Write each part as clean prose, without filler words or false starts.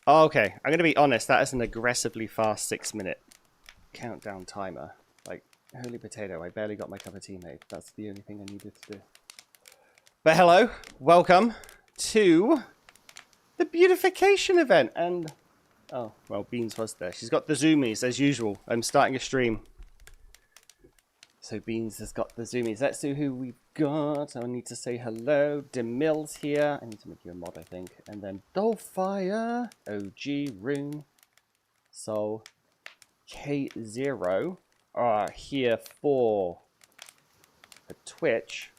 Okay, I'm going to be honest. That is an aggressively fast 6-minute countdown timer. Like, holy potato, I barely got my cup of tea made. That's the only thing I needed to do. But hello, welcome to the Beautification event. And, oh, well, Beans was there. She's got the zoomies, as usual. I'm starting a stream. So Beans has got the zoomies. Let's see who we've got. I need to say hello. DeMille's here. I need to make you a mod, I think. And then Dolfire, OG, Rune, Soul, K0 are here for the Twitch.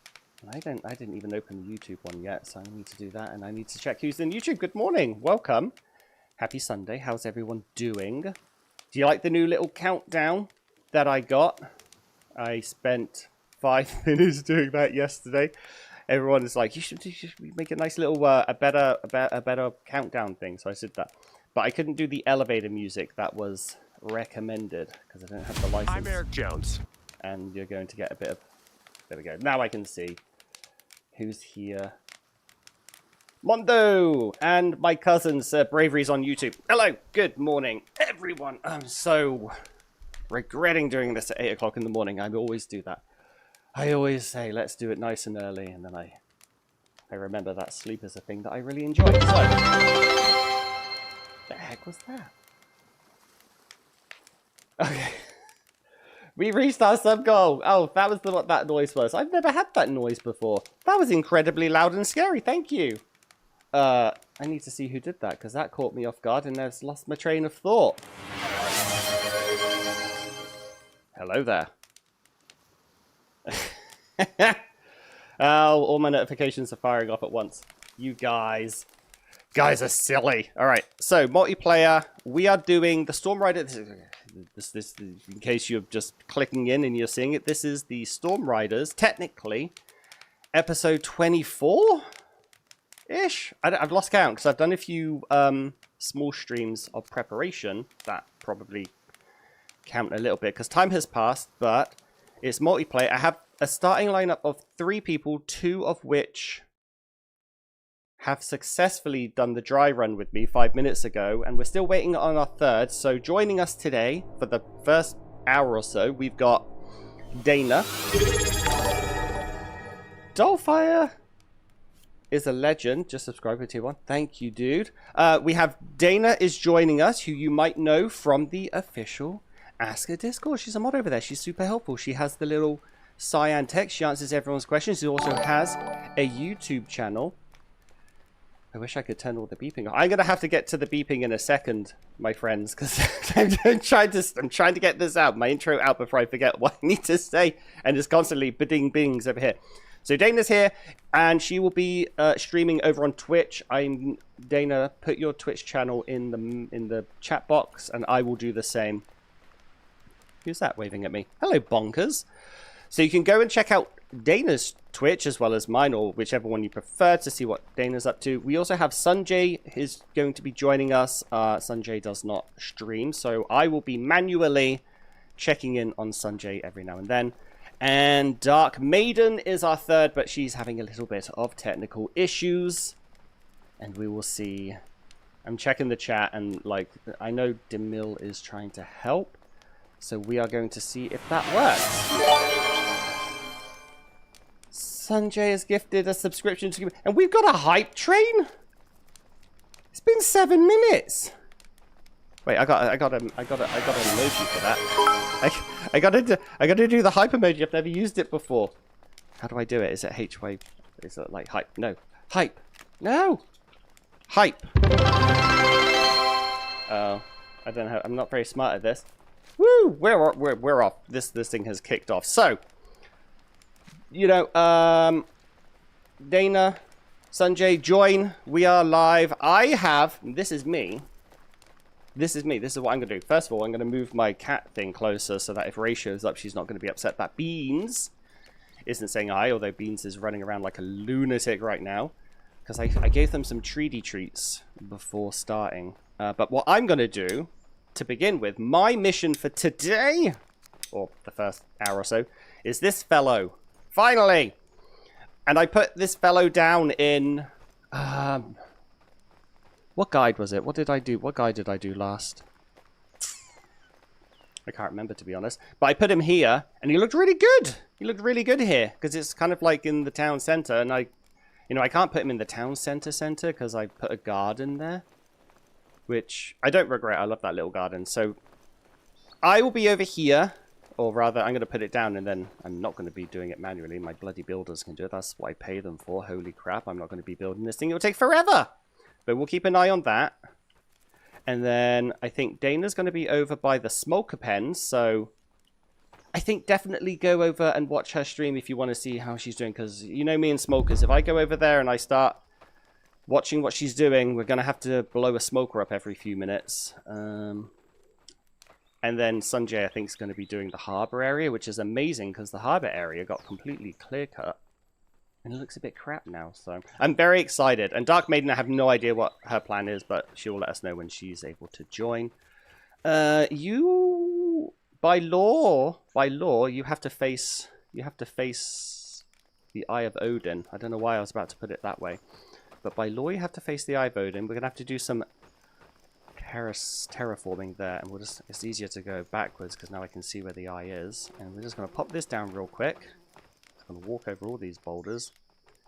And I didn't even open the YouTube one yet, so I need to do that. And I need to check who's in YouTube. Good morning. Welcome. Happy Sunday. How's everyone doing? Do you like the new little countdown that I got? I spent 5 minutes doing that yesterday. Everyone is like, you should make a nice little, a better countdown thing. So I said that. But I couldn't do the elevator music that was recommended because I don't have the license. I'm Eric Jones. And you're going to get a bit of, there we go. Now I can see who's here. Mondo and my cousin's Bravery's on YouTube. Hello, good morning, everyone. I'm so regretting doing this at 8 o'clock in the morning. I always do that. I always say, let's do it nice and early, and then I remember that sleep is a thing that I really enjoy. So, the heck was that? Okay. We reached our sub goal. Oh, that was what that noise was. I've never had that noise before. That was incredibly loud and scary. Thank you. I need to see who did that, because that caught me off guard, and I've lost my train of thought. Hello there. Oh, all my notifications are firing off at once. You guys are silly. All right, so multiplayer. We are doing the Storm Rider. This in case you're just clicking in and you're seeing it. This is the Storm Riders, technically, episode 24-ish. I've lost count because I've done a few small streams of preparation that probably count a little bit because time has passed, but it's multiplayer. I have a starting lineup of 3 people, 2 of which have successfully done the dry run with me 5 minutes ago, and we're still waiting on our 3rd. So joining us today for the first hour or so, we've got Dana. Dolfire is a legend. Just subscribe to tier 1. Thank you, dude. We have Dana is joining us, who you might know from the official Ask Her Discord. She's a mod over there. She's super helpful. She has the little cyan text. She answers everyone's questions. She also has a YouTube channel. I wish I could turn all the beeping off. I'm going to have to get to the beeping in a second, my friends, because I'm trying to get this out, my intro out before I forget what I need to say, and it's constantly bidding bings over here. So Dana's here, and she will be streaming over on Twitch. Dana, put your Twitch channel in the chat box, and I will do the same. Who's that waving at me? Hello, bonkers. So you can go and check out Dana's Twitch as well as mine, or whichever one you prefer, to see what Dana's up to. We also have Sanjay is going to be joining us. Sanjay does not stream, so I will be manually checking in on Sanjay every now and then. And Dark Maiden is our 3rd, but she's having a little bit of technical issues, and we will see. I'm checking the chat, and like I know DeMille is trying to help, so we are going to see if that works. Sanjay has gifted a subscription to, and we've got a hype train. It's been 7 minutes. Wait, I got an emoji for that. I gotta do the hype emoji. I've never used it before. How do I do it? Is it H wave? Is it like hype? No, hype. No, hype. Oh, I don't know. I'm not very smart at this. Woo! We're off. This thing has kicked off. So. You know, Dana, Sanjay, join. We are live. I have, this is me. This is what I'm going to do. First of all, I'm going to move my cat thing closer so that if Ray shows up, she's not going to be upset that Beans isn't saying hi, although Beans is running around like a lunatic right now. Because I gave them some treats before starting. But what I'm going to do, to begin with, my mission for today, or the first hour or so, is this fellow. Finally! And I put this fellow down in What guide was it? What did I do? What guide did I do last? I can't remember, to be honest. But I put him here, and he looked really good. He looked really good here, because it's kind of like in the town center, and I can't put him in the town center because I put a garden there, which I don't regret. I love that little garden. So I will be over here, or rather, I'm going to put it down, and then I'm not going to be doing it manually. My bloody builders can do it. That's what I pay them for. Holy crap, I'm not going to be building this thing. It will take forever. But we'll keep an eye on that. And then I think Dana's going to be over by the smoker pens. So I think definitely go over and watch her stream if you want to see how she's doing. Because you know me and smokers. If I go over there and I start watching what she's doing, we're going to have to blow a smoker up every few minutes. And then Sanjay, I think, is going to be doing the harbour area, which is amazing because the harbour area got completely clear-cut. And it looks a bit crap now, so I'm very excited. And Dark Maiden, I have no idea what her plan is, but she will let us know when she's able to join. You, by law, you have to face the Eye of Odin. I don't know why I was about to put it that way, but by law, you have to face the Eye of Odin. We're gonna have to do some terraforming there, and it's easier to go backwards because now I can see where the eye is. And we're just gonna pop this down real quick. I'm gonna walk over all these boulders.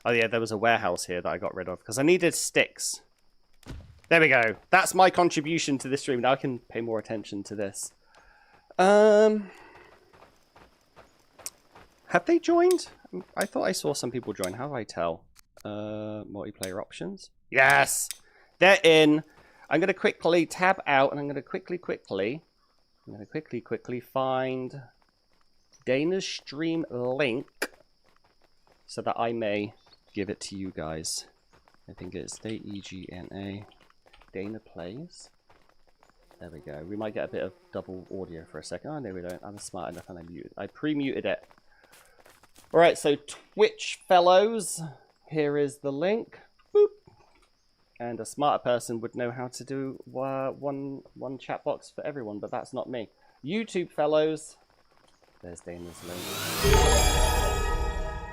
Oh yeah, there was a warehouse here that I got rid of because I needed sticks. There we go. That's my contribution to this stream. Now I can pay more attention to this. Have they joined? I thought I saw some people join. How do I tell? Multiplayer options. Yes, they're in. I'm gonna quickly tab out, and I'm gonna quickly find Dana's stream link, so that I may give it to you guys. I think it's DEGNA. Dana Plays. There we go. We might get a bit of double audio for a second. Oh, no, we don't. I'm smart enough and I pre-muted it. Alright, so Twitch fellows. Here is the link. Boop. And a smarter person would know how to do one chat box for everyone, but that's not me. YouTube fellows. There's Dana's link.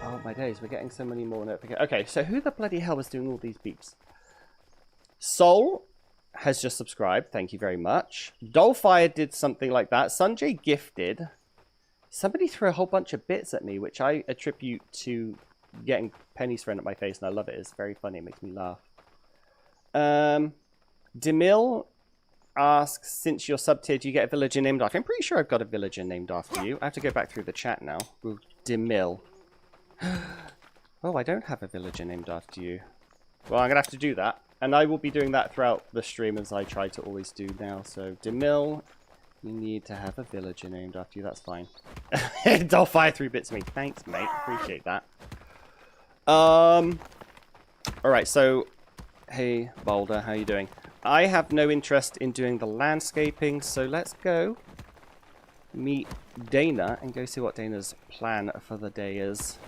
Oh my days, we're getting so many more notifications. Okay, so who the bloody hell was doing all these beeps? Soul has just subscribed, thank you very much. Dollfire did something like that. Sanjay gifted. Somebody threw a whole bunch of bits at me, which I attribute to getting pennies thrown at my face, and I love it. It's very funny, it makes me laugh. Demil asks, since you're sub-tier, do you get a villager named after? I'm pretty sure I've got a villager named after you. I have to go back through the chat now. With Demil. Oh, I don't have a villager named after you. Well, I'm going to have to do that. And I will be doing that throughout the stream as I try to always do now. So, Demil, you need to have a villager named after you. That's fine. Dollfire 3 bits me. Thanks, mate. Appreciate that. Alright, so, hey, Boulder, how you doing? I have no interest in doing the landscaping, so let's go meet Dana and go see what Dana's plan for the day is.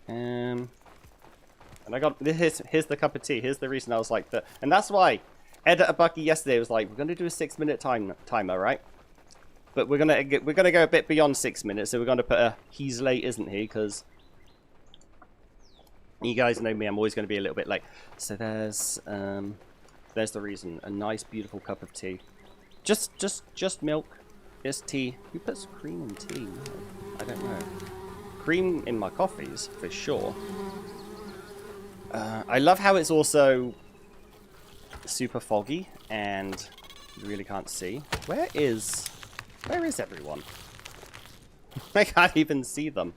And I got this. Here's the cup of tea. Here's the reason I was like that, and that's why Editor Bucky yesterday was like, "We're going to do a 6-minute timer, right? But we're gonna go a bit beyond 6 minutes. So we're going to put a he's late, isn't he? Because you guys know me. I'm always going to be a little bit late. So there's the reason. A nice, beautiful cup of tea. Just milk. It's tea. Who puts cream in tea? I don't know. Cream in my coffees for sure. I love how it's also super foggy and you really can't see. Where is everyone? I can't even see them.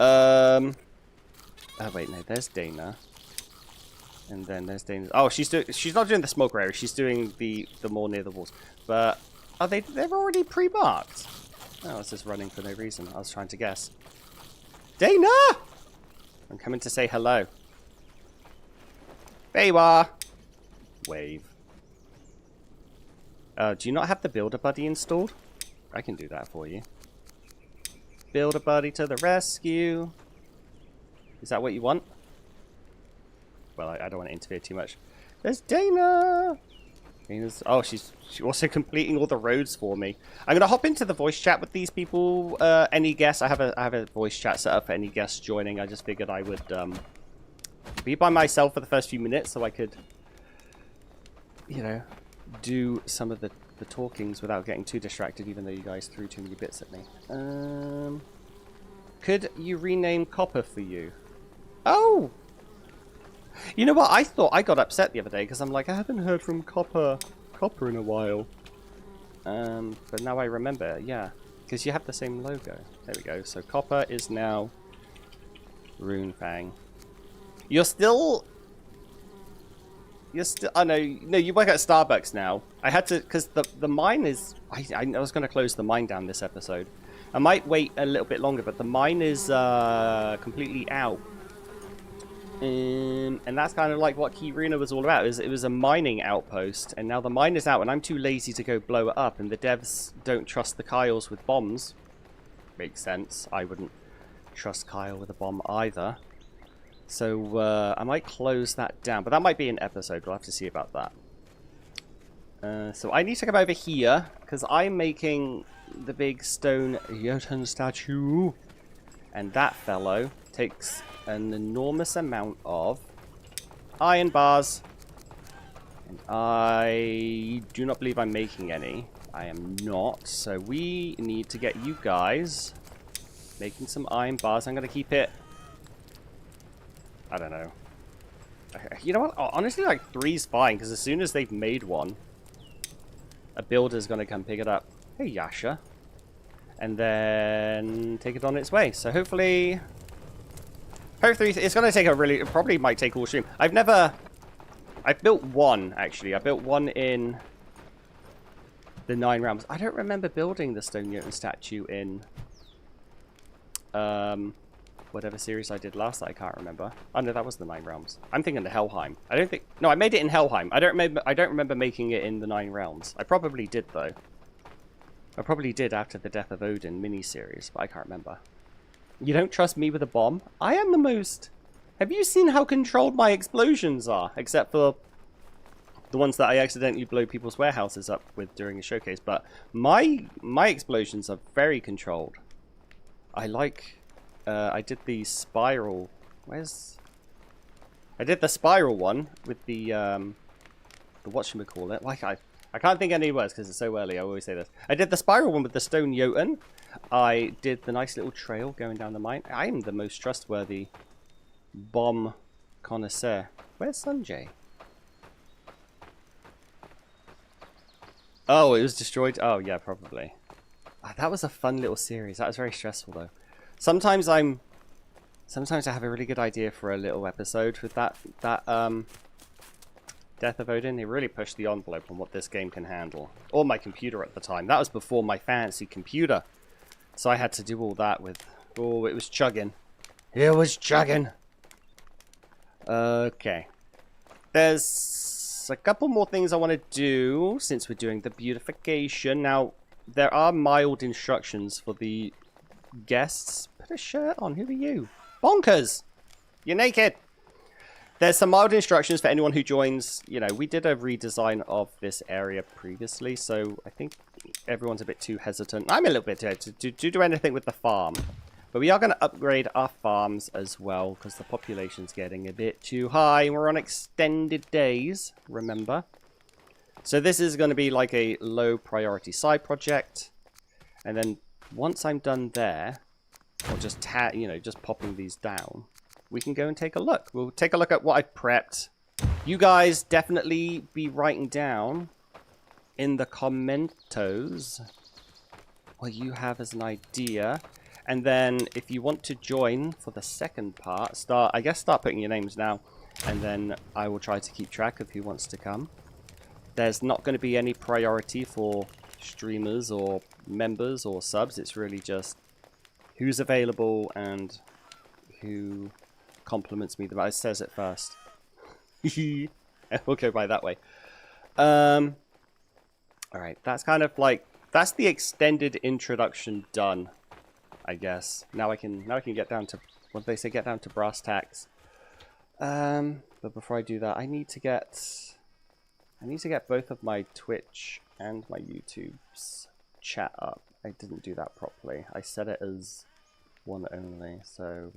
Oh wait, no, there's Dana. And then there's Dana. Oh, she's not doing the smoker area. She's doing the more near the walls. But are they're already pre-marked? Oh, I was just running for no reason. I was trying to guess. Dana! I'm coming to say hello. There you are. Wave. Do you not have the Builder Buddy installed? I can do that for you. Builder Buddy to the rescue. Is that what you want? Well, I don't want to interfere too much. There's Dana! Oh, she's also completing all the roads for me. I'm gonna hop into the voice chat with these people. Any guests? I have a voice chat set up for any guests joining. I just figured I would be by myself for the first few minutes so I could, you know, do some of the talkings without getting too distracted, even though you guys threw too many bits at me. Could you rename Copper for you? Oh! You know what? I thought I got upset the other day because I'm like, I haven't heard from Copper in a while. But now I remember, yeah. Because you have the same logo. There we go. So Copper is now Runefang. You're still... oh no, you work at Starbucks now. I had to, because the mine is... I was going to close the mine down this episode. I might wait a little bit longer, but the mine is completely out. And that's kind of like what Kiruna was all about. It was a mining outpost, and now the mine is out, and I'm too lazy to go blow it up, and the devs don't trust the Kyles with bombs. Makes sense. I wouldn't trust Kyle with a bomb either. So I might close that down, but that might be an episode. We'll have to see about that. So I need to come over here, because I'm making the big stone Jotun statue. And that fellow takes an enormous amount of iron bars. And I do not believe I'm making any. I am not. So we need to get you guys making some iron bars. I'm going to keep it... I don't know. You know what? Honestly, like 3's fine, because as soon as they've made one, a builder's going to come pick it up. Hey, Yasha. And then take it on its way. So hopefully it's going to take a really... It probably might take all stream. I've built one, actually. I built one in the 9 realms. I don't remember building the Stone Jotun statue in... whatever series I did last that I can't remember. Oh no, that was the 9 realms. I'm thinking the Helheim. I don't think... No, I made it in Helheim. I don't remember making it in the 9 realms. I probably did, though. I probably did after the Death of Odin mini-series, but I can't remember. You don't trust me with a bomb? I am the most... Have you seen how controlled my explosions are? Except for the ones that I accidentally blow people's warehouses up with during a showcase. But my explosions are very controlled. I like... I did the spiral... I did the spiral one with the whatchamacallit. Like I can't think of any words because it's so early. I always say this. I did the spiral one with the Stone Jotun. I did the nice little trail going down the mine. I am the most trustworthy bomb connoisseur. Where's Sanjay? Oh, it was destroyed. Oh, yeah, probably. Oh, that was a fun little series. That was very stressful, though. Sometimes I have a really good idea for a little episode with that Death of Odin. They really pushed the envelope on what this game can handle. Or my computer at the time. That was before my fancy computer. So I had to do all that with... Oh, it was chugging. It was chugging. Okay. There's a couple more things I want to do since we're doing the beautification. Now, there are mild instructions for the guests. Put a shirt on. Who are you? Bonkers! You're naked! There's some mild instructions for anyone who joins. You know, we did a redesign of this area previously, so I think everyone's a bit too hesitant. I'm a little bit too hesitant to do anything with the farm. But we are going to upgrade our farms as well, because the population's getting a bit too high. We're on extended days, remember. So this is going to be like a low priority side project. And then once I'm done there, or just just popping these down, we can go and take a look. We'll take a look at what I've prepped. You guys definitely be writing down in the commentos what you have as an idea. And then if you want to join for the second part, start putting your names now. And then I will try to keep track of who wants to come. There's not going to be any priority for streamers or members or subs. It's really just who's available and who compliments me the most. It says it first. We'll go by that way. Alright, that's kind of like, that's the extended introduction done, I guess. Now I can get down to, what do they say, get down to brass tacks. But before I do that, I need to get both of my Twitch and my YouTube's chat up. I didn't do that properly. I set it as one only, so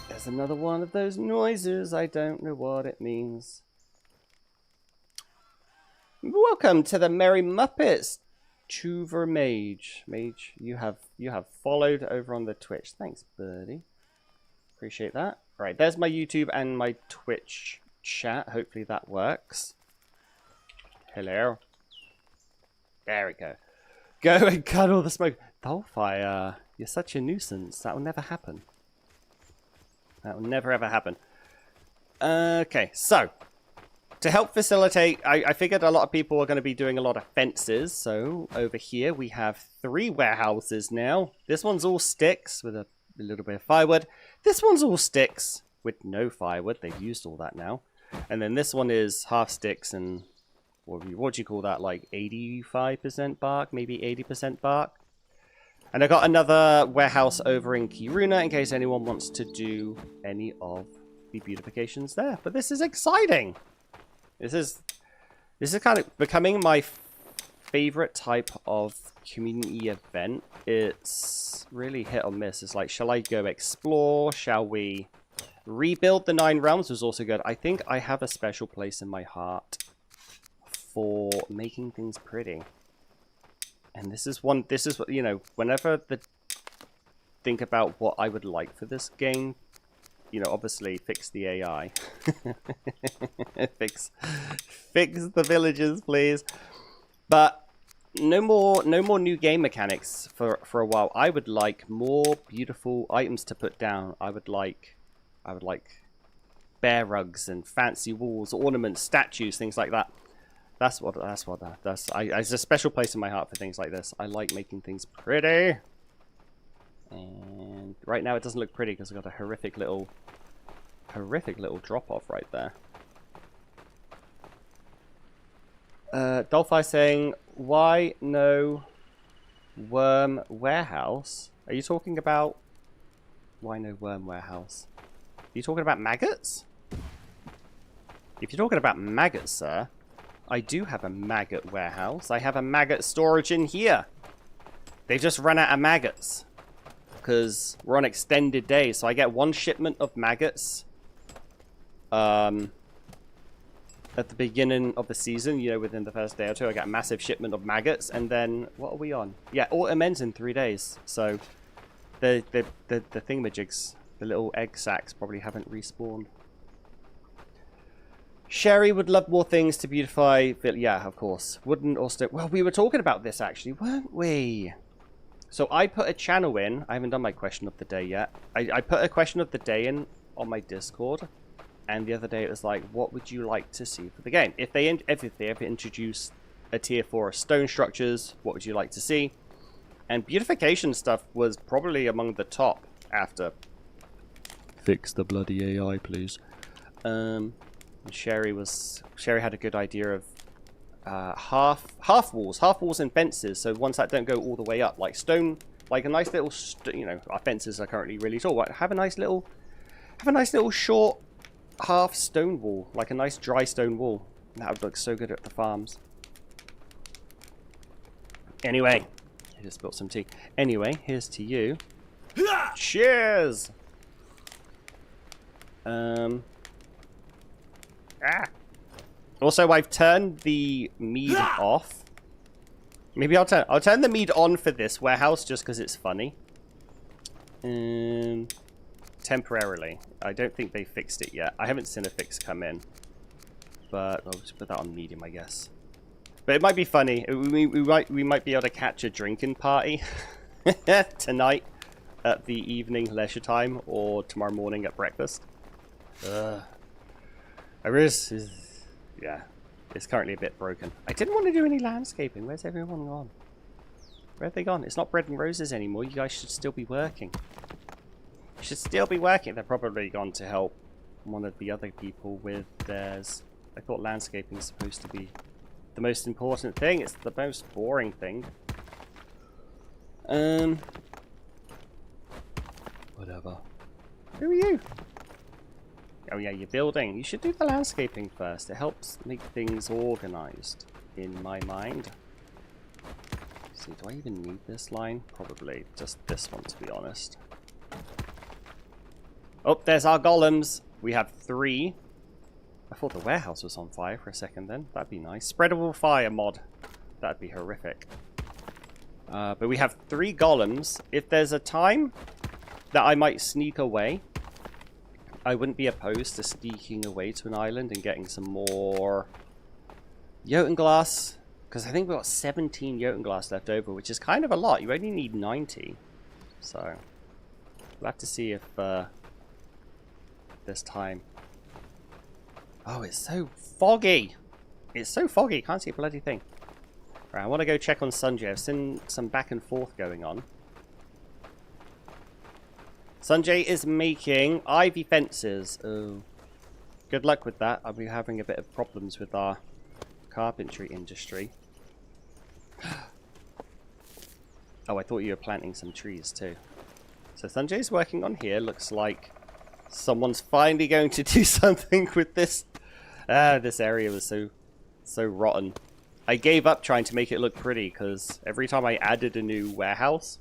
There's another one of those noises. I don't know what it means. Welcome to the Merry Muppets, Chuver Mage. Mage, you have followed over on the Twitch. Thanks, buddy. Appreciate that. All right, there's my YouTube and my Twitch chat. Hopefully that works. Hello. There we go. Go and cut all the smoke. Dollfire, you're such a nuisance. That will never happen. That will never ever happen. Okay, so to help facilitate, I figured a lot of people are going to be doing a lot of fences. So over here we have 3 warehouses now. This one's all sticks with a little bit of firewood. This one's all sticks with no firewood. They've used all that now. And then this one is half sticks and what do you call that? Like 85% bark, maybe 80% bark. And I got another warehouse over in Kiruna in case anyone wants to do any of the beautifications there. But this is exciting. This is kind of becoming my favorite type of community event. It's really hit or miss. It's like, shall I go explore? Shall we rebuild the 9 realms? Was also good. I think I have a special place in my heart for making things pretty. And this is what, you know, whenever think about what I would like for this game, you know, obviously fix the AI. fix the villages, please. But no more new game mechanics for a while. I would like more beautiful items to put down. I would like bear rugs and fancy walls, ornaments, statues, things like that. There's a special place in my heart for things like this. I like making things pretty. And right now it doesn't look pretty because I've got a horrific little drop off right there. Dolphi saying, why no worm warehouse? Are you talking about why no worm warehouse? Are you talking about maggots? If you're talking about maggots, sir, I do have a maggot warehouse. I have a maggot storage in here. They've just run out of maggots because we're on extended days. So I get 1 shipment of maggots at the beginning of the season. You know, within the first day or 2, I get a massive shipment of maggots. And then, what are we on? Yeah, autumn ends in 3 days. So the thingamajigs, the little egg sacs probably haven't respawned. Sherry would love more things to beautify. Yeah, of course. Wooden or stone. Well, we were talking about this actually, weren't we? So I put a channel in. I haven't done my question of the day yet. I put a question of the day in on my Discord. And the other day it was like, what would you like to see for the game? If they ever introduce a tier 4 stone structures, what would you like to see? And beautification stuff was probably among the top after. Fix the bloody AI, please. Sherry had a good idea of half walls and fences. So ones that don't go all the way up, like stone, like a nice little, you know, our fences are currently really tall. Right? Have a nice little short half stone wall, like a nice dry stone wall. That would look so good at the farms. Anyway, I just spilled some tea. Anyway, here's to you. Cheers. Also, I've turned the mead off. Maybe I'll turn the mead on for this warehouse just because it's funny. Temporarily. I don't think they fixed it yet. I haven't seen a fix come in. But I'll just put that on medium, I guess. But it might be funny. We might be able to catch a drinking party tonight at the evening leisure time or tomorrow morning at breakfast. Yeah, it's currently a bit broken. I didn't want to do any landscaping. Where's everyone gone? Where have they gone? It's not bread and roses anymore. You guys should still be working. You should still be working. They're probably gone to help one of the other people with theirs. I thought landscaping is supposed to be the most important thing. It's the most boring thing. Whatever. Who are you? Oh yeah, you're building. You should do the landscaping first. It helps make things organized in my mind. Let's see, do I even need this line? Probably just this one, to be honest. Oh, there's our golems. We have 3. I thought the warehouse was on fire for a second then. That'd be nice. Spreadable fire mod. That'd be horrific. But we have 3 golems. If there's a time that I might sneak away, I wouldn't be opposed to sneaking away to an island and getting some more Jotun glass. Because I think we've got 17 Jotun glass left over, which is kind of a lot. You only need 90. So, we'll have to see if there's time. Oh, it's so foggy. It's so foggy. Can't see a bloody thing. Right, I want to go check on Sanjay. I've seen some back and forth going on. Sanjay is making ivy fences. Oh, good luck with that. I'll be having a bit of problems with our carpentry industry. Oh, I thought you were planting some trees too. So Sanjay's working on here. Looks like someone's finally going to do something with this. This area was so rotten. I gave up trying to make it look pretty because every time I added a new warehouse,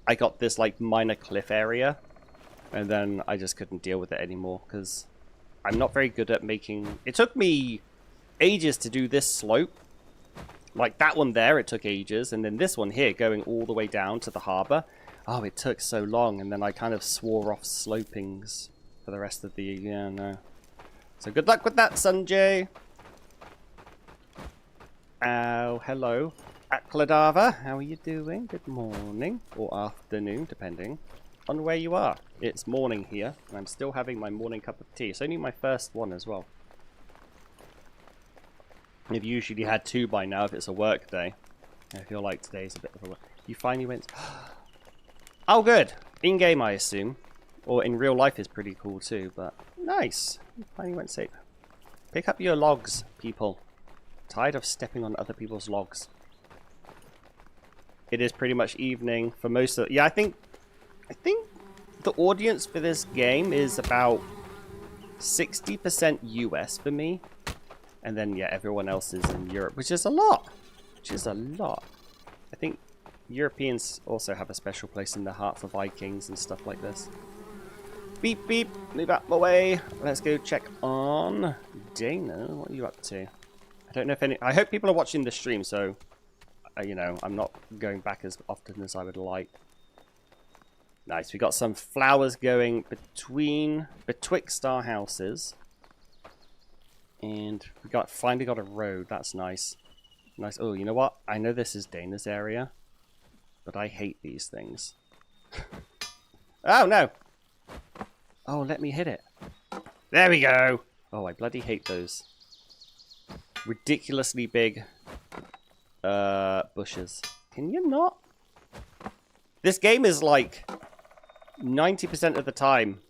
I got this like minor cliff area, and then I just couldn't deal with it anymore because I'm not very good at making... It took me ages to do this slope. Like that one there, it took ages, and then this one here going all the way down to the harbour. Oh, it took so long, and then I kind of swore off slopings for the rest of the... Yeah, no. So good luck with that, Sanjay. Oh, hello. Akladava, how are you doing? Good morning, or afternoon, depending on where you are. It's morning here, and I'm still having my morning cup of tea. It's only my first one as well. I've usually had 2 by now if it's a work day. I feel like today's a bit of a work. You finally went... Oh, good. In-game, I assume. Or in real life is pretty cool too, but nice. You finally went safe. Pick up your logs, people. Tired of stepping on other people's logs. It is pretty much evening for most of... Yeah, I think the audience for this game is about 60% US for me. And then, yeah, everyone else is in Europe, which is a lot. Which is a lot. I think Europeans also have a special place in the heart for Vikings and stuff like this. Beep, beep. Move out my way. Let's go check on Dana. What are you up to? I don't know if any... I hope people are watching the stream, so... you know, I'm not going back as often as I would like. Nice. We got some flowers going betwixt our houses. And we finally got a road. That's nice. Nice. Oh, you know what? I know this is Dana's area, but I hate these things. Oh, no. Oh, let me hit it. There we go. Oh, I bloody hate those ridiculously big bushes. Can you not? This game is like 90% of the time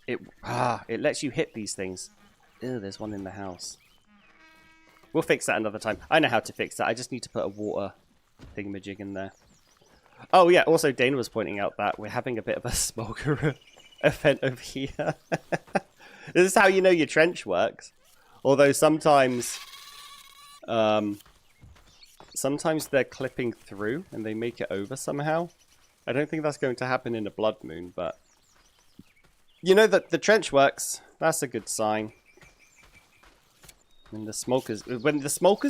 it lets you hit these things. Ew, there's one in the house. We'll fix that another time. I know how to fix that. I just need to put a water thingamajig in there. Oh yeah, also Dana was pointing out that we're having a bit of a smoker event over here. This is how you know your trench works. Although sometimes they're clipping through and they make it over somehow. I don't think that's going to happen in a blood moon, but you know that the trench works. That's a good sign. When the smokers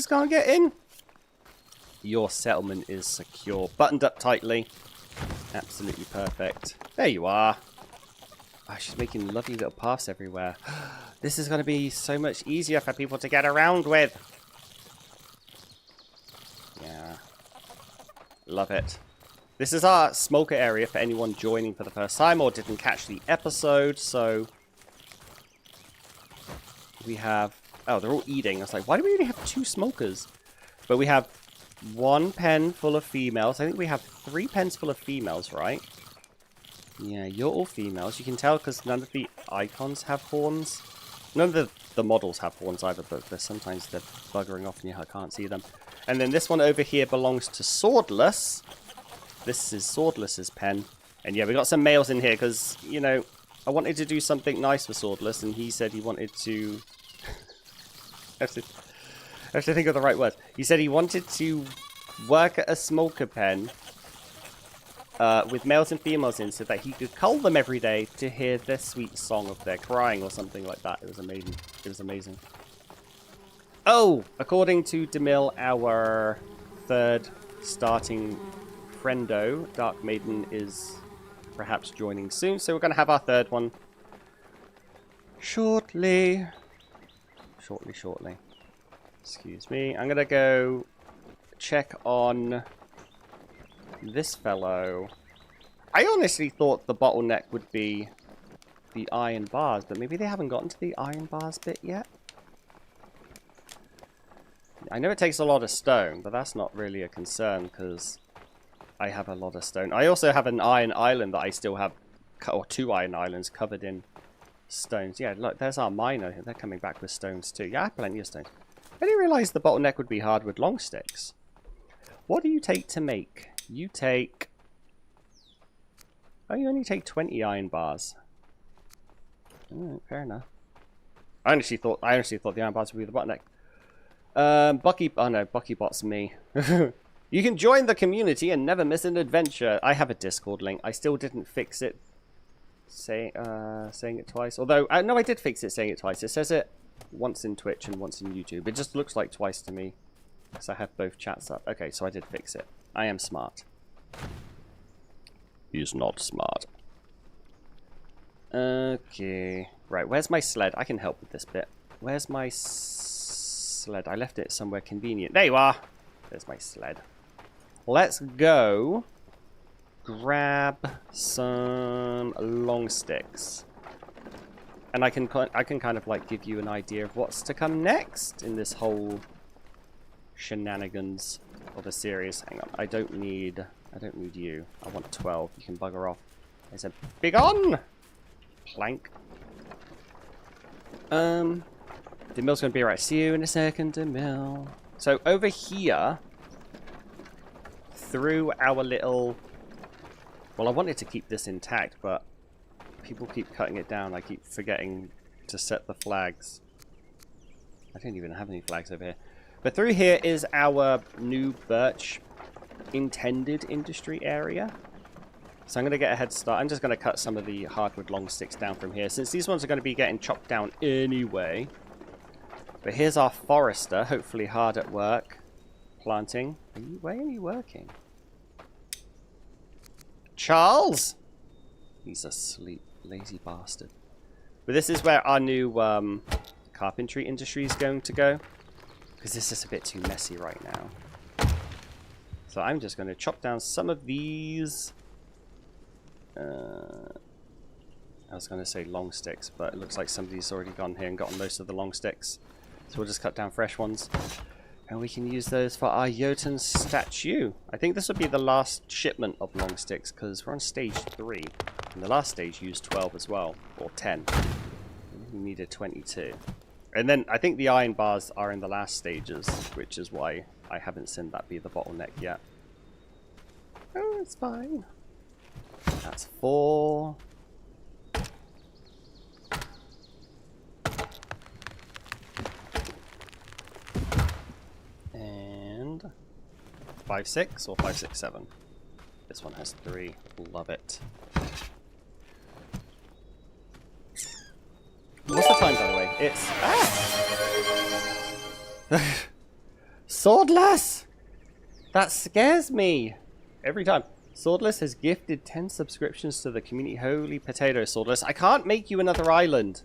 can't get in, your settlement is secure. Buttoned up tightly. Absolutely perfect. There you are. Oh, she's making lovely little paths everywhere. This is going to be so much easier for people to get around with. Yeah. Love it. This is our smoker area for anyone joining for the first time or didn't catch the episode. So we have... Oh, they're all eating. I was like, why do we only have 2 smokers? But we have 1 pen full of females. I think we have 3 pens full of females, right? Yeah, you're all females. You can tell because none of the icons have horns. None of the models have horns either, but sometimes they're buggering off and you can't see them. And then this one over here belongs to Swordless. This is Swordless's pen. And yeah, we got some males in here because, you know, I wanted to do something nice for Swordless and he said he wanted to... I have to think of the right words. He said he wanted to work at a smoker pen with males and females in so that he could cull them every day to hear their sweet song of their crying or something like that. It was amazing. It was amazing. Oh, according to DeMille, our third starting friendo, Dark Maiden, is perhaps joining soon. So we're going to have our third one shortly. Shortly. Excuse me. I'm going to go check on this fellow. I honestly thought the bottleneck would be the iron bars, but maybe they haven't gotten to the iron bars bit yet. I know it takes a lot of stone, but that's not really a concern because I have a lot of stone. I also have an iron island that I still have, or 2 iron islands covered in stones. Yeah, look, there's our miner. They're coming back with stones too. Yeah, I have plenty of stones. I didn't realize the bottleneck would be hardwood long sticks. What do you take to make? You take... Oh, you only take 20 iron bars. Fair enough. I honestly thought the iron bars would be the bottleneck. Bucky... Oh no, BuckyBot's me. You can join the community and never miss an adventure. I have a Discord link. I still didn't fix it saying it twice. Although, no, I did fix it saying it twice. It says it once in Twitch and once in YouTube. It just looks like twice to me. Because I have both chats up. Okay, so I did fix it. I am smart. He's not smart. Okay. Right, where's my sled? I can help with this bit. Where's my sled? I left it somewhere convenient. There you are! There's my sled. Let's go grab some long sticks. And I can kind of like give you an idea of what's to come next in this whole shenanigans of a series. Hang on, I don't need you. I want 12. You can bugger off. I said, big on! Plank. DeMille's gonna be right. See you in a second, DeMille. So over here, through our little... Well, I wanted to keep this intact, but people keep cutting it down. I keep forgetting to set the flags. I don't even have any flags over here. But through here is our new birch intended industry area. So I'm going to get a head start. I'm just going to cut some of the hardwood long sticks down from here, since these ones are going to be getting chopped down anyway. But here's our forester, hopefully hard at work, planting. Where are you working? Charles? He's asleep, lazy bastard. But this is where our new carpentry industry is going to go, because this is a bit too messy right now. So I'm just going to chop down some of these. I was going to say long sticks, but it looks like somebody's already gone here and gotten most of the long sticks. So we'll just cut down fresh ones. And we can use those for our Jotun statue. I think this would be the last shipment of long sticks, because we're on stage 3. And the last stage used 12 as well. Or 10. We needed 22. And then I think the iron bars are in the last stages, which is why I haven't seen that be the bottleneck yet. Oh, it's fine. That's 4. And 5, 6 or 5, 6, 7. This one has 3. Love it. What's the time, by the way? It's... Ah! Swordless! That scares me. Every time. Swordless has gifted 10 subscriptions to the community. Holy potato, Swordless. I can't make you another island.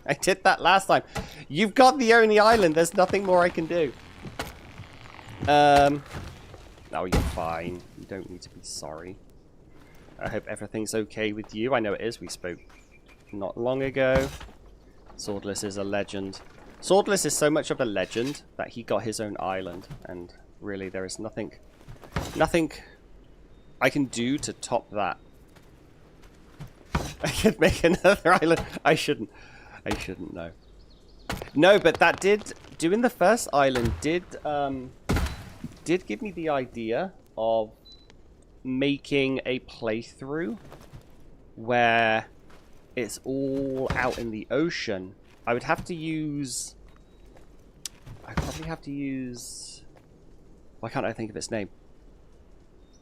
I did that last time. You've got the only island. There's nothing more I can do. No, you're fine. You don't need to be sorry. I hope everything's okay with you. I know it is. We spoke not long ago. Swordless is a legend. Swordless is so much of a legend that he got his own island. And really, there is nothing I can do to top that. I could make another island. I shouldn't know. No, but that did, doing the first island did give me the idea of making a playthrough where it's all out in the ocean. I would have to use... I'd probably have to use... Why can't I think of its name?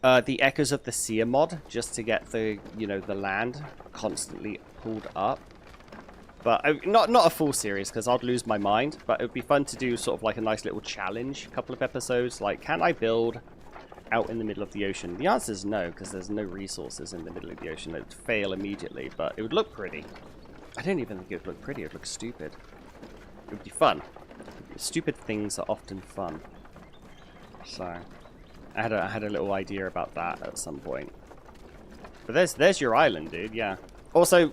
The Echoes of the Seer mod, just to get the, you know, the land constantly pulled up. But not a full series, because I'd lose my mind. But it would be fun to do sort of like a nice little challenge, couple of episodes. Like, can I build out in the middle of the ocean? The answer is no, because there's no resources in the middle of the ocean. It would fail immediately, but it would look pretty. I don't even think it would look pretty. It would look stupid. It would be fun. Stupid things are often fun. So, I had a little idea about that at some point. But there's your island, dude. Yeah. Also,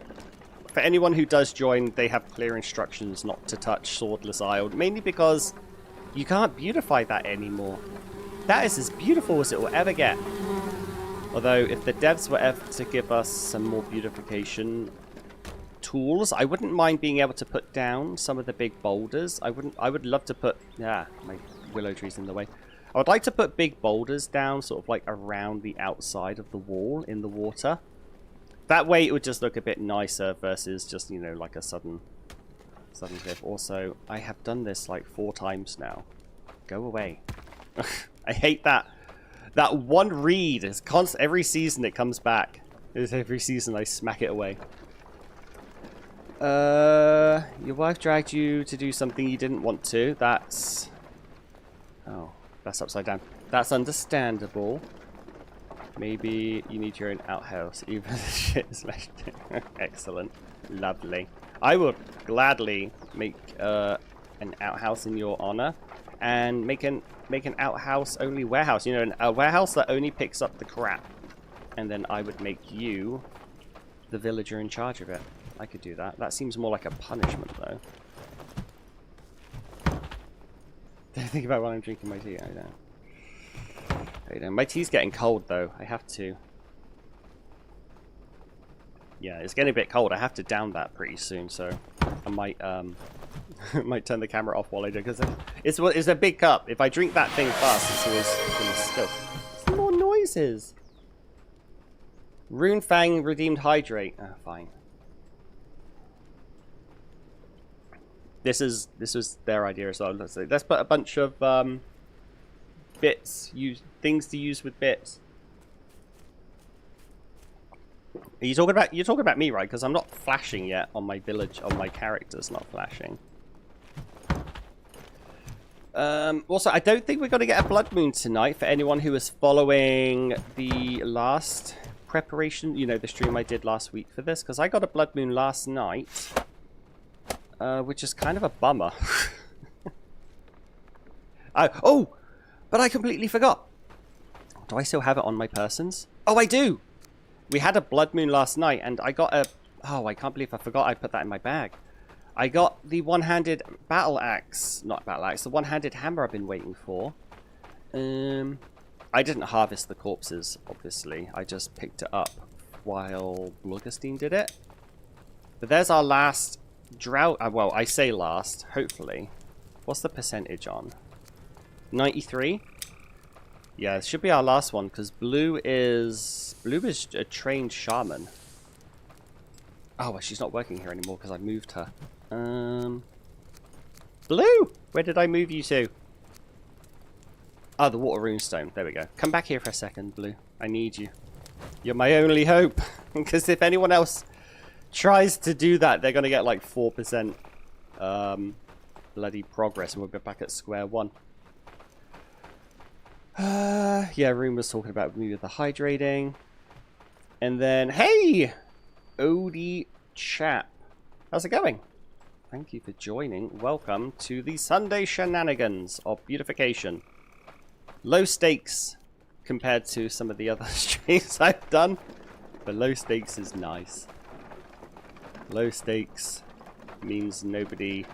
for anyone who does join, they have clear instructions not to touch Swordless Isle, mainly because you can't beautify that anymore. That is as beautiful as it will ever get. Although, if the devs were ever to give us some more beautification tools, I wouldn't mind being able to put down some of the big boulders. I would love to put... Yeah, my willow tree's in the way. I would like to put big boulders down, sort of like around the outside of the wall in the water. That way it would just look a bit nicer versus just, you know, like a sudden cliff. Also, I have done this like 4 times now. Go away. I hate that. That one reed is constant. Every season it comes back. Every season I smack it away. Your wife dragged you to do something you didn't want to. That's... Oh, that's upside down. That's understandable. Maybe you need your own outhouse, even if the shit is left. Excellent. Lovely. I would gladly make an outhouse in your honor, and make an outhouse only warehouse. You know, a warehouse that only picks up the crap. And then I would make you the villager in charge of it. I could do that. That seems more like a punishment, though. Don't think about when I'm drinking my tea. I don't. My tea's getting cold, though. I have to... Yeah, it's getting a bit cold. I have to down that pretty soon, so I might might turn the camera off while I do, because it's a big cup. If I drink that thing fast, it's always going to spill. Some more noises. Rune Fang redeemed hydrate. Oh, fine. This was their idea as well. Let's put a bunch of bits, things to use with bits. You're talking about me, right? Because I'm not flashing yet on my village, on my character's not flashing. Also, I don't think we're going to get a blood moon tonight for anyone who is following the last preparation, you know, the stream I did last week for this, because I got a blood moon last night, which is kind of a bummer. Oh, but I completely forgot. Do I still have it on my persons? Oh, I do! We had a blood moon last night, and I got a... Oh, I can't believe I forgot I put that in my bag. I got the one-handed battle axe. Not battle axe, the one-handed hammer I've been waiting for. I didn't harvest the corpses, obviously. I just picked it up while Bluggerstein did it. But there's our last drought. Well, I say last, hopefully. What's the percentage on? 93? Yeah, it should be our last one, because Blue is a trained shaman. Oh, well, she's not working here anymore because I moved her. Blue! Where did I move you to? Oh, the water runestone. There we go. Come back here for a second, Blue. I need you. You're my only hope. Because if anyone else tries to do that, they're going to get like 4% bloody progress, and we'll be back at square one. Yeah, Rune was talking about me with the hydrating. And then, hey! Odie Chap. How's it going? Thank you for joining. Welcome to the Sunday shenanigans of Beautification. Low stakes compared to some of the other streams I've done. But low stakes is nice. Low stakes means nobody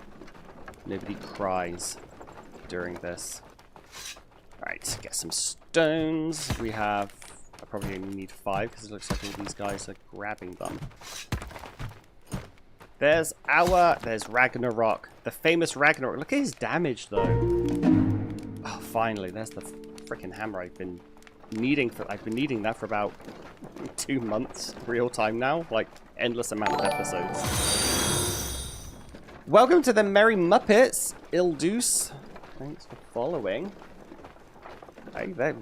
cries during this. Right, get some stones. We have... I probably only need 5 because it looks like all these guys are grabbing them. There's Ragnarok. The famous Ragnarok. Look at his damage, though. Oh, finally. There's the freaking hammer I've been needing. I've been needing that for about 2 months. Real time now. Like, endless amount of episodes. Welcome to the Merry Muppets. Ildus. Thanks for following. Hey, they're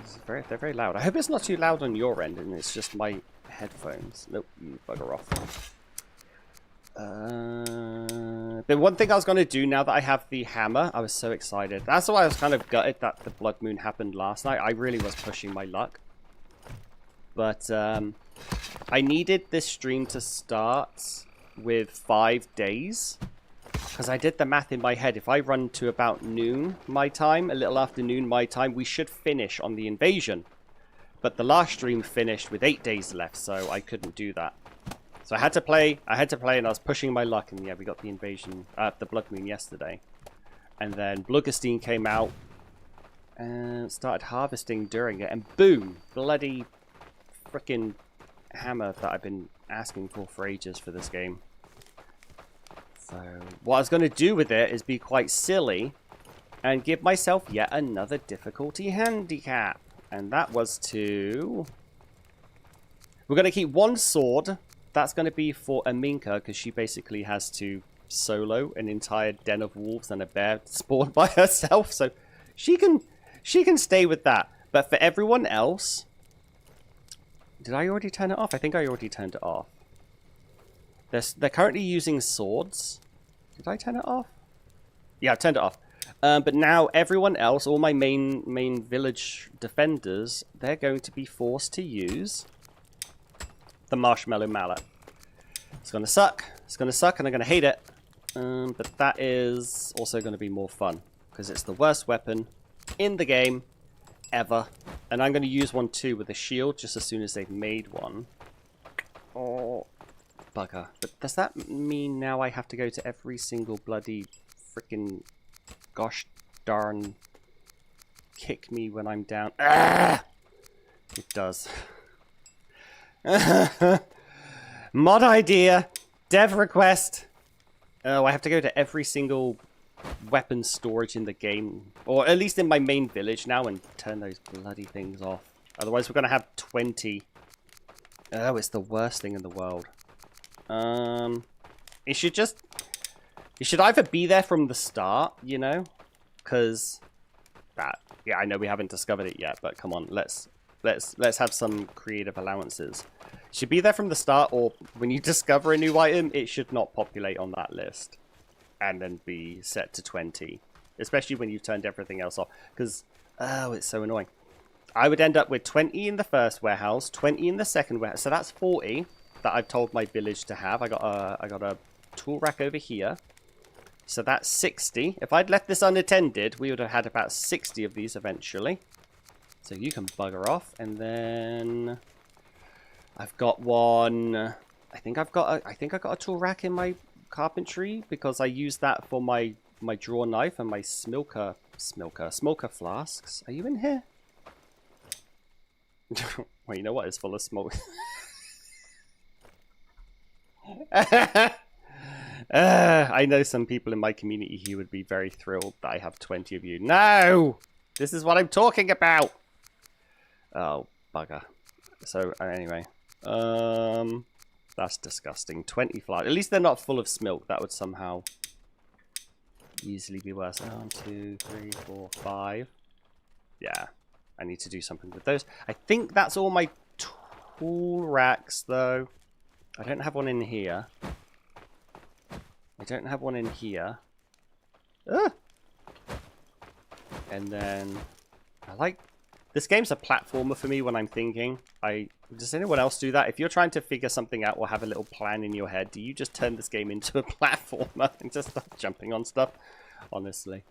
very loud. I hope it's not too loud on your end and it's just my headphones. Nope, you bugger off. But one thing I was going to do now that I have the hammer, I was so excited. That's why I was kind of gutted that the blood moon happened last night. I really was pushing my luck. But I needed this stream to start with 5 days. Because I did the math in my head. If I run to about noon my time, a little after noon my time, we should finish on the invasion. But the last stream finished with 8 days left, so I couldn't do that. So I had to play, and I was pushing my luck, and yeah, we got the invasion, the blood moon yesterday. And then Bluggerstein came out and started harvesting during it, and boom, bloody freaking hammer that I've been asking for ages for this game. So what I was going to do with it is be quite silly and give myself yet another difficulty handicap. And that was to... We're going to keep one sword. That's going to be for Aminka, because she basically has to solo an entire den of wolves and a bear spawned by herself. So she can stay with that. But for everyone else... Did I already turn it off? I think I already turned it off. They're currently using swords. Did I turn it off? Yeah, I turned it off. But now everyone else, all my main village defenders, they're going to be forced to use the marshmallow mallet. It's going to suck. It's going to suck and I'm going to hate it. But that is also going to be more fun. Because it's the worst weapon in the game ever. And I'm going to use one too with a shield just as soon as they've made one. Oh, bugger. But does that mean now I have to go to every single bloody freaking gosh darn kick me when I'm down? Ah! It does. Mod idea. Dev request. Oh, I have to go to every single weapon storage in the game. Or at least in my main village now and turn those bloody things off. Otherwise we're going to have 20. Oh, it's the worst thing in the world. It should either be there from the start, you know? Because yeah, I know we haven't discovered it yet, but come on, let's have some creative allowances. It should be there from the start, or when you discover a new item, it should not populate on that list and then be set to 20, especially when you've turned everything else off. Because oh, it's so annoying. I would end up with 20 in the first warehouse, 20 in the second warehouse, so that's 40 that I've told my village to have. I got a tool rack over here. So that's 60. If I'd left this unattended, we would have had about 60 of these eventually. So you can bugger off. And then I've got one. I think I got a tool rack in my carpentry because I use that for my draw knife and my smoker flasks. Are you in here? Well, you know what? It's full of smoke. I know some people in my community who would be very thrilled that I have 20 of you. No! This is what I'm talking about! Oh, bugger. So, anyway. That's disgusting. 20 flies. At least they're not full of smilk. That would somehow easily be worse. 1, 2, 3, 4, 5. Yeah. I need to do something with those. I think that's all my tool racks, though. I don't have one in here. I don't have one in here. Ah! And then I like this game's a platformer for me when I'm thinking. Does anyone else do that? If you're trying to figure something out or have a little plan in your head, do you just turn this game into a platformer and just start jumping on stuff? Honestly.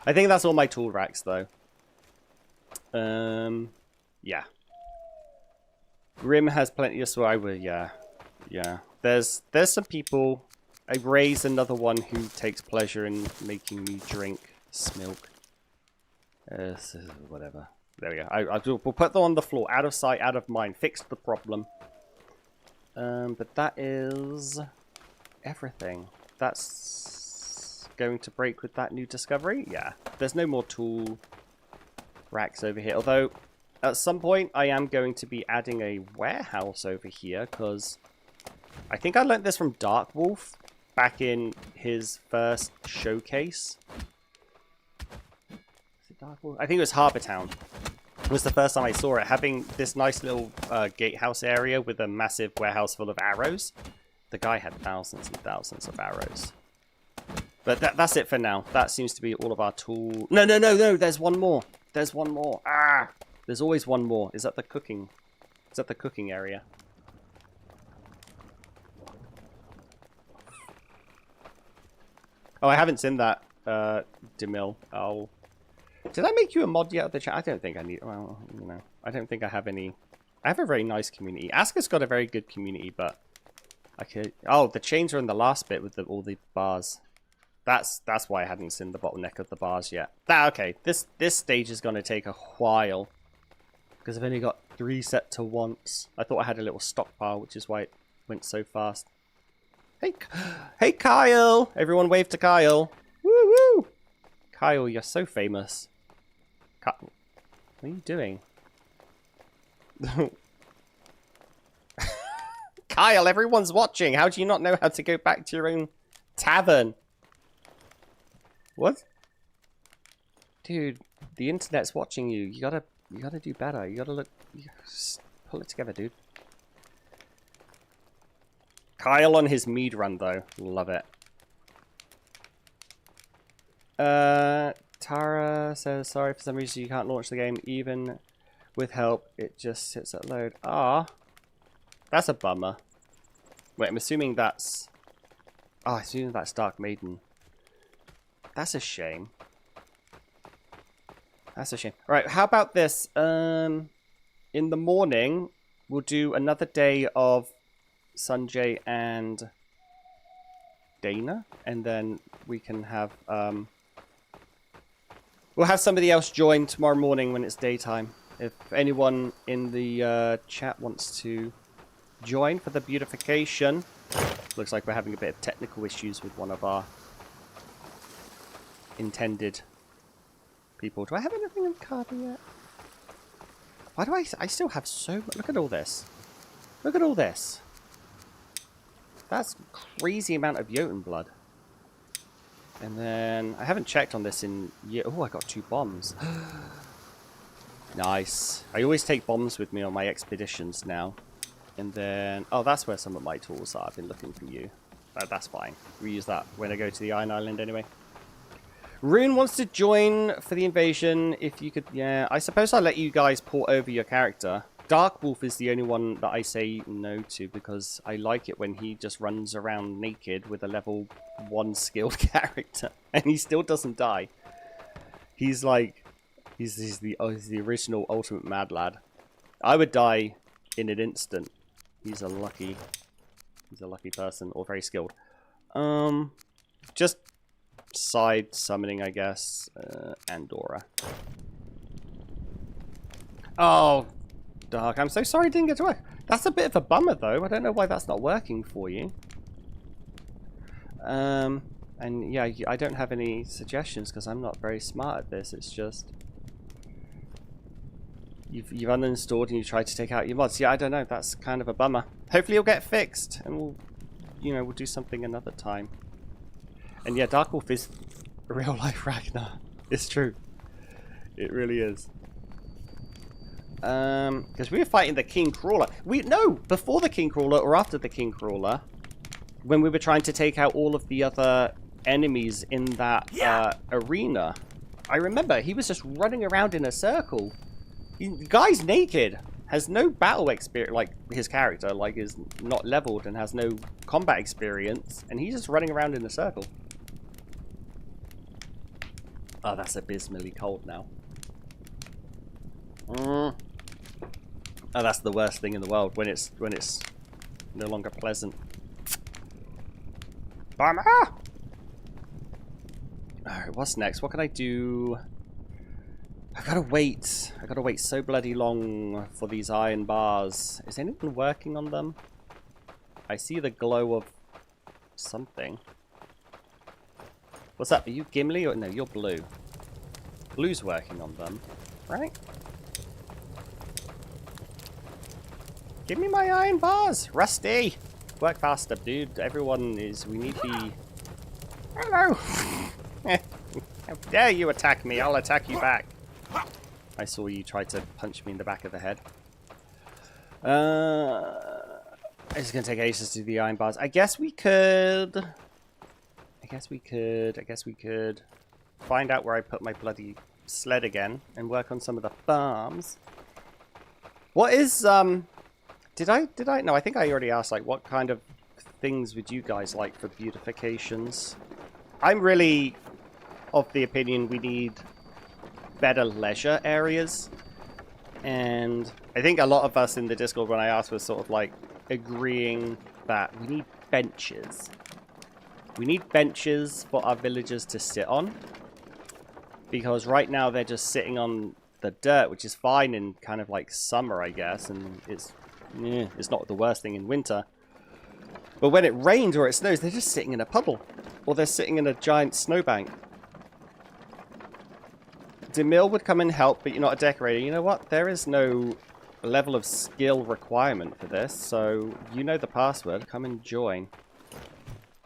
I think that's all my tool racks though. Yeah. Grim has plenty of swag. Yeah. There's some people. I raise another one who takes pleasure in making me drink milk. Whatever. There we go. We'll put them on the floor. Out of sight, out of mind. Fixed the problem. But that is everything. That's going to break with that new discovery. Yeah. There's no more tool racks over here. Although, at some point, I am going to be adding a warehouse over here. Because I think I learned this from Dark Wolf back in his first showcase. Is it Dark Wolf? I think it was Harbour Town. was the first time I saw it. Having this nice little gatehouse area with a massive warehouse full of arrows. The guy had thousands and thousands of arrows. But that's it for now. That seems to be all of our tools. No, no, no, no. There's one more. There's one more. Ah! There's always one more. Is that the cooking? Is that the cooking area? Oh, I haven't seen that, Demil. Oh. Did I make you a mod yet of the chat? I don't think I need... Well, you know. I don't think I have any... I have a very nice community. Aska's got a very good community, but... I could... Oh, the chains are in the last bit with all the bars. That's why I hadn't seen the bottleneck of the bars yet. Okay, this stage is going to take a while. Because I've only got 3 set to once. I thought I had a little stockpile, which is why it went so fast. Hey, Kyle! Everyone wave to Kyle. Woo woo! Kyle, you're so famous. What are you doing? Kyle, everyone's watching. How do you not know how to go back to your own tavern? What? Dude, the internet's watching you. You gotta do better. You gotta look. Pull it together, dude. Kyle on his mead run, though. Love it. Tara says, sorry, for some reason you can't launch the game. Even with help, it just sits at load. Ah. That's a bummer. Wait, I'm assuming that's... Oh, I assume that's Dark Maiden. That's a shame. That's a shame. Alright, how about this? In the morning, we'll do another day of Sanjay and Dana, and then we can have we'll have somebody else join tomorrow morning when it's daytime. If anyone in the chat wants to join for the beautification. Looks like we're having a bit of technical issues with one of our intended people. Do I have anything in Cardi yet? Why do I still have so much? Look at all this. Look at all this. That's a crazy amount of Jotun blood. And then, I haven't checked on this in years. Oh, I got 2 bombs. Nice. I always take bombs with me on my expeditions now. And then, oh, that's where some of my tools are. I've been looking for you. That's fine. We use that when I go to the Iron Island anyway. Rune wants to join for the invasion. If you could, yeah. I suppose I'll let you guys port over your character. Dark Wolf is the only one that I say no to because I like it when he just runs around naked with a level 1 skilled character. And he still doesn't die. He's like, he's the original ultimate mad lad. I would die in an instant. He's a lucky person, or very skilled. Just side summoning, I guess. Andorra. Oh, Dark, I'm so sorry it didn't get to work. That's a bit of a bummer, though. I don't know why that's not working for you. And yeah, I don't have any suggestions because I'm not very smart at this. It's just you've uninstalled and you tried to take out your mods. Yeah, I don't know. That's kind of a bummer. Hopefully it'll get fixed and we'll do something another time. And yeah, Dark Wolf is real life Ragnar. It's true. It really is. Because we were fighting the King Crawler. No, before the King Crawler or after the King Crawler, when we were trying to take out all of the other enemies in that arena. I remember he was just running around in a circle. The guy's naked, has no battle experience, like his character, like is not leveled and has no combat experience, and he's just running around in a circle. Oh, that's abysmally cold now. Oh, that's the worst thing in the world when it's no longer pleasant. Bummer! Alright, what's next? What can I do? I gotta wait so bloody long for these iron bars. Is anyone working on them? I see the glow of something. What's up? Are you Gimli or no? You're Blue. Blue's working on them, right? Give me my iron bars, Rusty. Work faster, dude. Everyone is. We need the. Hello. How dare you attack me? I'll attack you back. I saw you try to punch me in the back of the head. It's going to take ages to do the iron bars. I guess we could find out where I put my bloody sled again and work on some of the farms. What is, did I? No, I think I already asked, like, what kind of things would you guys like for beautifications? I'm really of the opinion we need better leisure areas. And I think a lot of us in the Discord, when I asked, was sort of like agreeing that we need benches. We need benches for our villagers to sit on. Because right now they're just sitting on the dirt, which is fine in kind of like summer, I guess. And it's not the worst thing in winter. But when it rains or it snows, they're just sitting in a puddle. Or they're sitting in a giant snowbank. Demille would come and help, but you're not a decorator. You know what? There is no level of skill requirement for this. So, you know the password. Come and join.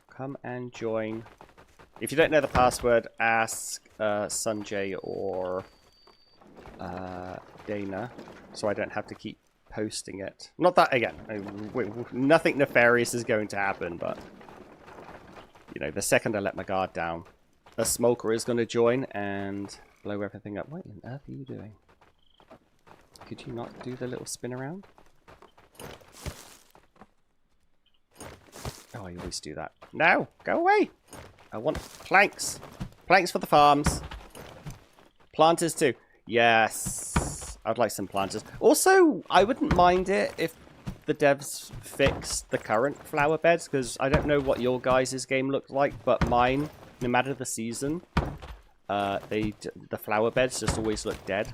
Come and join. If you don't know the password, ask Sanjay or Dana. So I don't have to keep posting it. Not that, again, nothing nefarious is going to happen, but you know, the second I let my guard down, a smoker is going to join and blow everything up. What on earth are you doing? Could you not do the little spin around? Oh, I always do that. No, go away. I want planks. Planks for the farms. Planters too. Yes. I'd like some planters. Also, I wouldn't mind it if the devs fixed the current flower beds, because I don't know what your guys' game looked like, but mine, no matter the season, the flower beds just always look dead.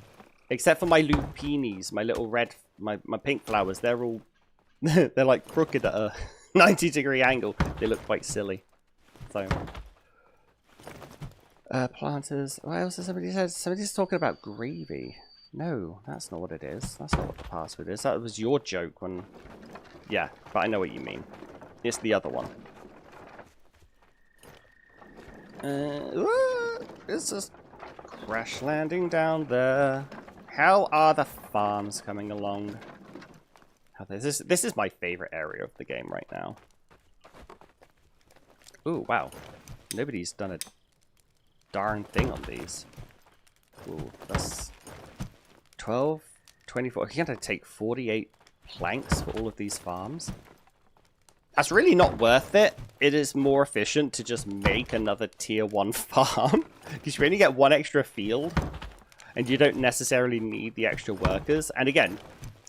Except for my lupinis, my little red, my pink flowers. They're all, they're like crooked at a 90-degree angle. They look quite silly. So, planters. What else has somebody said? Somebody's talking about gravy. No, that's not what it is. That's not what the password is. That was your joke when... Yeah, but I know what you mean. It's the other one. It's just crash landing down there. How are the farms coming along? This is my favorite area of the game right now. Ooh, wow. Nobody's done a darn thing on these. Ooh, that's 12, 24. You're going to take 48 planks for all of these farms? That's really not worth it. It is more efficient to just make another tier 1 farm. Because you only get one extra field. And you don't necessarily need the extra workers. And again,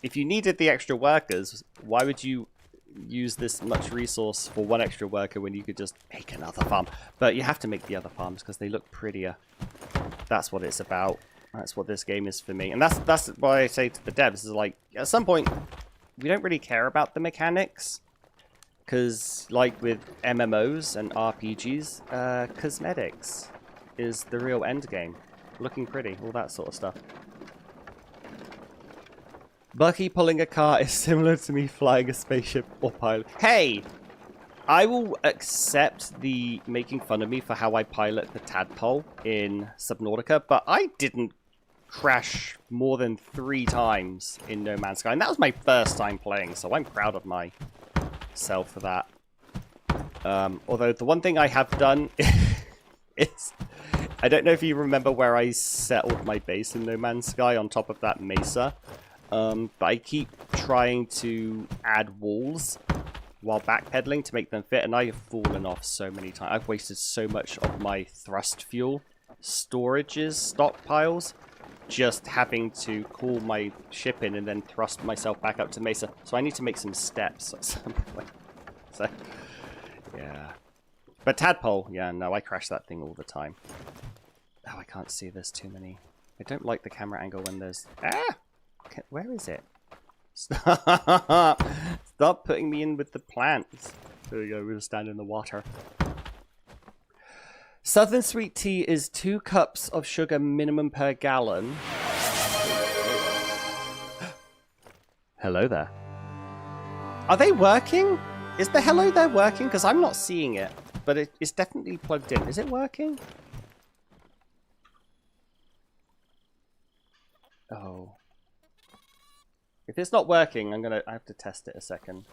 if you needed the extra workers, why would you use this much resource for one extra worker when you could just make another farm? But you have to make the other farms because they look prettier. That's what it's about. That's what this game is for me. And that's why I say to the devs, is like, at some point, we don't really care about the mechanics. Because, like with MMOs and RPGs, cosmetics is the real end game. Looking pretty, all that sort of stuff. Bucky pulling a car is similar to me flying a spaceship or pilot. Hey! I will accept the making fun of me for how I pilot the tadpole in Subnautica, but I didn't crash more than 3 times in No Man's Sky, and that was my first time playing, so I'm proud of myself for that. Although the one thing I have done is... I don't know if you remember where I settled my base in No Man's Sky on top of that mesa. But I keep trying to add walls while backpedaling to make them fit, and I have fallen off so many times. I've wasted so much of my thrust fuel stockpiles, just having to call my ship in and then thrust myself back up to mesa. So I need to make some steps at some point. So, yeah. But tadpole, yeah, no, I crash that thing all the time. Oh, I can't see. There's too many. I don't like the camera angle when there's... Ah! Okay, where is it? Stop! Stop putting me in with the plants. There we go, we'll stand in the water. Southern sweet tea is 2 cups of sugar minimum per gallon. Hello there. Are they working? Is the hello there working? Because I'm not seeing it. But it's definitely plugged in. Is it working? Oh. If it's not working, I have to test it a second.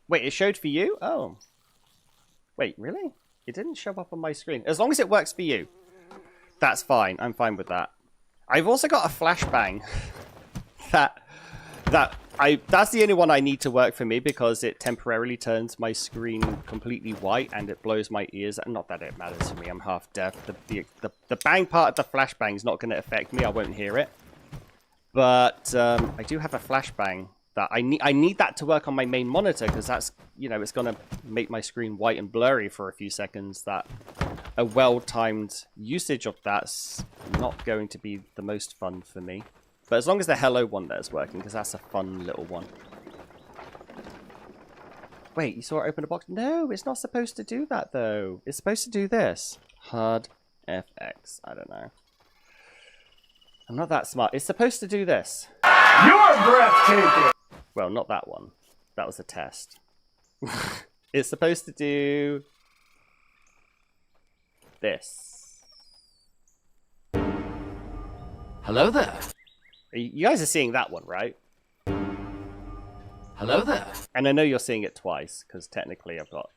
Wait, it showed for you? Oh. Wait, really? It didn't show up on my screen. As long as it works for you. That's fine. I'm fine with that. I've also got a flashbang. That's the only one I need to work for me because it temporarily turns my screen completely white and it blows my ears. Not that it matters to me. I'm half deaf. The bang part of the flashbang is not going to affect me. I won't hear it. But I do have a flashbang that I need that to work on my main monitor because that's, you know, it's going to make my screen white and blurry for a few seconds. That a well-timed usage of that's not going to be the most fun for me. But as long as the hello one there is working, because that's a fun little one. Wait, you saw it open a box? No, it's not supposed to do that, though. It's supposed to do this. Hard FX. I don't know. I'm not that smart. It's supposed to do this. You're breathtaking! Well, not that one. That was a test. It's supposed to do this. Hello there. You guys are seeing that one, right? Hello there. And I know you're seeing it twice, because technically I've got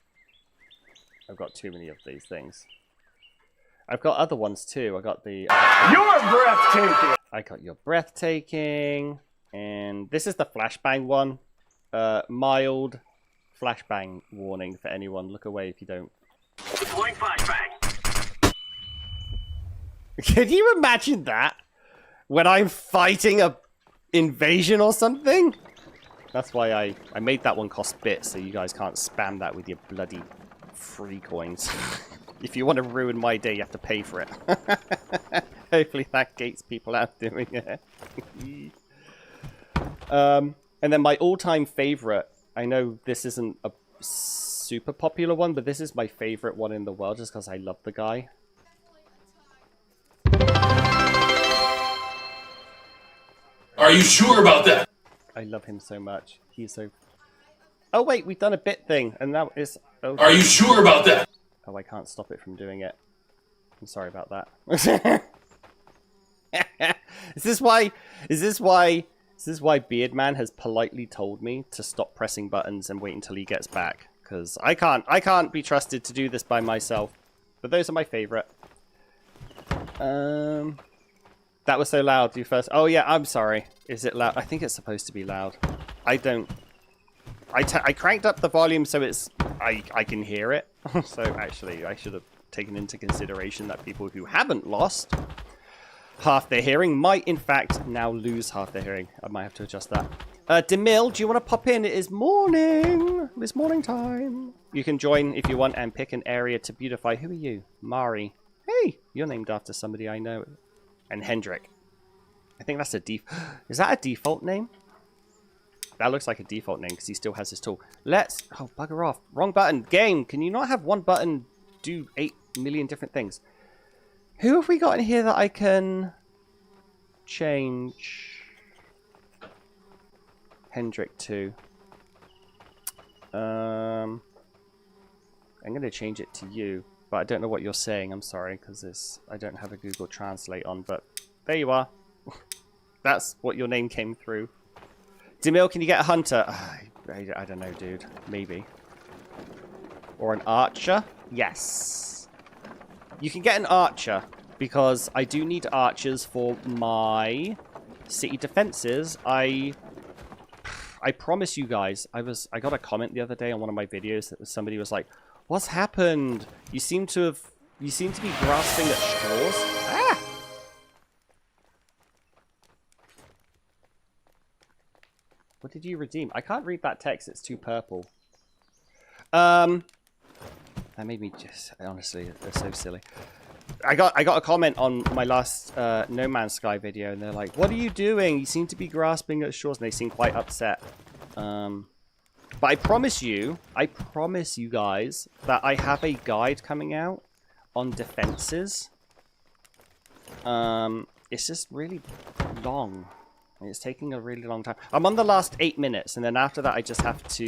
too many of these things. I've got other ones too. I got the... You're breathtaking! I got your breathtaking. And this is the flashbang one. Mild flashbang warning for anyone. Look away if you don't. Deploying flashbang. Can you imagine that? When I'm fighting a invasion or something? That's why I made that one cost bits, so you guys can't spam that with your bloody free coins. If you want to ruin my day, you have to pay for it. Hopefully that gates people out doing it. And then my all-time favorite, I know this isn't a super popular one, but this is my favorite one in the world just because I love the guy. Are you sure about that? I love him so much. He's so... Oh wait, we've done a bit thing, and now it's... Oh, Are you sure about that? oh, I can't stop it from doing it. I'm sorry about that. Is this why Beardman has politely told me to stop pressing buttons and wait until he gets back? Because I can't be trusted to do this by myself. But those are my favorite. That was so loud. You first. Oh yeah, I'm sorry. Is it loud? I think it's supposed to be loud. I cranked up the volume so I can hear it. So actually, I should have taken into consideration that people who haven't lost half their hearing might in fact now lose half their hearing. I might have to adjust that. Demille, do you want to pop in? It is morning. It's morning time. You can join if you want and pick an area to beautify. Who are you? Mari. Hey, you're named after somebody I know. And Hendrik. I think that's a is that a default name? That looks like a default name because he still has his tool. Let's... Oh, bugger off. Wrong button. Game, can you not have one button do 8 million different things? Who have we got in here that I can change Hendrik to? I'm going to change it to you, but I don't know what you're saying. I'm sorry, because I don't have a Google Translate on, but there you are. That's what your name came through. Demille, can you get a hunter? I don't know, dude. Maybe. Or an archer? Yes. You can get an archer, because I do need archers for my city defenses. I promise you guys, I got a comment the other day on one of my videos that somebody was like, "What's happened? You seem to be grasping at straws." Ah! What did you redeem? I can't read that text. It's too purple. That made me just... Honestly, they're so silly. I got a comment on my last No Man's Sky video, and they're like, "What are you doing? You seem to be grasping at straws." And they seem quite upset. But I promise you guys, that I have a guide coming out on defenses. It's just really long. It's taking a really long time. I'm on the last 8 minutes, and then after that, I just have to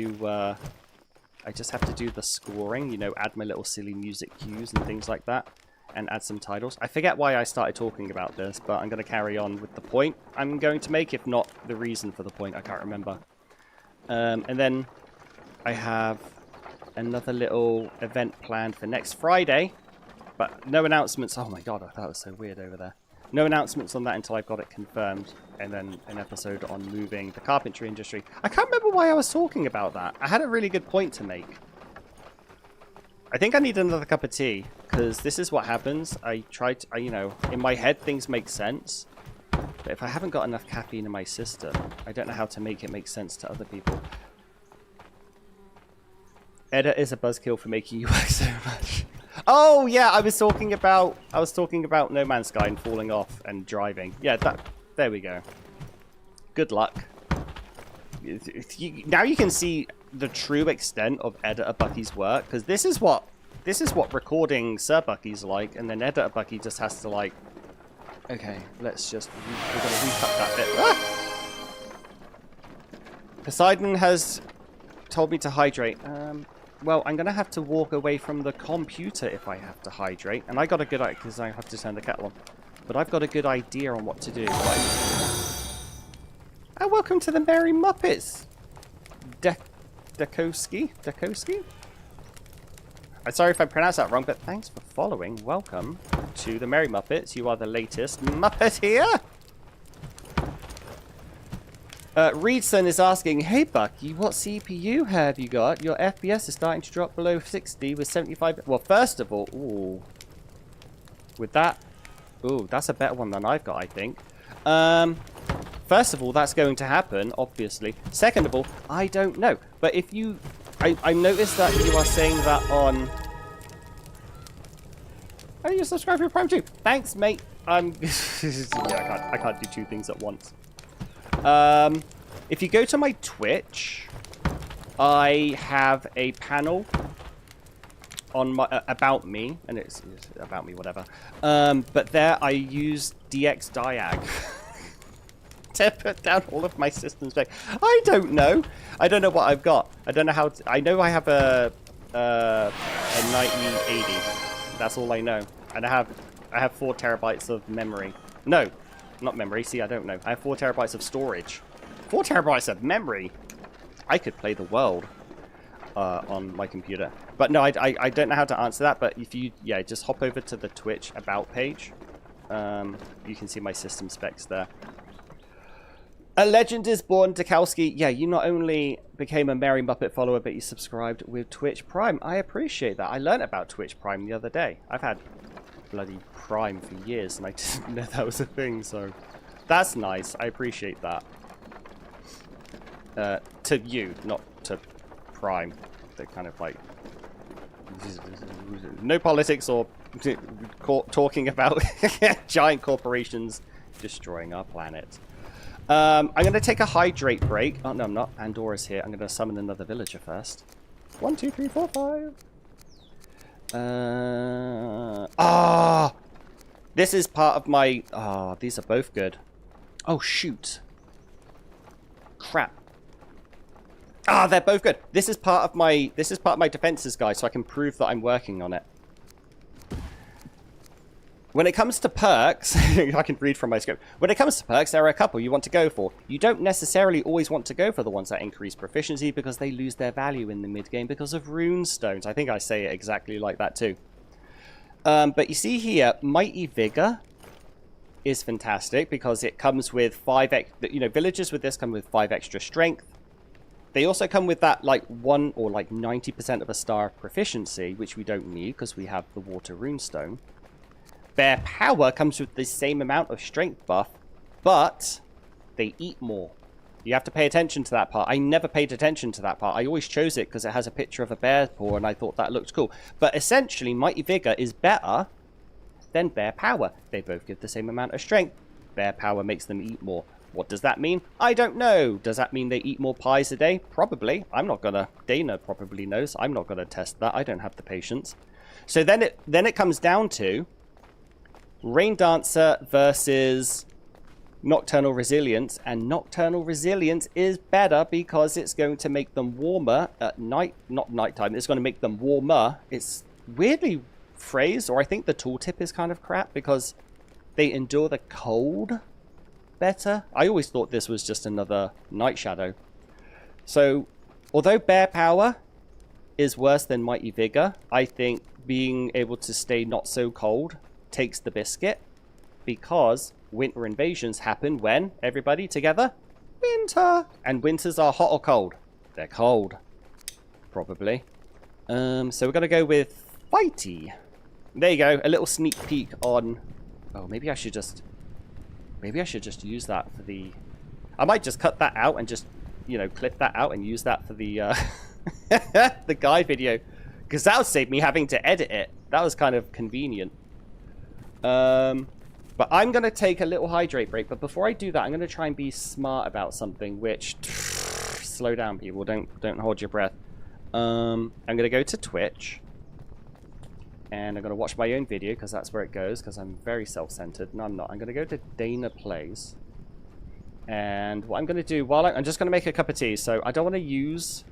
do the scoring. You know, add my little silly music cues and things like that. and add some titles. I forget why I started talking about this, but I'm going to carry on with the point I'm going to make, if not the reason for the point. I can't remember. And then I have another little event planned for next Friday, but no announcements. Oh my god, that was so weird over there. No announcements on that until I've got it confirmed, and then an episode on moving the carpentry industry. I can't remember why I was talking about that. I had a really good point to make. I think I need another cup of tea, because this is what happens. I try to, you know, in my head things make sense, but if I haven't got enough caffeine in my system, I don't know how to make it make sense to other people. Edit is a buzzkill for making you work so much. Oh yeah, I was talking about No Man's Sky and falling off and driving. Yeah, there we go. Good luck. Now you can see the true extent of Editor Bucky's work, because this is what recording Sir Bucky's like, and then Editor Bucky just has to like, okay, we're gonna recut that bit. Ah! Poseidon has told me to hydrate. Well, I'm gonna have to walk away from the computer if I have to hydrate, and I got a good idea because I have to turn the kettle on. But I've got a good idea on what to do. And welcome to the Merry Muppets, Dekoski. I'm sorry if I pronounced that wrong, but thanks for following. Welcome to the Merry Muppets. You are the latest Muppet here. Reedson is asking, hey Bucky, what CPU have you got? Your FPS is starting to drop below 60 with 75. Well, first of all, ooh, with that, ooh, that's a better one than I've got, I think. First of all, that's going to happen, obviously. Second of all, I don't know. But if you, I noticed that you are saying that on. Oh, you subscribe to Prime too. Thanks, mate. Yeah, I can't do two things at once. If you go to my Twitch, I have a panel on my about me, and it's about me, whatever. But there I use DX Diag to put down all of my system specs. I don't know. I don't know what I've got. I don't know how. I know I have a 9080. That's all I know, and I have 4 terabytes of memory. No. Not memory. See, I don't know. I have 4 terabytes of storage. 4 terabytes of memory. I could play the world on my computer. But no, I don't know how to answer that. But if you, yeah, just hop over to the Twitch About page. You can see my system specs there. A legend is born, Dukowski. Yeah, you not only became a Merry Muppet follower, but you subscribed with Twitch Prime. I appreciate that. I learned about Twitch Prime the other day. I've had bloody Prime for years, and I didn't know that was a thing, so that's nice. I appreciate that. To you, not to Prime. They're kind of like no politics or talking about giant corporations destroying our planet. I'm going to take a hydrate break. Oh, no, I'm not. Pandora's here. I'm going to summon another villager first. 1, 2, 3, 4, 5. This is part of my... these are both good. Oh, shoot. Crap. They're both good. This is part of my defenses, guys, so I can prove that I'm working on it. When it comes to perks, I can read from my script. When it comes to perks, there are a couple you want to go for. You don't necessarily always want to go for the ones that increase proficiency because they lose their value in the mid-game because of rune stones. I think I say it exactly like that too. But you see here, Mighty Vigor is fantastic because it comes with 5 villagers with this come with 5 extra strength. They also come with that like 1 or like 90% of a star of proficiency, which we don't need because we have the water runestone. Bear Power comes with the same amount of strength buff, but they eat more. You have to pay attention to that part. I never paid attention to that part. I always chose it because it has a picture of a bear paw and I thought that looked cool. But essentially, Mighty Vigor is better than Bear Power. They both give the same amount of strength. Bear Power makes them eat more. What does that mean? I don't know. Does that mean they eat more pies a day? Probably. I'm not gonna... Dana probably knows. I'm not gonna test that. I don't have the patience. So then it comes down to Rain Dancer versus Nocturnal Resilience, and Nocturnal Resilience is better because it's going to make them warmer at night, not nighttime. It's going to make them warmer. It's weirdly phrase, or I think the tooltip is kind of crap because they endure the cold better. I always thought this was just another Night Shadow. So, although Bear Power is worse than Mighty Vigor, I think being able to stay not so cold takes the biscuit, because winter invasions happen when, everybody together, winter. And winters are hot or cold? They're cold, probably. So we're going to go with Fighty. There you go, a little sneak peek on... Oh, maybe I should just use that for the... I might just cut that out and just, you know, clip that out and use that for the the guide video, because that would save me having to edit it. That was kind of convenient. But I'm going to take a little hydrate break. But before I do that, I'm going to try and be smart about something, which... Slow down, people. Don't hold your breath. I'm going to go to Twitch. And I'm going to watch my own video, because that's where it goes, because I'm very self-centered. No, I'm not. I'm going to go to Dana Plays. And what I'm going to do, while I'm just going to make a cup of tea. So I don't want to use...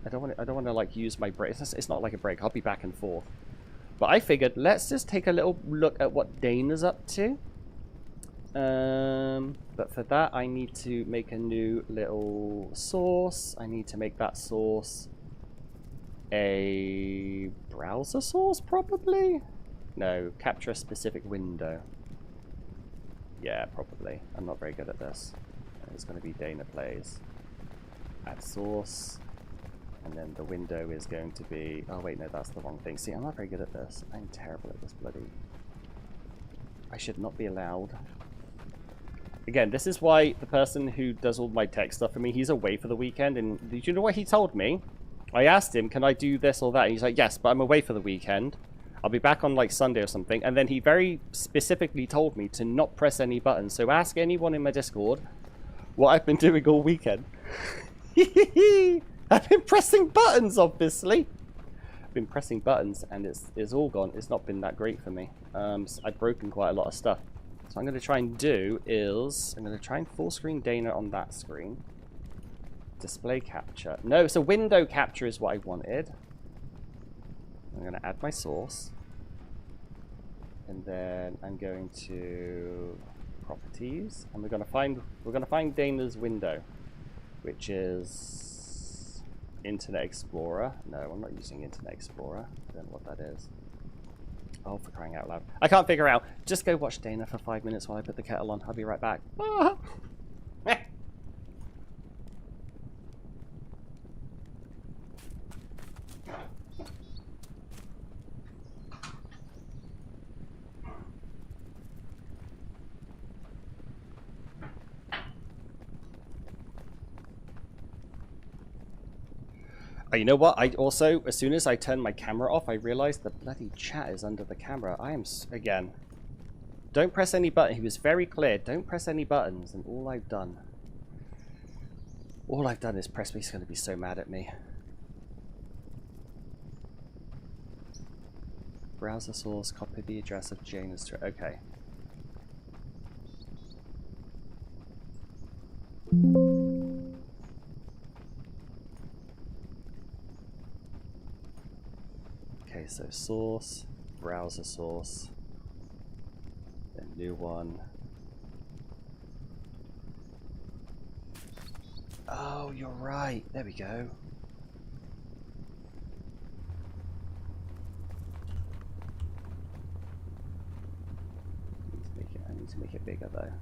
I don't want to, like, use my break. It's not like a break. I'll be back and forth. But I figured, let's just take a little look at what Dana's up to. But for that, I need to make a new little source. I need to make that source a browser source, probably? No, capture a specific window. Yeah, probably. I'm not very good at this. It's going to be Dana Plays. Add source. And then the window is going to be... Oh, wait, no, that's the wrong thing. See, I'm not very good at this. I'm terrible at this bloody... I should not be allowed. Again, this is why the person who does all my tech stuff for me, he's away for the weekend. And did you know what he told me? I asked him, can I do this or that? And he's like, yes, but I'm away for the weekend. I'll be back on, like, Sunday or something. And then he very specifically told me to not press any buttons. So ask anyone in my Discord what I've been doing all weekend. I've been pressing buttons, obviously. I've been pressing buttons, and it's all gone. It's not been that great for me. I've broken quite a lot of stuff. So I'm going to try and do is... I'm going to try and full screen Dana on that screen. Display capture. No, so window capture is what I wanted. I'm going to add my source. And then I'm going to... properties. And we're going to find Dana's window, which is... Internet Explorer. No, I'm not using Internet Explorer. I don't know what that is. Oh, for crying out loud. I can't figure out. Just go watch Dana for 5 minutes while I put the kettle on. I'll be right back. Ah. You know what? I also, as soon as I turned my camera off, I realized the bloody chat is under the camera. I am, again, don't press any button. He was very clear. Don't press any buttons. And all I've done is press. He's going to be so mad at me. Browser source, copy the address of Jane's. Okay. Okay, so source, browser source, then new one. Oh, you're right. There we go. I need to make it bigger though.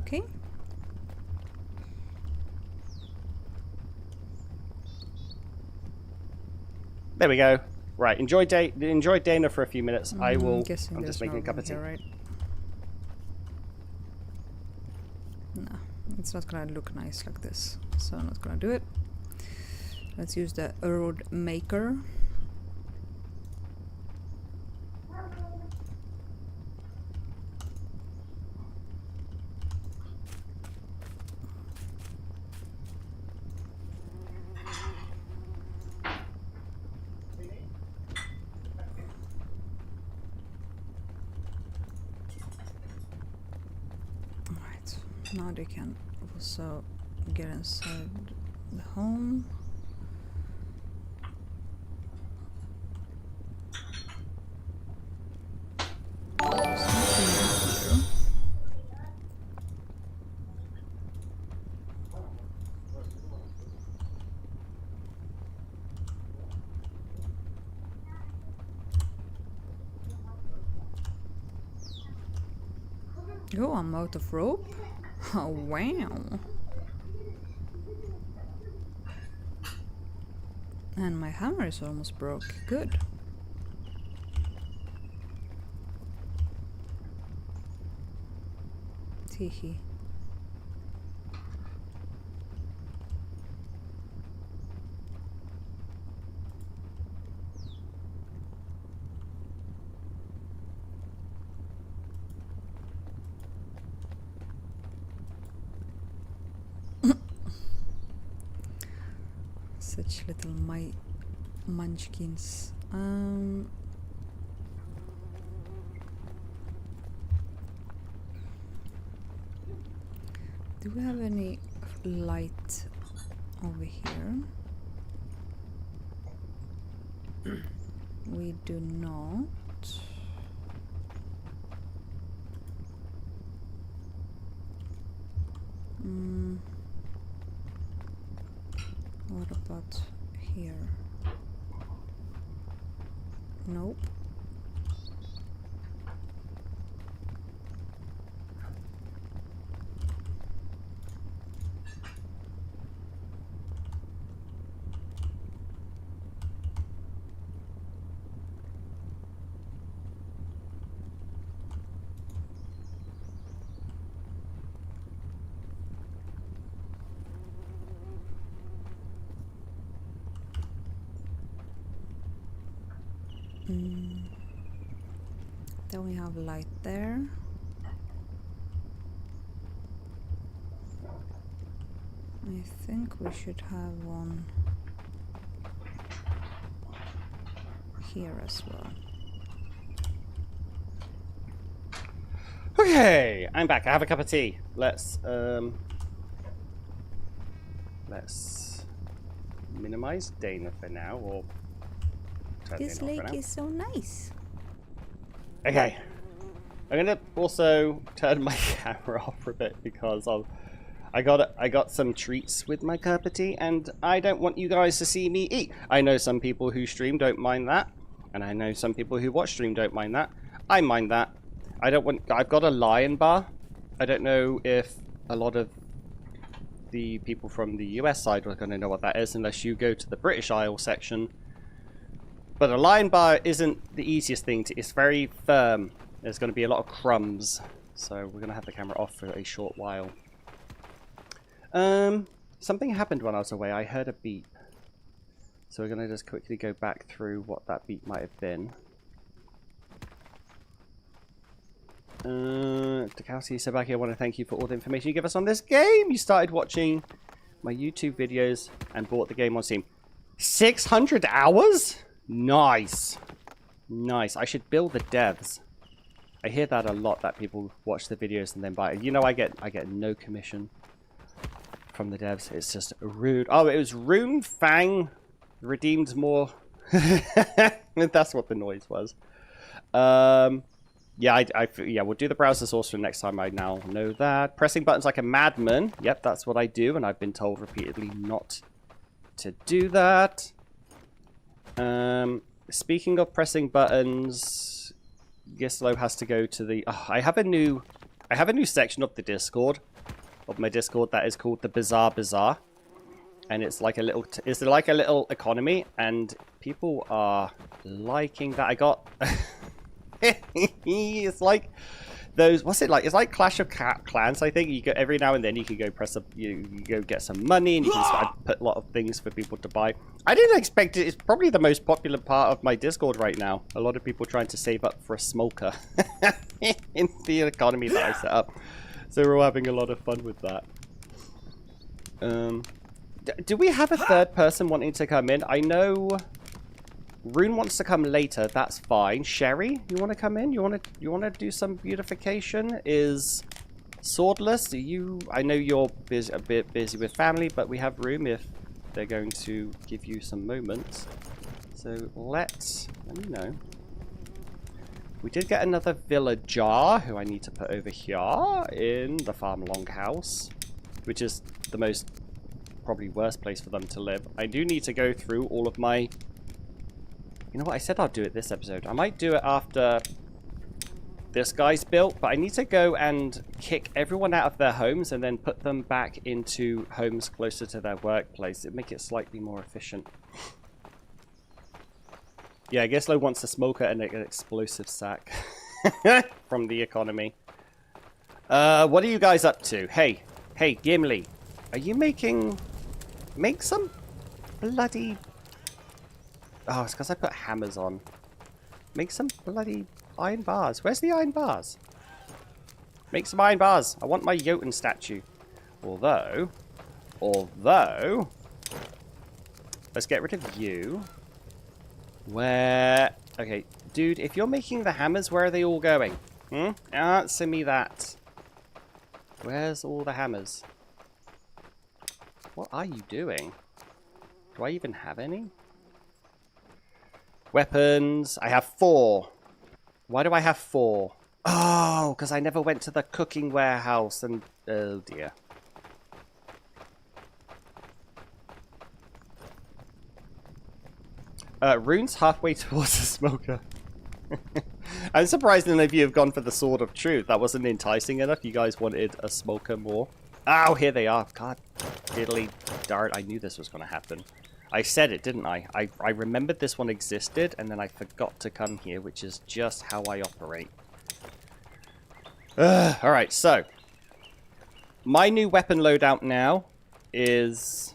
Okay. There we go. Right, enjoy Dana for a few minutes. I will. I'm just making a cup of tea. Right? No, it's not gonna look nice like this, so I'm not gonna do it. Let's use the road maker. Now they can also get inside the home. There's nothing here. Oh, I'm out of rope? Oh, wow. And my hammer is almost broke. Good. Teehee. Such little munchkins. Do we have any light over here? We do not. What about here? Nope. Then we have light there. I think we should have one here as well. Okay, I'm back. I have a cup of tea. Let's minimize Dana for now, or turn This Dana off for lake now. is so nice. Okay, I'm gonna also turn my camera off for a bit because I got some treats with my cup of tea, and I don't want you guys to see me eat. I know some people who stream don't mind that, and I know some people who watch stream don't mind that. I mind that. I don't want. I've got a lion bar. I don't know if a lot of the people from the US side are going to know what that is unless you go to the British Isle section. But a lion bar isn't the easiest thing to. It's very firm. There's going to be a lot of crumbs, so we're going to have the camera off for a short while. Something happened when I was away. I heard a beep, so we're going to just quickly go back through what that beep might have been. Takowski said back here, I want to thank you for all the information you give us on this game. You started watching my YouTube videos and bought the game on Steam. 600 hours? Nice. Nice. I should bill the devs. I hear that a lot, that people watch the videos and then buy it. You know, I get no commission from the devs. It's just rude. Oh, it was Rune Fang redeemed more. That's what the noise was. Yeah, yeah, we'll do the browser source for next time. I now know that. Pressing buttons like a madman. Yep, that's what I do, and I've been told repeatedly not to do that. Speaking of pressing buttons, Gislo has to go to the. I have a new section of the Discord, of my Discord, that is called the Bizarre Bazaar, and it's like a little economy, and people are liking that. I got. It's like those. What's it like? It's like Clash of Clans. I think you go every now and then. You can go press up. You go get some money, and you can put a lot of things for people to buy. I didn't expect it. It's probably the most popular part of my Discord right now. A lot of people trying to save up for a smoker in the economy that I set up. So we're all having a lot of fun with that. Do we have a third person wanting to come in? I know. Rune wants to come later. That's fine. Sherry, you want to come in? You want to do some beautification? Is Swordless, I know you're a bit busy with family, but we have room if they're going to give you some moments. So let me know. We did get another villager who I need to put over here in the farm longhouse, which is the most probably worst place for them to live. I do need to go through all of my... You know what? I said I'll do it this episode. I might do it after this guy's built, but I need to go and kick everyone out of their homes and then put them back into homes closer to their workplace. It'd make it slightly more efficient. Yeah, I guess Lo wants a smoker and an explosive sack from the economy. What are you guys up to? Hey, Gimli, are you make some bloody... Oh, it's because I put hammers on. Make some bloody iron bars. Where's the iron bars? Make some iron bars. I want my Jotun statue. Although, let's get rid of you. Where... Okay, dude, if you're making the hammers, where are they all going? Answer me that. Where's all the hammers? What are you doing? Do I even have any? Weapons. I have 4. Why do I have 4? Oh, because I never went to the cooking warehouse and... Oh, dear. Rune's halfway towards a smoker. I'm surprised none of you have gone for the Sword of Truth. That wasn't enticing enough. You guys wanted a smoker more. Oh, here they are. God, diddly dart. I knew this was going to happen. I said it, didn't I? I remembered this one existed, and then I forgot to come here, which is just how I operate. Alright, so. My new weapon loadout now is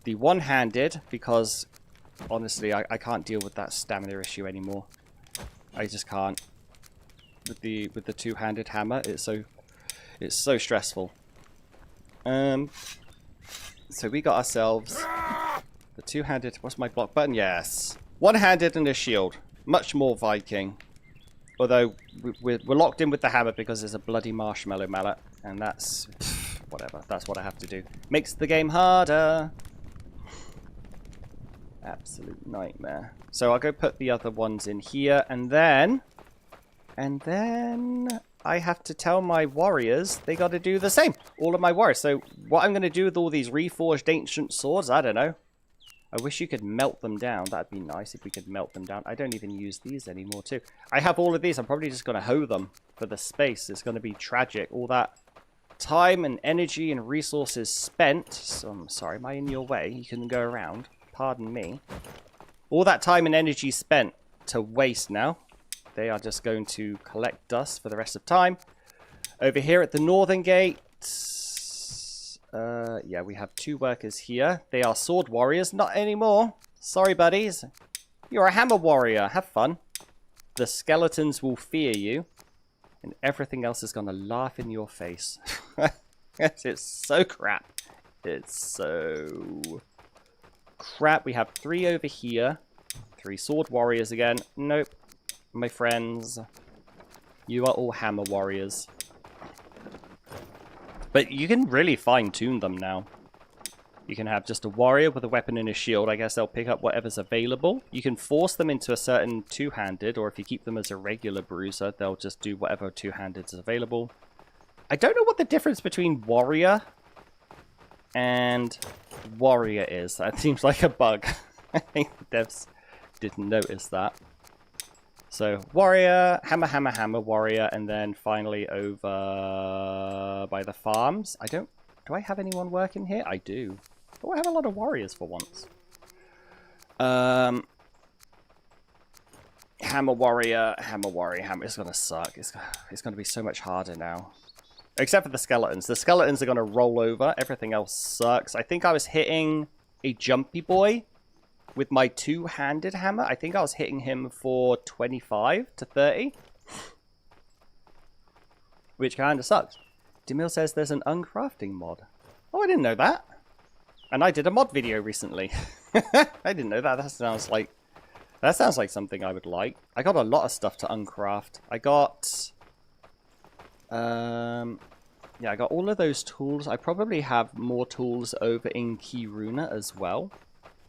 the one-handed, because... Honestly, I can't deal with that stamina issue anymore. I just can't. With the two-handed hammer, it's so stressful. So we got ourselves the two-handed. What's my block button? Yes, one-handed and a shield. Much more Viking. Although we're locked in with the hammer because there's a bloody marshmallow mallet, and that's whatever. That's what I have to do. Makes the game harder. Absolute nightmare. So I'll go put the other ones in here, and then I have to tell my warriors they got to do the same. All of my warriors. So what I'm going to do with all these reforged ancient swords, I don't know. I wish you could melt them down. That'd be nice if we could melt them down. I don't even use these anymore too. I have all of these. I'm probably just going to hoe them for the space. It's going to be tragic. All that time and energy and resources spent. So I'm sorry, am I in your way? You can go around. Pardon me. All that time and energy spent to waste now. They are just going to collect dust for the rest of time. Over here at the northern gate. Yeah, we have 2 workers here. They are sword warriors. Not anymore. Sorry, buddies. You're a hammer warrior. Have fun. The skeletons will fear you. And everything else is going to laugh in your face. It's so crap. It's so... crap. We have 3 over here. 3 sword warriors again. Nope. My friends. You are all hammer warriors. But you can really fine-tune them now. You can have just a warrior with a weapon and a shield. I guess they'll pick up whatever's available. You can force them into a certain two-handed, or if you keep them as a regular bruiser, they'll just do whatever two-handed is available. I don't know what the difference between warrior and warrior is. That seems like a bug. I think the devs didn't notice that. So warrior, hammer, hammer, hammer, warrior, and then finally over by the farms. Do I have anyone working here? I do. Oh, I have a lot of warriors for once. Hammer warrior, hammer warrior, hammer. It's gonna suck. It's gonna be so much harder now. Except for the skeletons. The skeletons are going to roll over. Everything else sucks. I think I was hitting a jumpy boy with my two-handed hammer. I think I was hitting him for 25 to 30. Which kind of sucks. Demil says there's an uncrafting mod. Oh, I didn't know that. And I did a mod video recently. I didn't know that. That sounds like something I would like. I got a lot of stuff to uncraft. I got... Yeah, I got all of those tools. I probably have more tools over in Kiruna as well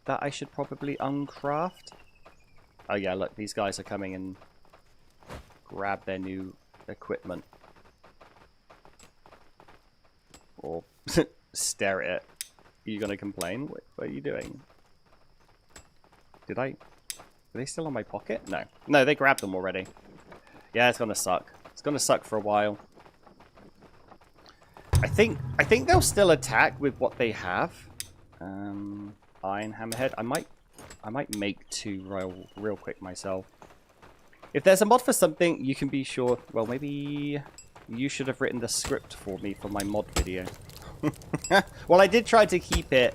that I should probably uncraft. Oh yeah, look, these guys are coming and grab their new equipment. Or stare at it. Are you gonna complain? What are you doing? Are they still on my pocket? No. No, they grabbed them already. Yeah, it's gonna suck. It's gonna suck for a while. I think they'll still attack with what they have. Iron hammerhead. I might make two real quick myself. If there's a mod for something, you can be sure. Well, maybe you should have written the script for me for my mod video. Well, I did try to keep it.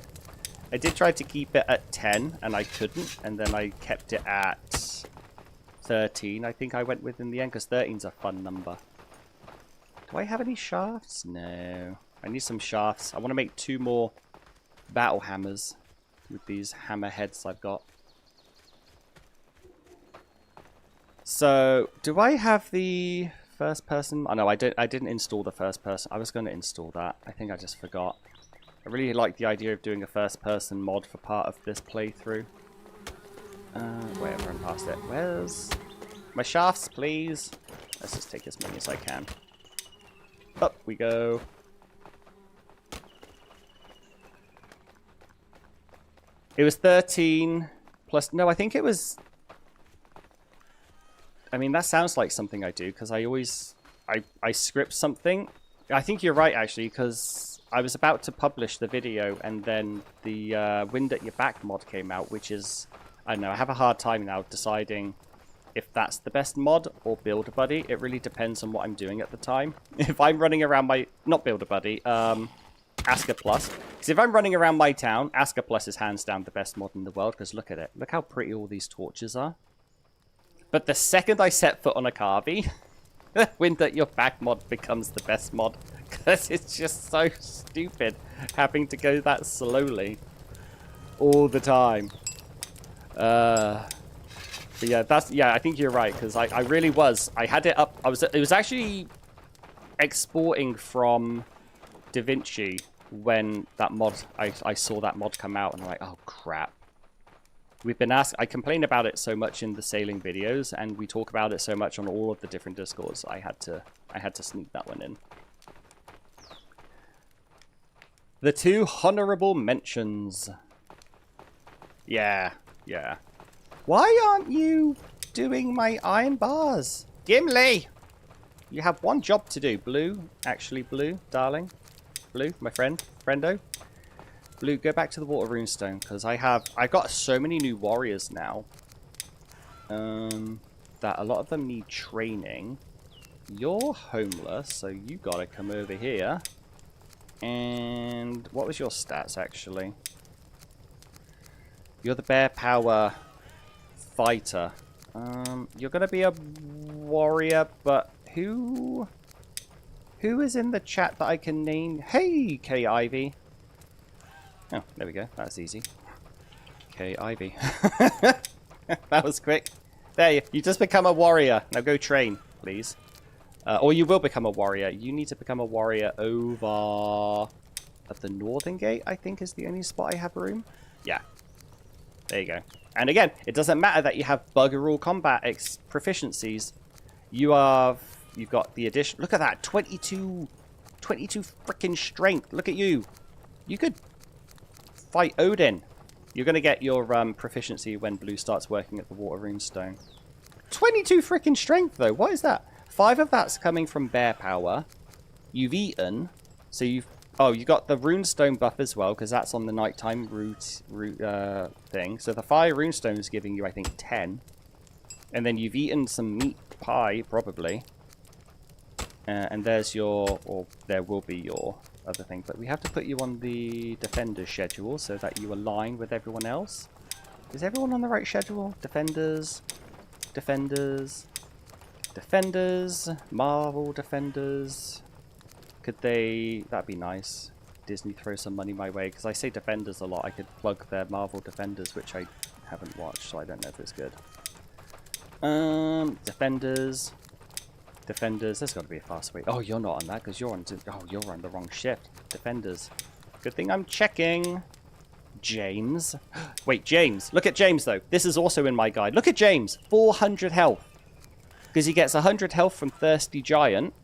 I did try to keep it at 10, and I couldn't. And then I kept it at 13. I think I went with in the end because 13's a fun number. Do I have any shafts? No. I need some shafts. I want to make 2 more battle hammers with these hammer heads I've got. So, do I have the first person? Oh no, I didn't install the first person. I was going to install that. I think I just forgot. I really like the idea of doing a first person mod for part of this playthrough. Wait, I've run past it. Where's my shafts, please? Let's just take as many as I can. Up we go. It was 13 plus... No, I think it was... I mean, that sounds like something I do, because I always... I script something. I think you're right, actually, because I was about to publish the video, and then the Wind at Your Back mod came out, which is... I don't know, I have a hard time now deciding if that's the best mod or Build-A-Buddy. It really depends on what I'm doing at the time. If I'm running around my... Not Build-A-Buddy, Asker Plus. Because if I'm running around my town, Asker Plus is hands down the best mod in the world, because look at it. Look how pretty all these torches are. But the second I set foot on a Carvey, Wind at Your Back mod becomes the best mod. Because it's just so stupid having to go that slowly all the time. But yeah, I think you're right, because I really was. I had it up. It was actually exporting from DaVinci when that mod, I saw that mod come out, and I'm like, oh crap. We've been asked, I complain about it so much in the sailing videos, and we talk about it so much on all of the different Discords. I had to sneak that one in. The 2 honorable mentions. Yeah. Why aren't you doing my iron bars? Gimli! You have one job to do. Blue, actually Blue, darling. Blue, my friendo. Blue, go back to the water runestone, because I've got so many new warriors now. That a lot of them need training. You're homeless, so you gotta come over here. And what was your stats actually? You're the bear power fighter. You're gonna be a warrior, but who is in the chat that I can name? Hey, K Ivy. Oh, there we go. That's easy. K Ivy. That was quick. There, you just become a warrior. Now go train, please. Or you will become a warrior. You need to become a warrior over at the northern gate, I think is the only spot I have room. Yeah. There you go. And again, it doesn't matter that you have bugger all combat proficiencies. You've got the addition. Look at that. 22 freaking strength. Look at you. You could fight Odin. You're going to get your proficiency when Blue starts working at the water runestone. 22 freaking strength, though. What is that? 5 of that's coming from bear power. You've eaten. So you got the runestone buff as well, because that's on the nighttime route thing. So the fire runestone is giving you, I think, 10. And then you've eaten some meat pie, probably. And there's or there will be your other thing. But we have to put you on the defender schedule so that you align with everyone else. Is everyone on the right schedule? Defenders, Marvel defenders. That'd be nice. Disney throw some money my way, because I say defenders a lot. I could plug their Marvel defenders, which I haven't watched, so I don't know if it's good. Defenders. Defenders. There's got to be a fast way. Oh, you're not on that because you're on. Oh, you're on the wrong shift. Defenders. Good thing I'm checking. James. Wait, James. Look at James, though. This is also in my guide. Look at James. 400 health. Because he gets 100 health from Thirsty Giant.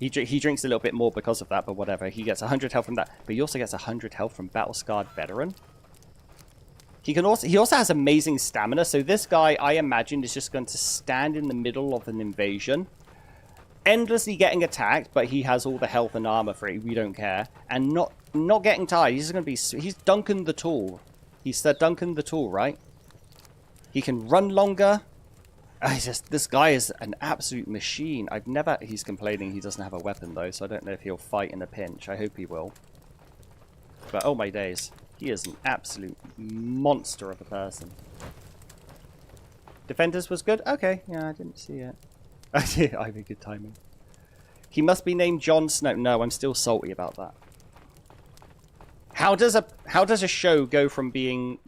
He drinks a little bit more because of that, but whatever. He gets 100 health from that. But he also gets 100 health from Battle Scarred Veteran. He also has amazing stamina. So this guy, I imagine, is just going to stand in the middle of an invasion. Endlessly getting attacked, but he has all the health and armor for it. We don't care. And not getting tired. He's going to be... He's Duncan the Tool. He's the Duncan the Tool, right? He can run longer. This guy is an absolute machine. He's complaining he doesn't have a weapon though, so I don't know if he'll fight in a pinch. I hope he will. But oh my days. He is an absolute monster of a person. Defenders was good? Okay, yeah, I didn't see it. I have a good timing. He must be named Jon Snow. No, I'm still salty about that. How does a show go from being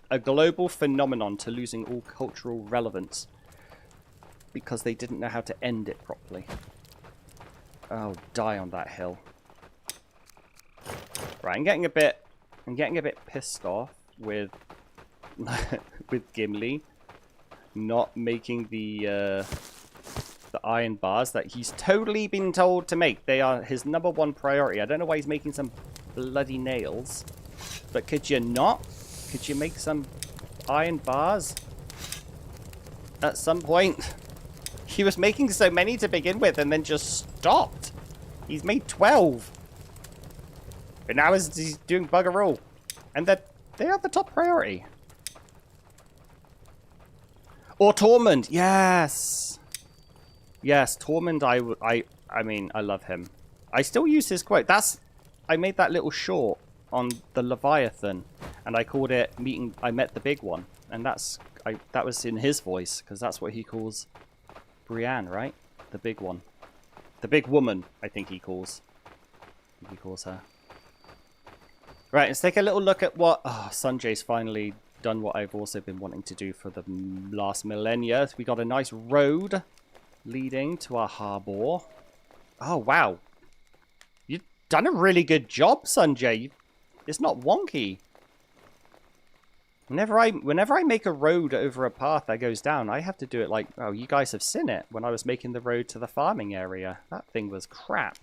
a global phenomenon to losing all cultural relevance? Because they didn't know how to end it properly. Oh, die on that hill. Right, I'm getting a bit pissed off with with Gimli not making the iron bars that he's totally been told to make. They are his #1 priority. I don't know why he's making some bloody nails, but could you not? Could you make some iron bars at some point? He was making so many to begin with and then just stopped. He's made 12. But now he's doing bugger all. And they are the top priority. Or Tormund. Yes. Yes, Tormund, I mean, I love him. I still use his quote. I made that little short on the Leviathan. And I called it I met the big one. And that was in his voice. Because that's what he calls Brienne, right? The big one. The big woman, I think he calls. He calls her. Right, let's take a little look at what... Oh, Sanjay's finally done what I've also been wanting to do for the last millennia. We got a nice road leading to our harbour. Oh, wow. You've done a really good job, Sanjay. It's not wonky. Whenever I make a road over a path that goes down, I have to do it like... Oh, you guys have seen it when I was making the road to the farming area. That thing was crap.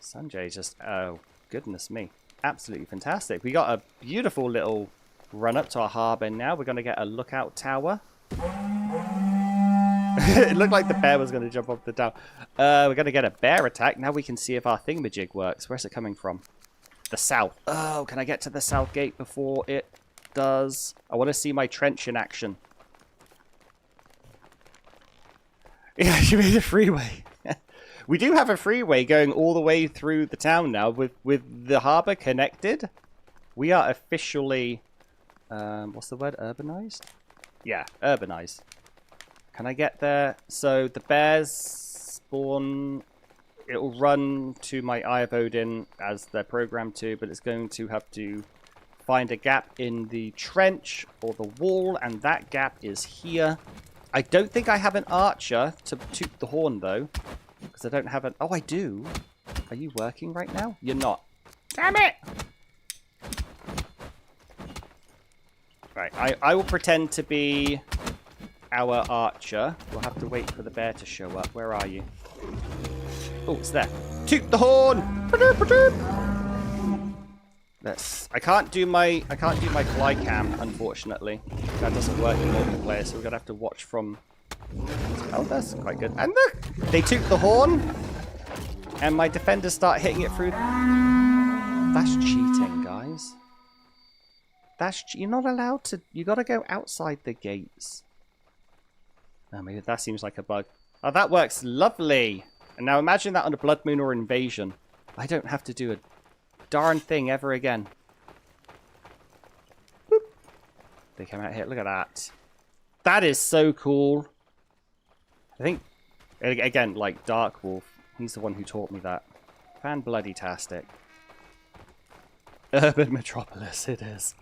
Sanjay just... Oh, goodness me. Absolutely fantastic. We got a beautiful little run up to our harbour now. We're going to get a lookout tower. It looked like the bear was going to jump off the tower. We're going to get a bear attack. Now we can see if our thingamajig works. Where's it coming from? The south. Oh, can I get to the south gate before it does? I want to see my trench in action. Yeah, you made a freeway. We do have a freeway going all the way through the town now with the harbour connected. We are officially, what's the word? Urbanized? Yeah, urbanized. Can I get there? So the bears spawn... It'll run to my Eye of Odin as they're programmed to, but it's going to have to find a gap in the trench or the wall, and that gap is here. I don't think I have an archer to toot the horn, though, because I don't have an... Oh, I do. Are you working right now? You're not. Damn it! Right, I will pretend to be our archer. We'll have to wait for the bear to show up. Where are you? Oh, it's there. Toot the horn! I can't do my fly cam, unfortunately. That doesn't work in multiplayer, so we're gonna have to watch from... Oh, that's quite good. And look! They toot the horn, and my defenders start hitting it through... That's cheating, guys. You're not allowed to... You gotta go outside the gates. Oh, maybe that seems like a bug. Oh, that works lovely! And now imagine that on a Blood Moon or Invasion. I don't have to do a darn thing ever again. Boop. They come out here. Look at that. That is so cool. I think, again, like Dark Wolf, he's the one who taught me that. Fan-bloody-tastic. Urban Metropolis, it is.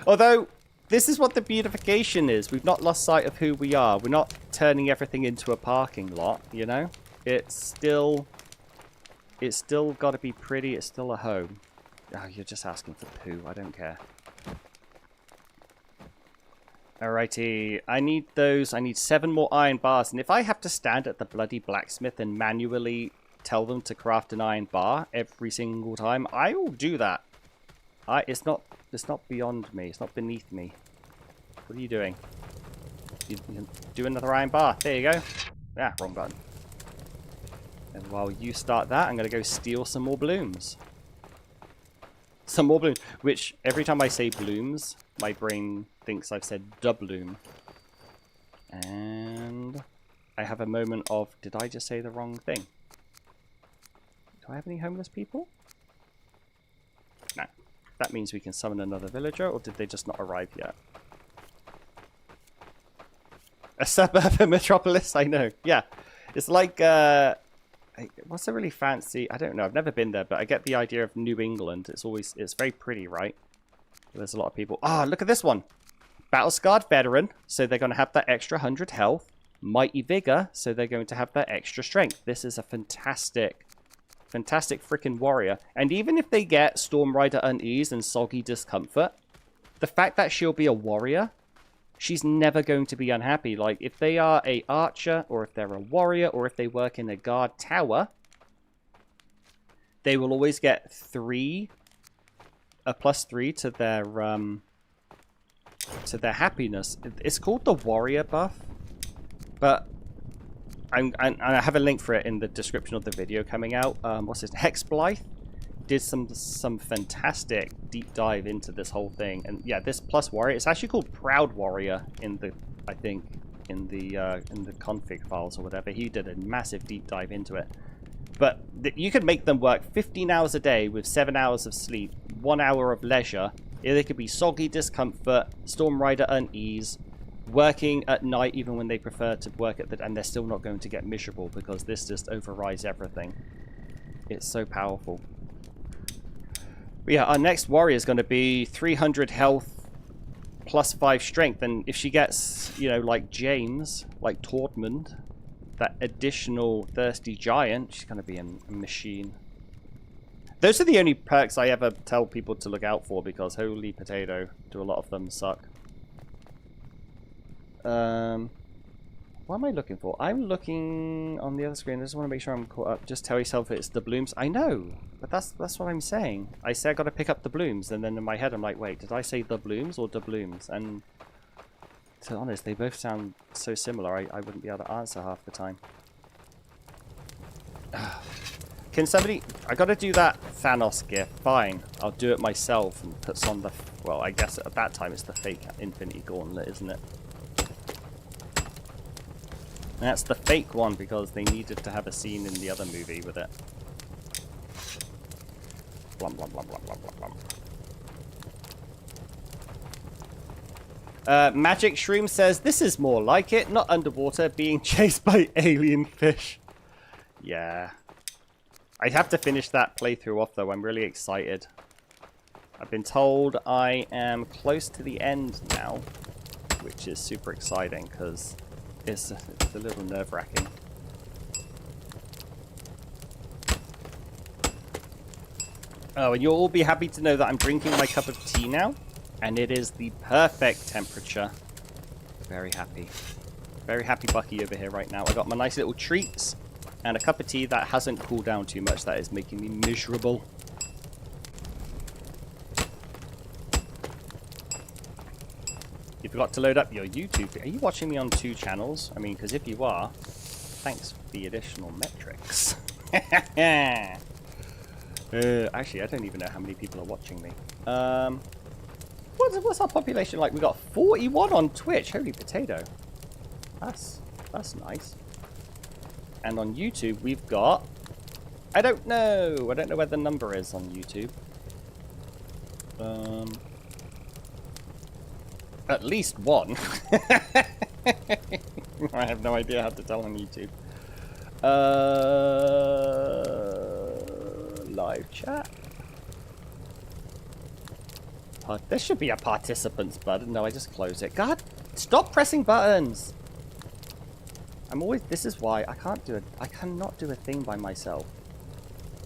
Although, This is what the beautification is. We've not lost sight of who we are. We're not turning everything into a parking lot, you know? It's still got to be pretty. It's still a home. Oh, you're just asking for poo. I don't care. Alrighty. I need those. I need 7 more iron bars. And if I have to stand at the bloody blacksmith and manually tell them to craft an iron bar every single time, I will do that. It's not beyond me. It's not beneath me. What are you doing? You do another iron bar. There you go. Ah, wrong button. And while you start that, I'm going to go steal some more blooms. Some more blooms. Which, every time I say blooms, my brain thinks I've said doubloom. And I have a moment of, did I just say the wrong thing? Do I have any homeless people? No. That means we can summon another villager, or did they just not arrive yet? A suburban metropolis? I know. Yeah. It's like, what's a really fancy... I don't know. I've never been there, but I get the idea of New England. It's very pretty, right? There's a lot of people. Ah, look at this one. Battle-scarred veteran, so they're going to have that extra 100 health. Mighty vigor, so they're going to have that extra strength. This is a fantastic freaking warrior. And even if they get Storm Rider Unease and Soggy Discomfort, the fact that she'll be a warrior, she's never going to be unhappy. Like, if they are a archer, or if they're a warrior, or if they work in a guard tower, they will always get a +3 to their happiness. It's called the warrior buff, but I have a link for it in the description of the video coming out. What's this? Hexblythe did some fantastic deep dive into this whole thing, and yeah, this plus warrior. It's actually called Proud Warrior in the config files or whatever. He did a massive deep dive into it. But you could make them work 15 hours a day with 7 hours of sleep, 1 hour of leisure. They could be Soggy Discomfort, Storm Rider Unease, working at night even when they prefer to work at the... And they're still not going to get miserable because this just overrides everything. It's so powerful. But yeah, our next warrior is going to be 300 health +5 strength. And if she gets, you know, like James, like Tortmund, that additional thirsty giant, she's going to be a machine. Those are the only perks I ever tell people to look out for because holy potato, do a lot of them suck. What am I looking for? I'm looking on the other screen. I just want to make sure I'm caught up. Just tell yourself it's the blooms. I know, but that's what I'm saying. I say I got to pick up the blooms, and then in my head I'm like, wait, did I say the blooms or blooms? And to be honest, they both sound so similar. I wouldn't be able to answer half the time. Can somebody... I got to do that Thanos gif. Fine, I'll do it myself and puts on the... Well, I guess at that time it's the fake Infinity Gauntlet, isn't it? And that's the fake one because they needed to have a scene in the other movie with it. Blum, blum, blum, blum, blum, blum, blum. Magic Shroom says, this is more like it, not underwater, being chased by alien fish. Yeah. I have to finish that playthrough off though, I'm really excited. I've been told I am close to the end now, which is super exciting because it's a little nerve-wracking. Oh, and you'll all be happy to know that I'm drinking my cup of tea now, and it is the perfect temperature. Very happy. Very happy Bucky over here right now. I got my nice little treats, and a cup of tea that hasn't cooled down too much. That is making me miserable. You forgot to load up your YouTube. Are you watching me on 2 channels? I mean, because if you are, thanks for the additional metrics. Actually, I don't even know how many people are watching me. What's our population like? We got 41 on Twitch. Holy potato. That's nice. And on YouTube, we've got... I don't know where the number is on YouTube. At least 1. I have no idea how to tell on YouTube. Live chat. There should be a participants button. No, I just close it. God, stop pressing buttons. I'm always. This is why I can't do it. I cannot do a thing by myself.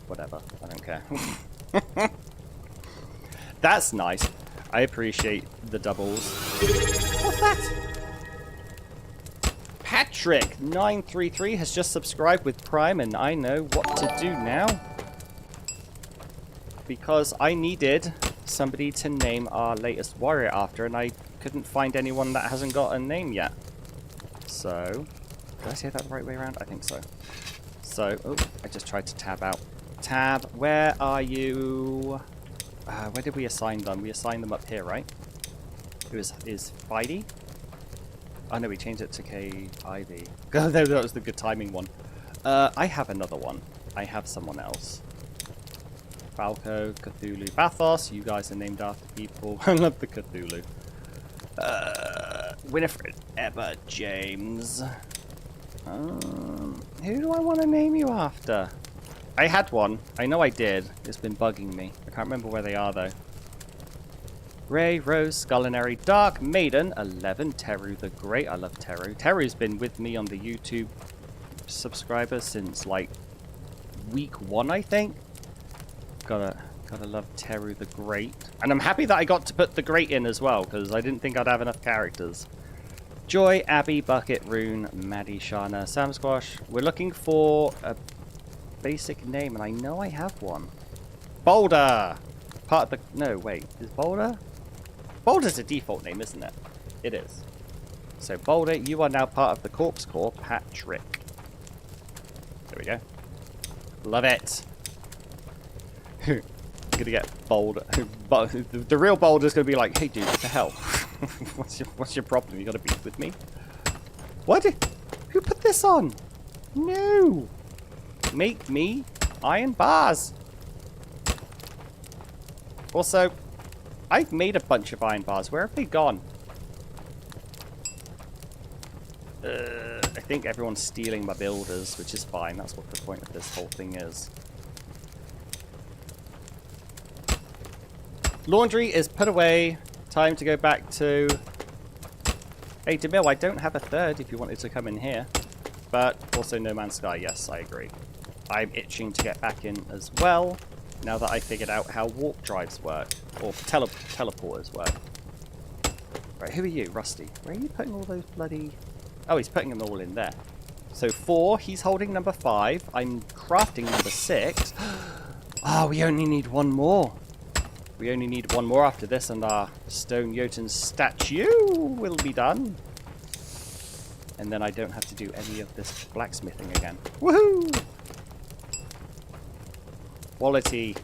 Whatever. I don't care. That's nice. I appreciate the doubles. What's that? Patrick933 has just subscribed with Prime, and I know what to do now. Because I needed somebody to name our latest warrior after, and I couldn't find anyone that hasn't got a name yet. So, did I say that the right way around? I think so. So, oh, I just tried to tab out. Tab, where are you? Where did we assign them? We assigned them up here, right? Is Spidey? Oh no, we changed it to KIV. God, that was the good timing one. I have another one. I have someone else. Falco, Cthulhu, Bathos. You guys are named after people. I love the Cthulhu. Winifred, Eva, James. Who do I want to name you after? I had one. I know I did. It's been bugging me. I can't remember where they are, though. Ray, Rose, Sculinary, Dark Maiden, 11, Teru the Great. I love Teru. Teru's been with me on the YouTube subscribers since, like, week 1, I think. Gotta love Teru the Great. And I'm happy that I got to put the Great in as well, because I didn't think I'd have enough characters. Joy, Abby, Bucket, Rune, Maddie, Shana, Sam Squash. We're looking for a basic name, and I know I have one. Boulder! Part of the... No, wait. Is Boulder? Boulder's a default name, isn't it? It is. So, Boulder, you are now part of the Corpse Corps, Patrick. There we go. Love it. I'm gonna get Boulder. The real Boulder's gonna be like, hey dude, what the hell? what's your problem? You gotta beef with me? What? Who put this on? No! Make me iron bars. Also, I've made a bunch of iron bars. Where have they gone? I think everyone's stealing my builders, which is fine. That's what the point of this whole thing is. Laundry is put away. Time to go back to... Hey, DeMille, I don't have a third if you wanted to come in here. But also No Man's Sky. Yes, I agree. I'm itching to get back in as well, now that I figured out how warp drives work, or teleporters work. Right, who are you, Rusty? Where are you putting all those bloody... Oh, he's putting them all in there. So 4, he's holding number 5. I'm crafting number 6. Ah, we only need one more. We only need one more after this, and our stone Jotun statue will be done. And then I don't have to do any of this blacksmithing again. Woohoo! Quality.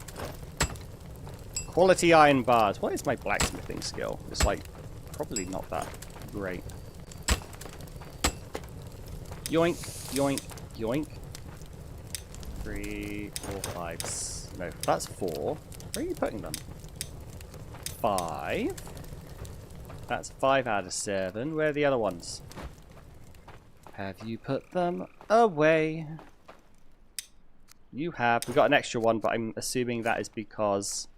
Quality iron bars. What is my blacksmithing skill? It's like, probably not that great. Yoink, yoink, yoink. 3, 4, 5. No, that's 4. Where are you putting them? 5. That's 5 out of 7. Where are the other ones? Have you put them away? You have. We got an extra one, but I'm assuming that is because...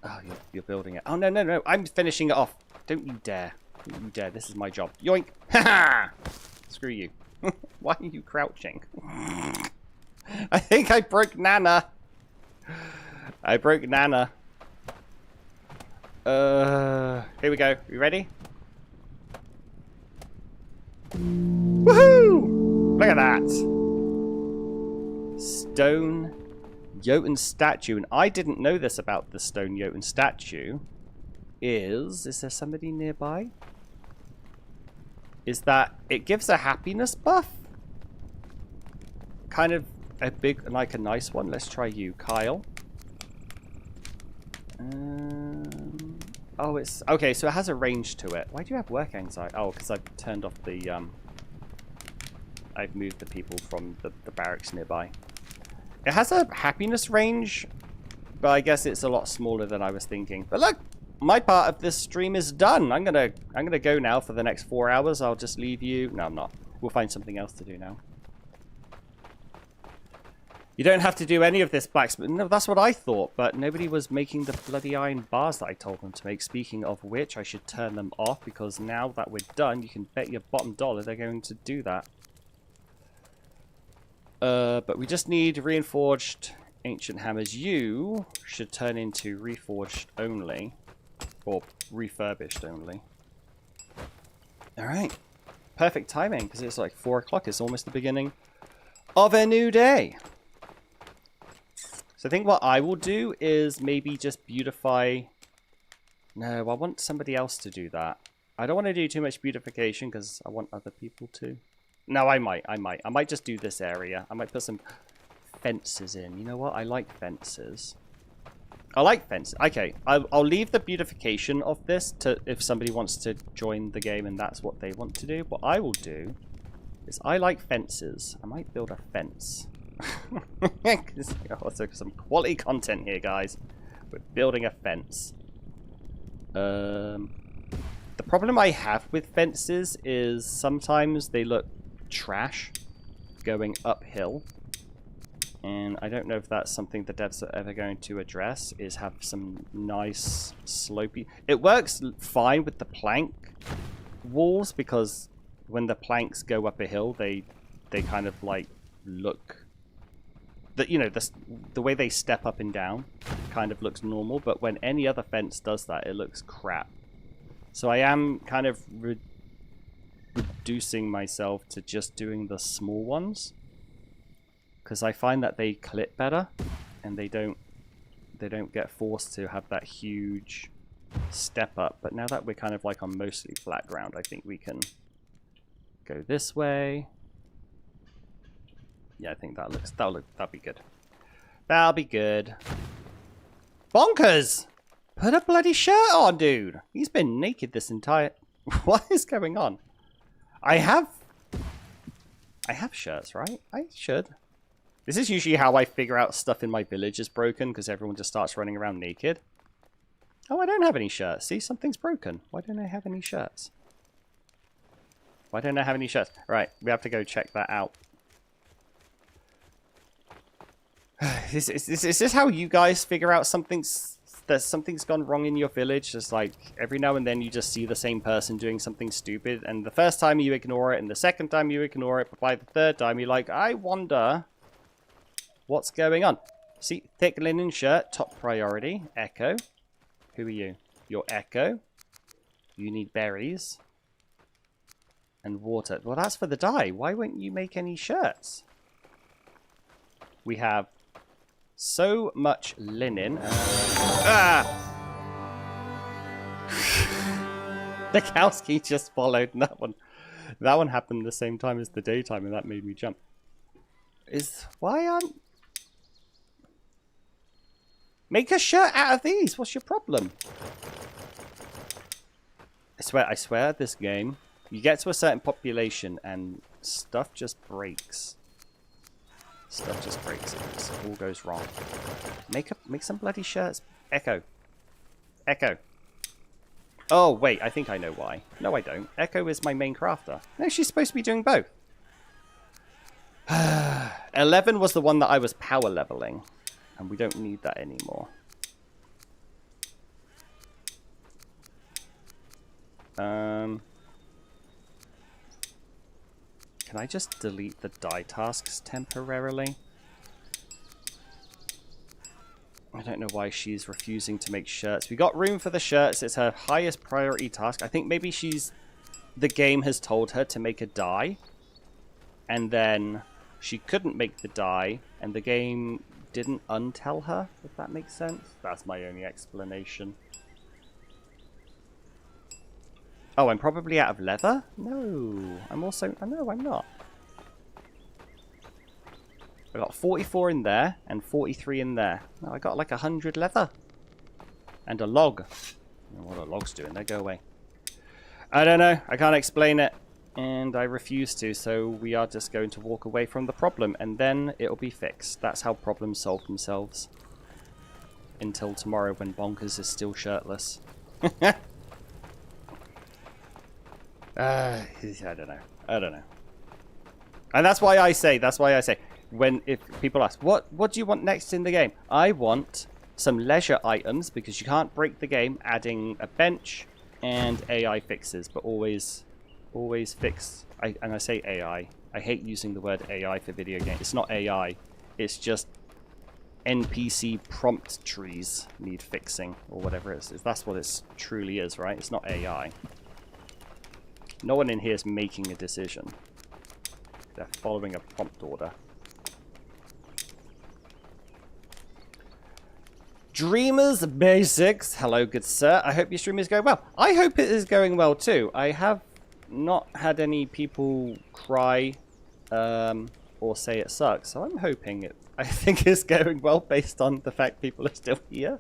Oh, you're building it. Oh, no, no, no. I'm finishing it off. Don't you dare. Don't you dare. This is my job. Yoink. Ha-ha! Screw you. Why are you crouching? I think I broke Nana. I broke Nana. Here we go. You ready? Woohoo! Look at that. Stone Jotun statue. And I didn't know this about the stone Jotun statue. Is there somebody nearby? Is that it gives a happiness buff? Kind of a big, like a nice one. Let's try you, Kyle. Oh, it's okay. So it has a range to it. Why do you have work anxiety? Oh, because I've turned off the I've moved the people from the barracks nearby. It has a happiness range, but I guess it's a lot smaller than I was thinking. But look, my part of this stream is done. I'm gonna go now for the next 4 hours. I'll just leave you. No, I'm not. We'll find something else to do now. You don't have to do any of this blacksmith. No, that's what I thought, but nobody was making the bloody iron bars that I told them to make. Speaking of which, I should turn them off, because now that we're done, you can bet your bottom dollar they're going to do that. But we just need reinforged ancient hammers. You should turn into reforged only, or refurbished only. Alright. Perfect timing, because it's like 4 o'clock. It's almost the beginning of a new day. So I think what I will do is maybe just beautify... No, I want somebody else to do that. I don't want to do too much beautification because I want other people to. No, I might just do this area. I might put some fences in. You know what? I like fences. I like fences. Okay, I'll leave the beautification of this to if somebody wants to join the game and that's what they want to do. What I will do is I like fences. I might build a fence. Also some quality content here, guys. We're building a fence. The problem I have with fences is sometimes they look trash going uphill. And I don't know if that's something the devs are ever going to address, is have some nice slopey... It works fine with the plank walls, because when the planks go up a hill, they kind of like look... You know, the way they step up and down kind of looks normal, but when any other fence does that, it looks crap. So I am kind of reducing myself to just doing the small ones, because I find that they clip better and they don't get forced to have that huge step up. But now that we're kind of like on mostly flat ground, I think we can go this way. Yeah, I think that'll be good. That'll be good. Bonkers! Put a bloody shirt on, dude. He's been naked this entire... What is going on? I have shirts, right? I should. This is usually how I figure out stuff in my village is broken, because everyone just starts running around naked. Oh, I don't have any shirts. See, something's broken. Why don't I have any shirts? Why don't I have any shirts? Right, we have to go check that out. Is this how you guys figure out something's gone wrong in your village? Just like every now and then you just see the same person doing something stupid, and the first time you ignore it, and the second time you ignore it, but by the third time you're like, I wonder what's going on. See, thick linen shirt, top priority. Echo. Who are you? You're Echo. You need berries. And water. Well, that's for the dye. Why won't you make any shirts? We have so much linen. The Kowski just followed that one. That one happened the same time as the daytime, and that made me jump. Why aren't... Make a shirt out of these. What's your problem? I swear, this game, you get to a certain population and stuff just breaks. Stuff just breaks. It all goes wrong. Make some bloody shirts. Echo. Echo. Oh, wait. I think I know why. No, I don't. Echo is my main crafter. No, she's supposed to be doing both. 11 was the one that I was power leveling. And we don't need that anymore. Can I just delete the dye tasks temporarily? I don't know why she's refusing to make shirts. We got room for the shirts. It's her highest priority task. I think maybe the game has told her to make a dye. And then she couldn't make the dye. And the game didn't untell her, if that makes sense. That's my only explanation. Oh, I'm probably out of leather? No. No, I'm not. I got 44 in there and 43 in there. No, I got like 100 leather. And a log. I don't know what a log's doing. They go away. I don't know. I can't explain it. And I refuse to, so we are just going to walk away from the problem, and then it'll be fixed. That's how problems solve themselves. Until tomorrow, when Bonkers is still shirtless. I don't know. And that's why I say, if people ask, what do you want next in the game? I want some leisure items, because you can't break the game, adding a bench and AI fixes, but always fix. And I say AI. I hate using the word AI for video games. It's not AI. It's just NPC prompt trees need fixing, or whatever it is. That's what it truly is, right? It's not AI. No one in here is making a decision. They're following a prompt order. Dreamers Basics. Hello, good sir. I hope your stream is going well. I hope it is going well too. I have not had any people cry or say it sucks, so I'm hoping it. I think it's going well based on the fact people are still here.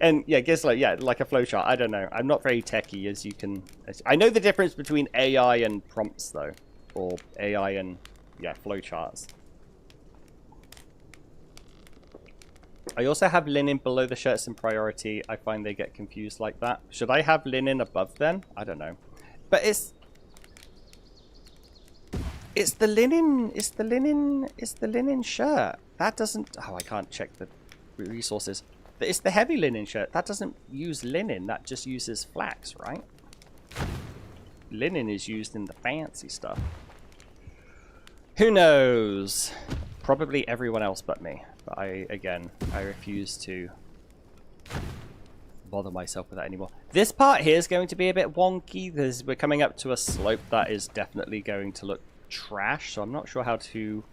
And yeah, guess like a flowchart. I don't know. I'm not very techie, as you can. I know the difference between AI and prompts though, or AI and flowcharts. I also have linen below the shirts in priority. I find they get confused like that. Should I have linen above then? I don't know. But it's the linen shirt. That doesn't... Oh, I can't check the resources. But it's the heavy linen shirt. That doesn't use linen. That just uses flax, right? Linen is used in the fancy stuff. Who knows? Probably everyone else but me. But I refuse to bother myself with that anymore. This part here is going to be a bit wonky. We're coming up to a slope that is definitely going to look trash, so I'm not sure how to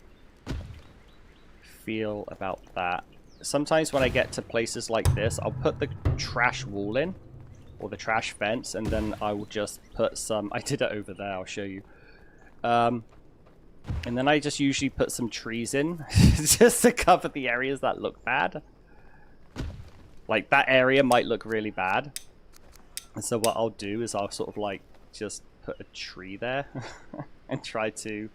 feel about that. Sometimes when I get to places like this, I'll put the trash wall in, or the trash fence, and then I will just put some... I did it over there, I'll show you. And then I just usually put some trees in just to cover the areas that look bad. Like, that area might look really bad. And so what I'll do is I'll sort of like just put a tree there and try to...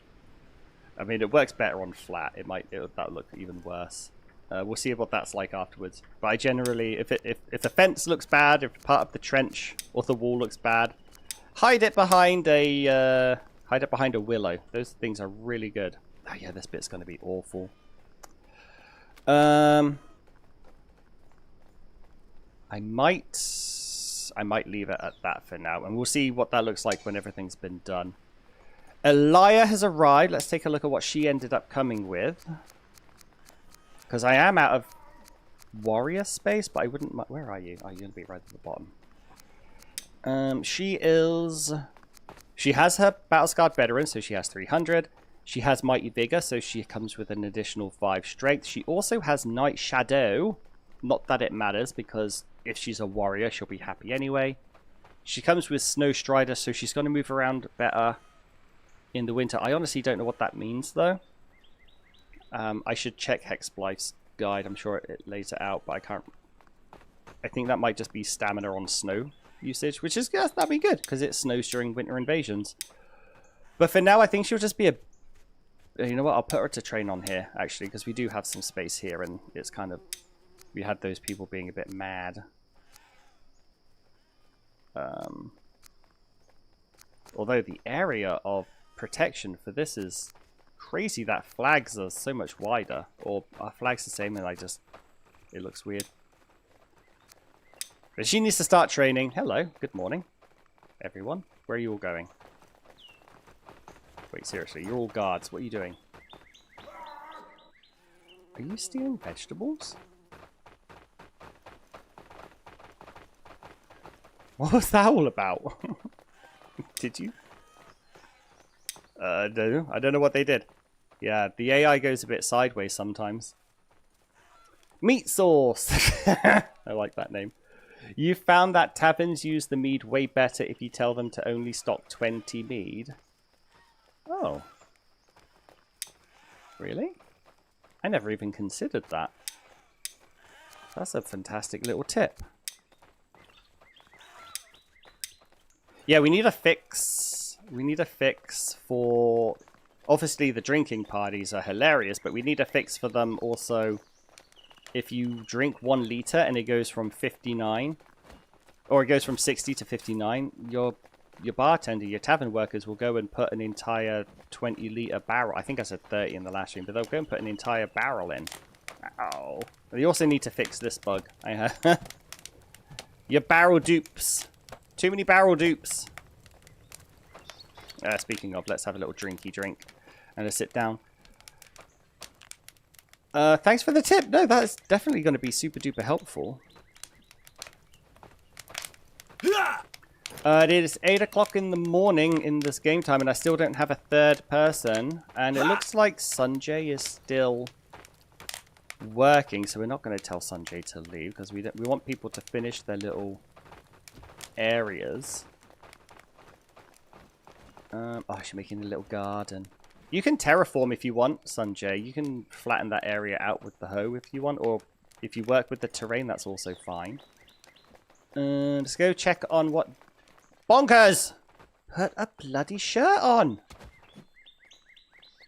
I mean, it works better on flat. That'll look even worse. We'll see what that's like afterwards. But I generally, if the fence looks bad, if part of the trench or the wall looks bad, hide it behind a... hide it behind a willow. Those things are really good. Oh yeah, this bit's going to be awful. I might leave it at that for now, and we'll see what that looks like when everything's been done. Elia has arrived. Let's take a look at what she ended up coming with. Because I am out of warrior space, but I wouldn't... Where are you? Oh, you're going to be right at the bottom. She has her Battle-Scarred Veteran, so she has 300. She has Mighty Vigor, so she comes with an additional 5 Strength. She also has Night Shadow. Not that it matters, because if she's a warrior, she'll be happy anyway. She comes with Snow Strider, so she's going to move around better in the winter. I honestly don't know what that means, though. I should check Hexblythe's guide. I'm sure it lays it out, but I can't... I think that might just be stamina on snow usage, which is, yeah, that'd be good, because it snows during winter invasions. But for now, I think she'll just be a... You know what? I'll put her to train on here, actually, because we do have some space here, and it's kind of... We had those people being a bit mad. Although the area of protection for this is crazy that flags are so much wider. Or our flag's the same, and it looks weird. But she needs to start training. Hello, good morning, everyone. Where are you all going? Wait, seriously, you're all guards. What are you doing? Are you stealing vegetables? What was that all about? Did you? No, I don't know what they did. Yeah, the AI goes a bit sideways sometimes. Meat sauce! I like that name. You found that taverns use the mead way better if you tell them to only stock 20 mead. Oh. Really? I never even considered that. That's a fantastic little tip. Yeah, we need a fix. We need a fix for... Obviously, the drinking parties are hilarious, but we need a fix for them also. If you drink 1 liter and it goes from 59, or it goes from 60 to 59, your your bartender, your tavern workers will go and put an entire 20-litre barrel. I think I said 30 in the last stream, but they'll go and put an entire barrel in. Ow. They also need to fix this bug. Your barrel dupes. Too many barrel dupes. Speaking of, let's have a little drinky drink and a sit down. Thanks for the tip. No, that's definitely going to be super duper helpful. It is 8 o'clock in the morning in this game time, and I still don't have a third person. And it looks like Sanjay is still working, so we're not going to tell Sanjay to leave because we want people to finish their little areas. Oh, she's making a little garden. You can terraform if you want, Sanjay. You can flatten that area out with the hoe if you want, or if you work with the terrain, that's also fine. Let's go check on what... Bonkers! Put a bloody shirt on!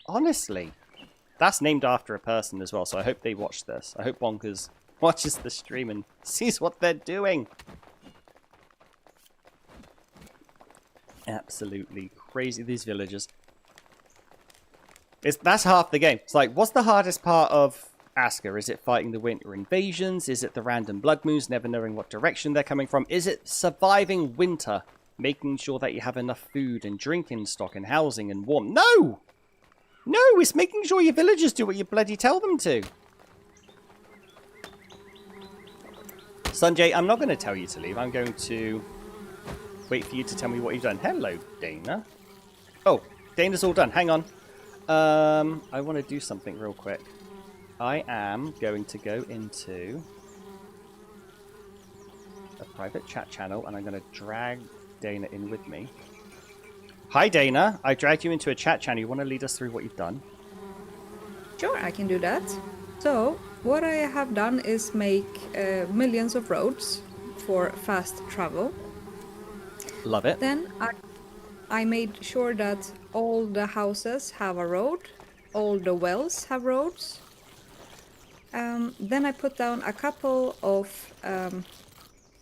Honestly. That's named after a person as well, so I hope they watch this. I hope Bonkers watches the stream and sees what they're doing. Absolutely crazy, these villagers. That's half the game. It's like, what's the hardest part of Asker? Is it fighting the winter invasions? Is it the random blood moons, never knowing what direction they're coming from? Is it surviving winter? Making sure that you have enough food and drinking stock and housing and warmth? No! No, it's making sure your villagers do what you bloody tell them to. Sanjay, I'm not going to tell you to leave. I'm going to wait for you to tell me what you've done. Hello, Dana. Oh, Dana's all done. Hang on. I want to do something real quick. I am going to go into a private chat channel, and I'm going to drag Dana in with me. Hi, Dana. I dragged you into a chat channel. You want to lead us through what you've done? Sure, I can do that. So, what I have done is make millions of roads for fast travel. Love it. Then I made sure that all the houses have a road, all the wells have roads. Then I put down a couple of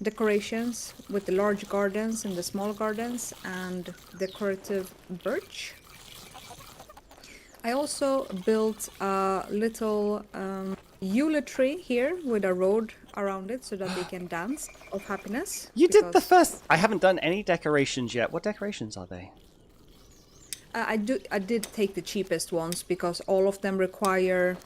decorations with the large gardens and the small gardens and decorative birch. I also built a little Yule tree here with a road around it so that they can dance of happiness. You did the first... I haven't done any decorations yet. What decorations are they? I did take the cheapest ones because all of them require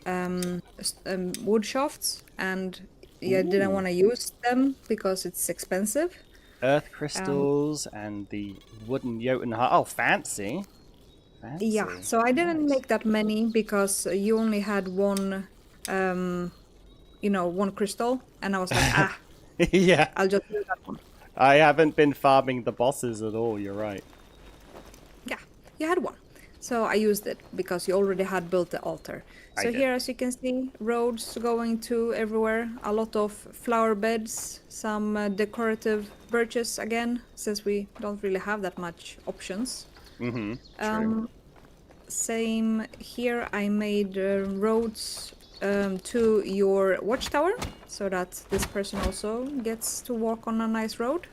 wood shafts, and I didn't want to use them because it's expensive. Earth crystals and the wooden Jotunheim. Oh, fancy. Fancy. Yeah, so I didn't make that many because you only had one, one crystal, and I was like, yeah. I'll just do that one. I haven't been farming the bosses at all, you're right. Yeah, you had one. So I used it because you already had built the altar. So here, as you can see, roads going to everywhere. A lot of flower beds, some decorative birches again, since we don't really have that much options. Mm-hmm. True. Same here, I made roads to your watchtower, so that this person also gets to walk on a nice road.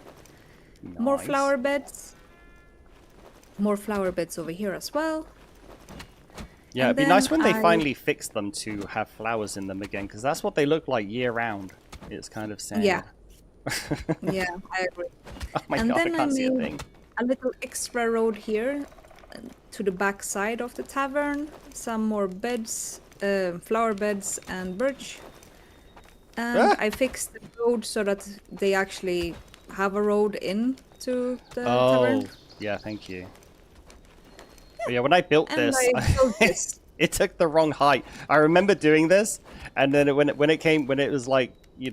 Nice. More flower beds. More flower beds over here as well. Yeah, And it'd be nice when they then finally fix them to have flowers in them again, because that's what they look like year-round. It's kind of sad. Yeah. Yeah, I agree. Oh my And god, I then can't see a made thing. a little extra road here to the back side of the tavern. Some more beds, flower beds and birch. And I fixed the road so that they actually have a road in to the tavern. Yeah, thank you. But yeah, when I built And this, I built this. it took the wrong height. I remember doing this, and then when it was like,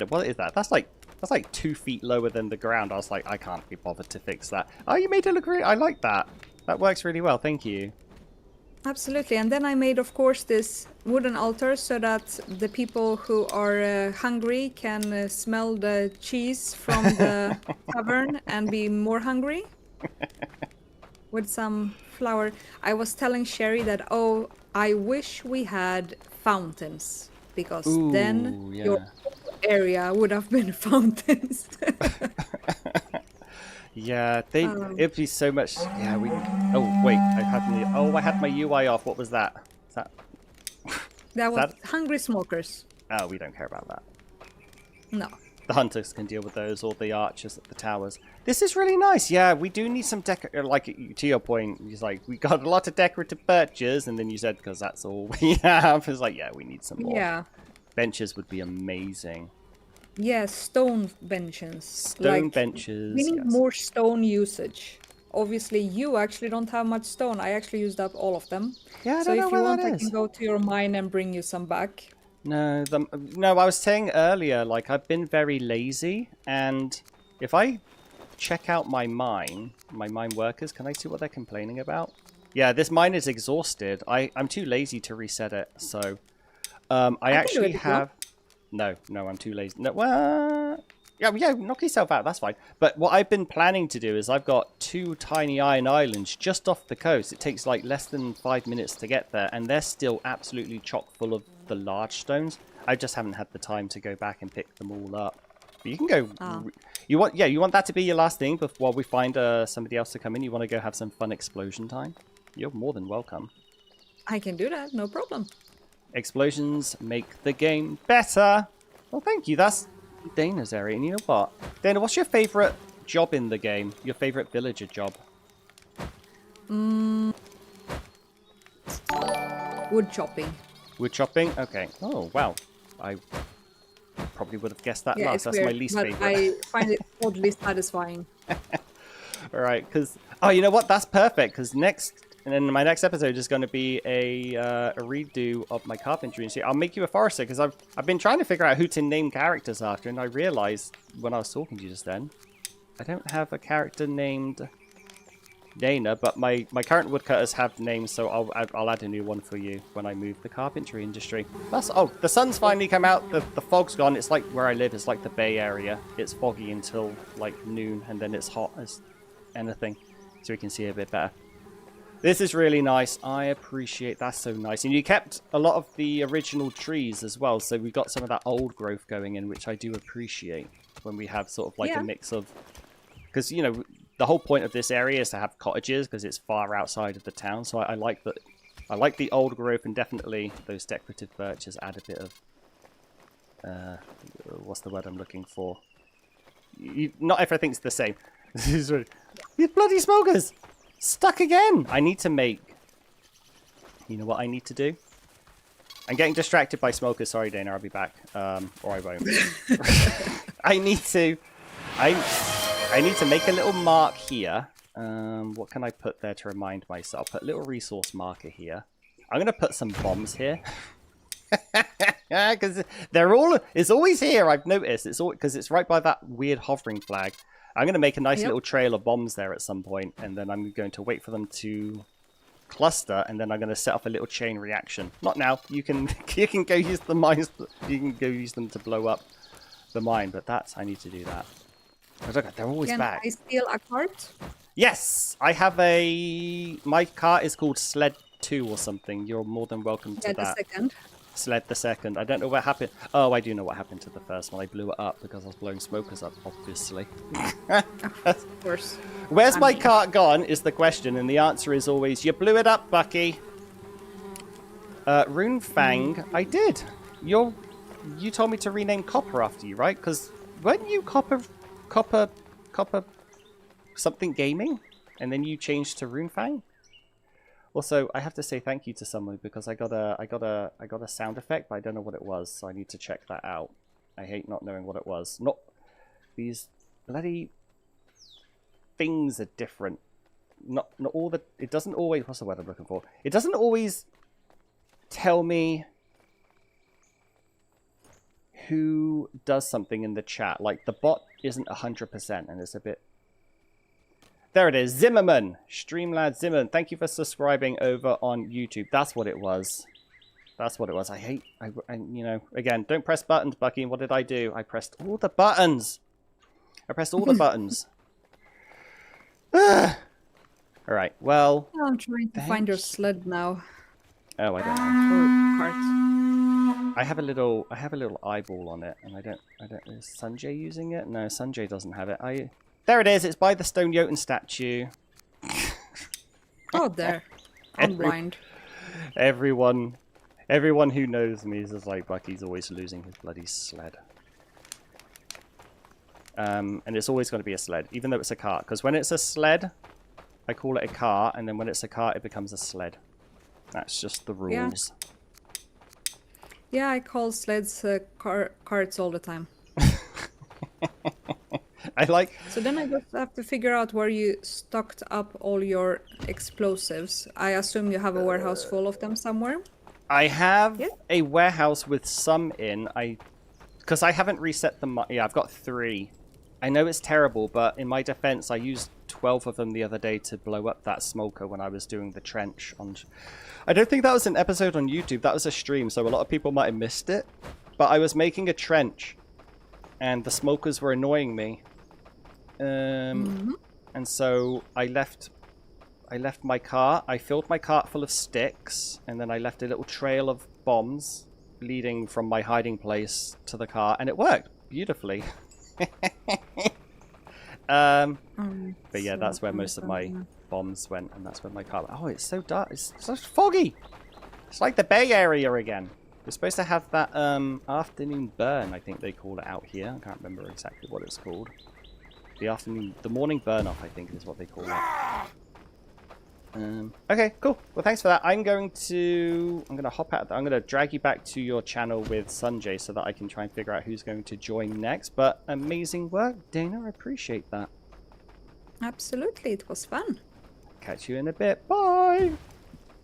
what is that? That's like 2 feet lower than the ground. I was like, I can't be bothered to fix that. Oh, you made it look great. I like that. That works really well. Thank you. Absolutely. And then I made, of course, this wooden altar so that the people who are hungry can smell the cheese from the tavern and be more hungry. With some flower. I was telling Sherry that, I wish we had fountains, because then your area would have been fountains. Yeah, Um, it'd be so much. Yeah, we. Oh wait, I had my UI off. What was that? Is that? that was that? hungry smokers. Oh, we don't care about that. No. The hunters can deal with those, or the archers at the towers. This is really nice. Yeah, we do need some like to your point. He's like, we got a lot of decorative birches, and then you said because that's all we have. It's like, yeah, we need some more. Yeah. Benches would be amazing. Yeah, stone benches. Stone benches. We need yes. more stone usage. Obviously, you actually don't have much stone. I actually used up all of them. Yeah, I so don't know if you where want, that I is. can go to your mine and bring you some back. No, no, I was saying earlier, like, I've been very lazy, and if I check out my mine workers, can I see what they're complaining about? Yeah, this mine is exhausted. I'm too lazy to reset it, so I actually have... No, I'm too lazy. No, well... Yeah, knock yourself out, that's fine. But what I've been planning to do is I've got 2 tiny iron islands just off the coast. It takes like less than 5 minutes to get there, and they're still absolutely chock full of the large stones. I just haven't had the time to go back and pick them all up. But you can go... You want that to be your last thing before we find somebody else to come in? You want to go have some fun explosion time? You're more than welcome. I can do that, no problem. Explosions make the game better. Well, thank you. That's Dana's area. And you know what? Dana, what's your favorite job in the game? Your favorite villager job? Wood chopping. Wood chopping? Okay. Oh, wow. I probably would have guessed that Yeah, last. it's That's weird, my least but favorite. I find it oddly satisfying. All right, because... Oh, you know what? That's perfect, because next... And then my next episode is going to be a redo of my carpentry. So I'll make you a forester, because I've been trying to figure out who to name characters after, and I realized when I was talking to you just then, I don't have a character named Dana, but my current woodcutters have names, so I'll add a new one for you when I move the carpentry industry. Oh, the sun's finally come out. The fog's gone. It's like where I live. It's like the Bay Area. It's foggy until like noon, and then it's hot as anything, so we can see a bit better. This is really nice. I appreciate that's so nice. And you kept a lot of the original trees as well. So we got some of that old growth going in, which I do appreciate when we have sort of like a mix of... Because, you know, the whole point of this area is to have cottages because it's far outside of the town. So I like that. I like the old growth, and definitely those decorative birches add a bit of... what's the word I'm looking for? Not everything's the same. This is really... You bloody smokers! Stuck again! I need to make... You know what I need to do? I'm getting distracted by smokers. Sorry, Dana, I'll be back. Or I won't. I need to make a little mark here. What can I put there to remind myself? Put a little resource marker here. I'm going to put some bombs here. Because it's always here, I've noticed. It's because it's right by that weird hovering flag. I'm going to make a nice little trail of bombs there at some point, and then I'm going to wait for them to cluster, and then I'm going to set up a little chain reaction. Not now. You can go use the mines. You can go use them to blow up the mine, but I need to do that. Look, they're always back. Can I steal a cart? Yes, I have my cart is called Sled 2 or something. You're more than welcome to that. The second. Sled the second. I don't know what happened. Oh, I do know what happened to the first one. I blew it up because I was blowing smokers up, obviously. Of course. Where's my cart gone is the question, and the answer is always, you blew it up, Bucky. Rune Fang, I did. You told me to rename Copper after you, right? Because weren't you Copper something gaming? And then you changed to Rune Fang? Also, I have to say thank you to someone because I got a sound effect, but I don't know what it was, so I need to check that out. I hate not knowing what it was. Not these bloody things are different. Not all the. It doesn't always. What's the word I'm looking for? It doesn't always tell me who does something in the chat. Like the bot isn't 100%, and it's a bit. There it is, Zimmerman, Streamlad Zimmerman. Thank you for subscribing over on YouTube. That's what it was. That's what it was. I you know, again, don't press buttons, Bucky. What did I do? I pressed all the buttons. I pressed all the buttons. All right. Well. I'm trying to find your sled now. Oh, I don't know. Or cart. I have a little eyeball on it, and I don't. Is Sanjay using it? No, Sanjay doesn't have it. There it is. It's by the stone Jotun statue. Oh, there. I'm blind. Everyone who knows me is just like, Bucky's always losing his bloody sled. And it's always going to be a sled, even though it's a cart. Because when it's a sled, I call it a cart, and then when it's a cart, it becomes a sled. That's just the rules. Yeah, I call sleds carts all the time. I like... So then I just have to figure out where you stocked up all your explosives. I assume you have a warehouse full of them somewhere? I have a warehouse with some in. Because I haven't reset them. Yeah, I've got 3. I know it's terrible, but in my defense, I used 12 of them the other day to blow up that smoker when I was doing the trench. I don't think that was an episode on YouTube. That was a stream, so a lot of people might have missed it. But I was making a trench, and the smokers were annoying me. And so I left my cart. I filled my cart full of sticks, and then I left a little trail of bombs leading from my hiding place to the car, and it worked beautifully. But yeah, that's where most of my bombs went, and that's where my car went. Oh, it's so dark. It's so foggy. It's like the Bay Area again. We're supposed to have that afternoon burn, I think they call it out here. I can't remember exactly what it's called. The morning burn off, I think, is what they call it. Okay, cool. Well, thanks for that. I'm gonna hop out. I'm gonna drag you back to your channel with Sanjay so that I can try and figure out who's going to join next. But amazing work, Dana. I appreciate that. Absolutely, it was fun. Catch you in a bit. Bye.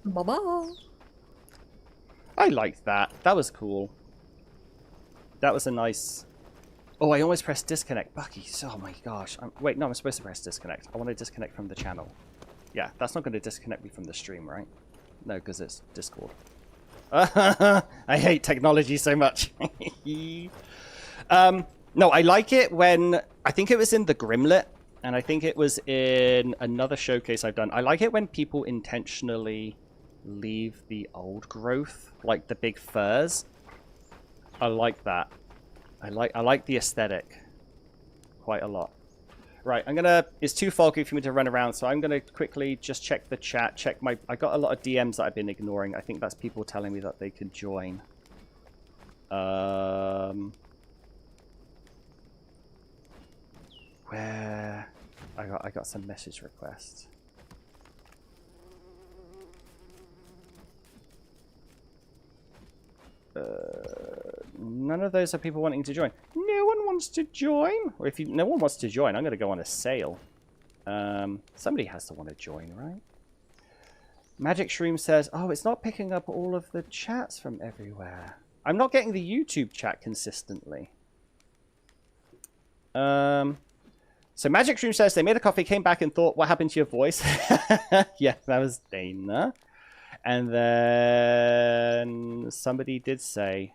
Bye-bye. I liked that. That was cool. That was a nice... Oh, I almost pressed disconnect. Bucky, oh my gosh. Wait, no, I'm supposed to press disconnect. I want to disconnect from the channel. Yeah, that's not going to disconnect me from the stream, right? No, because it's Discord. I hate technology so much. No, I like it when... I think it was in the Grimlet, and I think it was in another showcase I've done. I like it when people intentionally leave the old growth, like the big firs. I like that. I like the aesthetic quite a lot. Right, it's too foggy for me to run around, so I'm gonna quickly just check the chat, I got a lot of DMs that I've been ignoring. I think that's people telling me that they could join. Where I got some message requests. None of those are people wanting to join. No one wants to join? Or no one wants to join, I'm going to go on a sale. Somebody has to want to join, right? Magic Shroom says, oh, it's not picking up all of the chats from everywhere. I'm not getting the YouTube chat consistently. So Magic Shroom says, they made a coffee, came back and thought, what happened to your voice? Yeah, that was Dana. And then somebody did say...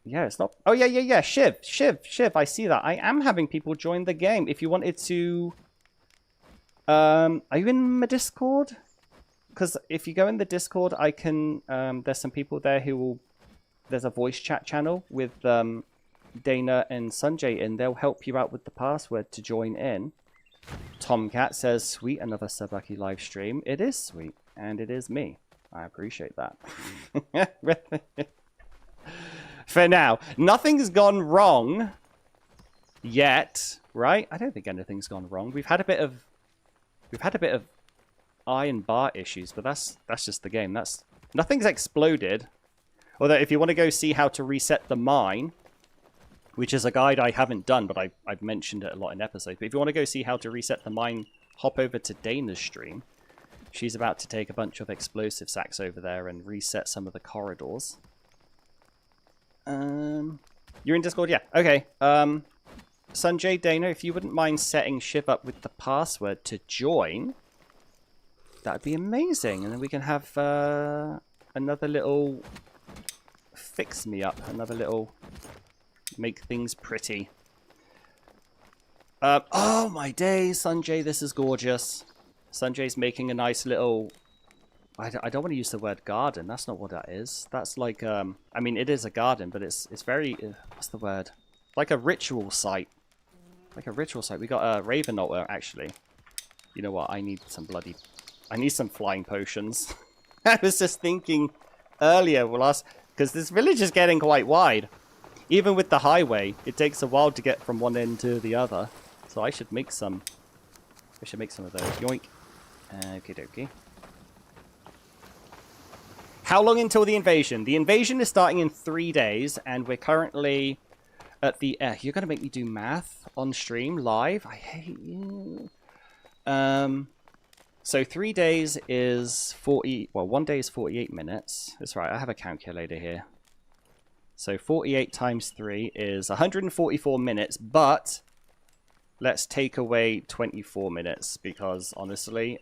Yeah, it's not... Oh, yeah. Shiv. I see that. I am having people join the game. If you wanted to... Are you in my Discord? Because if you go in the Discord, I can... there's some people there who will... There's a voice chat channel with Dana and Sanjay, and they'll help you out with the password to join in. Tomcat says, sweet, another Sabaki live stream. It is sweet, and it is me. I appreciate that. For now, nothing's gone wrong yet, right? I don't think anything's gone wrong. We've had a bit of iron bar issues, but that's just the game. Nothing's exploded. Although if you want to go see how to reset the mine, which is a guide I haven't done, but I've mentioned it a lot in episodes. But if you want to go see how to reset the mine, hop over to Dana's stream. She's about to take a bunch of explosive sacks over there and reset some of the corridors. You're in Discord? Yeah. Okay. Sanjay, Dana, if you wouldn't mind setting Shiv up with the password to join, that'd be amazing. And then we can have another little fix-me-up, another little... make things pretty. Oh my days, Sanjay, this is gorgeous. Sanjay's making a nice little... I don't want to use the word garden. That's not what that is. That's like... I mean, it is a garden, but it's very... what's the word? Like a ritual site. Like a ritual site. We got a Raven altar, actually. You know what? I need some flying potions. I was just thinking earlier, because this village is getting quite wide. Even with the highway, it takes a while to get from one end to the other. So I should make some. I should make some of those. Yoink. Okie dokie. How long until the invasion? The invasion is starting in 3 days, and we're currently at the... you're going to make me do math on stream, live? I hate you. So 3 days is 40... Well, 1 day is 48 minutes. That's right, I have a calculator here. So 48 times 3 is 144 minutes, but let's take away 24 minutes because, honestly,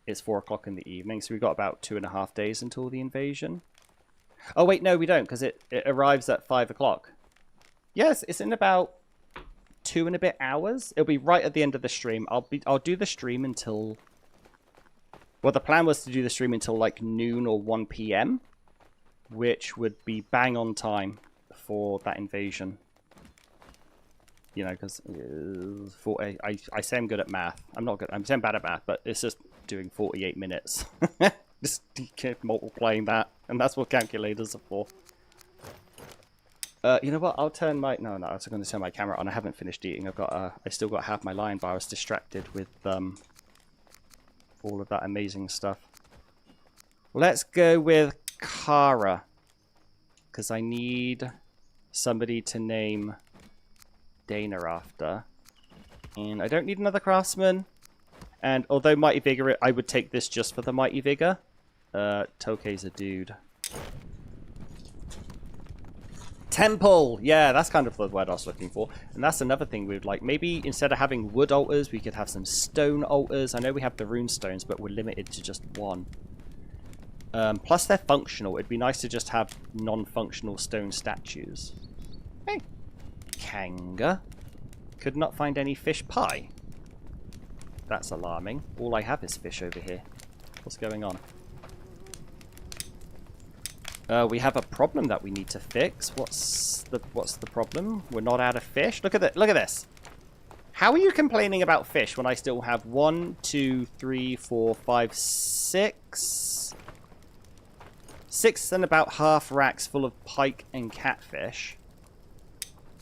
it's 4 o'clock in the evening, so we've got about 2.5 days until the invasion. Oh, wait, no, we don't, because it arrives at 5 o'clock. Yes, it's in about 2 and a bit hours. It'll be right at the end of the stream. I'll do the stream until... Well, the plan was to do the stream until, like, noon or 1 p.m., which would be bang on time for that invasion. You know, because I say I'm good at math. I'm not good. I'm saying bad at math, but it's just doing 48 minutes. Just keep multiplying that, and that's what calculators are for. You know what? I'll turn my... No, I was going to turn my camera on. I haven't finished eating. I still got half my lion bar. I was distracted with all of that amazing stuff. Let's go with Kara, because I need somebody to name Dana after. And I don't need another craftsman. And although Mighty Vigor, I would take this just for the Mighty Vigor. Tokei's a dude. Temple! Yeah, that's kind of the word I was looking for. And that's another thing we'd like. Maybe instead of having wood altars, we could have some stone altars. I know we have the rune stones, but we're limited to just one. Plus they're functional. It'd be nice to just have non-functional stone statues. Hey. Kanga. Could not find any fish pie. That's alarming. All I have is fish over here. What's going on? We have a problem that we need to fix. What's the problem? We're not out of fish. Look at that. Look at this. How are you complaining about fish when I still have 1, 2, 3, 4, 5, 6 and about half racks full of pike and catfish,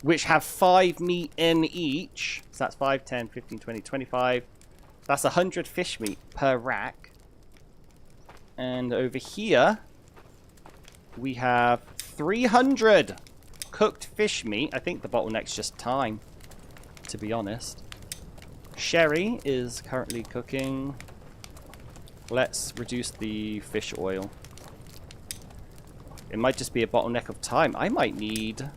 which have 5 meat in each. So that's 5, 10, 15, 20, 25. That's 100 fish meat per rack. And over here, we have 300 cooked fish meat. I think the bottleneck's just time, to be honest. Sherry is currently cooking. Let's reduce the fish oil. It might just be a bottleneck of time. I might need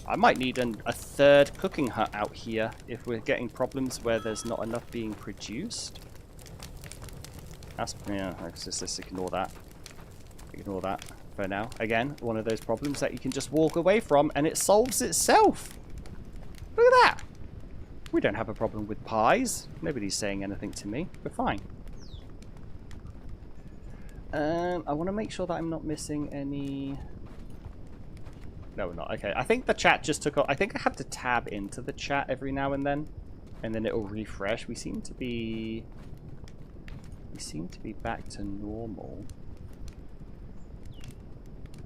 a third cooking hut out here if we're getting problems where there's not enough being produced. That's, yeah, let's just ignore that. Ignore that for now. Again, one of those problems that you can just walk away from and it solves itself. Look at that. We don't have a problem with pies. Nobody's saying anything to me. We're fine. I want to make sure that I'm not missing any... No, we're not. Okay, I think the chat just took off. I think I have to tab into the chat every now and then it'll refresh. We seem to be back to normal.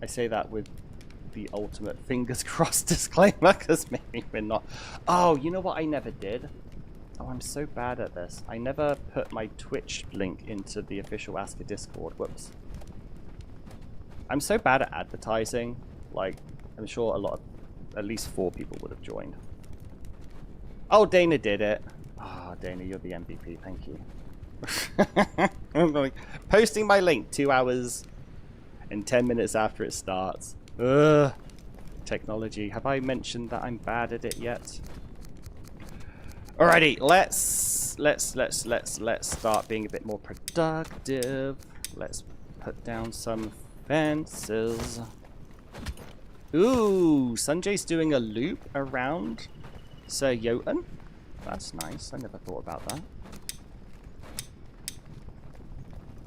I say that with the ultimate fingers crossed disclaimer, because maybe we're not. Oh, you know what I never did? Oh, I'm so bad at this. I never put my Twitch link into the official Asker Discord. Whoops. I'm so bad at advertising. Like, I'm sure at least 4 people would have joined. Oh, Dana did it. Ah, Dana, you're the MVP. Thank you. I'm like, posting my link 2 hours and 10 minutes after it starts. Ugh. Technology. Have I mentioned that I'm bad at it yet? Alrighty, let's start being a bit more productive. Let's put down some fences. Ooh, Sanjay's doing a loop around Sir Jotun. That's nice. I never thought about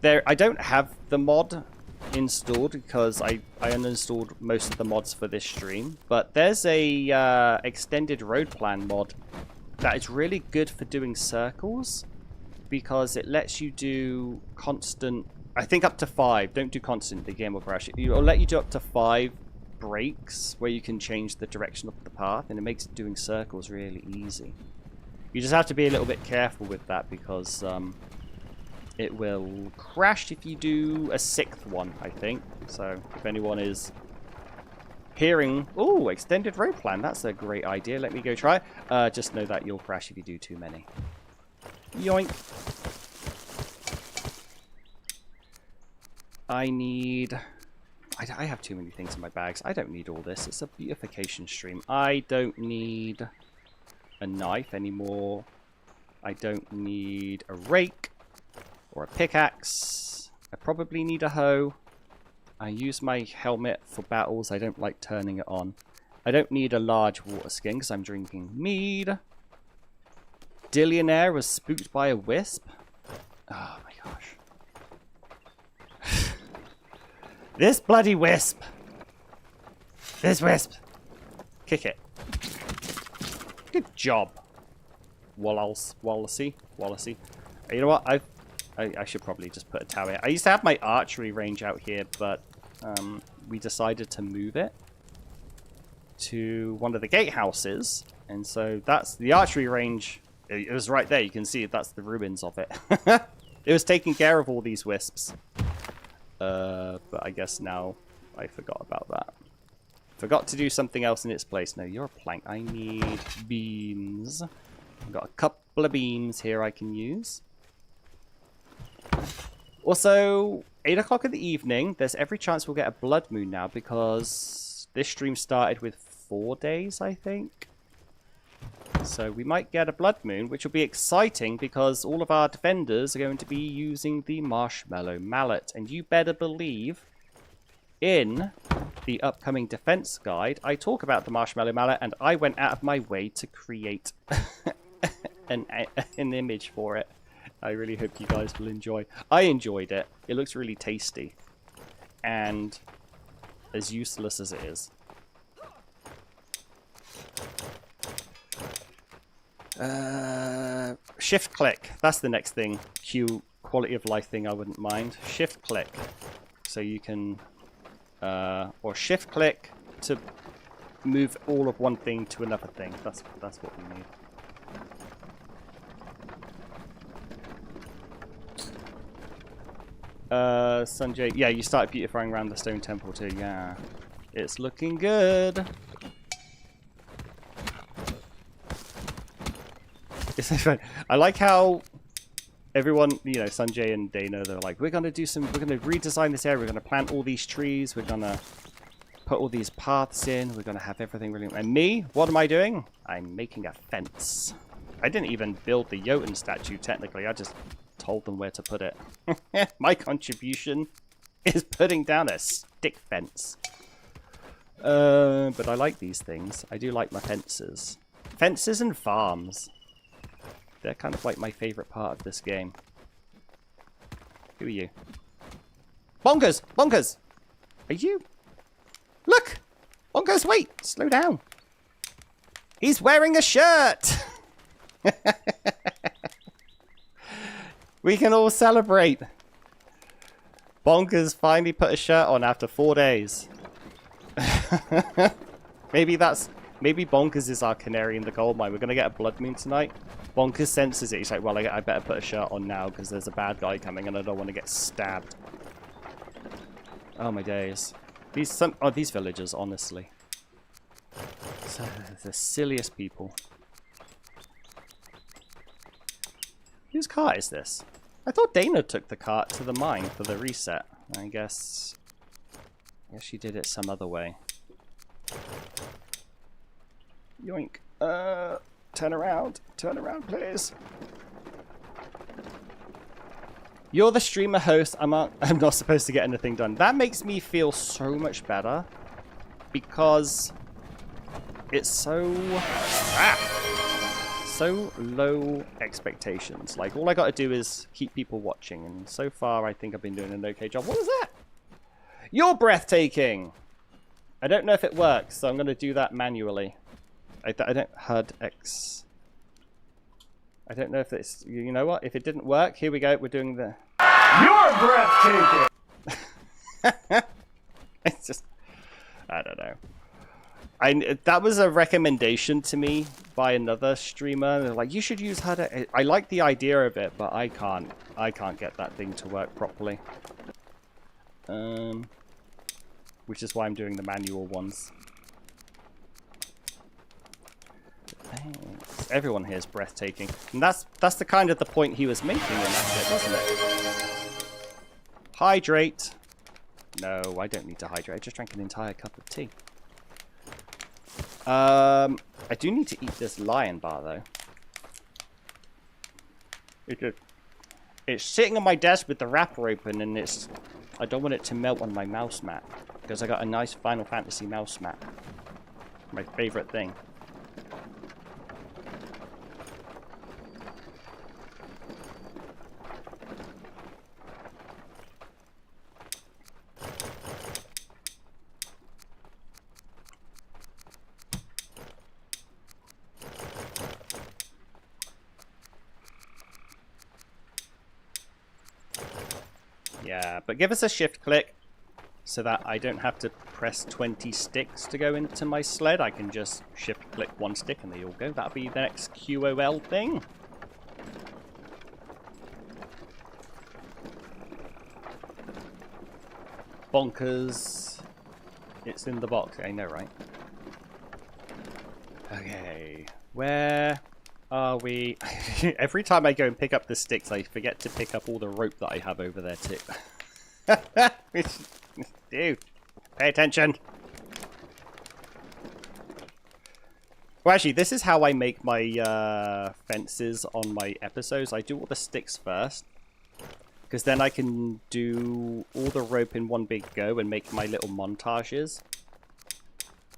that. I don't have the mod installed because I uninstalled most of the mods for this stream. But there's a extended road plan mod that is really good for doing circles because it lets you do constant, I think up to 5. Don't do constant, the game will crash. It will let you do up to 5 breaks where you can change the direction of the path, and it makes doing circles really easy. You just have to be a little bit careful with that because it will crash if you do a 6th one, I think. So if anyone is hearing, oh, extended road plan, that's a great idea, let me go try it. Just know that you'll crash if you do too many. Yoink. I need... I have too many things in my bags. I don't need all this. It's a beautification stream. I don't need a knife anymore. I don't need a rake or a pickaxe. I probably need a hoe. I use my helmet for battles. I don't like turning it on. I don't need a large water skin because I'm drinking mead. Dillionaire was spooked by a wisp. Oh my gosh. This bloody wisp. This wisp. Kick it. Good job. Wallacey. You know what? I should probably just put a tower here. I used to have my archery range out here, but we decided to move it to one of the gatehouses. And so that's the archery range. It was right there. You can see that's the ruins of it. It was taking care of all these wisps. But I guess now I forgot about that. Forgot to do something else in its place. No, you're a plank. I need beams. I've got a couple of beams here I can use. Also, 8 o'clock in the evening, there's every chance we'll get a blood moon now because this stream started with 4 days, I think. So we might get a blood moon, which will be exciting because all of our defenders are going to be using the marshmallow mallet. And you better believe in the upcoming defense guide, I talk about the marshmallow mallet and I went out of my way to create an image for it. I really hope you guys will enjoy. I enjoyed it. It looks really tasty. And as useless as it is. Shift click. That's the next thing. Quality of life thing I wouldn't mind. Shift click. So you can... or shift click to move all of one thing to another thing. That's what we need. Sanjay, yeah, you started beautifying around the stone temple too. Yeah, it's looking good. It's so fun. I like how everyone, you know, Sanjay and Dana, they're like, we're gonna redesign this area. We're gonna plant all these trees. We're gonna put all these paths in. We're gonna have everything really. And me, what am I doing? I'm making a fence. I didn't even build the Jotun statue technically. I just told them where to put it. My contribution is putting down a stick fence. But I like these things. I do like my fences. Fences and farms. They're kind of like my favorite part of this game. Who are you? Bonkers! Bonkers! Are you? Look! Bonkers, wait! Slow down. He's wearing a shirt! We can all celebrate. Bonkers finally put a shirt on after 4 days. Maybe Bonkers is our canary in the coal mine. We're going to get a blood moon tonight. Bonkers senses it. He's like, well, I better put a shirt on now because there's a bad guy coming and I don't want to get stabbed. Oh, my days. These villagers, honestly. So, the silliest people. Whose cart is this? I thought Dana took the cart to the mine for the reset. I guess she did it some other way. Yoink. Turn around, please. You're the streamer host. I'm not supposed to get anything done. That makes me feel so much better because it's so low expectations. Like all I got to do is keep people watching, and so far I think I've been doing an okay job. What was that? You're breathtaking! I don't know if it works, so I'm going to do that manually. I don't... HUD X... I don't know if it's... You know what? If it didn't work, here we go. We're doing the... You're breathtaking! It's just... I don't know. That was a recommendation to me by another streamer. They're like, you should use HUD. I like the idea of it, but I can't get that thing to work properly. Which is why I'm doing the manual ones. Thanks. Everyone here is breathtaking, and that's the kind of the point he was making in that bit, wasn't it? Hydrate. No, I don't need to hydrate. I just drank an entire cup of tea. I do need to eat this lion bar though. It's sitting on my desk with the wrapper open, and I don't want it to melt on my mouse mat because I got a nice Final Fantasy mouse mat. My favorite thing. Yeah, but give us a shift click so that I don't have to press 20 sticks to go into my sled. I can just shift click one stick and they all go. That'll be the next QOL thing. Bonkers. It's in the box. I know, right? Okay. Where are we? Every time I go and pick up the sticks, I forget to pick up all the rope that I have over there too. Dude, pay attention. Well, actually, this is how I make my fences on my episodes. I do all the sticks first, because then I can do all the rope in one big go and make my little montages.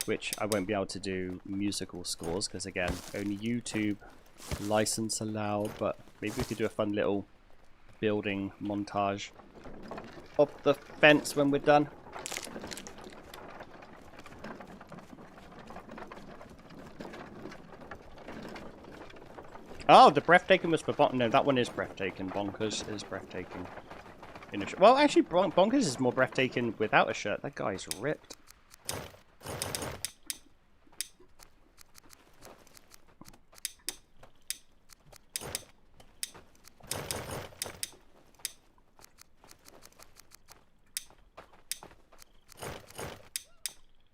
Which I won't be able to do musical scores, because again, only YouTube license allowed, but maybe we could do a fun little building montage up the fence when we're done. Oh, the breathtaking was for no, that one is breathtaking. Bonkers is breathtaking in a shirt. Well, actually, Bonkers is more breathtaking without a shirt. That guy's ripped.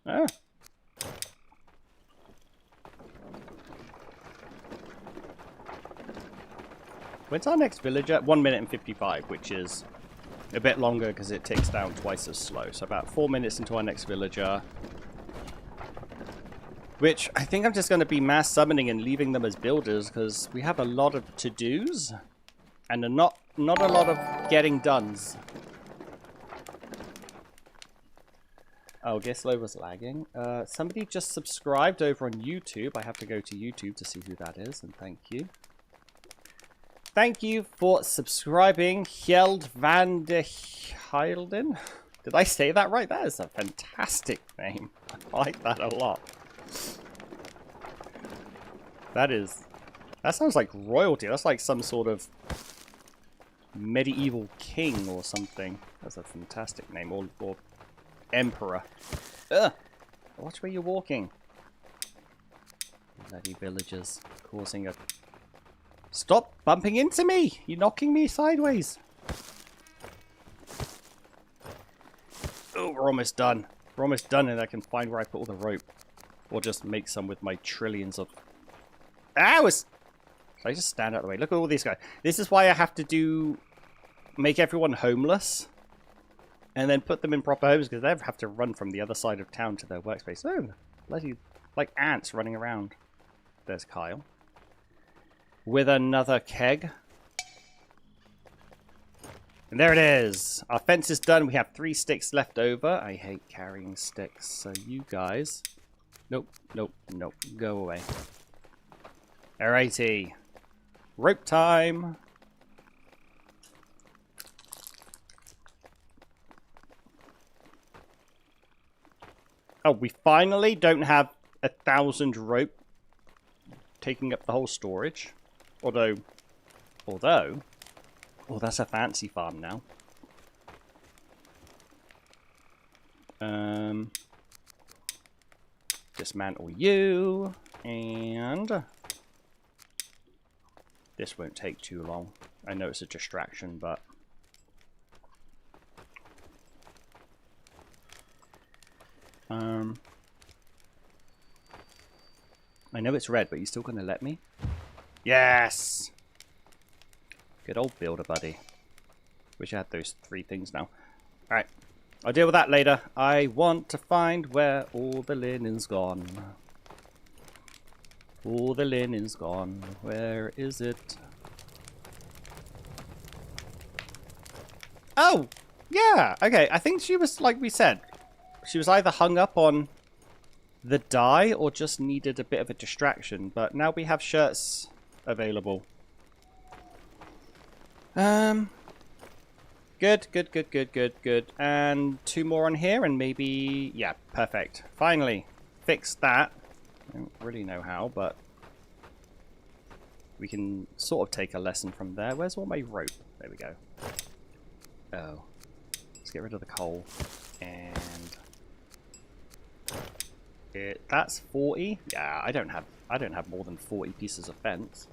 Oh. When's our next villager? 1 minute and 55, which is a bit longer because it ticks down twice as slow. So about 4 minutes into our next villager. Which I think I'm just going to be mass summoning and leaving them as builders because we have a lot of to-dos and not a lot of getting dones. Oh, Gislo was lagging. Somebody just subscribed over on YouTube. I have to go to YouTube to see who that is, and thank you. Thank you for subscribing, Hjeld van de Heilden. Did I say that right? That is a fantastic name. I like that a lot. That sounds like royalty. That's like some sort of medieval king or something. That's a fantastic name. Or emperor. Ugh. Watch where you're walking. Bloody villagers causing a... Stop bumping into me! You're knocking me sideways. Oh, we're almost done. We're almost done and I can find where I put all the rope. Or just make some with my trillions of... Should I just stand out of the way? Look at all these guys. This is why I have to make everyone homeless. And then put them in proper homes because they have to run from the other side of town to their workspace. Oh, bloody like ants running around. There's Kyle. With another keg. And there it is. Our fence is done. We have 3 sticks left over. I hate carrying sticks. So you guys... Nope, nope, nope. Go away. Alrighty. Rope time. Oh, we finally don't have 1,000 rope taking up the whole storage. Although, oh, that's a fancy farm now. Dismantle you, and this won't take too long. I know it's a distraction, but I know it's red, but you're still gonna let me? Yes! Good old builder buddy. Wish I had those 3 things now. Alright. I'll deal with that later. I want to find where all the linen's gone. All the linen's gone. Where is it? Oh! Yeah! Okay, I think she was, like we said, she was either hung up on the dye or just needed a bit of a distraction. But now we have shirts available. Good. And 2 more on here and maybe... Yeah, perfect. Finally, fixed that. I don't really know how, but we can sort of take a lesson from there. Where's all my rope? There we go. Oh. Let's get rid of the coal. And... that's 40? Yeah, I don't have more than 40 pieces of fence.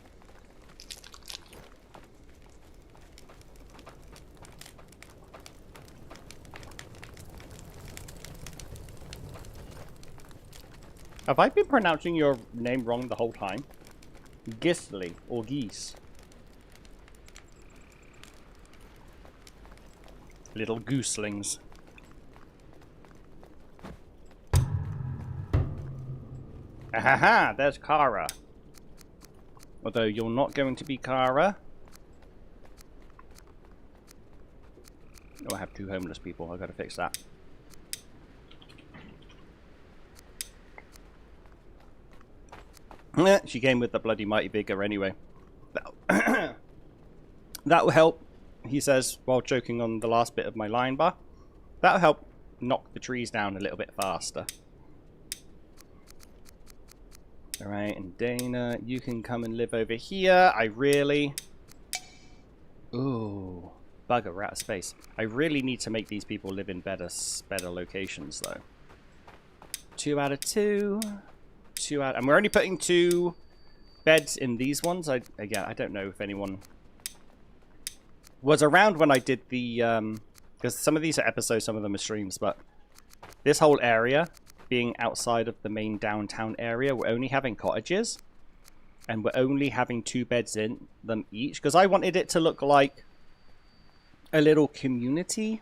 Have I been pronouncing your name wrong the whole time? Gisli or geese? Little gooselings. Ahaha, there's Kara. Although you're not going to be Kara. Oh, I have 2 homeless people. I've got to fix that. She came with the bloody mighty bigger anyway. That will help, he says, while choking on the last bit of my line bar. That'll help knock the trees down a little bit faster. Alright, and Dana, you can come and live over here. I really... Ooh, bugger, we're out of space. I really need to make these people live in better locations, though. 2 out of 2. 2 out... And we're only putting 2 beds in these ones. Again, I don't know if anyone was around when I did the... Because some of these are episodes, some of them are streams, but this whole area... being outside of the main downtown area, we're only having cottages, and we're only having 2 beds in them each, because I wanted it to look like a little community.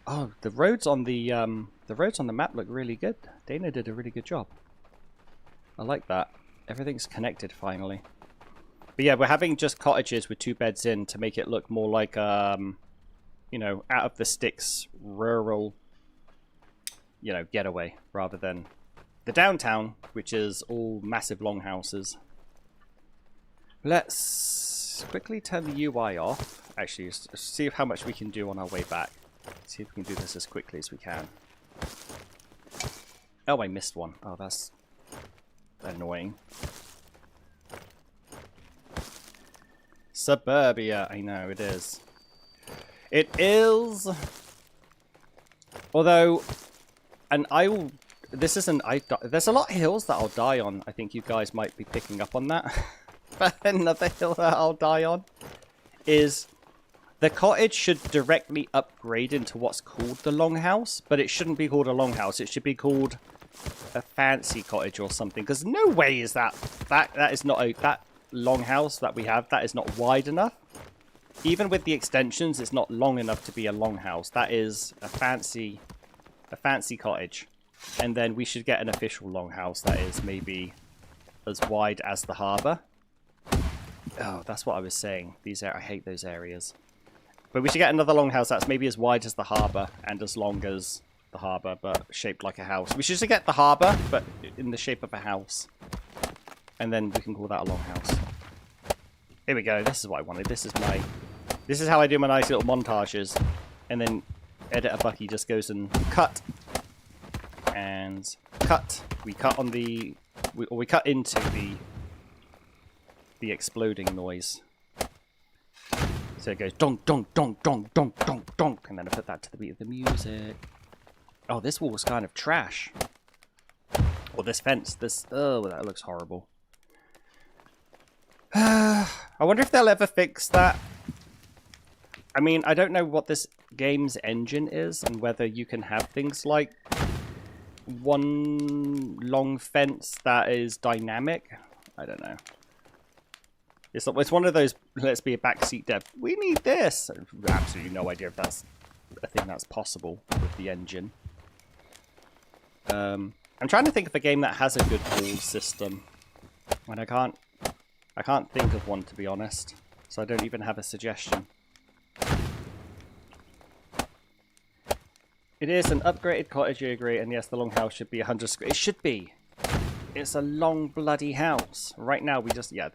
Oh, the roads on the map look really good. Dana did a really good job. I like that. Everything's connected finally. But yeah, we're having just cottages with 2 beds in to make it look more like you know, out of the sticks rural, you know, getaway, rather than the downtown, which is all massive longhouses. Let's quickly turn the UI off. Actually, see how much we can do on our way back. See if we can do this as quickly as we can. Oh, I missed one. Oh, that's annoying. Suburbia. I know, it is. It is. Although... And I will... This isn't... There's a lot of hills that I'll die on. I think you guys might be picking up on that. But another hill that I'll die on is... The cottage should directly upgrade into what's called the longhouse. But it shouldn't be called a longhouse. It should be called a fancy cottage or something. Because no way is that... That is not a... That longhouse that we have, that is not wide enough. Even with the extensions, it's not long enough to be a longhouse. That is a fancy cottage. And then we should get an official longhouse that is maybe as wide as the harbour. Oh, that's what I was saying. I hate those areas. But we should get another longhouse that's maybe as wide as the harbour and as long as the harbour, but shaped like a house. We should just get the harbour, but in the shape of a house. And then we can call that a longhouse. Here we go. This is what I wanted. This is how I do my nice little montages. And then Editor Bucky just goes and cut. and cut. We cut on the... We cut into the exploding noise. So it goes donk, donk, donk, donk, donk, donk, donk, and then I put that to the beat of the music. Oh, this wall's kind of trash. Or this fence, this... Oh, that looks horrible. I wonder if they'll ever fix that. I mean, I don't know what this game's engine is and whether you can have things like one long fence that is dynamic. I don't know. It's one of those, let's be a backseat dev. We need this. Absolutely no idea if that's a thing that's possible with the engine. I'm trying to think of a game that has a good wall system. And I can't think of one, to be honest. So I don't even have a suggestion. It is an upgraded cottage, you agree, and yes, the long house should be 100 square. It should be. It's a long bloody house. Right now, we just... Yeah,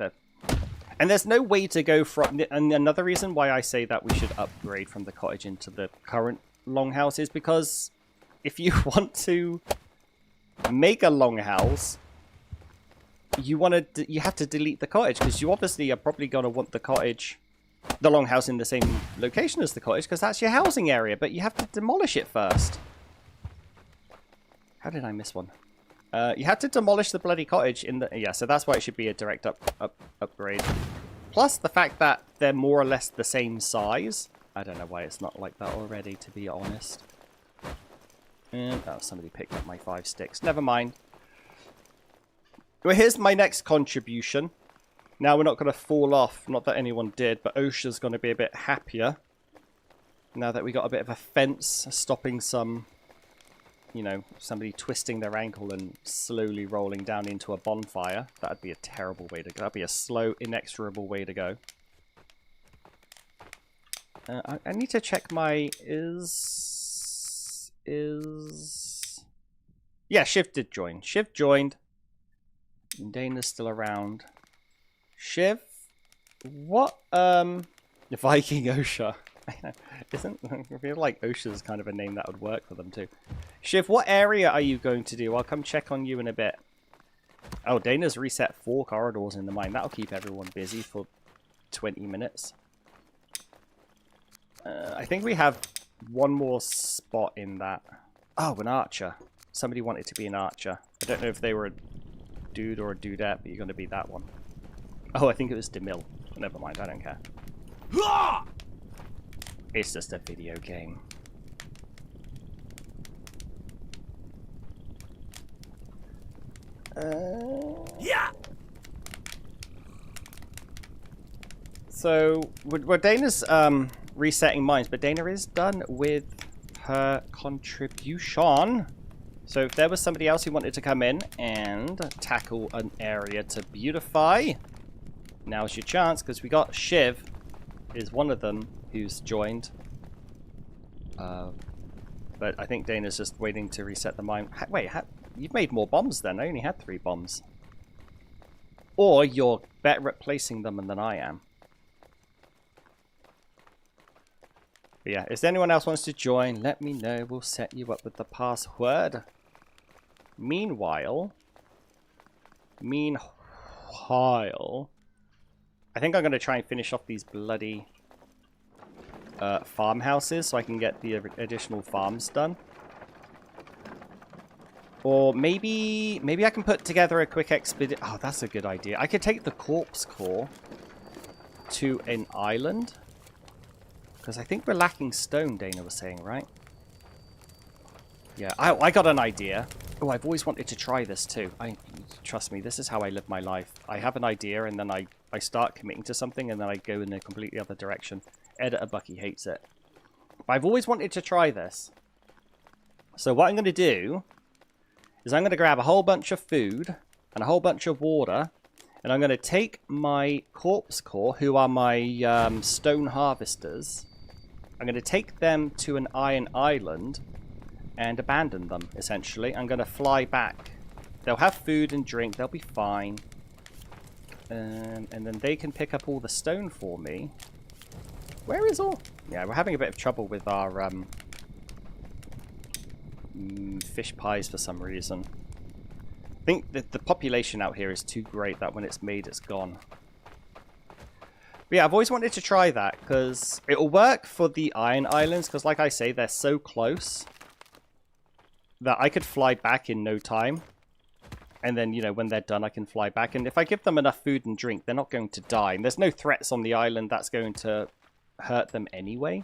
and there's no way to go from... And another reason why I say that we should upgrade from the cottage into the current longhouse is because if you want to make a longhouse, you have to delete the cottage, because you obviously are probably going to want the cottage, the longhouse, in the same location as the cottage, because that's your housing area, but you have to demolish it first. How did I miss one? You had to demolish the bloody cottage in the... Yeah, so that's why it should be a direct upgrade. Plus the fact that they're more or less the same size. I don't know why it's not like that already, to be honest. And, oh, somebody picked up my 5 sticks. Never mind. Well, here's my next contribution. Now we're not going to fall off. Not that anyone did, but OSHA's going to be a bit happier. Now that we got a bit of a fence stopping some... You know, somebody twisting their ankle and slowly rolling down into a bonfire. That'd be a terrible way to go. That'd be a slow, inexorable way to go. I need to check my... Yeah, Shiv did join. Shiv joined. And Dana's still around. Shiv? What? Viking OSHA. I feel like OSHA's kind of a name that would work for them too. Shiv, what area are you going to do? I'll come check on you in a bit. Oh, Dana's reset 4 corridors in the mine. That'll keep everyone busy for 20 minutes. I think we have one more spot in that. Oh, an archer. Somebody wanted to be an archer. I don't know if they were a dude or a dudette, but you're going to be that one. Oh, I think it was DeMille. Never mind, I don't care. It's just a video game. Yeah. So, well, Dana's resetting mines, but Dana is done with her contribution. So if there was somebody else who wanted to come in and tackle an area to beautify, now's your chance, because we got Shiv is one of them who's joined. But I think Dana's just waiting to reset the mine. Wait, you've made more bombs then. I only had 3 bombs. Or you're better at placing them than I am. But yeah, if anyone else wants to join, let me know. We'll set you up with the password. Meanwhile, I think I'm going to try and finish off these bloody farmhouses so I can get the additional farms done. Or maybe I can put together a quick expedition. Oh, that's a good idea. I could take the corpse core to an island. Because I think we're lacking stone, Dana was saying, right? Yeah, I got an idea. Oh, I've always wanted to try this too. Trust me, this is how I live my life. I have an idea and then I start committing to something and then I go in a completely other direction. Editor Bucky hates it. But I've always wanted to try this. So what I'm going to do is I'm going to grab a whole bunch of food and a whole bunch of water, and I'm going to take my corpse core, who are my stone harvesters. I'm going to take them to an iron island and abandon them, essentially. I'm going to fly back. They'll have food and drink. They'll be fine. And then they can pick up all the stone for me. Where is all... Yeah, we're having a bit of trouble with our fish pies for some reason. I think that the population out here is too great that when it's made, it's gone. But yeah, I've always wanted to try that because it'll work for the Iron Islands because, like I say, they're so close that I could fly back in no time. And then, you know, when they're done, I can fly back. And if I give them enough food and drink, they're not going to die. And there's no threats on the island that's going to hurt them anyway.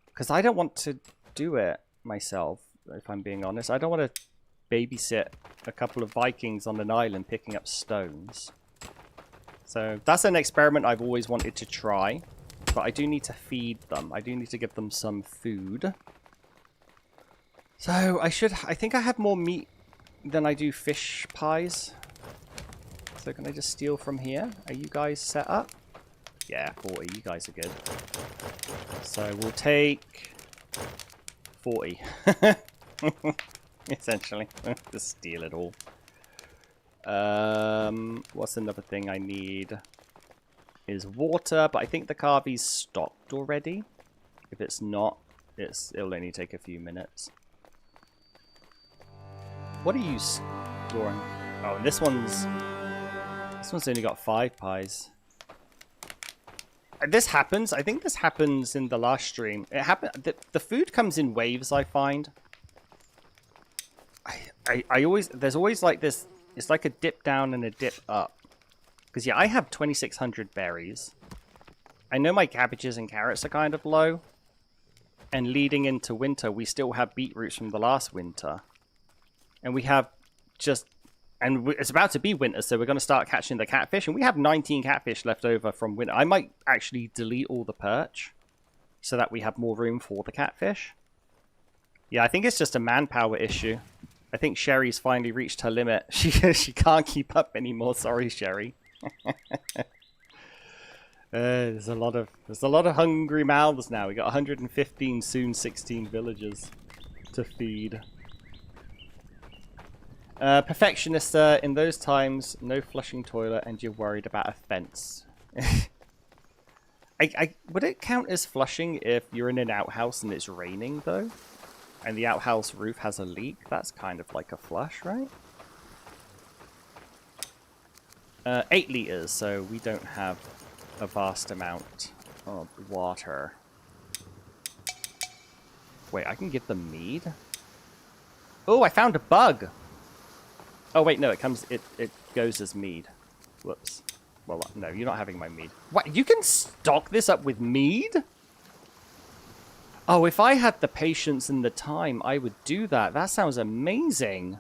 Because I don't want to do it myself, if I'm being honest. I don't want to babysit a couple of Vikings on an island picking up stones. So that's an experiment I've always wanted to try. But I do need to feed them. I do need to give them some food. So I think I have more meat than I do fish pies. So can I just steal from here? Are you guys set up? Yeah, 40. You guys are good. So we'll take 40. Essentially. Just steal it all. What's another thing I need? Is water, but I think the carvy's stocked already. If it's not, it'll only take a few minutes. What are you storing? Oh, and this one's only got 5 pies. And this happens. I think this happens in the last stream. It happened. The food comes in waves. I find. There's always like this. It's like a dip down and a dip up. Because yeah, I have 2,600 berries. I know my cabbages and carrots are kind of low. And leading into winter, we still have beetroots from the last winter. And we have it's about to be winter, so we're going to start catching the catfish. And we have 19 catfish left over from winter. I might actually delete all the perch so that we have more room for the catfish. Yeah, I think it's just a manpower issue. I think Sherry's finally reached her limit. She can't keep up anymore. Sorry, Sherry. There's a lot of hungry mouths now. We got 115, soon 16 villagers to feed. Perfectionist, in those times, no flushing toilet and you're worried about a fence. Would it count as flushing if you're in an outhouse and it's raining, though? And the outhouse roof has a leak? That's kind of like a flush, right? 8 liters, so we don't have a vast amount of water. Wait, I can give them mead? Oh, I found a bug! Oh wait, no, it goes as mead. Whoops. Well, no, you're not having my mead. What? You can stock this up with mead? Oh, if I had the patience and the time, I would do that. That sounds amazing.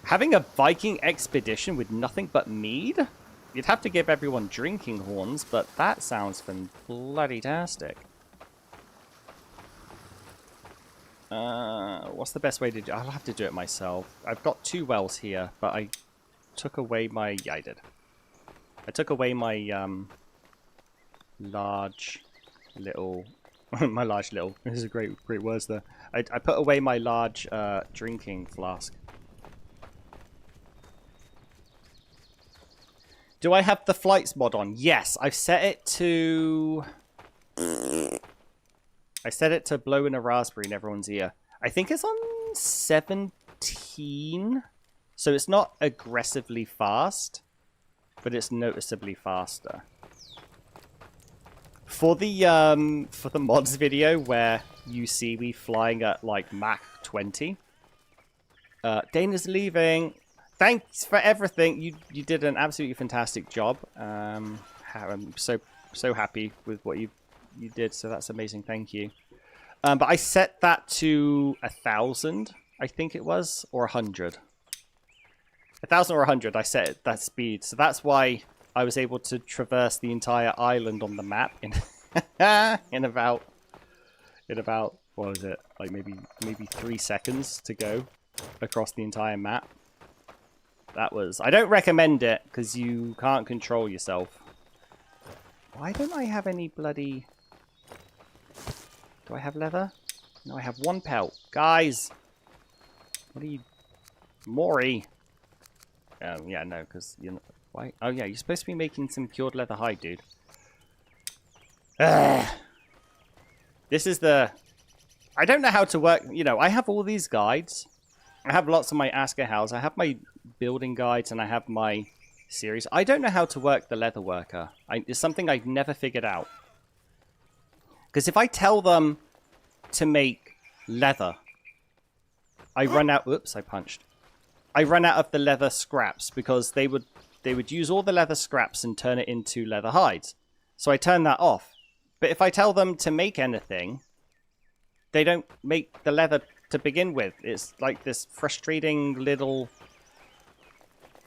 Having a Viking expedition with nothing but mead? You'd have to give everyone drinking horns, but that sounds bloody-tastic. What's the best way to do it? I'll have to do it myself. I've got 2 wells here, but I took away my... Yeah, I did. I took away my, large little... my large little... This is a great words there. I put away my large, drinking flask. Do I have the flights mod on? Yes, I've set it to... I set it to blow in a raspberry in everyone's ear. I think it's on 17. So it's not aggressively fast, but it's noticeably faster. For the mods video where you see me flying at like Mach 20. Dana's leaving. Thanks for everything. You did an absolutely fantastic job. I'm so happy with what you did, so that's amazing. Thank you. But I set that to 1,000, I think it was, or 100. 1,000 or 100, I set it, that speed. So that's why I was able to traverse the entire island on the map in in about what was it? Like maybe 3 seconds to go across the entire map. That was... I don't recommend it because you can't control yourself. Why don't I have any bloody... Do I have leather? No, I have 1 pelt. Guys! What are you... Maury! Yeah, no, because you're not... Why? Oh, yeah, you're supposed to be making some cured leather hide, dude. Ugh. This is the I don't know how to work. You know, I have all these guides. I have lots of my Ask a House. I have my building guides, and I have my series. I don't know how to work the leather worker. It's something I've never figured out. Because if I tell them to make leather, I run out. Oops, I punched. I run out of the leather scraps because they would use all the leather scraps and turn it into leather hides. So I turn that off. But if I tell them to make anything, they don't make the leather to begin with. It's like this frustrating little...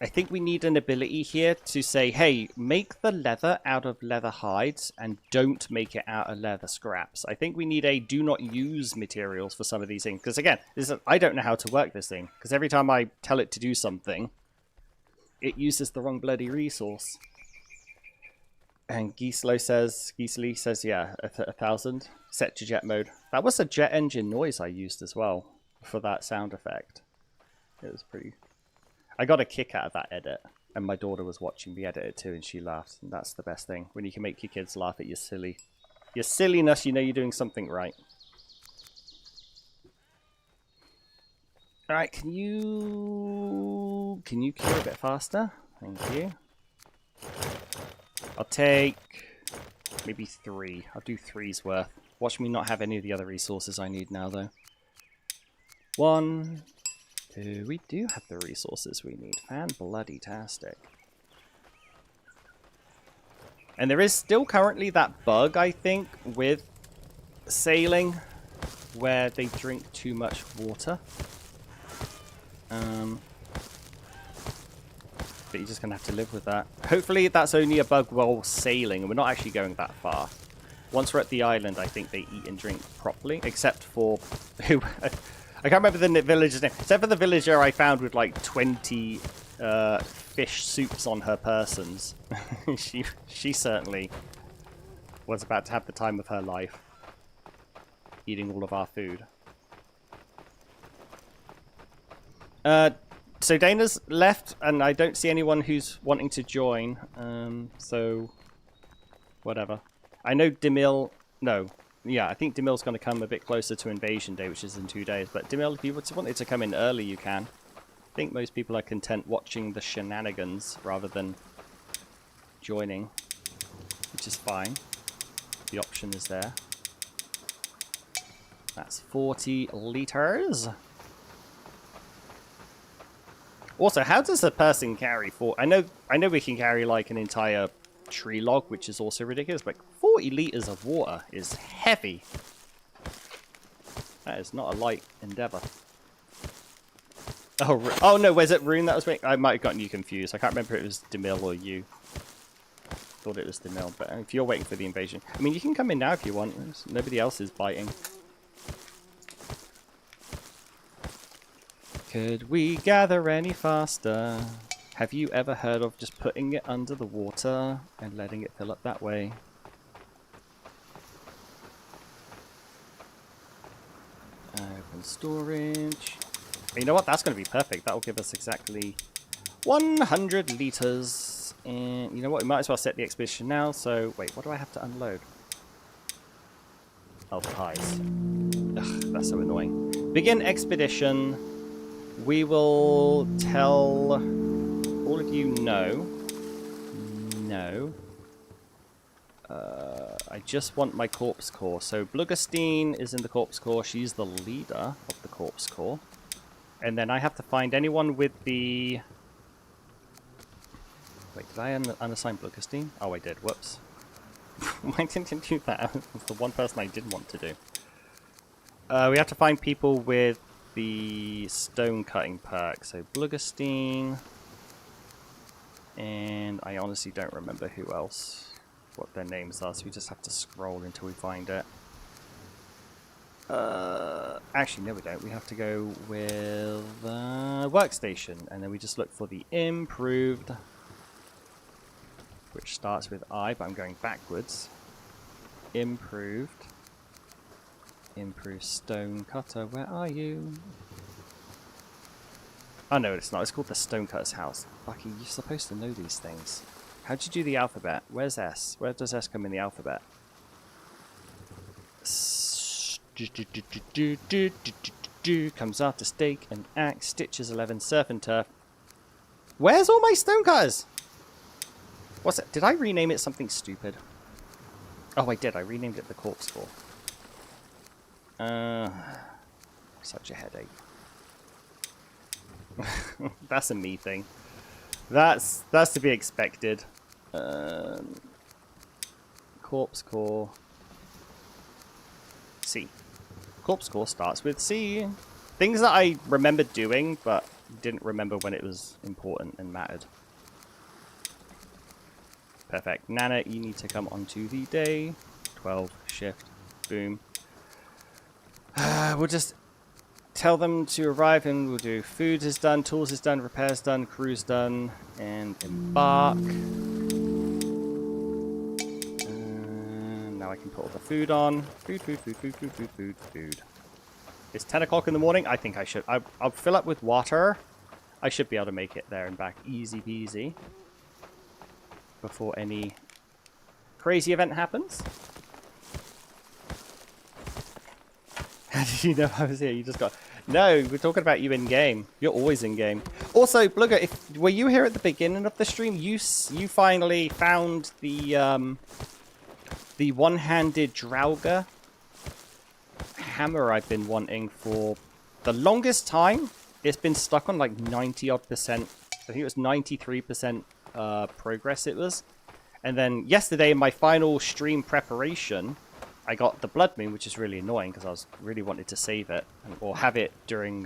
I think we need an ability here to say, hey, make the leather out of leather hides and don't make it out of leather scraps. I think we need a do not use materials for some of these things. Because again, I don't know how to work this thing. Because every time I tell it to do something, it uses the wrong bloody resource. And Gisli says, yeah, 1,000. Set to jet mode. That was a jet engine noise I used as well for that sound effect. It was pretty... I got a kick out of that edit. And my daughter was watching me edit it too, and she laughed. And that's the best thing. When you can make your kids laugh at your silliness, you know you're doing something right. Alright, can you kill a bit faster? Thank you. I'll take maybe 3. I'll do 3's worth. Watch me not have any of the other resources I need now, though. 1, 2. We do have the resources we need. Fan-bloody-tastic. And there is still currently that bug, I think, with sailing, where they drink too much water. But you're just going to have to live with that. Hopefully that's only a bug while sailing, and we're not actually going that far. Once we're at the island, I think they eat and drink properly, except for... who? I can't remember the villager's name. Except for the villager I found with like 20 fish soups on her persons. she certainly was about to have the time of her life. Eating all of our food. So Dana's left, and I don't see anyone who's wanting to join. So, whatever. I know Demil... No. Yeah, I think Demil's going to come a bit closer to Invasion Day, which is in 2 days. But Demil, if you wanted to come in early, you can. I think most people are content watching the shenanigans rather than joining, which is fine. The option is there. That's 40 liters. Also, how does a person carry 4? I know we can carry like an entire tree log, which is also ridiculous, but 40 liters of water is heavy. That is not a light endeavor. Oh no, was it Rune that was making? I might have gotten you confused. I can't remember if it was Demil or you. Thought it was Demil, but if you're waiting for the invasion, I mean, you can come in now if you want. Nobody else is biting. Could we gather any faster? Have you ever heard of just putting it under the water and letting it fill up that way? Open storage. You know what? That's going to be perfect. That will give us exactly 100 liters. And you know what? We might as well set the expedition now. So, wait, what do I have to unload? Oh, pies. Ugh, that's so annoying. Begin expedition. We will tell all of you no. No. I just want my corpse core. So Bluggerstein is in the corpse core. She's the leader of the corpse core. And then I have to find anyone with the... Wait, did I unassign Bluggerstein? Oh, I did. Whoops. Why didn't I do that? That's the one person I didn't want to do. We have to find people with the stone cutting perk. So Bluggerstein. And I honestly don't remember who else, what their names are, so we just have to scroll until we find it. Actually, no we don't. We have to go with workstation, and then we just look for the improved, which starts with I, but I'm going backwards. Improved. Improved stone cutter, where are you? Oh no, it's not. It's called the Stonecutter's House. Bucky, you're supposed to know these things. How'd you do the alphabet? Where's S? Where does S come in the alphabet? Comes after stake and axe, stitches 11, surf and turf. Where's all my stonecutters? What's it? Did I rename it something stupid? Oh, I did. I renamed it the corpse core. Such a headache. That's a me thing. That's to be expected. Corpse core. C. Corpse core starts with C. Things that I remembered doing, but didn't remember when it was important and mattered. Perfect. Nana, you need to come onto the day. 12, shift, boom. We'll just tell them to arrive and we'll do food is done, tools is done, repairs done, crew's done, and embark. Now I can put all the food on. Food. It's 10 o'clock in the morning. I think I should. I'll fill up with water. I should be able to make it there and back easy peasy before any crazy event happens. How did you know I was here? You just got... No, we're talking about you in game. You're always in game. Also, Blugger, were you here at the beginning of the stream? You finally found the one-handed Draugr hammer I've been wanting for the longest time. It's been stuck on like 90-odd%. I think it was 93% progress it was. And then yesterday in my final stream preparation, I got the Blood Moon, which is really annoying because I was really wanted to save it or have it during,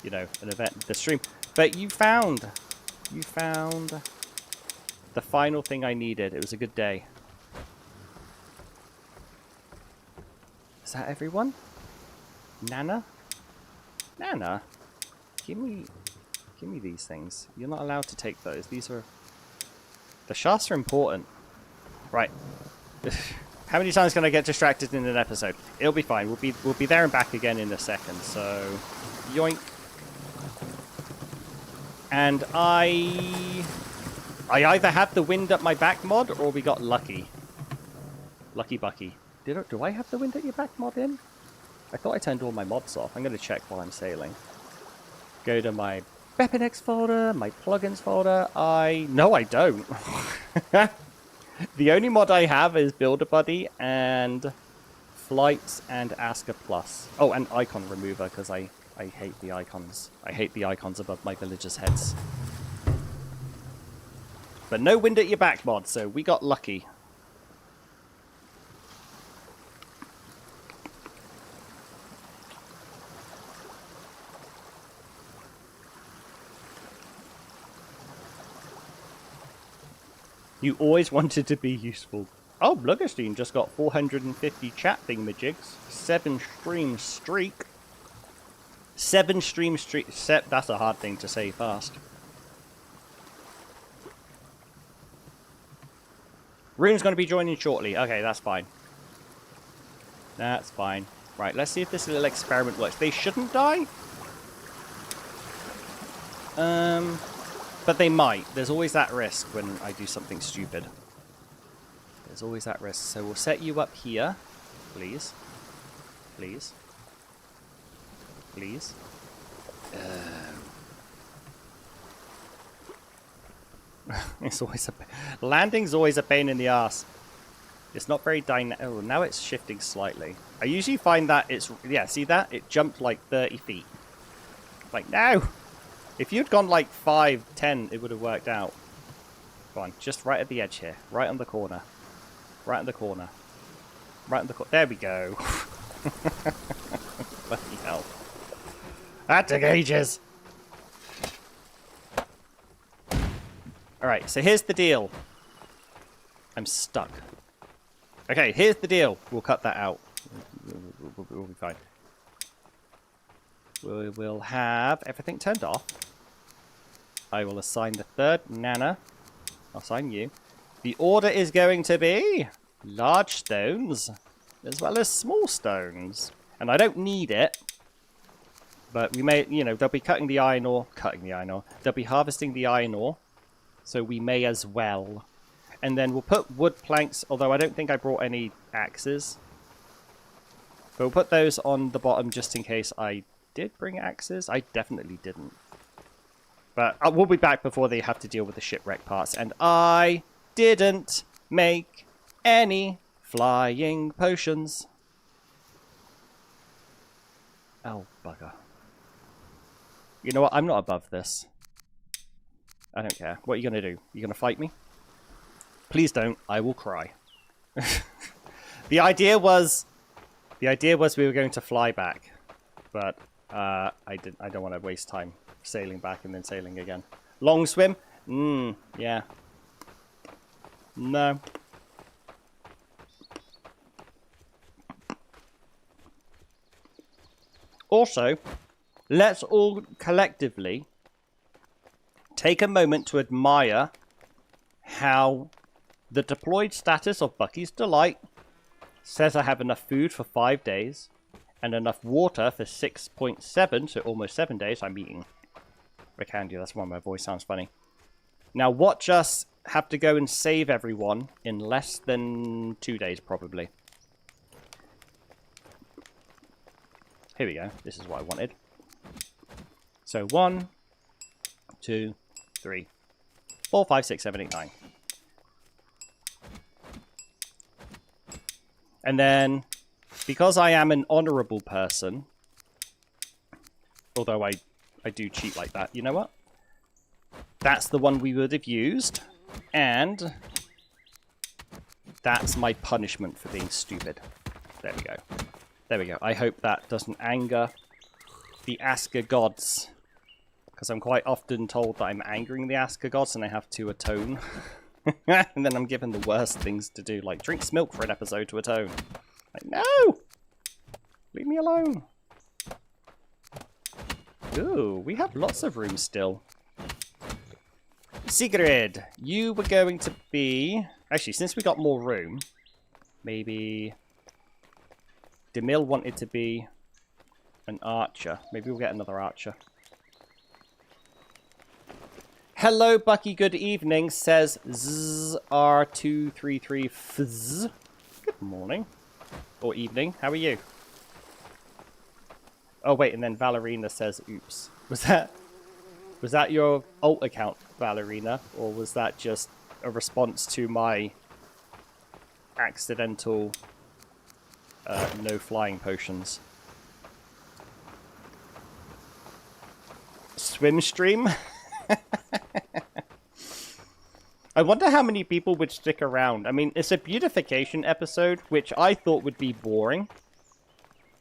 you know, an event, the stream. But you found the final thing I needed. It was a good day. Is that everyone? Nana? Nana? Give me these things. You're not allowed to take those. These are... The shafts are important. Right. How many times can I get distracted in an episode? It'll be fine. We'll be there and back again in a second. So, yoink. And I either had the wind at my back mod or we got lucky. Lucky Bucky. Do I have the wind at your back mod in? I thought I turned all my mods off. I'm going to check while I'm sailing. Go to my Weaponex folder, my plugins folder. No, I don't. The only mod I have is Builder Buddy and Flights and Asker Plus. Oh, and Icon Remover, because I hate the icons. I hate the icons above my villagers' heads. But no wind at your back mod, so we got lucky. You always wanted to be useful. Oh, Bluggerstein just got 450 chat thingamajigs. 7 stream streak. 7 stream streak. That's a hard thing to say fast. Rune's going to be joining shortly. Okay, that's fine. That's fine. Right, let's see if this little experiment works. They shouldn't die. But they might. There's always that risk when I do something stupid. There's always that risk. So we'll set you up here. Please. Please. Please. It's always a... Landing's always a pain in the ass. It's not very dynamic. Oh, now it's shifting slightly. I usually find that it's... Yeah, see that? It jumped like 30 feet. Like, no! If you'd gone like 5, 10, it would have worked out. Go on, just right at the edge here. Right on the corner. Right on the corner. Right on the corner. There we go. Bloody hell. That took ages. Alright, so here's the deal. I'm stuck. Okay, here's the deal. We'll cut that out. We'll be fine. We will have everything turned off. I will assign the third Nana. I'll assign you. The order is going to be large stones as well as small stones. And I don't need it. But we may, you know, they'll be cutting the iron ore. They'll be harvesting the iron ore. So we may as well. And then we'll put wood planks, although I don't think I brought any axes. But we'll put those on the bottom just in case I did bring axes. I definitely didn't. But we'll be back before they have to deal with the shipwreck parts. And I didn't make any flying potions. Oh, bugger. You know what? I'm not above this. I don't care. What are you going to do? You going to fight me? Please don't. I will cry. The idea was we were going to fly back. But I don't want to waste time sailing back and then sailing again. Long swim? Yeah. No. Also, let's all collectively take a moment to admire how the deployed status of Bucky's Delight says I have enough food for 5 days and enough water for 6.7, so almost 7 days. I'm eating a candy. That's why my voice sounds funny. Now watch us have to go and save everyone in less than 2 days, probably. Here we go. This is what I wanted. So 1, 2, 3, 4, 5, 6, 7, 8, 9. And then, because I am an honourable person, although I do cheat like that, you know what? That's the one we would have used, and that's my punishment for being stupid. There we go. There we go. I hope that doesn't anger the Asker gods, because I'm quite often told that I'm angering the Asker gods and I have to atone. And then I'm given the worst things to do, like drink milk for an episode to atone. Like, no! Leave me alone. Ooh, we have lots of room still. Sigrid, you were going to be... Actually, since we got more room, maybe... Demille wanted to be an archer. Maybe we'll get another archer. Hello, Bucky. Good evening, says ZR233Fz. Good morning. Or evening. How are you? Oh, wait, and then Valerina says, oops. Was that your alt account, Valerina? Or was that just a response to my accidental no flying potions? Swim stream? I wonder how many people would stick around. I mean, it's a beautification episode, which I thought would be boring.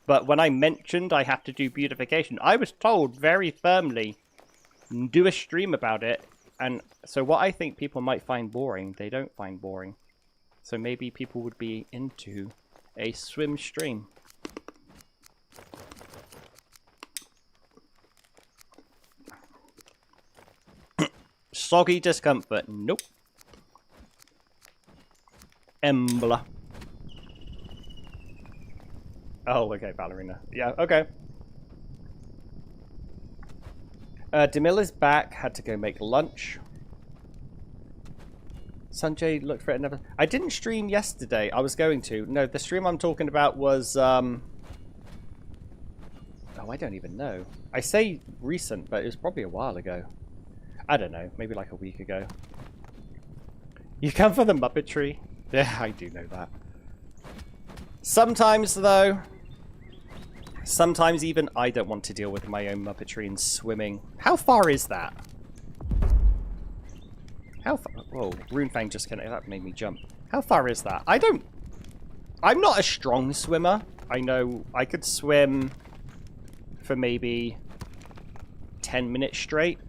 But when I mentioned I have to do beautification, I was told very firmly, do a stream about it. And so what I think people might find boring, they don't find boring. So maybe people would be into a swim stream. Soggy discomfort. Nope. Embla. Oh, okay, Ballerina. Yeah, okay. Demille is back. Had to go make lunch. Sanjay looked for it. Never. I didn't stream yesterday. I was going to. No, the stream I'm talking about was... Oh, I don't even know. I say recent, but it was probably a while ago. I don't know. Maybe like a week ago. You come for the Muppetry? Yeah, I do know that. Sometimes, though... Sometimes even I don't want to deal with my own Muppetry and swimming. How far is that? How far? Whoa, Runefang just connected. That made me jump. How far is that? I'm not a strong swimmer. I know I could swim for maybe 10 minutes straight.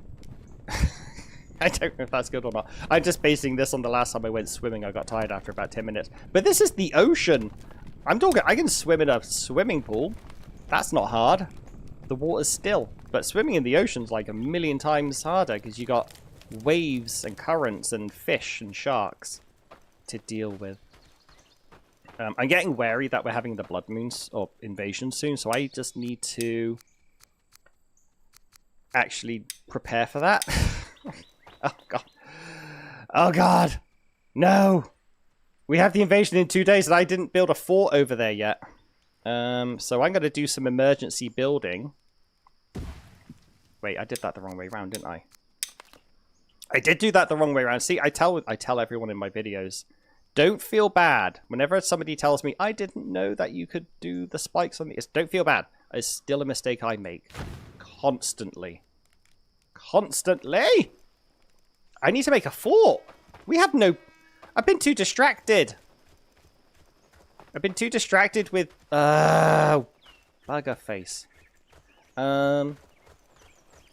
I don't know if that's good or not. I'm just basing this on the last time I went swimming. I got tired after about 10 minutes. But this is the ocean. I'm talking, I can swim in a swimming pool. That's not hard. The water's still. But swimming in the ocean's like a million times harder because you got waves and currents and fish and sharks to deal with. I'm getting wary that we're having the blood moons or invasion soon, so I just need to actually prepare for that. Oh god. Oh god. No. We have the invasion in 2 days and I didn't build a fort over there yet. So I'm going to do some emergency building. Wait, I did that the wrong way around, didn't I? I did do that the wrong way around. See, I tell everyone in my videos, don't feel bad. Whenever somebody tells me, I didn't know that you could do the spikes on these, don't feel bad. It's still a mistake I make. Constantly. Constantly! I need to make a fort. We have no... I've been too distracted. I've been too distracted with... bugger face.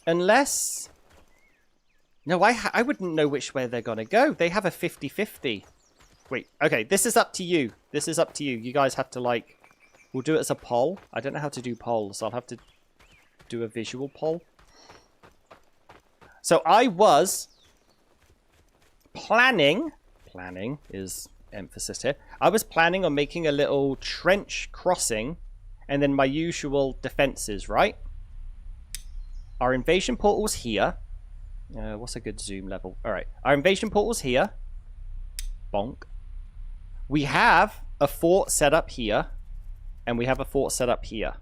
Unless... No, I wouldn't know which way they're going to go. They have a 50-50. Wait, okay, this is up to you. This is up to you. You guys have to, like... We'll do it as a poll. I don't know how to do polls. I'll have to do a visual poll. So I was planning... Planning is emphasis here. I was planning on making a little trench crossing and then my usual defenses, right? Our invasion portal's here. What's a good zoom level? All right. Our invasion portal's here. Bonk. We have a fort set up here. And we have a fort set up here.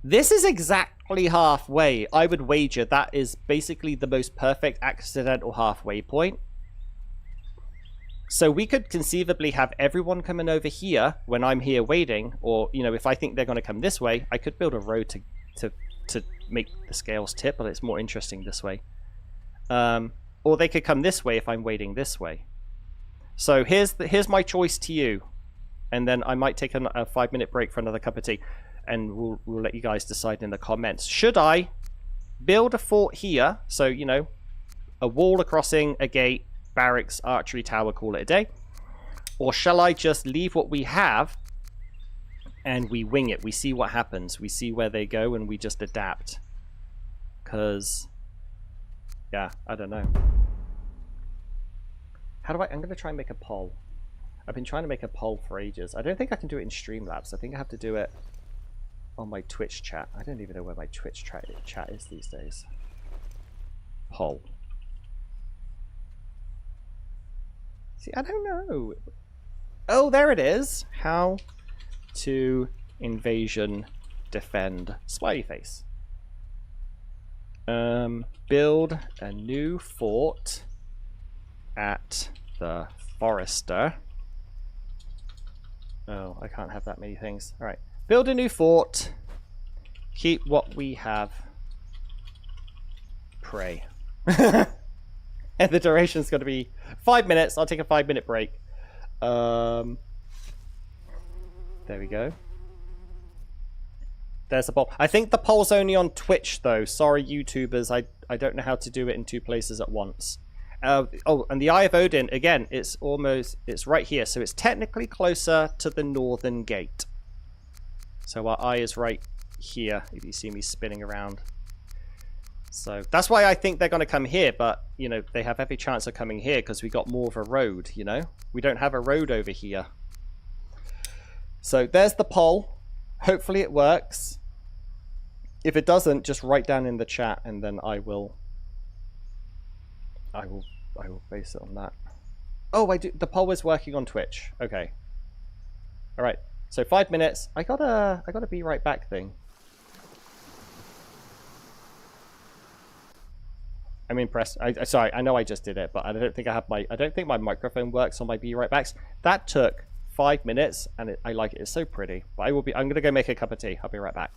This is exactly halfway. I would wager that is basically the most perfect accidental halfway point. So we could conceivably have everyone coming over here when I'm here waiting. Or, you know, if I think they're going to come this way, I could build a road to make the scales tip. But it's more interesting this way. Or they could come this way if I'm waiting this way. So here's my choice to you. And then I might take a 5-minute break for another cup of tea. And we'll let you guys decide in the comments. Should I build a fort here? So, you know, a wall, a crossing, a gate, barracks, archery tower, call it a day. Or shall I just leave what we have and we wing it? We see what happens. We see where they go and we just adapt. Because... yeah, I don't know. How do I'm going to try and make a poll. I've been trying to make a poll for ages. I don't think I can do it in Streamlabs. I think I have to do it on my Twitch chat. I don't even know where my Twitch chat is these days. Poll. See, I don't know. Oh, there it is. How to invasion defend smiley face. Build a new fort at the Forester. Oh, I can't have that many things. All right. Build a new fort. Keep what we have. Pray. And the duration's going to be 5 minutes. I'll take a 5-minute break. There we go. There's the poll. I think the poll's only on Twitch, though. Sorry, YouTubers. I don't know how to do it in 2 places at once. Oh, and the Eye of Odin, again, it's right here. So it's technically closer to the northern gate. So our eye is right here, if you see me spinning around. So that's why I think they're going to come here. But, you know, they have every chance of coming here because we got more of a road, you know. We don't have a road over here. So there's the poll. Hopefully it works. If it doesn't, just write down in the chat and then I will base it on that. Oh, I do. The poll is working on Twitch. Okay. All right. So 5 minutes. I got a be right back thing. I'm impressed. Sorry, I know I just did it, but I don't think my microphone works on my be right backs. That took 5 minutes, and I like it. It's so pretty. But I'm gonna go make a cup of tea. I'll be right back.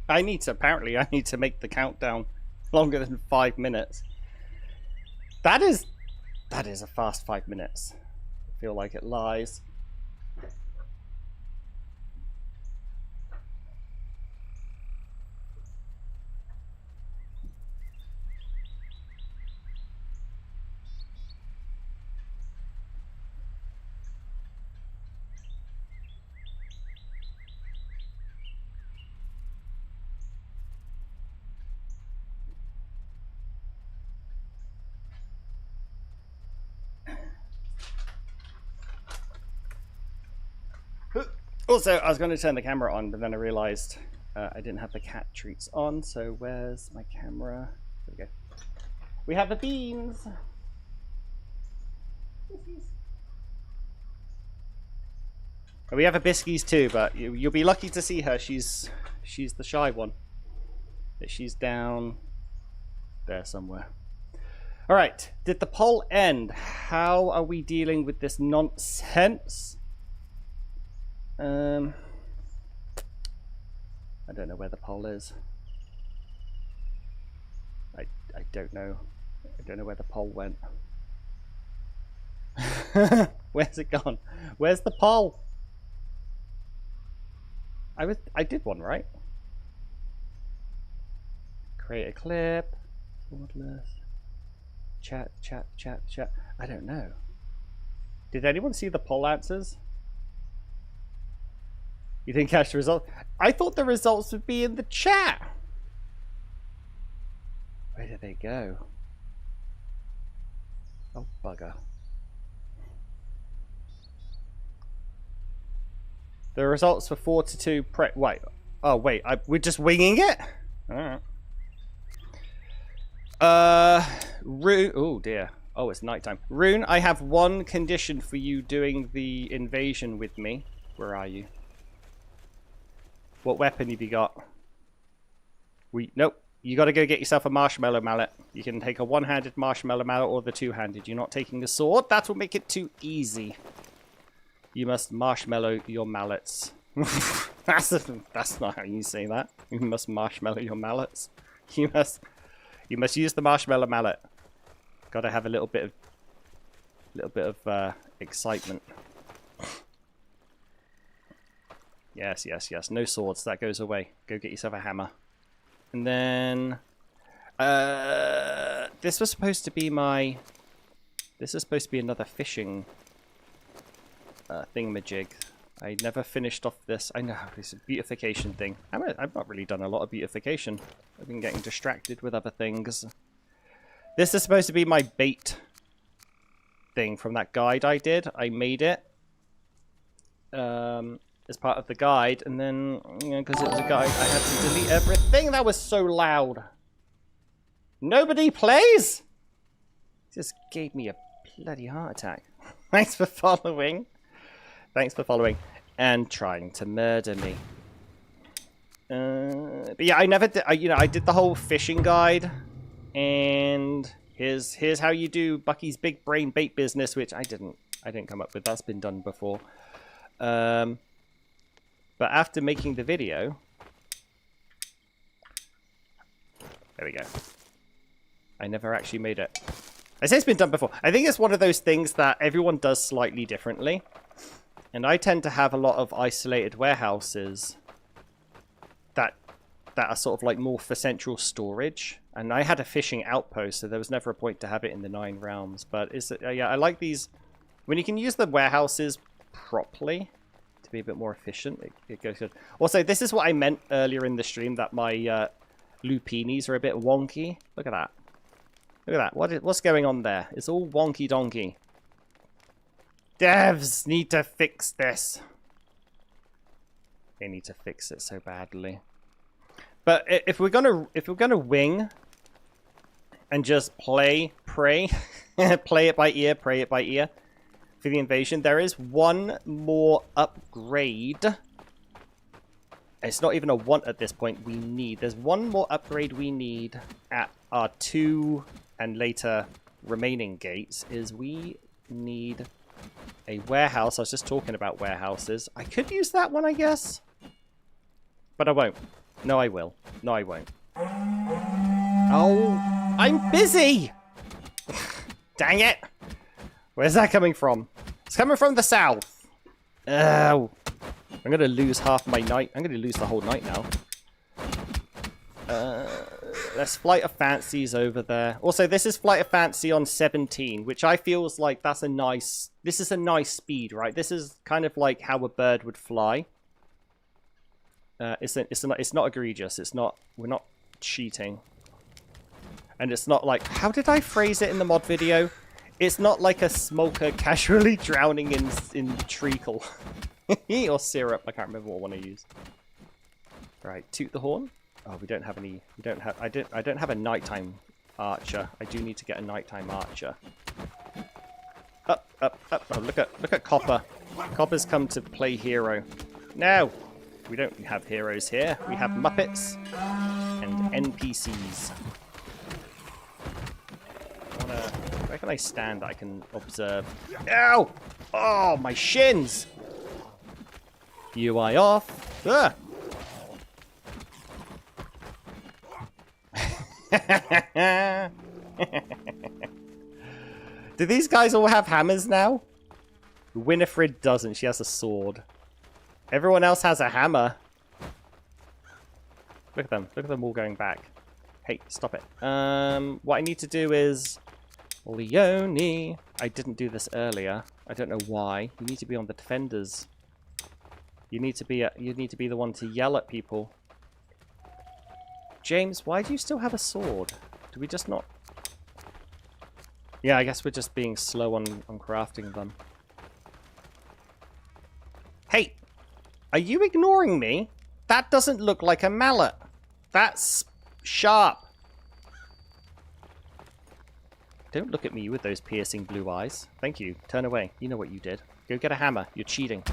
Apparently I need to make the countdown longer than 5 minutes. That is a fast 5 minutes. I feel like it lies. Also, I was going to turn the camera on, but then I realized I didn't have the cat treats on, so where's my camera? There we go. We have the beans! We have a Biskies too, but you'll be lucky to see her. She's the shy one. But she's down there somewhere. Alright, did the poll end? How are we dealing with this nonsense? I don't know where the poll is. I don't know. I don't know where the poll went. Where's it gone? Where's the poll? I did one, right? Create a clip. Cordless. Chat. I don't know. Did anyone see the poll answers? You didn't catch the results? I thought the results would be in the chat. Where did they go? Oh, bugger. The results were 4-2. Wait. Oh, wait. We're just winging it? Alright. Rune. Oh, dear. Oh, it's nighttime. Rune, I have one condition for you doing the invasion with me. Where are you? What weapon have you got? Nope. You got to go get yourself a marshmallow mallet. You can take a one-handed marshmallow mallet or the two-handed. You're not taking a sword. That will make it too easy. You must marshmallow your mallets. That's not how you say that. You must marshmallow your mallets. You must use the marshmallow mallet. Got to have a little bit of excitement. Yes. No swords. That goes away. Go get yourself a hammer. And then this was supposed to be my. This is supposed to be another fishing thingamajig. I never finished off this. I know it's a beautification thing. I've not really done a lot of beautification. I've been getting distracted with other things. This is supposed to be my bait thing from that guide I did. I made it as part of the guide, and then, you know, because it was a guide, I had to delete everything. That was so loud. Nobody plays? Just gave me a bloody heart attack. Thanks for following. Thanks for following and trying to murder me. But yeah, I never did. I did the whole fishing guide, and here's how you do Bucky's big brain bait business, which I didn't come up with. That's been done before. But after making the video, there we go. I never actually made it. I say it's been done before. I think it's one of those things that everyone does slightly differently. And I tend to have a lot of isolated warehouses that are sort of like more for central storage. And I had a fishing outpost, so there was never a point to have it in the 9 realms. But yeah, I like these. When you can use the warehouses properly to be a bit more efficient, it goes good. Also, this is what I meant earlier in the stream, that my lupinis are a bit wonky. Look at that. Look at that. What's going on there? It's all wonky donkey. Devs need to fix this. They need to fix it so badly. But if we're gonna wing and just pray, play it by ear, pray it by ear for the invasion, there is one more upgrade. It's not even a want at this point. We need. There's one more upgrade we need at our 2 and later remaining gates. Is we need a warehouse. I was just talking about warehouses. I could use that one, I guess, but I won't. No, I will. No, I won't. Oh, I'm busy! Dang it! Where's that coming from? It's coming from the south. Oh. I'm going to lose half my night. I'm going to lose the whole night now. There's Flight of Fancies over there. Also, this is Flight of Fancy on 17, which I feel is like that's a nice... This is a nice speed, right? This is kind of like how a bird would fly. It's not egregious. It's not... We're not cheating. And it's not like... How did I phrase it in the mod video? It's not like a smoker casually drowning in treacle. Or syrup. I can't remember what one I used. Right, toot the horn. Oh, we don't have any. We don't have. I don't have a nighttime archer. I do need to get a nighttime archer. Up, up, up. Oh, look at Copper. Copper's come to play hero. No, we don't have heroes here. We have Muppets and NPCs. Where can I stand that I can observe? Ow! Oh, my shins! UI off. Ah! Do these guys all have hammers now? Winifred doesn't. She has a sword. Everyone else has a hammer. Look at them. Look at them all going back. Hey, stop it. What I need to do is... Leone. I didn't do this earlier. I don't know why. You need to be on the defenders. You need to be the one to yell at people. James, why do you still have a sword? Do we just not... Yeah, I guess we're just being slow on crafting them. Hey! Are you ignoring me? That doesn't look like a mallet. That's sharp. Don't look at me with those piercing blue eyes. Thank you. Turn away. You know what you did. Go get a hammer. You're cheating.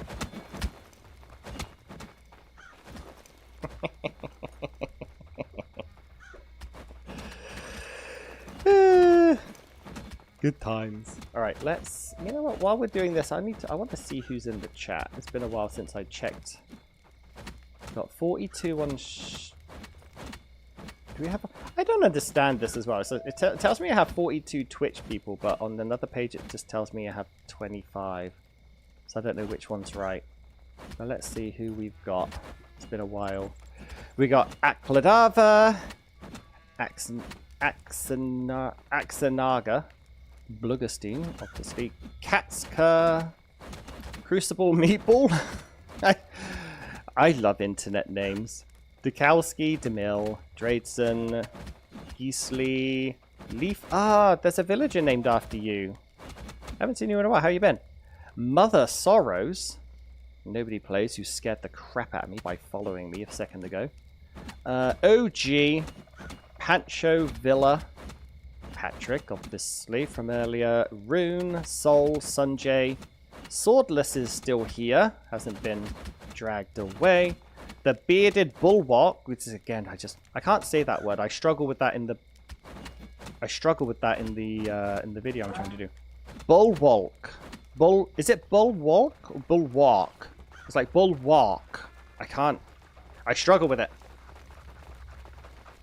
Good times. All right, let's. You know what? While we're doing this, I want to see who's in the chat. It's been a while since I checked. Got 42 on. Do we have? I don't understand this as well. So it tells me I have 42 Twitch people, but on another page it just tells me I have 25. So I don't know which one's right. But let's see who we've got. It's been a while. We got Akladava, Axanaga, Bluggerstein, obviously, Katska, Crucible Meatball. I love internet names. Dukowski, DeMille, Dreidson, Geesley, Leaf. Ah, there's a villager named after you. Haven't seen you in a while. How you been? Mother Sorrows. Nobody plays who scared the crap out of me by following me a second ago. OG, Pancho Villa, Patrick, obviously, from earlier. Rune, Soul, Sunjay. Swordless is still here. Hasn't been dragged away. The Bearded Bulwark, which is, again, I can't say that word. I struggle with that in the video I'm trying to do. Bulwark. Is it Bulwark or Bulwark? It's like Bulwark. I struggle with it.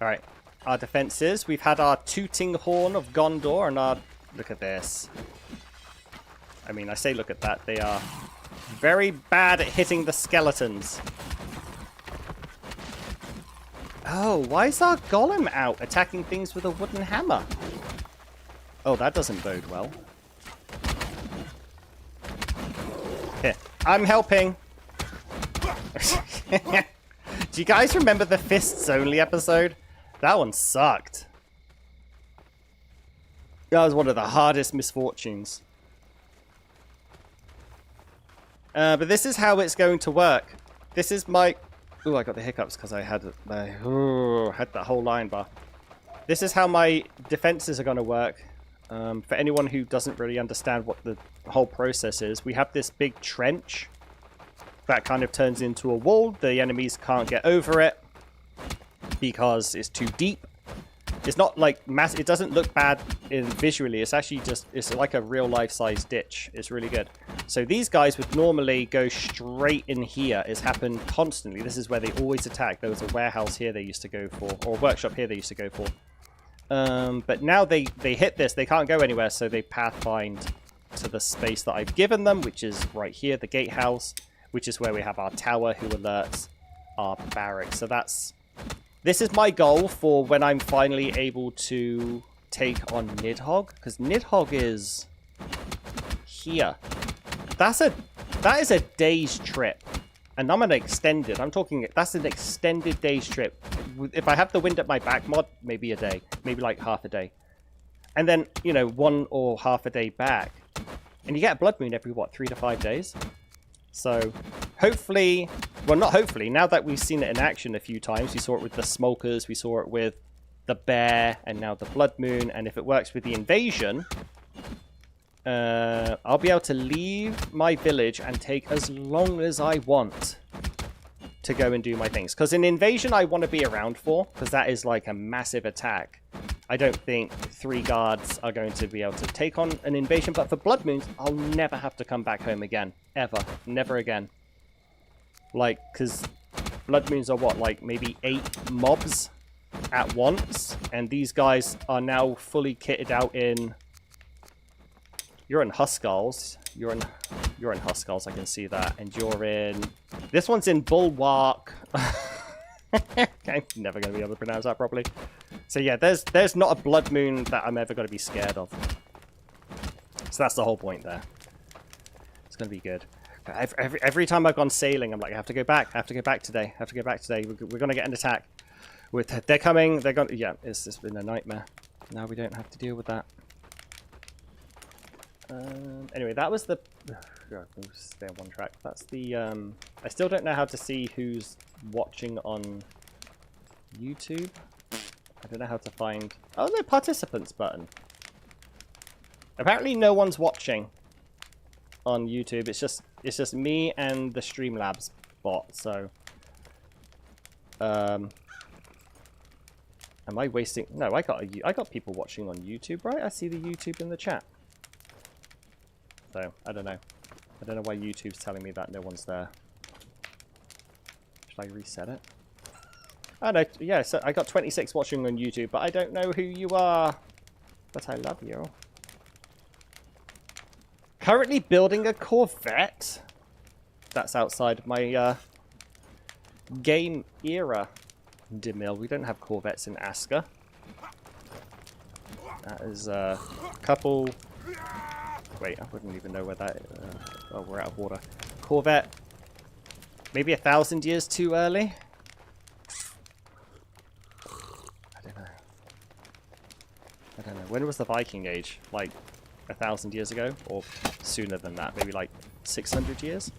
Alright. Our defenses. We've had our Tooting Horn of Gondor and our... Look at this. I mean, I say look at that. They are very bad at hitting the skeletons. Oh, why is our golem out attacking things with a wooden hammer? Oh, that doesn't bode well. Here, I'm helping. Do you guys remember the Fists Only episode? That one sucked. That was one of the hardest misfortunes. But this is how it's going to work. This is my... Ooh, I got the hiccups because I had that whole line bar. This is how my defenses are going to work. For anyone who doesn't really understand what the whole process is, we have this big trench that kind of turns into a wall. The enemies can't get over it because it's too deep. It's not like mass. It doesn't look bad visually. It's actually just, it's like a real life size ditch. It's really good. So these guys would normally go straight in here. It's happened constantly. This is where they always attack. There was a warehouse here they used to go for, or a workshop here they used to go for. But now they hit this. They can't go anywhere, so they pathfind to the space that I've given them, which is right here, the gatehouse, which is where we have our tower who alerts our barracks. So this is my goal for when I'm finally able to take on Nidhogg, because Nidhogg is here. That is a day's trip, and I'm talking, that's an extended day's trip. If I have the wind at my back mod, maybe a day, maybe like half a day, and then, you know, 1 or half a day back, and you get a blood moon every, what, 3 to 5 days? So hopefully, well, not hopefully, now that we've seen it in action a few times, we saw it with the smokers, we saw it with the bear, and now the blood moon, and if it works with the invasion, I'll be able to leave my village and take as long as I want to go and do my things. Because in invasion, I want to be around for, because that is like a massive attack. I don't think 3 guards are going to be able to take on an invasion, but for blood moons, I'll never have to come back home again. Ever. Never again. Like, because blood moons are what, like maybe 8 mobs at once, and these guys are now fully kitted out in... You're in Huskarls. You're in Huskarls, I can see that. And you're in... This one's in Bulwark. I'm never going to be able to pronounce that properly. So yeah, there's not a blood moon that I'm ever going to be scared of. So that's the whole point there. It's going to be good. Every time I've gone sailing, I'm like, I have to go back. I have to go back today. I have to go back today. We're going to get an attack. They're coming. They're going. Yeah, it's just been a nightmare. Now we don't have to deal with that. Anyway, that was the... We'll stay on one track. That's the... I still don't know how to see who's watching on YouTube. I don't know how to find... Oh, no, participants button. Apparently no one's watching on YouTube. It's just me and the Streamlabs bot, so... Am I wasting... No, I got people watching on YouTube, right? I see the YouTube in the chat. So, I don't know. I don't know why YouTube's telling me that no one's there. Should I reset it? Oh no, yeah, so I got 26 watching on YouTube, but I don't know who you are. But I love you. Currently building a Corvette. That's outside my game era. Demil, we don't have Corvettes in Asker. That is a couple... Wait, I wouldn't even know where that is. Oh, we're out of water. Corvette. Maybe 1,000 years too early? I don't know. I don't know. When was the Viking Age? Like 1,000 years ago? Or sooner than that? Maybe like 600 years?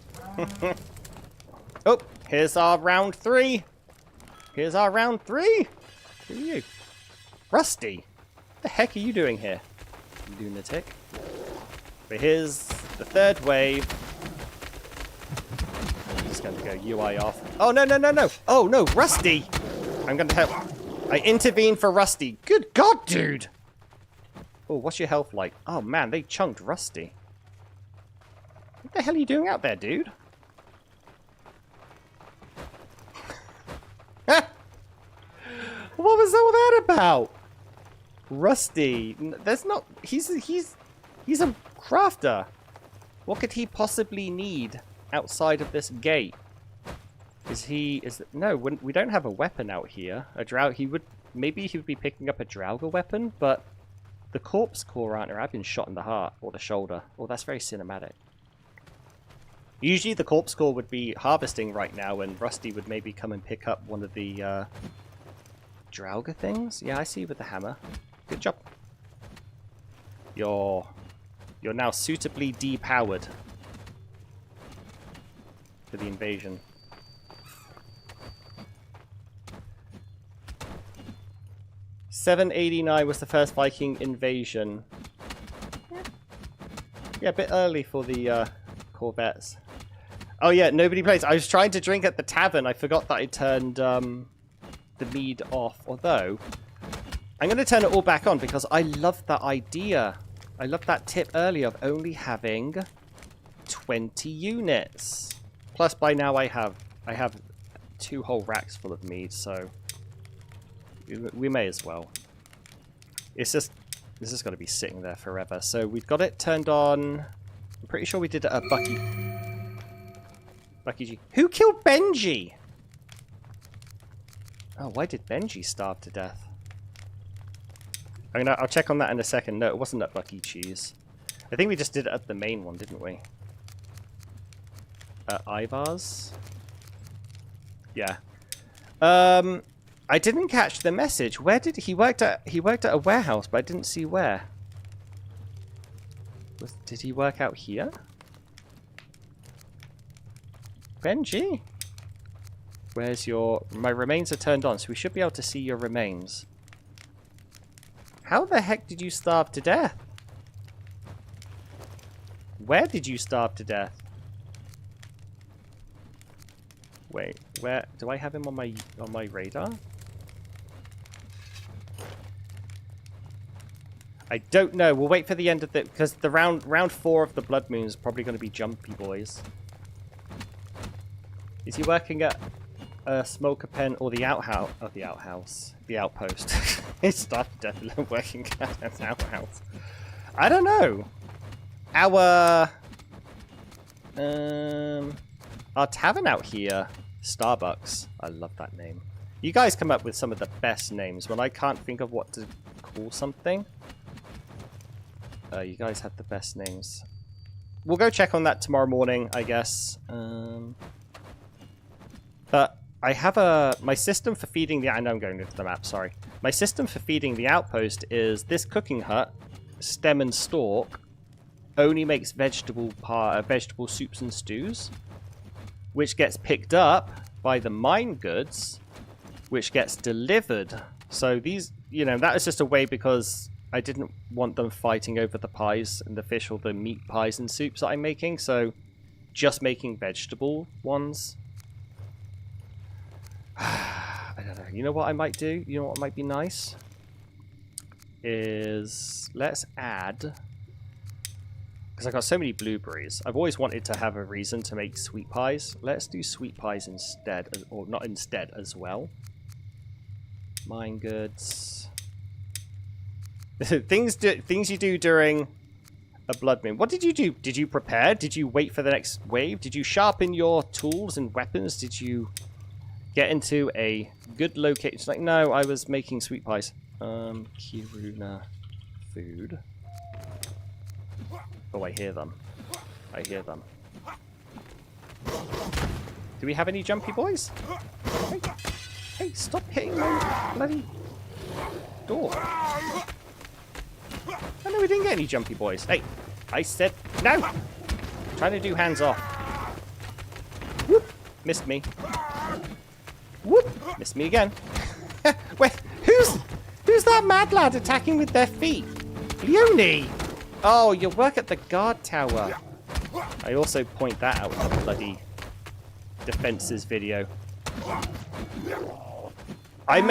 Oh, here's our round 3. Here's our round 3. Who are you? Rusty. What the heck are you doing here? You lunatic. But here's the 3rd wave. I'm just going to go UI off. Oh, no, no, no, no. Oh, no, Rusty. I'm going to help. I intervened for Rusty. Good God, dude. Oh, what's your health like? Oh, man, they chunked Rusty. What the hell are you doing out there, dude? What was all that about? Rusty. There's not... He's a crafter. What could he possibly need outside of this gate? No, we don't have a weapon out here. Maybe he would be picking up a Draugr weapon, but the corpse core aren't. I've been shot in the heart or the shoulder. Oh, that's very cinematic. Usually the corpse core would be harvesting right now, and Rusty would maybe come and pick up one of the Draugr things. Yeah, I see you with the hammer. Good job. You're now suitably depowered for the invasion. $789 was the first Viking invasion. Yeah, a bit early for the Corvettes. Oh yeah, nobody plays. I was trying to drink at the tavern. I forgot that I turned the mead off. Although, I'm going to turn it all back on because I love that idea. I love that tip earlier of only having 20 units. Plus, by now I have 2 whole racks full of meat, so we may as well. It's just this is going to be sitting there forever. So we've got it turned on. I'm pretty sure we did it at Bucky G. Who killed Benji? Oh, why did Benji starve to death? I'll check on that in a second. No, it wasn't at Bucky Cheese. I think we just did it at the main one, didn't we? At Ivar's? Yeah. I didn't catch the message. Where did he worked at a warehouse, but I didn't see where. Did he work out here? Benji? Where's your... My remains are turned on, so we should be able to see your remains. How the heck did you starve to death? Where did you starve to death? Wait, where... Do I have him on my radar? I don't know. We'll wait for the end of the... Because the round 4 of the Blood Moon is probably going to be Jumpy Boys. Is he working at a smoker pen or the outhouse? Oh, the outhouse. The outpost. He started definitely working at an outhouse. I don't know. Our tavern out here, Starbucks. I love that name. You guys come up with some of the best names when I can't think of what to call something. You guys have the best names. We'll go check on that tomorrow morning, I guess. But I have my system for feeding the... I know I'm going into the map, sorry. My system for feeding the outpost is this cooking hut, stem and stalk, only makes vegetable soups and stews, which gets picked up by the mine goods, which gets delivered. So these, that was just a way because I didn't want them fighting over the pies and the fish or the meat pies and soups that I'm making, so just making vegetable ones. I don't know. You know what I might do? You know what might be nice? Is let's add... Because I've got so many blueberries. I've always wanted to have a reason to make sweet pies. Let's do sweet pies instead. Or not instead, as well. Mine goods. things you do during a blood moon. What did you do? Did you prepare? Did you wait for the next wave? Did you sharpen your tools and weapons? Did you get into a good location? It's like, no, I was making sweet pies. Kiruna food. Oh, I hear them. I hear them. Do we have any jumpy boys? Hey, stop hitting my bloody door. Oh no, we didn't get any jumpy boys. Hey, I said no! I'm trying to do hands off. Whoop! Missed me. Whoop! Missed me again. Wait, who's that mad lad attacking with their feet? Leonie! Oh, you work at the guard tower. I also point that out in the bloody defenses video. I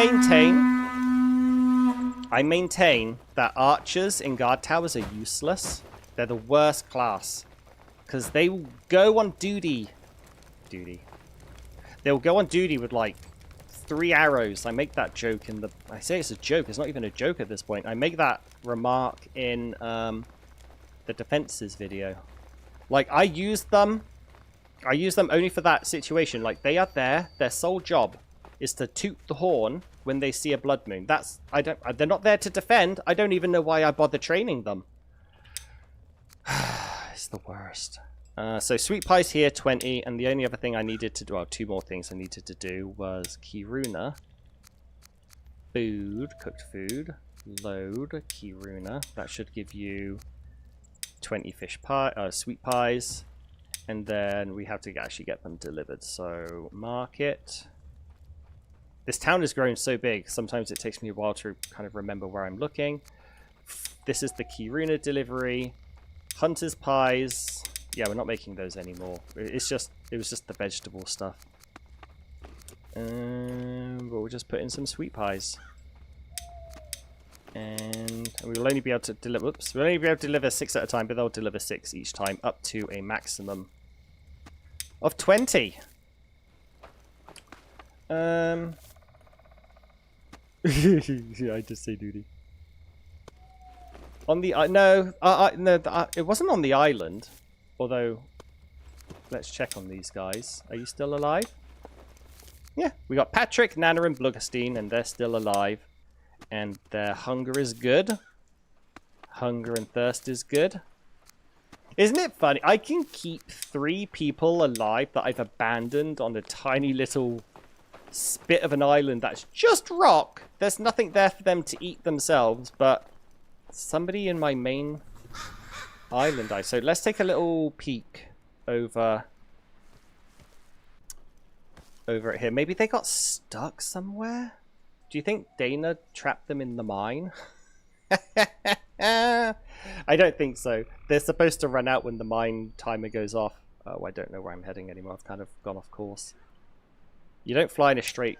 maintain that archers in guard towers are useless. They're the worst class. Because they will go on duty. They'll go on duty with like 3 arrows. I make that joke in the... I say it's a joke. It's not even a joke at this point. I make that remark in the defenses video. Like, I use them only for that situation. Like, they are there. Their sole job is to toot the horn when they see a blood moon. They're not there to defend. I don't even know why I bother training them. It's the worst. So sweet pies here, 20, and the only other thing I needed to do, well, 2 more things I needed to do was Kiruna. Food, cooked food, load, Kiruna. That should give you 20 sweet pies, and then we have to actually get them delivered. So market. This town has grown so big, sometimes it takes me a while to kind of remember where I'm looking. This is the Kiruna delivery. Hunter's pies. Yeah, we're not making those anymore. It was just the vegetable stuff. But we'll just put in some sweet pies. And we will only be able to deliver. Oops, we'll only be able to deliver 6 at a time, but they'll deliver 6 each time, up to a maximum of 20. Yeah, I just say duty. On the no, it wasn't on the island. Although, let's check on these guys. Are you still alive? Yeah, we got Patrick, Nana, and Bluggerstein, and they're still alive. And their hunger is good. Hunger and thirst is good. Isn't it funny? I can keep 3 people alive that I've abandoned on a tiny little spit of an island that's just rock. There's nothing there for them to eat themselves, but somebody in my main island died. So let's take a little peek over at here. Maybe they got stuck somewhere? Do you think Dana trapped them in the mine? I don't think so. They're supposed to run out when the mine timer goes off. Oh, I don't know where I'm heading anymore. I've kind of gone off course. You don't fly in a straight...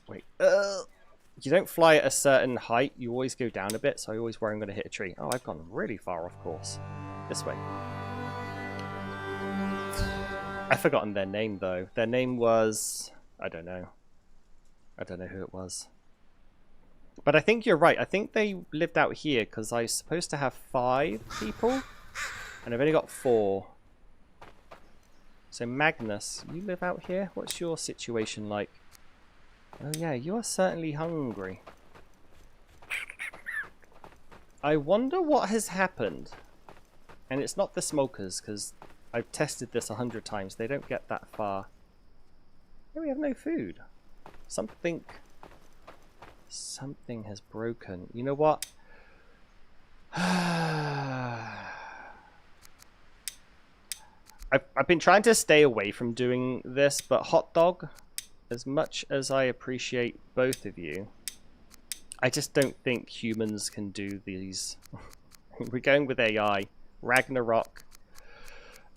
Wait. You don't fly at a certain height. You always go down a bit, so I always worry I'm going to hit a tree. Oh, I've gone really far off course. This way. I've forgotten their name, though. Their name was... I don't know. I don't know who it was. But I think you're right. I think they lived out here because I was supposed to have 5 people. And I've only got 4. So Magnus, you live out here? What's your situation like? Oh yeah, you are certainly hungry. I wonder what has happened. And it's not the smokers because I've tested this 100 times. They don't get that far. Oh, we have no food. Something has broken. You know what? I've been trying to stay away from doing this, but Hot Dog, as much as I appreciate both of you, I just don't think humans can do these. We're going with AI. Ragnarok.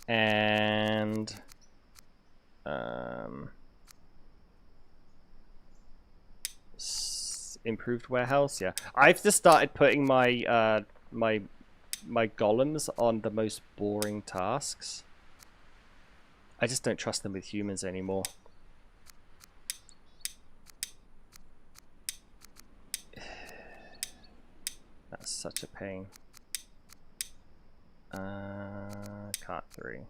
And... improved warehouse, yeah. I've just started putting my my golems on the most boring tasks. I just don't trust them with humans anymore. That's such a pain. Cart 3.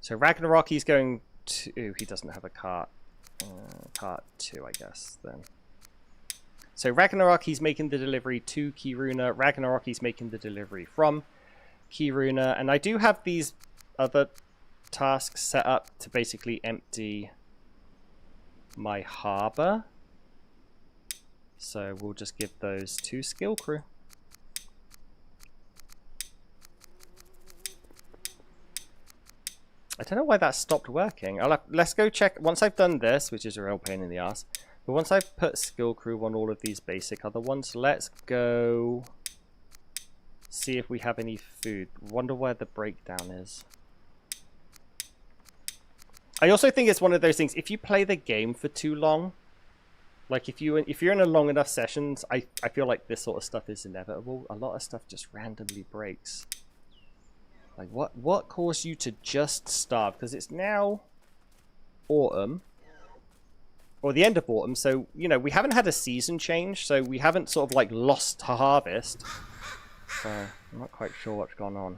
So Ragnarok, he's going to... He doesn't have a cart. Cart 2, I guess, then. So Ragnarok, he's making the delivery to Kiruna. Ragnarok, he's making the delivery from Kiruna. And I do have these other tasks set up to basically empty my harbor. So we'll just give those to Skill Crew. I don't know why that stopped working. Let's go check. Once I've done this, which is a real pain in the ass, but once I've put Skill Crew on all of these basic other ones, let's go see if we have any food. Wonder where the breakdown is. I also think it's one of those things, if you play the game for too long, like if you're in a long enough sessions, I feel like this sort of stuff is inevitable. A lot of stuff just randomly breaks. Like what caused you to just starve? Because it's now autumn, or the end of autumn, so you know we haven't had a season change, so we haven't sort of like lost to harvest. So I'm not quite sure what's gone on.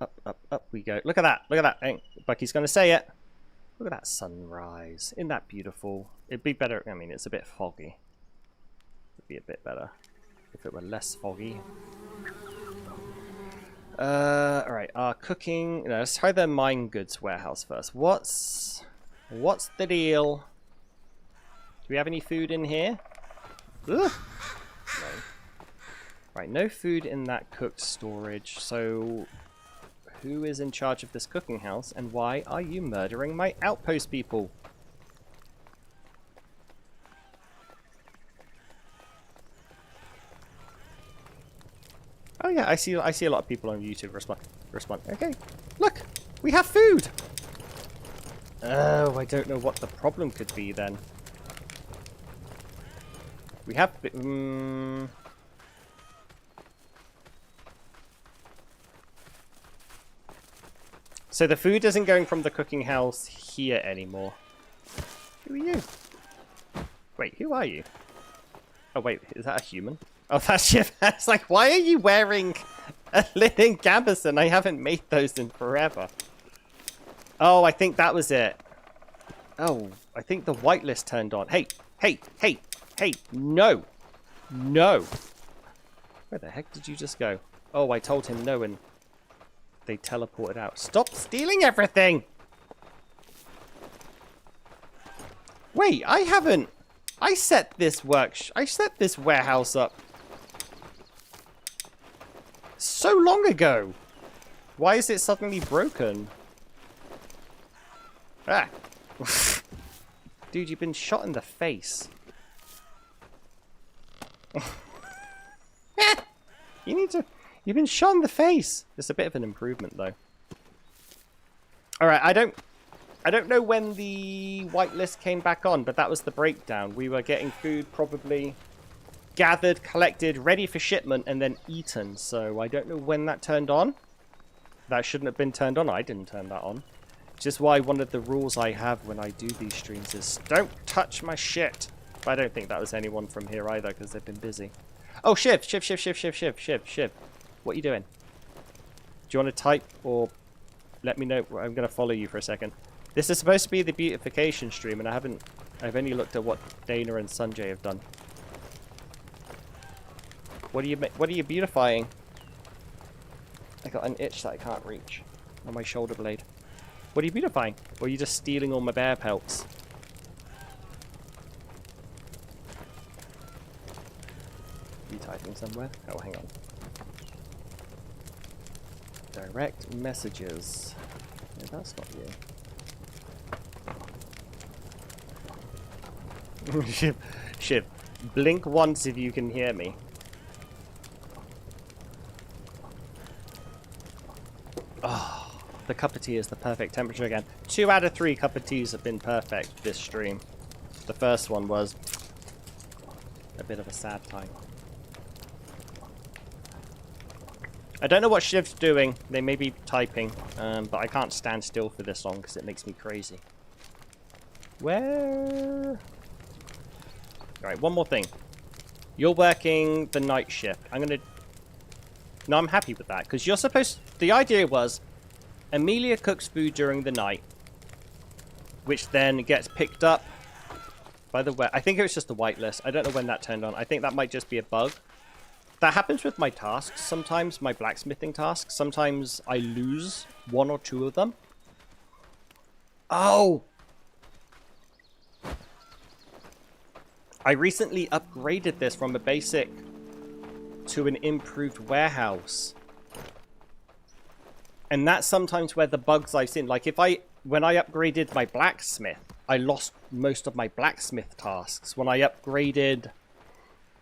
Up, up, up we go. Look at that! Look at that! Hey, Bucky's gonna say it. Look at that sunrise. Isn't that beautiful? It'd be better. I mean, it's a bit foggy. It'd be a bit better if it were less foggy. Alright, our cooking... No, let's try the mine goods warehouse first. What's the deal? Do we have any food in here? Ugh. No. Right, no food in that cooked storage. So, who is in charge of this cooking house, and why are you murdering my outpost people? Oh yeah, I see a lot of people on YouTube respond. Okay, look, we have food. Oh, I don't know what the problem could be then. We have... So the food isn't going from the cooking house here anymore. Who are you? Wait, who are you? Oh wait, is that a human? Oh, that's Shiv. It's like, why are you wearing a linen gambeson? I haven't made those in forever. Oh, I think that was it. Oh, I think the whitelist turned on. Hey, hey, hey, hey, no. No. Where the heck did you just go? Oh, I told him no and they teleported out. Stop stealing everything! Wait, I haven't... I set this warehouse up so long ago. Why is it suddenly broken? Ah. Dude, you've been shot in the face. You've been shot in the face. It's a bit of an improvement though. Alright, I don't know when the whitelist came back on, but that was the breakdown. We were getting food probably gathered, collected, ready for shipment, and then eaten. So I don't know when that turned on. That shouldn't have been turned on. I didn't turn that on. Just why one of the rules I have when I do these streams is don't touch my shit. But I don't think that was anyone from here either because they've been busy. Oh, Shiv. What are you doing? Do you want to type or let me know? I'm going to follow you for a second. This is supposed to be the beautification stream, and I've only looked at what Dana and Sanjay have done. What are you beautifying? I got an itch that I can't reach on my shoulder blade. What are you beautifying? Or are you just stealing all my bear pelts? You typing somewhere? Oh, hang on. Direct messages. No, that's not you. Shiv, blink once if you can hear me. Oh, the cup of tea is the perfect temperature again. 2 out of 3 cup of teas have been perfect this stream. The first one was a bit of a sad time. I don't know what Shiv's doing. They may be typing, but I can't stand still for this long because it makes me crazy. Where? Alright, one more thing. You're working the night shift. No, I'm happy with that because you're supposed... The idea was Amelia cooks food during the night, which then gets picked up by the... I think it was just the whitelist. I don't know when that turned on. I think that might just be a bug. That happens with my tasks sometimes, my blacksmithing tasks. Sometimes I lose 1 or 2 of them. Oh! I recently upgraded this from a basic to an improved warehouse. And that's sometimes where the bugs I've seen. Like when I upgraded my blacksmith, I lost most of my blacksmith tasks. When I upgraded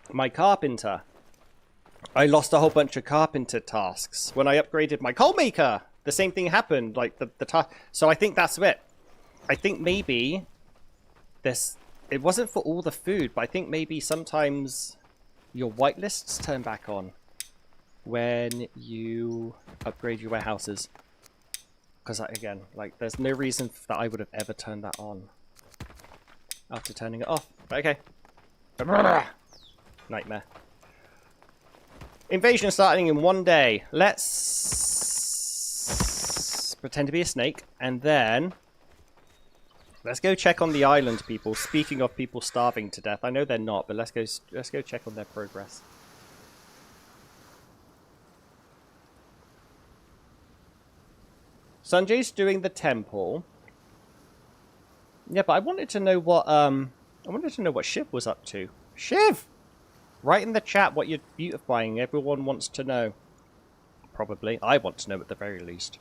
my carpenter, I lost a whole bunch of carpenter tasks. When I upgraded my coal maker, the same thing happened. Like the task. So I think that's it. I think maybe this... It wasn't for all the food, but I think maybe sometimes your whitelists turn back on when you upgrade your warehouses. Because again, like there's no reason that I would have ever turned that on after turning it off. But okay. Nightmare. Invasion starting in 1 day. Let's pretend to be a snake and then let's go check on the island people. Speaking of people starving to death, I know they're not, but let's go check on their progress. Sanjay's doing the temple. Yeah, but I wanted to know what Shiv was up to. Shiv! Write in the chat what you're beautifying. Everyone wants to know. Probably. I want to know at the very least.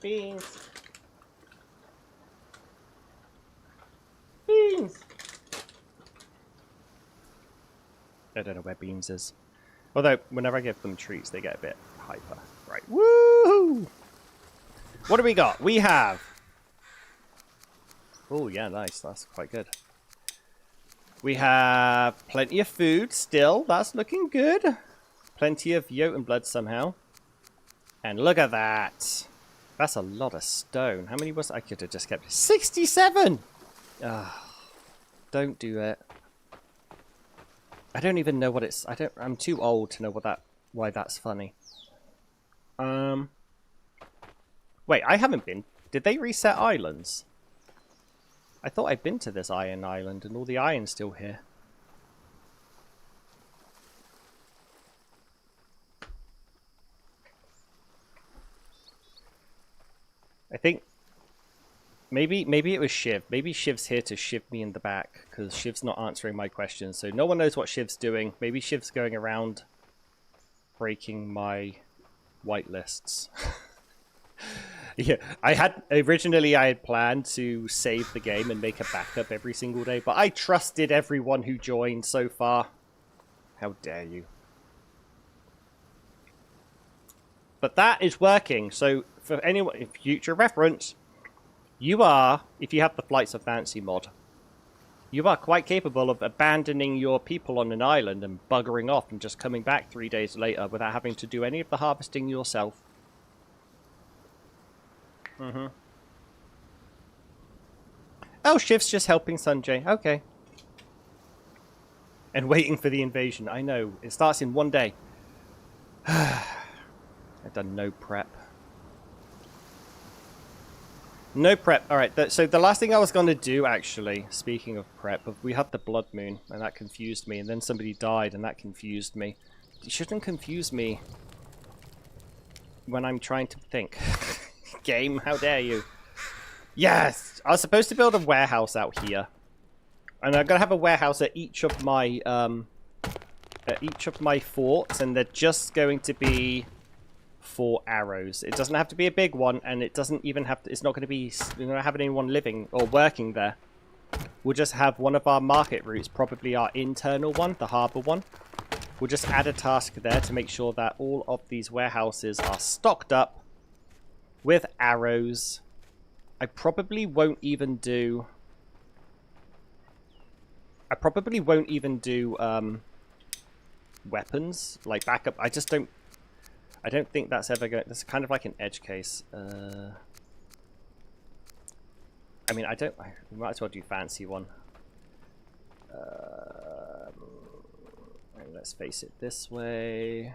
Beans. Beans. I don't know where Beans is. Although, whenever I give them treats, they get a bit hyper. Right. Woo! What do we got? We have... Oh, yeah, nice. That's quite good. We have plenty of food still. That's looking good. Plenty of Jotun blood somehow. And look at that. That's a lot of stone. How many was... I could have just kept... 67! Ugh. Don't do it. I don't even know what it's... I'm too old to know why that's funny. Wait, I haven't been... Did they reset islands? I thought I'd been to this iron island and all the iron's still here. I think... Maybe it was Shiv. Maybe Shiv's here to shiv me in the back, because Shiv's not answering my questions. So no one knows what Shiv's doing. Maybe Shiv's going around breaking my whitelists. Yeah, originally I had planned to save the game and make a backup every single day, but I trusted everyone who joined so far. How dare you? But that is working. So for anyone, in future reference, you are, if you have the Flights of Fancy mod, you are quite capable of abandoning your people on an island and buggering off and just coming back 3 days later without having to do any of the harvesting yourself. Oh, Shiv's just helping Sanjay. Okay. And waiting for the invasion. I know. It starts in 1 day. I've done no prep. No prep. Alright, so the last thing I was going to do, actually, speaking of prep, we had the blood moon, and that confused me, and then somebody died, and that confused me. You shouldn't confuse me when I'm trying to think. Game, how dare you? Yes! I was supposed to build a warehouse out here. And I'm going to have a warehouse at each of my forts, and they're just going to be 4 arrows. It doesn't have to be a big one, and it doesn't even have to, it's not going to be, we're not having anyone living or working there. We'll just have one of our market routes, probably our internal one, the harbour one. We'll just add a task there to make sure that all of these warehouses are stocked up with arrows. I probably won't even do weapons, like backup. I don't think that's ever going. That's kind of like an edge case. I mean, we might as well do fancy one. Let's face it this way.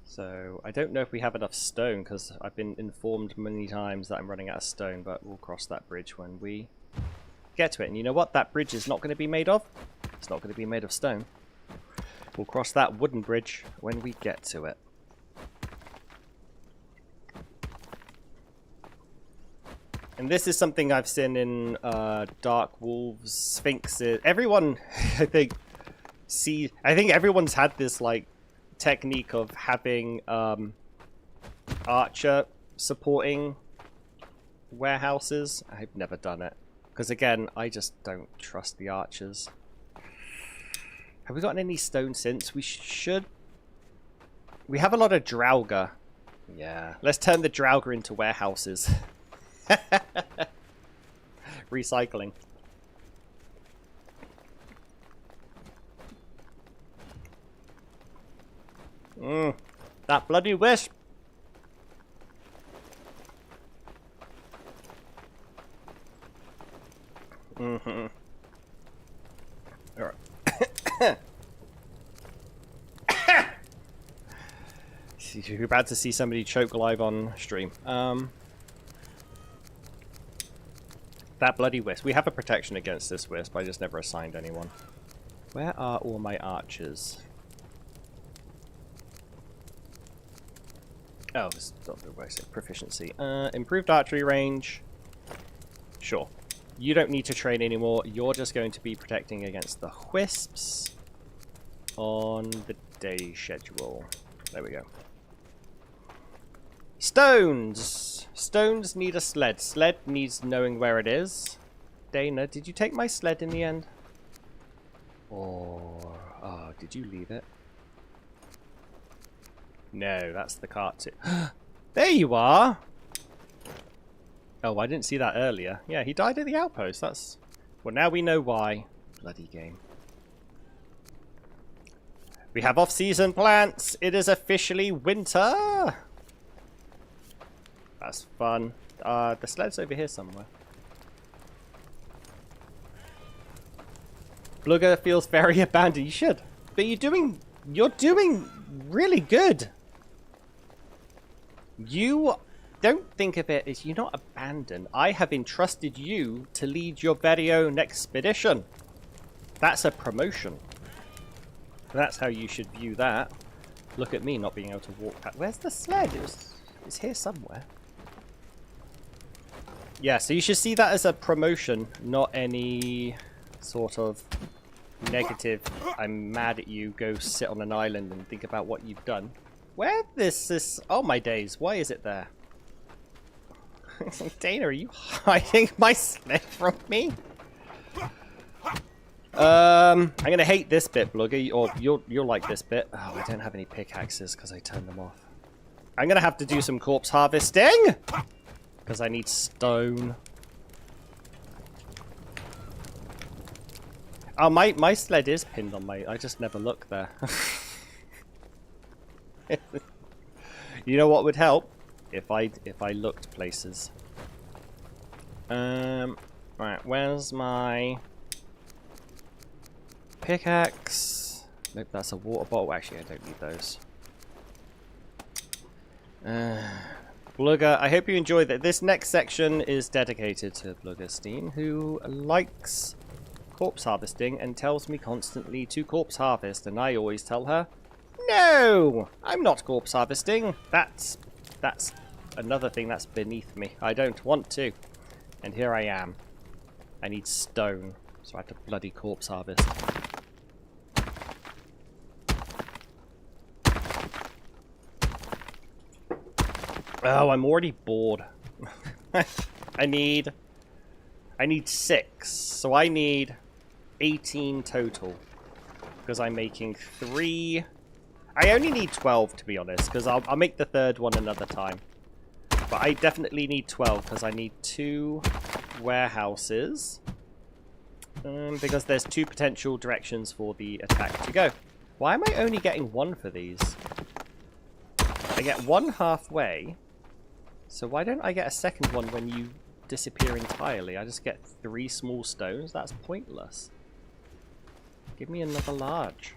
So I don't know if we have enough stone, because I've been informed many times that I'm running out of stone, but we'll cross that bridge when we get to it. And you know what? That bridge is not going to be made of. It's not going to be made of stone. We'll cross that wooden bridge when we get to it. And this is something I've seen in Dark Wolves, Sphinxes. Everyone, I think everyone's had this like technique of having archer supporting warehouses. I've never done it because, again, I just don't trust the archers. Have we gotten any stone since? We should. We have a lot of Draugr. Yeah, let's turn the Draugr into warehouses. Recycling. That bloody wisp. Alright. You're about to see somebody choke live on stream. That bloody wisp. We have a protection against this wisp. I just never assigned anyone. Where are all my archers? Oh, this is not the way I say proficiency. Improved archery range. Sure. You don't need to train anymore. You're just going to be protecting against the wisps on the day schedule. There we go. Stones! Stones need a sled. Sled needs knowing where it is. Dana, did you take my sled in the end? Or... Oh, did you leave it? No, that's the cart too. There you are! Oh, I didn't see that earlier. Yeah, he died at the outpost. That's... Well, now we know why. Bloody game. We have off-season plants. It is officially winter. That's fun. The sled's over here somewhere. Blugger feels very abandoned. You should. But you're doing really good. You don't think of it as you're not abandoned. I have entrusted you to lead your very own expedition. That's a promotion. That's how you should view that. Look at me not being able to walk past. Where's the sled? It's here somewhere. Yeah, so you should see that as a promotion, not any sort of negative, I'm mad at you, go sit on an island and think about what you've done. Where this is... Oh my days, why is it there? Dana, are you hiding my sled from me? I'm gonna hate this bit, Blugger, or you'll like this bit. Oh, I don't have any pickaxes because I turned them off. I'm gonna have to do some corpse harvesting because I need stone. Oh, my sled is pinned on my... I just never look there. You know what would help? If I looked places. Right, where's my pickaxe? Nope, that's a water bottle. Actually, I don't need those. Blugger, I hope you enjoyed that. This next section is dedicated to Bluggerstein, who likes corpse harvesting and tells me constantly to corpse harvest, and I always tell her, no, I'm not corpse harvesting. That's another thing that's beneath me. I don't want to. And here I am. I need stone, so I have to bloody corpse harvest. Oh, I'm already bored. I need 6, so I need 18 total. Because I'm making 3... I only need 12, to be honest, because I'll make the third one another time. But I definitely need 12, because I need 2 warehouses. Because there's 2 potential directions for the attack to go. Why am I only getting 1 for these? I get 1 halfway. So why don't I get a second one when you disappear entirely? I just get 3 small stones? That's pointless. Give me another large.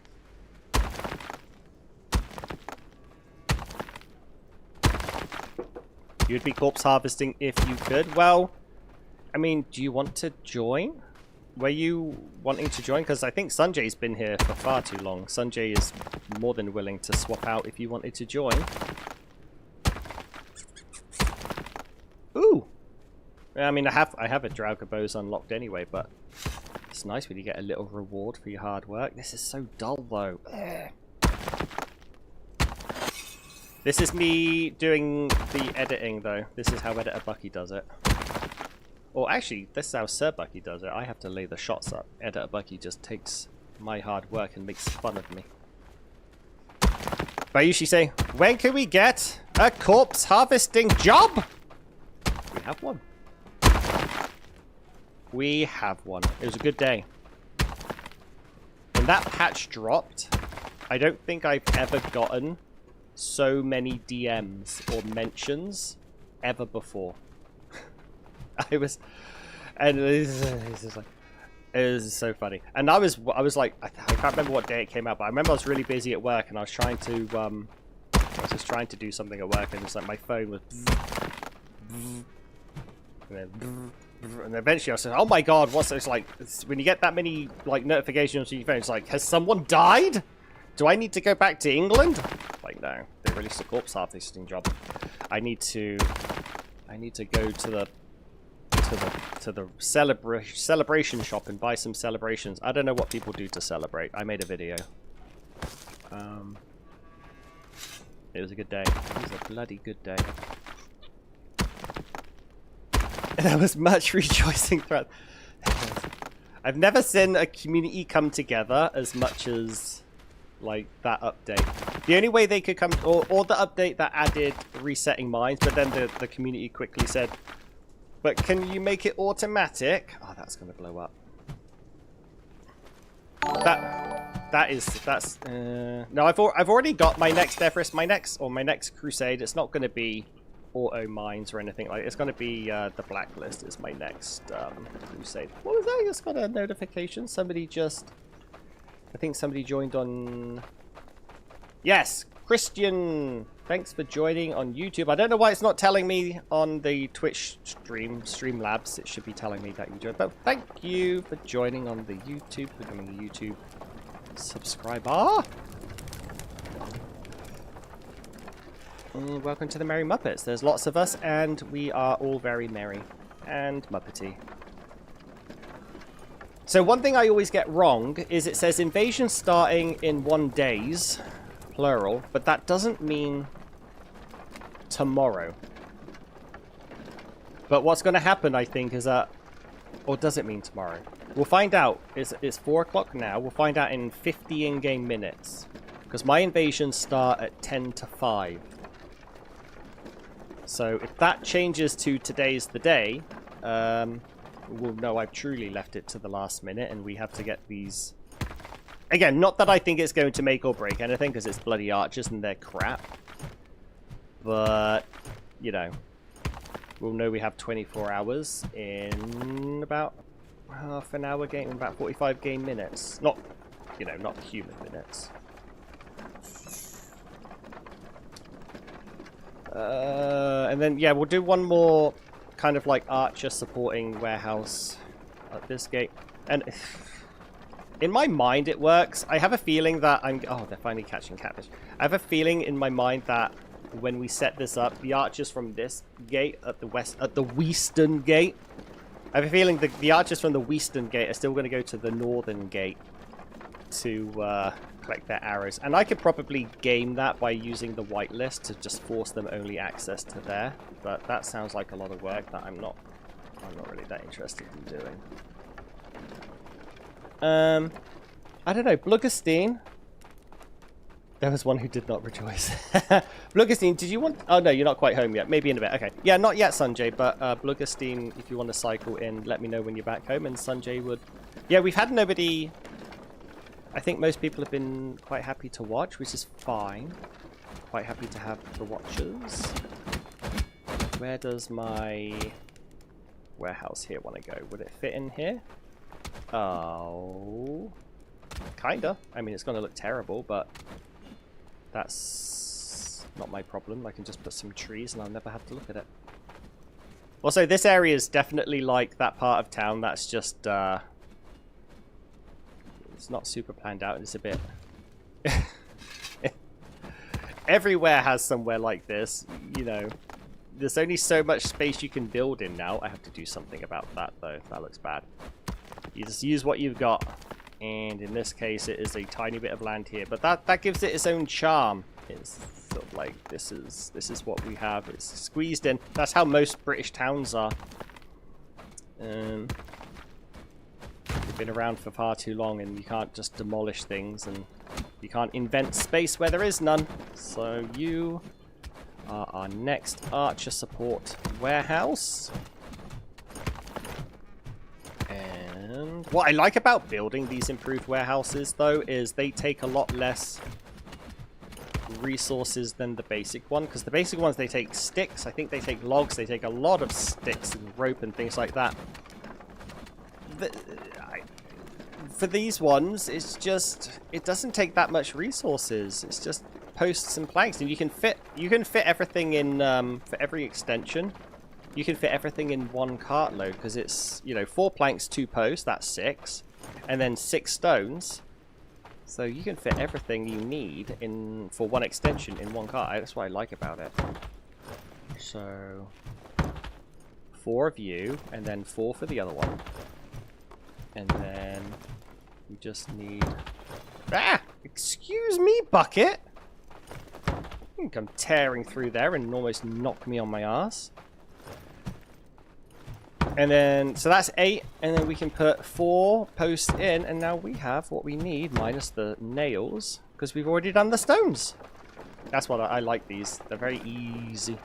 You'd be corpse harvesting if you could. Well, I mean, do you want to join? Were you wanting to join? Because I think Sanjay's been here for far too long. Sanjay is more than willing to swap out if you wanted to join. Ooh! I mean, I have a Draugr unlocked anyway, but it's nice when you get a little reward for your hard work. This is so dull, though. Ugh. This is me doing the editing, though. This is how Editor Bucky does it. Or actually, this is how Sir Bucky does it. I have to lay the shots up. Editor Bucky just takes my hard work and makes fun of me. But I usually say, when can we get a corpse harvesting job? We have one. We have one. It was a good day. When that patch dropped, I don't think I've ever gotten so many DMs or mentions ever before. It was so funny. And I was like, I can't remember what day it came out, but I remember I was really busy at work and I was trying to just trying to do something at work, and it's like my phone was and eventually I was like, oh my god, what's this? Like, when you get that many like notifications on your phone, it's like, has someone died? Do I need to go back to England? Like, no, they released a corpse harvesting job. I need to go to the celebration shop and buy some celebrations. I don't know what people do to celebrate. I made a video. It was a good day. It was a bloody good day. There was much rejoicing throughout. I've never seen a community come together as much as, like, that update. The only way they could come... Or the update that added resetting mines, but then the community quickly said, but can you make it automatic? Oh, that's going to blow up. That's... No, I've already got my next Everest, my next Crusade. It's not going to be auto mines or anything like. It's going to be the Blacklist is my next Crusade. What was that? I just got a notification. Somebody just... I think somebody joined on... Yes, Christian. Thanks for joining on YouTube. I don't know why it's not telling me on the Twitch Streamlabs. It should be telling me that you joined. But thank you for joining on the YouTube, becoming a YouTube subscriber. And welcome to the Merry Muppets. There's lots of us, and we are all very merry and Muppety. So one thing I always get wrong is it says invasion starting in 1 days, plural, but that doesn't mean tomorrow. But what's going to happen, I think, is that... Or does it mean tomorrow? We'll find out. It's 4 o'clock now. We'll find out in 50 in-game minutes. Because my invasions start at 10 to 5. So if that changes to today's the day, we'll know I've truly left it to the last minute and we have to get these... Again, not that I think it's going to make or break anything, because it's bloody archers and they're crap. But, you know, we'll know we have 24 hours in about half an hour game, about 45 game minutes. Not, you know, not human minutes. And then, yeah, we'll do one more kind of like archer supporting warehouse at this gate. And in my mind it works. I have a feeling that I'm... Oh, they're finally catching catfish. I have a feeling in my mind that when we set this up, the archers from this gate at the western gate, I have a feeling the archers from the western gate are still going to go to the northern gate to collect their arrows. And I could probably game that by using the whitelist to just force them only access to there. But that sounds like a lot of work that I'm not really that interested in doing. I don't know, Bluggerstein. There was one who did not rejoice. Bluggerstein, did you want... Oh, no, you're not quite home yet. Maybe in a bit. Okay. Yeah, not yet, Sanjay, but Bluggerstein, if you want to cycle in, let me know when you're back home, and Sanjay would... Yeah, we've had nobody... I think most people have been quite happy to watch, which is fine. Quite happy to have the watchers. Where does my warehouse here want to go? Would it fit in here? Oh... Kinda. I mean, it's going to look terrible, but... That's not my problem. I can just put some trees and I'll never have to look at it. Also, this area is definitely like that part of town that's just, it's not super planned out. It's a bit... Everywhere has somewhere like this, you know. There's only so much space you can build in now. I have to do something about that, though. That looks bad. You just use what you've got. And in this case, it is a tiny bit of land here, but that gives it its own charm. It's sort of like this is what we have. It's squeezed in. That's how most British towns are. We've been around for far too long, and you can't just demolish things, and you can't invent space where there is none. So you are our next archer support warehouse. And what I like about building these improved warehouses, though, is they take a lot less resources than the basic one. Because the basic ones, they take sticks. I think they take logs. They take a lot of sticks and rope and things like that. For these ones, it's just... It doesn't take that much resources. It's just posts and planks. And you can fit everything in... for every extension. You can fit everything in one cart load, because it's, you know, 4 planks, 2 posts, that's 6. And then 6 stones. So you can fit everything you need in for one extension in one cart. That's what I like about it. So 4 of you, and then 4 for the other one. And then we just need... Ah! Excuse me, bucket! You can come tearing through there and almost knock me on my ass. And then, so that's 8, and then we can put 4 posts in, and now we have what we need, minus the nails, because we've already done the stones. That's what I like these. They're very easy.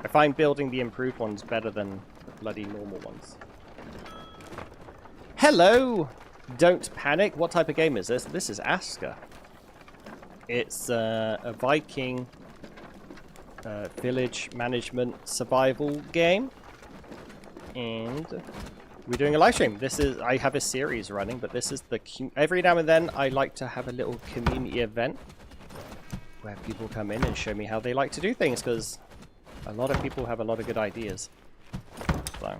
I find building the improved ones better than the bloody normal ones. Hello! Don't panic. What type of game is this? This is Aska. It's a Viking village management survival game. And we're doing a live stream. I have a series running, but this is every now and then I like to have a little community event where people come in and show me how they like to do things, because a lot of people have a lot of good ideas. So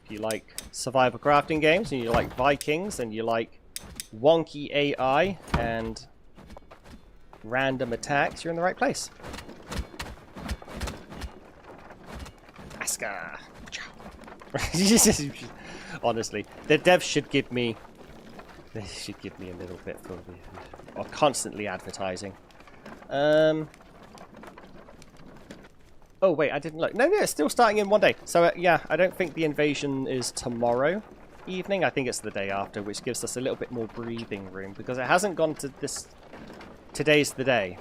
if you like survival crafting games, and you like Vikings, and you like wonky AI and random attacks, you're in the right place. Aska. Honestly, the devs should give me. They should give me a little bit for the, or constantly advertising. Oh wait, I didn't look. No, it's still starting in 1 day. So yeah, I don't think the invasion is tomorrow evening. I think it's the day after, which gives us a little bit more breathing room, because it hasn't gone to this. Today's the day.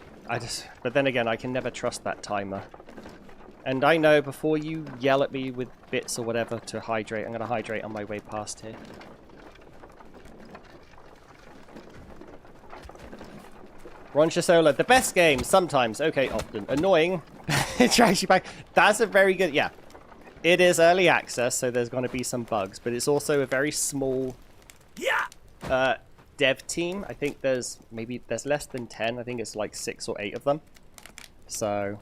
But then again, I can never trust that timer. And I know, before you yell at me with bits or whatever to hydrate, I'm going to hydrate on my way past here. Ron Shasola, the best game, sometimes, okay, often. Annoying, it drags you back. That's a very good, yeah. It is early access, so there's going to be some bugs, but it's also a very small dev team. I think there's less than 10. I think it's like 6 or 8 of them. So,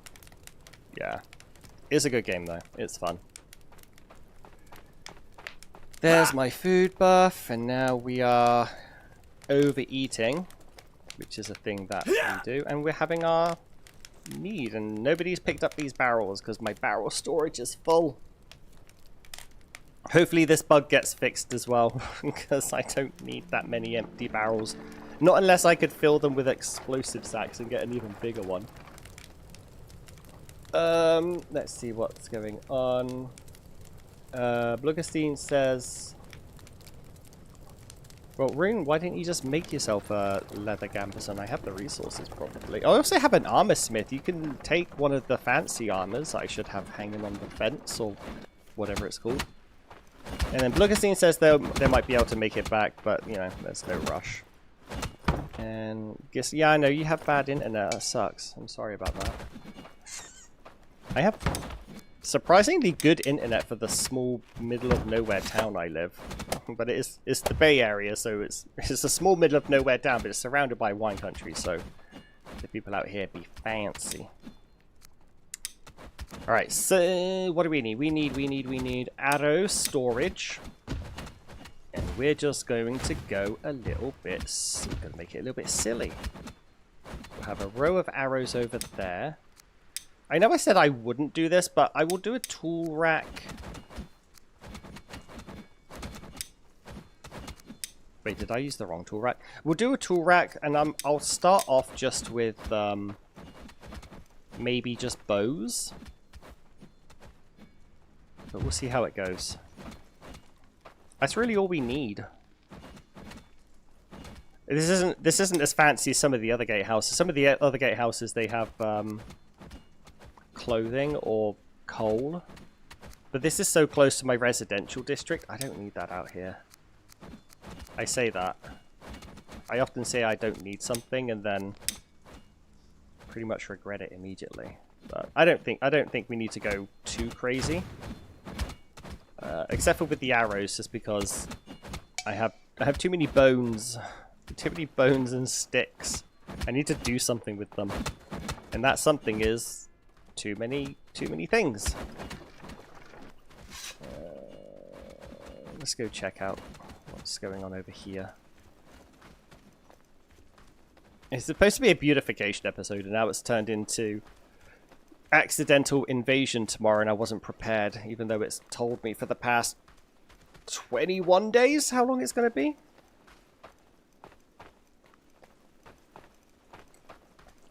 yeah. It's a good game, though. It's fun. There's my food buff, and now we are overeating, which is a thing that we do, and we're having our need, and nobody's picked up these barrels because my barrel storage is full. Hopefully this bug gets fixed as well, because I don't need that many empty barrels. Not unless I could fill them with explosive sacks and get an even bigger one. Let's see what's going on. Bluggerstein says, well, Rune, why didn't you just make yourself a leather gambeson? I have the resources, probably. I also have an armor smith. You can take one of the fancy armors I should have hanging on the fence, or whatever it's called. And then Bluggerstein says they might be able to make it back, but, you know, there's no rush. And guess, yeah, I know you have bad internet. That sucks. I'm sorry about that. I have surprisingly good internet for the small middle of nowhere town I live, but it's the Bay Area, so it's a small middle of nowhere town, but it's surrounded by wine country, so the people out here be fancy. All right, so what do we need? We need arrow storage, and we're just going to go a little bit. We're going to make it a little bit silly. We'll have a row of arrows over there. I know I said I wouldn't do this, but I will do a tool rack. Wait, did I use the wrong tool rack? We'll do a tool rack, and I'll start off just with maybe just bows. But we'll see how it goes. That's really all we need. This isn't as fancy as some of the other gatehouses. Some of the other gatehouses, they have clothing or coal, but this is so close to my residential district, I don't need that out here. I say that. I often say I don't need something and then pretty much regret it immediately. But I don't think we need to go too crazy. Except for with the arrows, just because I have too many bones. Too many bones and sticks. I need to do something with them. And that something is too many things. Let's go check out what's going on over here. It's supposed to be a beautification episode, and now it's turned into accidental invasion tomorrow, and I wasn't prepared, even though it's told me for the past 21 days how long it's going to be.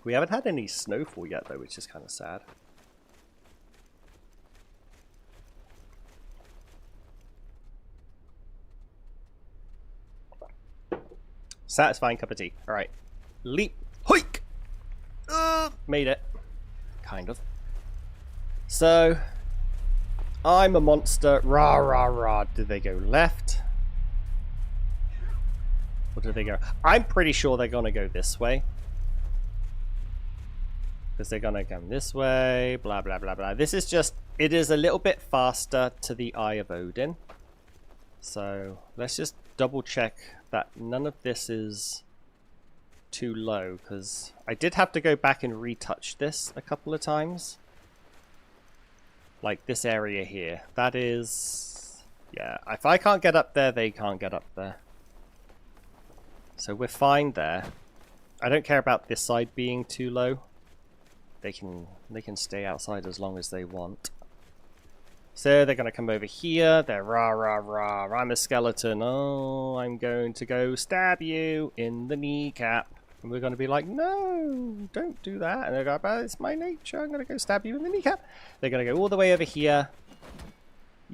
We haven't had any snowfall yet, though, which is kind of sad. Satisfying cup of tea. All right. Leap. Hoik! Made it. Kind of. So, I'm a monster. Rah, rah, rah. Did they go left? Or did they go... I'm pretty sure they're going to go this way. Because they're going to come this way. Blah, blah, blah, blah. This is just... It is a little bit faster to the Eye of Odin. So, let's just double check that none of this is too low. Because I did have to go back and retouch this a couple of times. Like this area here. That is... Yeah, if I can't get up there, they can't get up there. So we're fine there. I don't care about this side being too low. They can stay outside as long as they want. So they're going to come over here. They're rah, rah, rah. I'm a skeleton. Oh, I'm going to go stab you in the kneecap. And we're going to be like, no, don't do that. And they're going, but it's my nature. I'm going to go stab you in the kneecap. They're going to go all the way over here.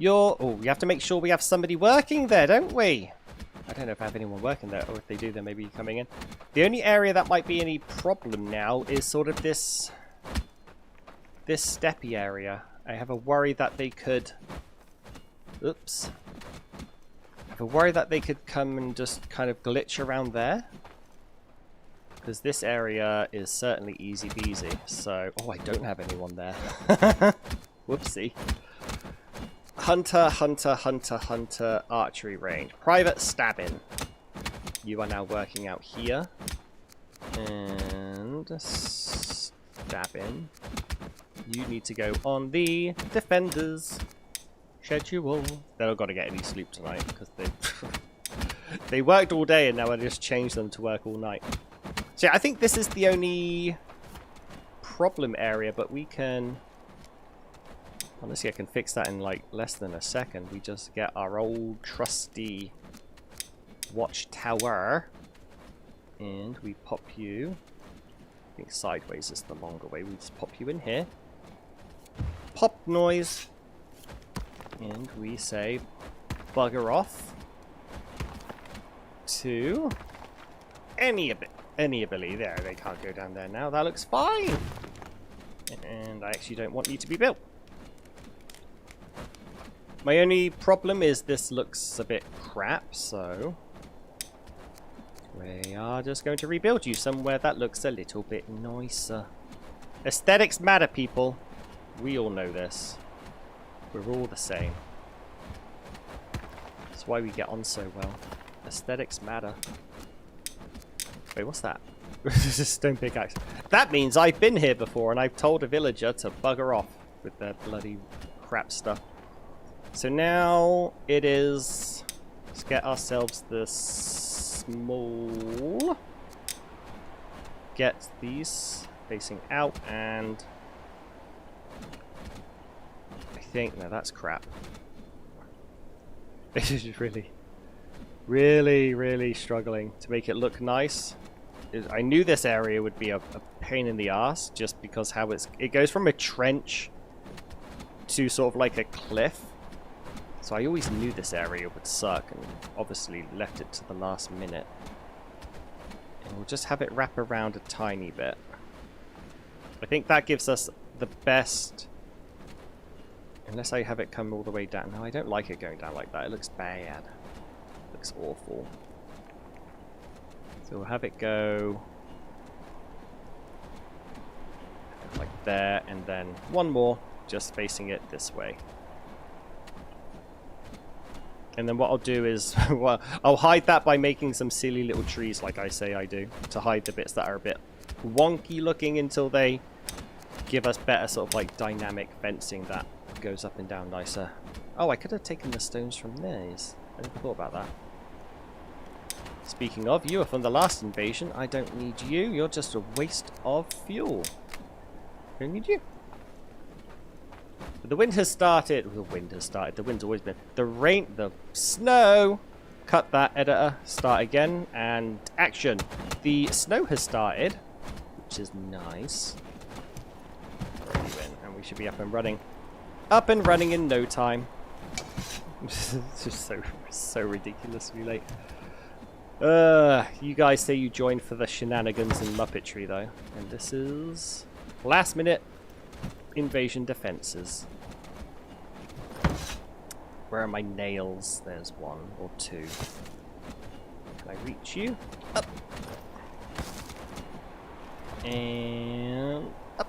Oh, we have to make sure we have somebody working there, don't we? I don't know if I have anyone working there. Or if they do, then maybe coming in. The only area that might be any problem now is sort of this steppy area. I have a worry that they could... Oops. I have a worry that they could come and just kind of glitch around there. Because this area is certainly easy peasy. So... Oh, I don't have anyone there. Whoopsie. Hunter, hunter, hunter, hunter, archery range. Private stabbing. You are now working out here. And... stabbing. You need to go on the defenders schedule. They're not going to get any sleep tonight because they worked all day and now I just changed them to work all night. So yeah, I think this is the only problem area, but we can... Honestly, I can fix that in like less than a second. We just get our old trusty watchtower and we pop you... I think sideways is the longer way. We just pop you in here. Pop noise. And we say bugger off to any ability. There, they can't go down there now. That looks fine. And I actually don't want you to be built. My only problem is this looks a bit crap, so we are just going to rebuild you somewhere that looks a little bit nicer. Aesthetics matter, people. We all know this. We're all the same. That's why we get on so well. Aesthetics matter. Wait, what's that? This is a stone pickaxe. That means I've been here before and I've told a villager to bugger off with their bloody crap stuff. So now it is... Let's get ourselves the small... Get these facing out and... I think... No, that's crap. This is really, really struggling to make it look nice. I knew this area would be a pain in the ass just because how it goes from a trench to sort of like a cliff. So I always knew this area would suck and obviously left it to the last minute. And we'll just have it wrap around a tiny bit. I think that gives us the best... Unless I have it come all the way down. No, I don't like it going down like that. It looks bad. It looks awful. So we'll have it go... like there, and then one more just facing it this way. And then what I'll do is, well, I'll hide that by making some silly little trees like I say I do, to hide the bits that are a bit wonky looking until they give us better sort of like dynamic fencing that goes up and down nicer. Oh, I could have taken the stones from these. I never thought about that. Speaking of, you are from the last invasion. I don't need you. You're just a waste of fuel. I don't need you. The wind has started. The wind has started. The wind's always been. The rain, the snow. Cut that, editor. Start again. And action. The snow has started, which is nice. And we should be up and running. Up and running in no time. It's just so ridiculously late. You guys say you joined for the shenanigans and Muppetry, though. And this is last minute invasion defenses. Where are my nails? There's one or two. Can I reach you? Up. And up.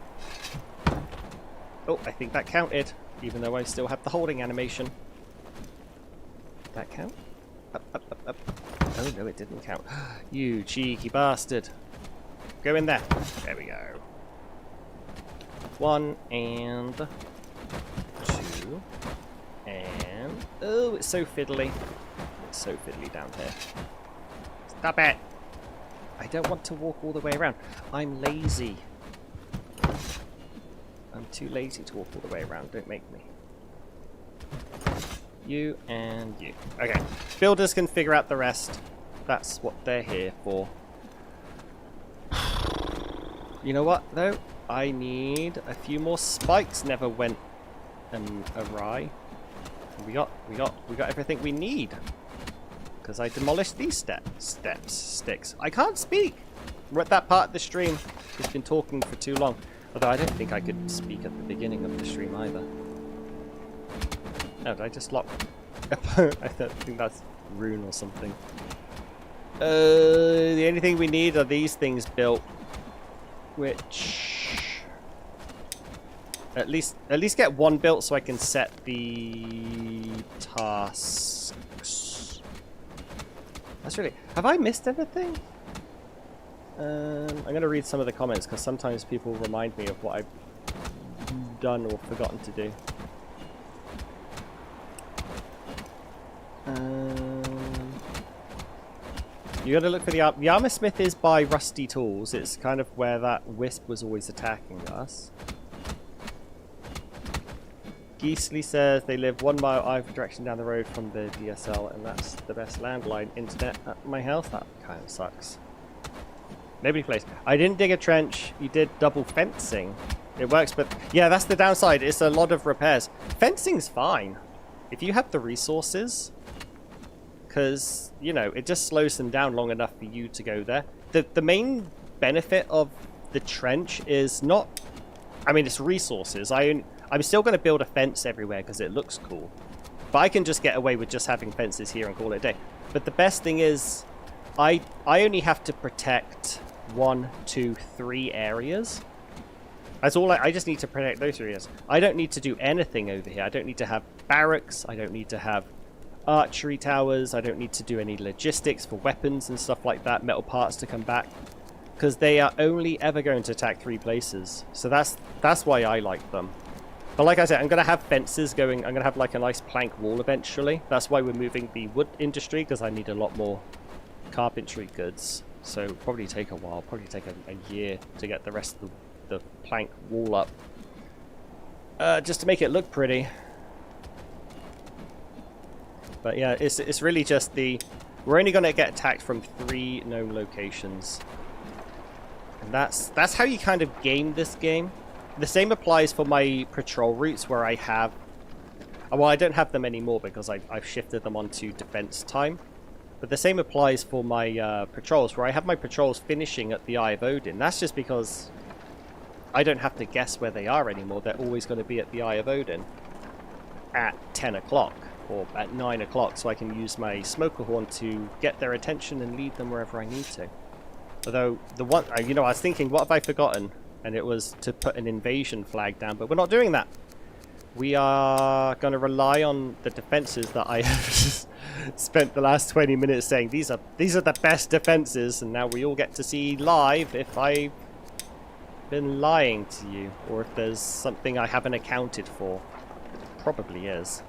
Oh, I think that counted, even though I still have the holding animation. Did that count? Up, up, up, up. Oh no, it didn't count. You cheeky bastard. Go in there. There we go. 1 and 2. And... oh, it's so fiddly. It's so fiddly down here. Stop it! I don't want to walk all the way around. I'm lazy. I'm too lazy to walk all the way around. Don't make me. You and you. Okay. Builders can figure out the rest. That's what they're here for. You know what, though? I need a few more spikes. Never went awry. We got everything we need. Because I demolished these sticks. I can't speak. We're at that part of the stream. It's been talking for too long. Although I don't think I could speak at the beginning of the stream either. Oh, did I just lock? I don't think that's rune or something. The only thing we need are these things built, which at least get one built so I can set the tasks. That's really. Have I missed anything? I'm gonna read some of the comments because sometimes people remind me of what I've done or forgotten to do. You gotta look for the armor smith is by Rusty Tools. It's kind of where that wisp was always attacking us. Geesley says they live 1 mile either direction down the road from the DSL, and that's the best landline internet at my house. That kind of sucks. Nobody plays. I didn't dig a trench. You did double fencing. It works, but yeah, that's the downside. It's a lot of repairs. Fencing's fine if you have the resources, because you know it just slows them down long enough for you to go there. The main benefit of the trench is not. I mean, it's resources. I'm still going to build a fence everywhere because it looks cool. But I can just get away with just having fences here and call it a day. But the best thing is, I only have to protect 1, 2, 3 areas. That's all. I just need to protect those areas. I don't need to do anything over here. I don't need to have barracks. I don't need to have archery towers. I don't need to do any logistics for weapons and stuff like that. Metal parts to come back. Because they are only ever going to attack 3 places. So that's why I like them. But like I said, I'm going to have fences going. I'm going to have like a nice plank wall eventually. That's why we're moving the wood industry, because I need a lot more carpentry goods. So probably take a while. Probably take a year to get the rest of the plank wall up. Just to make it look pretty. But yeah, it's really just we're only going to get attacked from 3 known locations. And that's how you kind of game this game. The same applies for my patrol routes where I have... well, I don't have them anymore because I've shifted them onto defense time. But the same applies for my patrols, where I have my patrols finishing at the Eye of Odin. That's just because I don't have to guess where they are anymore. They're always going to be at the Eye of Odin at 10 o'clock or at 9 o'clock, so I can use my smoker horn to get their attention and lead them wherever I need to. Although, I was thinking, what have I forgotten? And it was to put an invasion flag down, but we're not doing that. We are going to rely on the defenses that I spent the last 20 minutes saying these are the best defenses, and now we all get to see live if I've been lying to you, or if there's something I haven't accounted for. Probably is.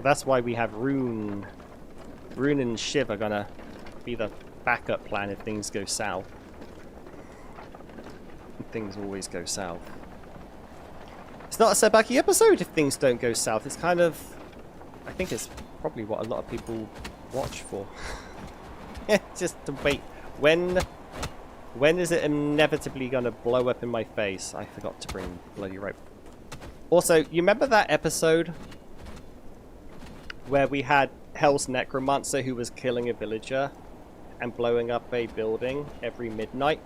That's why we have Rune. Rune and Shiv are going to be the backup plan if things go south. Things always go south. It's not a Sabaki episode if things don't go south. It's kind of... I think it's probably what a lot of people watch for. Yeah, just to wait. When is it inevitably going to blow up in my face? I forgot to bring bloody rope. Also, you remember that episode where we had Hell's Necromancer who was killing a villager? and blowing up a building every midnight.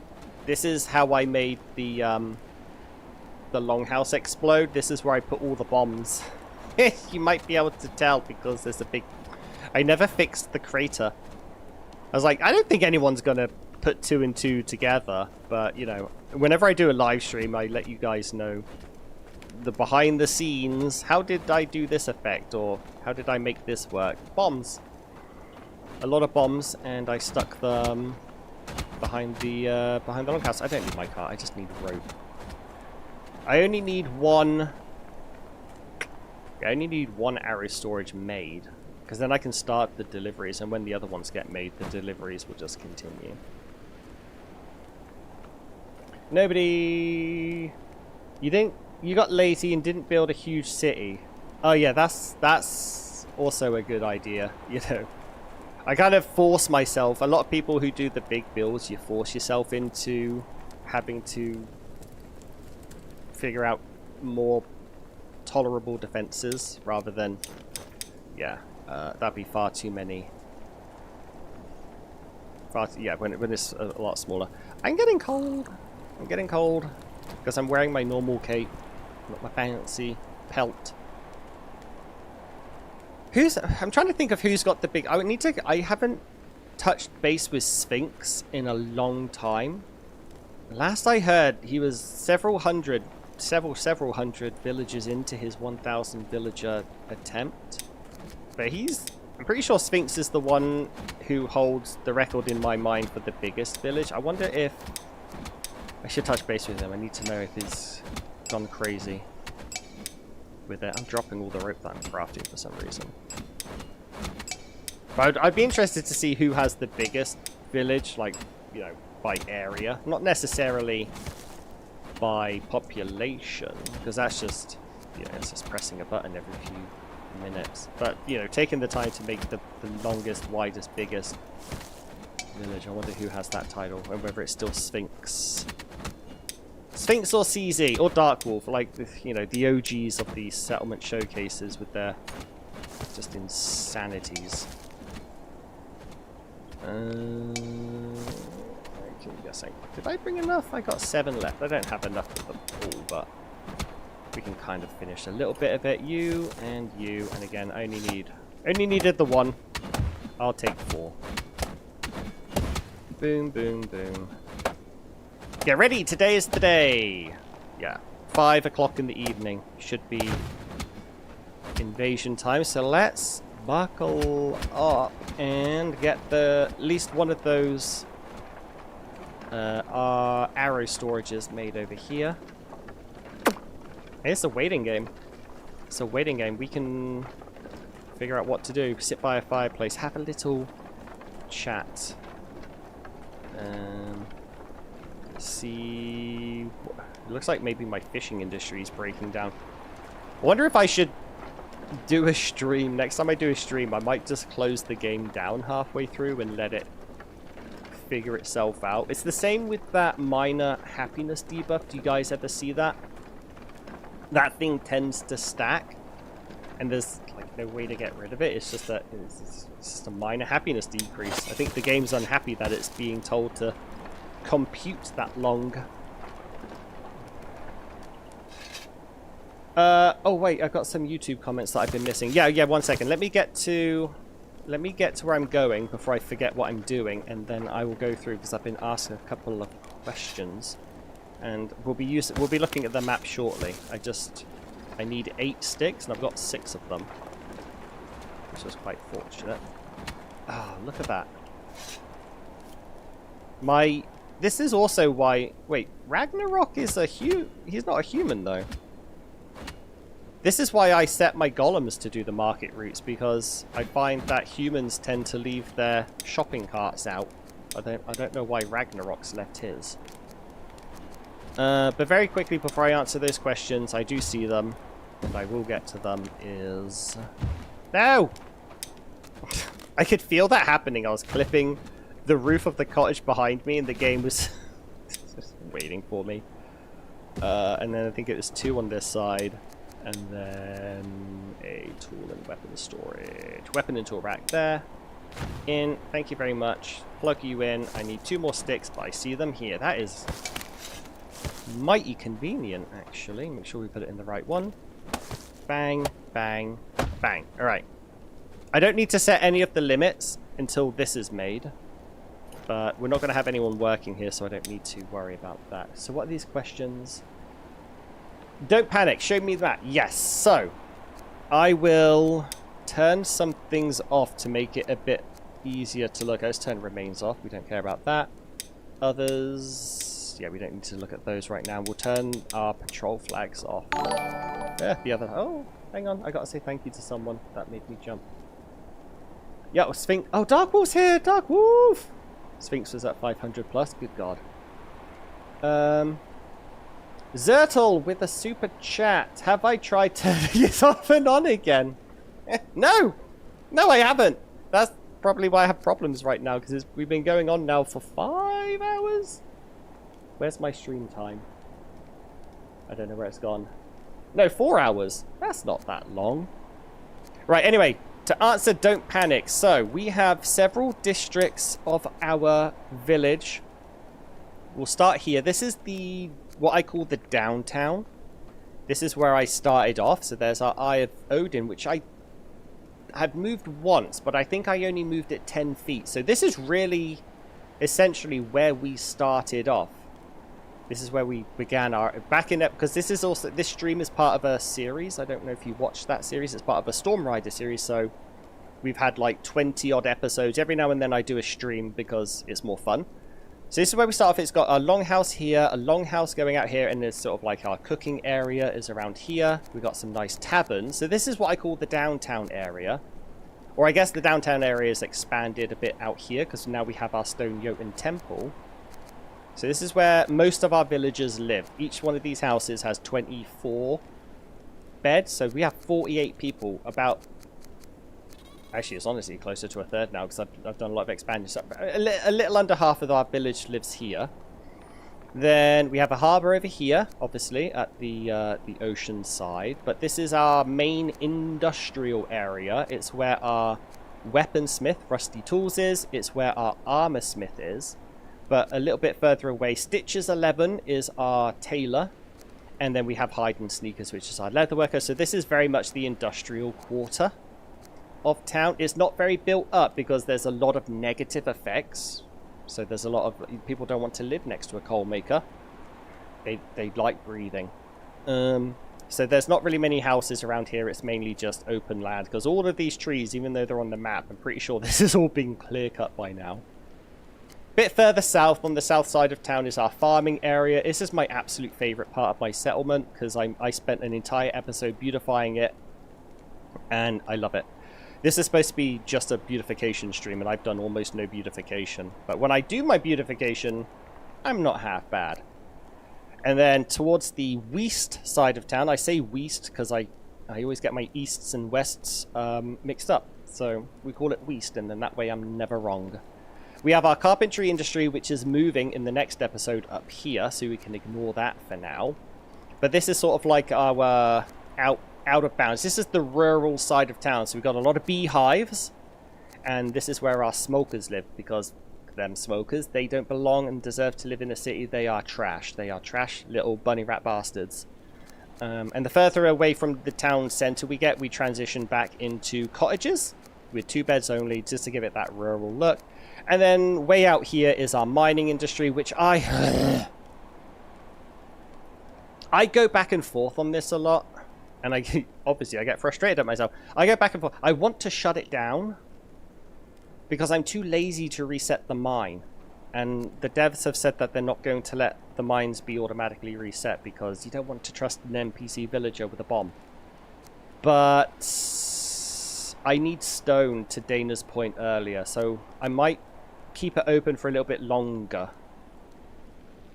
This is how I made the longhouse explode. This is where I put all the bombs. You might be able to tell because there's a big... I never fixed the crater. I was like, I don't think anyone's gonna put 2 and 2 together, but you know, whenever I do a live stream, I let you guys know the behind the scenes. How did I do this effect, or how did I make this work? Bombs. A lot of bombs, and I stuck them behind the longhouse. I don't need my car. I just need rope. I only need one. I only need one arrow storage made. Because then I can start the deliveries, and when the other ones get made, the deliveries will just continue. Nobody... You think you got lazy and didn't build a huge city? Oh yeah, that's also a good idea, you know. I kind of force myself. A lot of people who do the big builds, you force yourself into having to figure out more tolerable defenses rather than... Yeah. That'd be far too many. Yeah, when it's a lot smaller. I'm getting cold. I'm getting cold because I'm wearing my normal cape, not my fancy pelt. I'm trying to think of who's got the big. I haven't touched base with Sphinx in a long time. Last I heard, he was several hundred villages into his 1,000 villager attempt. But I'm pretty sure Sphinx is the one who holds the record in my mind for the biggest village. I wonder if I should touch base with him. I need to know if he's gone crazy with it. I'm dropping all the rope that I'm crafting for some reason. But I'd be interested to see who has the biggest village, like, you know, by area. Not necessarily by population, because that's just, you know, it's just pressing a button every few minutes. But, you know, taking the time to make the longest, widest, biggest village. I wonder who has that title, and whether it's still Sphinx. Sphinx or CZ, or Darkwolf, like, you know, the OGs of these settlement showcases with their just insanities. I'm guessing. Did I bring enough? I got 7 left. I don't have enough of them all, but we can kind of finish a little bit of it. You, and again, I only needed the 1. I'll take 4. Boom, boom, boom. Get ready, today is the day. Yeah, 5 o'clock in the evening should be invasion time. So let's buckle up and get at least one of those arrow storages made over here. It's a waiting game. It's a waiting game. We can figure out what to do. Sit by a fireplace. Have a little chat. See... It looks like maybe my fishing industry is breaking down. I wonder if I should do a stream. Next time I do a stream, I might just close the game down halfway through and let it figure itself out. It's the same with that minor happiness debuff. Do you guys ever see that? That thing tends to stack, and there's like no way to get rid of it. It's just that it's just a minor happiness decrease. I think the game's unhappy that it's being told to compute that long. Oh wait, I've got some YouTube comments that I've been missing. Yeah, 1 second. Let me get to where I'm going before I forget what I'm doing, and then I will go through, because I've been asked a couple of questions. And we'll be looking at the map shortly. I need 8 sticks, and I've got 6 of them, which was quite fortunate. Ah, oh, look at that. This is also why... Wait, Ragnarok is he's not a human, though. This is why I set my golems to do the market routes, because I find that humans tend to leave their shopping carts out. I don't know why Ragnarok's left his. But very quickly, before I answer those questions, I do see them, and I will get to them, is... No! I could feel that happening. I was clipping the roof of the cottage behind me, and the game was just waiting for me. And then I think it was 2 on this side, and then a tool and weapon storage. Weapon and tool rack there. In. Thank you very much. Plug you in. I need 2 more sticks, but I see them here. That is mighty convenient, actually. Make sure we put it in the right one. Bang, bang, bang. Alright. I don't need to set any of the limits until this is made. But we're not going to have anyone working here, so I don't need to worry about that. So what are these questions? Don't panic. Show me that. Yes. So, I will turn some things off to make it a bit easier to look at. Let's turn remains off. We don't care about that. Others... yeah, we don't need to look at those right now. We'll turn our patrol flags off. Yeah, the other... oh, hang on. I got to say thank you to someone. That made me jump. Yeah, Sphinx... oh, Dark Wolf's here! Dark Wolf! Sphinx was at 500 plus. Good God. Zertle with a super chat. Have I tried turning it off and on again? No! No, I haven't. That's probably why I have problems right now, because we've been going on now for 5 hours? Where's my stream time? I don't know where it's gone. No, 4 hours. That's not that long. Right, anyway, to answer don't panic. So, we have several districts of our village. We'll start here. This is what I call the downtown. This is where I started off. So there's our Eye of Odin, which I had moved once, but I think I only moved it 10 feet. So this is really essentially where we started off. This is where we began our back in it, because this stream is part of a series. I don't know if you watched that series. It's part of a Storm Rider series, so we've had like 20 odd episodes. Every now and then I do a stream because it's more fun. So this is where we start off. It's got a longhouse here, a longhouse going out here, and there's sort of like our cooking area is around here. We've got some nice taverns. So this is what I call the downtown area. Or I guess the downtown area is expanded a bit out here, because now we have our stone Jotun temple. So this is where most of our villagers live. Each one of these houses has 24 beds. So we have 48 people. Actually, it's honestly closer to a third now, because I've done a lot of expansion. So a little under half of our village lives here. Then we have a harbour over here, obviously, at the ocean side. But this is our main industrial area. It's where our weaponsmith, Rusty Tools, is. It's where our armour smith is. But a little bit further away, Stitches 11 is our tailor. And then we have Hide and Sneakers, which is our leatherworker. So this is very much the industrial quarter of town. It's not very built up because there's a lot of negative effects. So there's a lot of... people don't want to live next to a coal maker. They like breathing. So there's not really many houses around here. It's mainly just open land. Because all of these trees, even though they're on the map, I'm pretty sure this has all been clear cut by now. Bit further south, on the south side of town, is our farming area. This is my absolute favourite part of my settlement, because I spent an entire episode beautifying it, and I love it. This is supposed to be just a beautification stream, and I've done almost no beautification. But when I do my beautification, I'm not half bad. And then towards the west side of town, I say west because I always get my easts and wests mixed up. So we call it west, and then that way I'm never wrong. We have our carpentry industry, which is moving in the next episode up here, so we can ignore that for now. But this is sort of like our out of bounds. This is the rural side of town, so we've got a lot of beehives, and this is where our smokers live, because them smokers, they don't belong and deserve to live in a city. They are trash. They are trash little bunny rat bastards. And the further away from the town centre we get, we transition back into cottages with 2 beds only, just to give it that rural look. And then way out here is our mining industry, which I go back and forth on this a lot. And obviously I get frustrated at myself. I go back and forth. I want to shut it down because I'm too lazy to reset the mine. And the devs have said that they're not going to let the mines be automatically reset because you don't want to trust an NPC villager with a bomb. But I need stone, to Dana's point earlier, so I might keep it open for a little bit longer.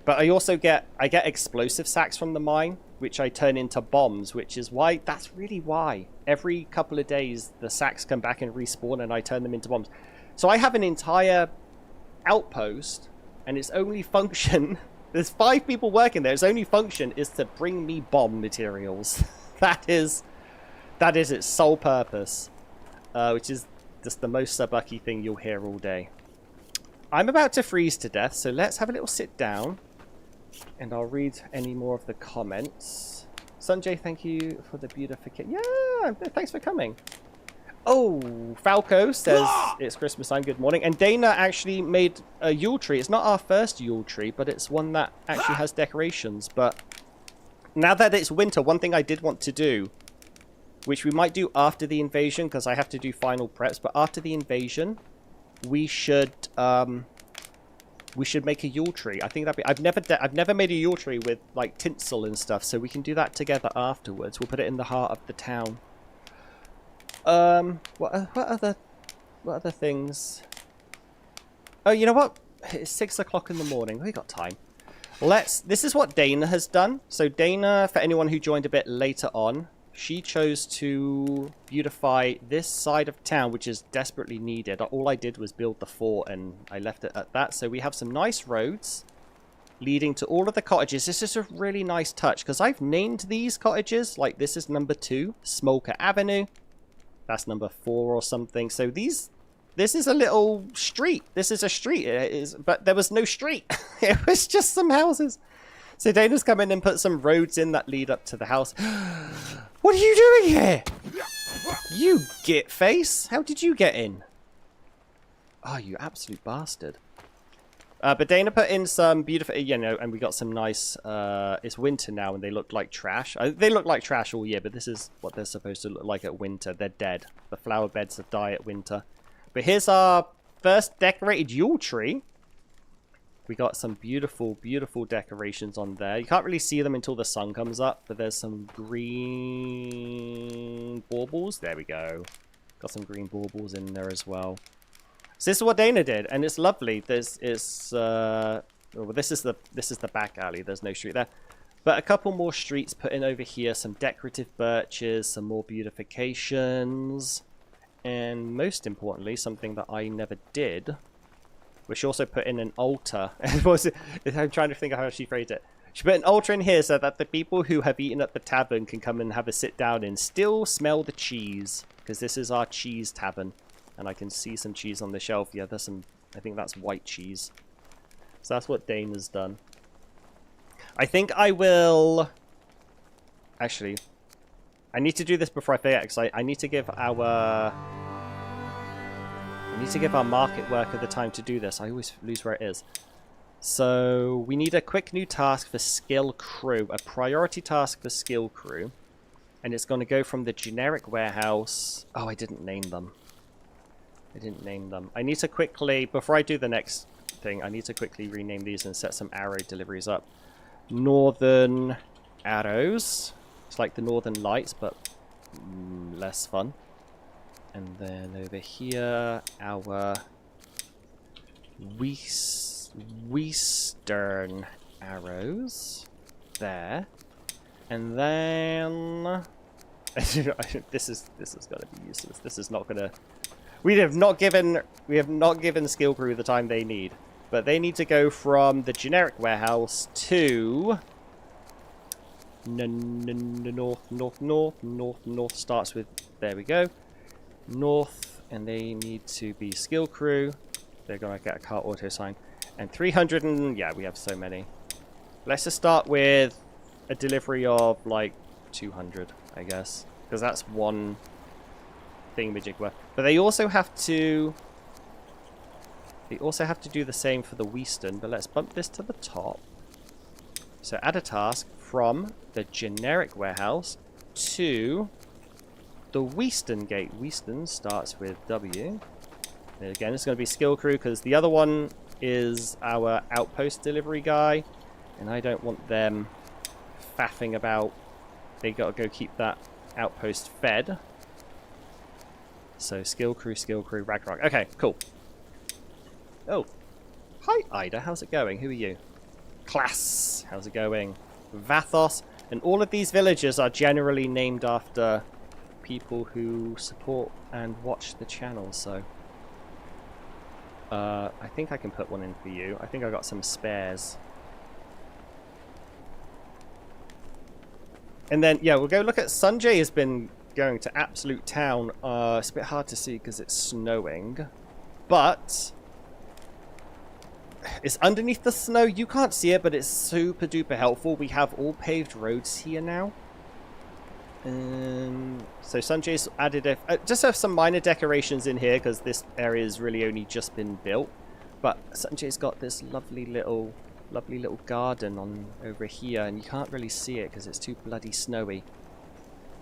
But I also get explosive sacks from the mine, which I turn into bombs, which is why, that's really why every couple of days the sacks come back and respawn and I turn them into bombs. So I have an entire outpost, and its only function, there's 5 people working there, its only function is to bring me bomb materials. That is its sole purpose, which is just the most subucky thing you'll hear all day. I'm about to freeze to death, so let's have a little sit down. And I'll read any more of the comments. Sanjay, thank you for the beautification. Yeah, thanks for coming. Oh, Falco says it's Christmas time. Good morning. And Dana actually made a Yule tree. It's not our first Yule tree, but it's one that actually has decorations. But now that it's winter, one thing I did want to do, which we might do after the invasion, because I have to do final preps, but after the invasion, we should make a Yule tree. I think that'd be... I've never made a Yule tree with like tinsel and stuff, so we can do that together afterwards. We'll put it in the heart of the town. What other things? Oh, you know what? It's 6 o'clock in the morning. We got time. This is what Dana has done. So Dana, for anyone who joined a bit later on, she chose to beautify this side of town, which is desperately needed. All I did was build the fort and I left it at that. So we have some nice roads leading to all of the cottages. This is a really nice touch because I've named these cottages. Like this is number 2, Smoker Avenue. That's number 4 or something. So this is a little street. This is a street. It is, but there was no street. It was just some houses. So Dana's come in and put some roads in that lead up to the house. What are you doing here? You git face. How did you get in? Oh, you absolute bastard. But Dana put in some beautiful, you know, and we got some nice, it's winter now and they look like trash. They look like trash all year, but this is what they're supposed to look like at winter. They're dead. The flower beds have died at winter. But here's our first decorated Yule tree. We got some beautiful, beautiful decorations on there. You can't really see them until the sun comes up, but there's some green baubles. There we go. Got some green baubles in there as well. So this is what Dana did, and it's lovely. This is the back alley. There's no street there, but a couple more streets put in over here. Some decorative birches, some more beautifications, and most importantly, something that I never did. She also put in an altar. I'm trying to think of how she phrased it. She put an altar in here so that the people who have eaten at the tavern can come and have a sit down and still smell the cheese. Because this is our cheese tavern. And I can see some cheese on the shelf. Yeah, there's some... I think that's white cheese. So that's what Dana's done. I think I will... Actually, I need to do this before I forget. Because I need to give our... I need to give our market worker the time to do this. I always lose where it is. So we need a quick new task for skill crew. A priority task for skill crew. And it's going to go from the generic warehouse. Oh, I didn't name them. I need to quickly, before I do the next thing, I need to quickly rename these and set some arrow deliveries up. Northern arrows. It's like the Northern Lights, but less fun. And then over here, our Western arrows. There. And then... this is gonna be useless. This is not gonna... We have not given Skill Crew the time they need. But they need to go from the generic warehouse to... North starts with... There we go. North, and they need to be skill crew. They're gonna get a car auto sign. And 300 and... Yeah, we have so many. Let's just start with a delivery of like 200, I guess. Because that's one thingamajig worth. But they also have to... They also have to do the same for the Western, but let's bump this to the top. So add a task from the generic warehouse to the Western gate. Western starts with W. And again, it's going to be skill crew because the other one is our outpost delivery guy. And I don't want them faffing about. They got to go keep that outpost fed. So skill crew, Ragnarok. Okay, cool. Oh. Hi, Ida. How's it going? Who are you? Class. How's it going? Vathos. And all of these villages are generally named after people who support and watch the channel, so... I think I can put one in for you. I think I got some spares. And then, yeah, we'll go look at... Sanjay has been going to absolute town. It's a bit hard to see because it's snowing. But it's underneath the snow. You can't see it, but it's super duper helpful. We have all paved roads here now. So Sanjay's added just have some minor decorations in here because this area has really only just been built. But Sanjay's got this lovely little garden on over here, and you can't really see it because it's too bloody snowy.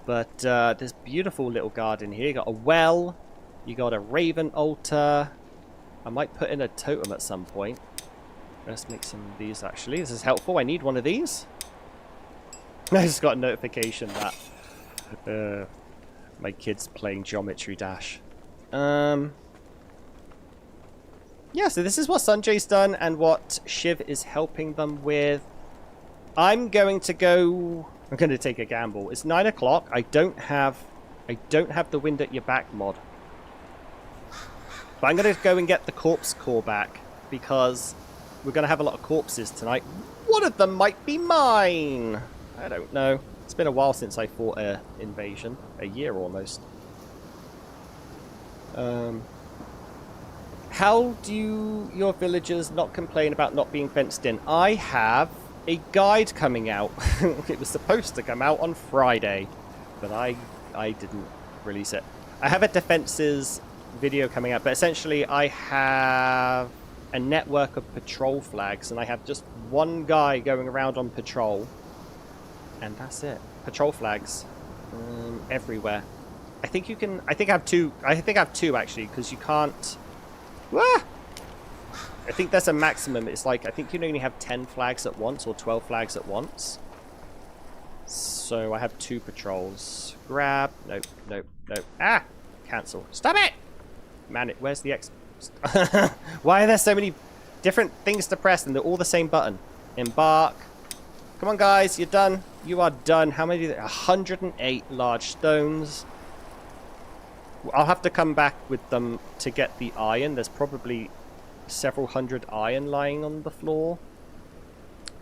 But this beautiful little garden here. You got a well, you got a raven altar. I might put in a totem at some point. Let's make some of these actually. This is helpful. I need one of these. I just got a notification that my kid's playing Geometry Dash. Yeah, so this is what Sanjay's done and what Shiv is helping them with. I'm going to take a gamble. It's 9 o'clock. I don't have the wind at your back mod. But I'm going to go and get the corpse core back because we're going to have a lot of corpses tonight. One of them might be mine. I don't know. It's been a while since I fought an invasion. A year almost. How do your villagers not complain about not being fenced in? I have a guide coming out. It was supposed to come out on Friday, but I didn't release it. I have a defenses video coming out, but essentially I have a network of patrol flags, and I have just one guy going around on patrol, and that's it. Patrol flags everywhere. I think I have two actually, because you can't. Ah! I think there's a maximum. It's like, I think you can only have 10 flags at once or 12 flags at once. So I have 2 patrols. Grab. Nope, nope, nope. Ah! Cancel. Stop it! Man, where's the X? Why are there so many different things to press and they're all the same button? Embark. Come on, guys. You're done. You are done. How many? 108 large stones. I'll have to come back with them to get the iron. There's probably several hundred iron lying on the floor.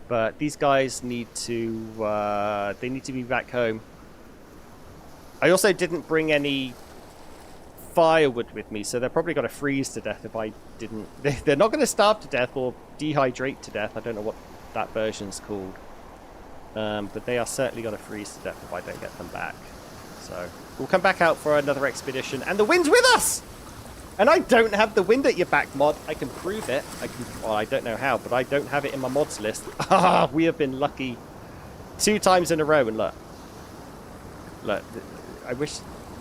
But these guys need to they need to be back home. I also didn't bring any firewood with me, so they're probably going to freeze to death if I didn't. They're not going to starve to death or dehydrate to death. I don't know what that version's called. But they are certainly going to freeze to death if I don't get them back. So we'll come back out for another expedition, and the wind's with us! And I don't have the wind at your back mod. I can prove it. Well, I don't know how, but I don't have it in my mods list. Ah, we have been lucky 2 times in a row, and look. Look, I wish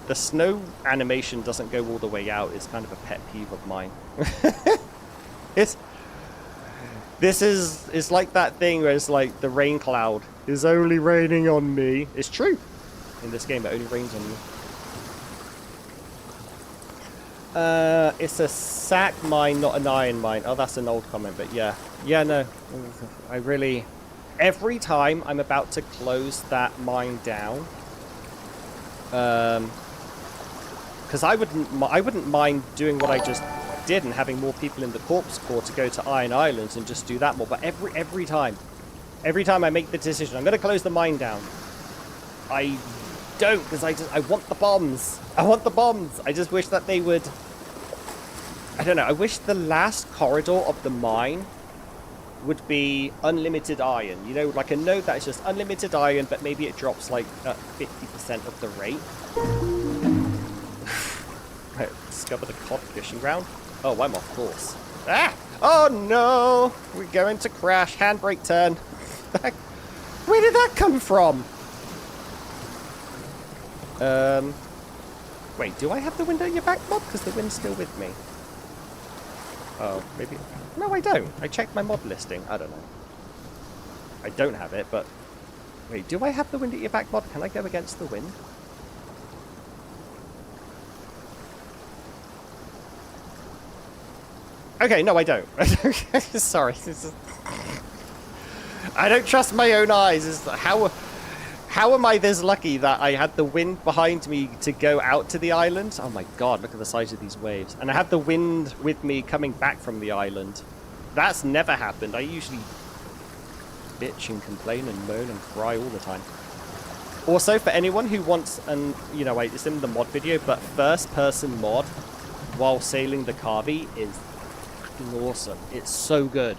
the snow animation doesn't go all the way out. It's kind of a pet peeve of mine. It's like that thing where it's like the rain cloud is only raining on me. It's true. In this game, it only rains on you. It's a sack mine, not an iron mine. Oh, that's an old comment, but yeah. Yeah, no. I really... Every time I'm about to close that mine down... because I wouldn't mind doing what I just did and having more people in the corpse core to go to Iron Islands and just do that more. But every time I make the decision, I'm going to close the mine down. I don't, because I want the bombs. I want the bombs. I just wish that they would. I don't know. I wish the last corridor of the mine would be unlimited iron. You know, like a node that is just unlimited iron, but maybe it drops like 50% of the rate. Right, discover the cod fishing ground. Oh, I'm off course. Ah! Oh no! We're going to crash. Handbrake turn. Where did that come from? Wait, do I have the window in your back mod? Because the wind's still with me. Oh, maybe. No, I don't. I checked my mod listing. I don't know. I don't have it, but... Wait, do I have the wind at your back mod? Can I go against the wind? Okay, no, I don't. Sorry. I don't trust my own eyes. How am I this lucky that I had the wind behind me to go out to the island? Oh my god, look at the size of these waves. And I had the wind with me coming back from the island. That's never happened. I usually bitch and complain and moan and cry all the time. Also, for anyone who wants, and you know, it's in the mod video, but first-person mod while sailing the Kavi is fucking awesome. It's so good.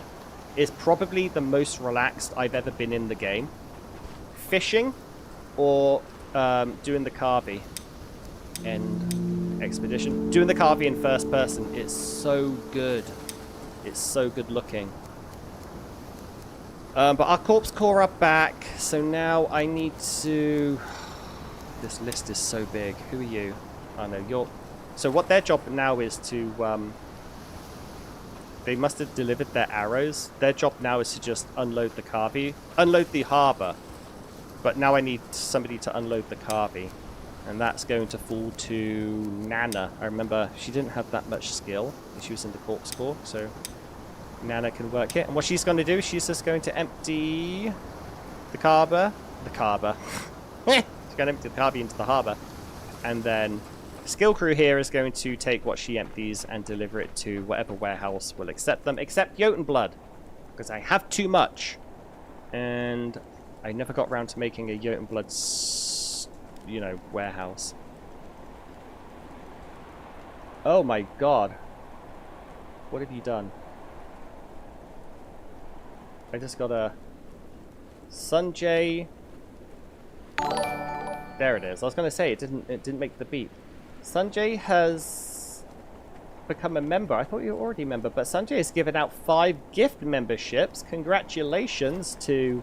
It's probably the most relaxed I've ever been in the game. Fishing or doing the Kavi and expedition. Doing the Kavi in first person is so good. It's so good looking. But our corpse core are back, so now I need to... This list is so big. Who are you? Oh no, you're... So what their job now is to... They must have delivered their arrows. Their job now is to just unload the Kavi. Unload the harbour. But now I need somebody to unload the Kavi. And that's going to fall to Nana. I remember she didn't have that much skill. She was in the corpse core, so... Nana can work it. And what she's going to do, she's just going to empty the harbour. The harbour. She's going to empty the Kavi into the harbour. And then Skill Crew here is going to take what she empties and deliver it to whatever warehouse will accept them, except Jotun Blood. Because I have too much. And I never got around to making a Jotun Blood, you know, warehouse. Oh my god. What have you done? I just got a Sanjay. There it is. I was going to say it didn't make the beep. Sanjay has become a member. I thought you were already a member, but Sanjay has given out 5 gift memberships. Congratulations to...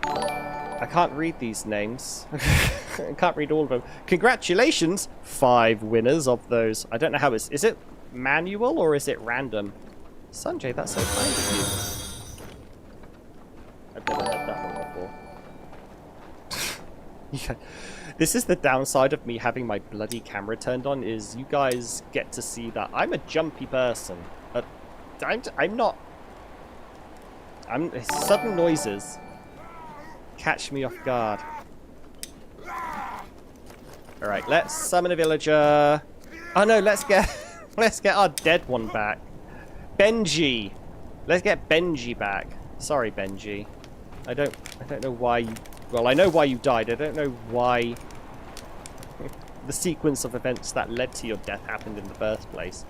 I can't read these names. I can't read all of them. Congratulations, 5 winners of those. I don't know how it's... Is it manual or is it random? Sanjay, that's so kind of you. I've never heard that one before. Yeah. This is the downside of me having my bloody camera turned on, is you guys get to see that I'm a jumpy person. I'm not... Sudden noises catch me off guard. Alright, let's summon a villager. Oh no, let's get our dead one back. Benji. Let's get Benji back. Sorry, Benji. I don't know why you... Well, I know why you died. I don't know why the sequence of events that led to your death happened in the first place.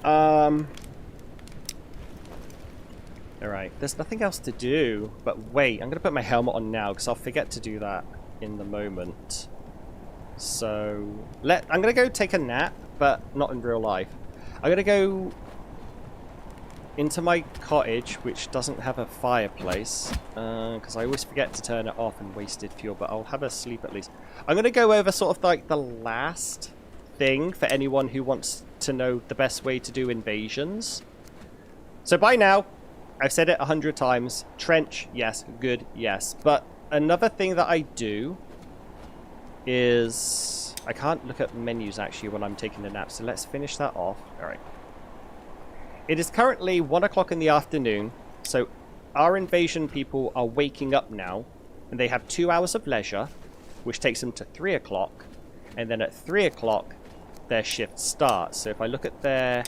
Alright, there's nothing else to do. But wait, I'm going to put my helmet on now because I'll forget to do that in the moment. So, I'm going to go take a nap, but not in real life. I'm going to go into my cottage, which doesn't have a fireplace, because I always forget to turn it off and wasted fuel, but I'll have a sleep at least. I'm going to go over sort of like the last thing for anyone who wants to know the best way to do invasions. So by now, I've said it 100 times. Trench, yes. Good, yes. But another thing that I do is... I can't look at menus actually when I'm taking a nap, so let's finish that off. Alright. It is currently 1 o'clock in the afternoon, so our invasion people are waking up now, and they have 2 hours of leisure, which takes them to 3 o'clock, and then at 3 o'clock, their shift starts. So if I look at their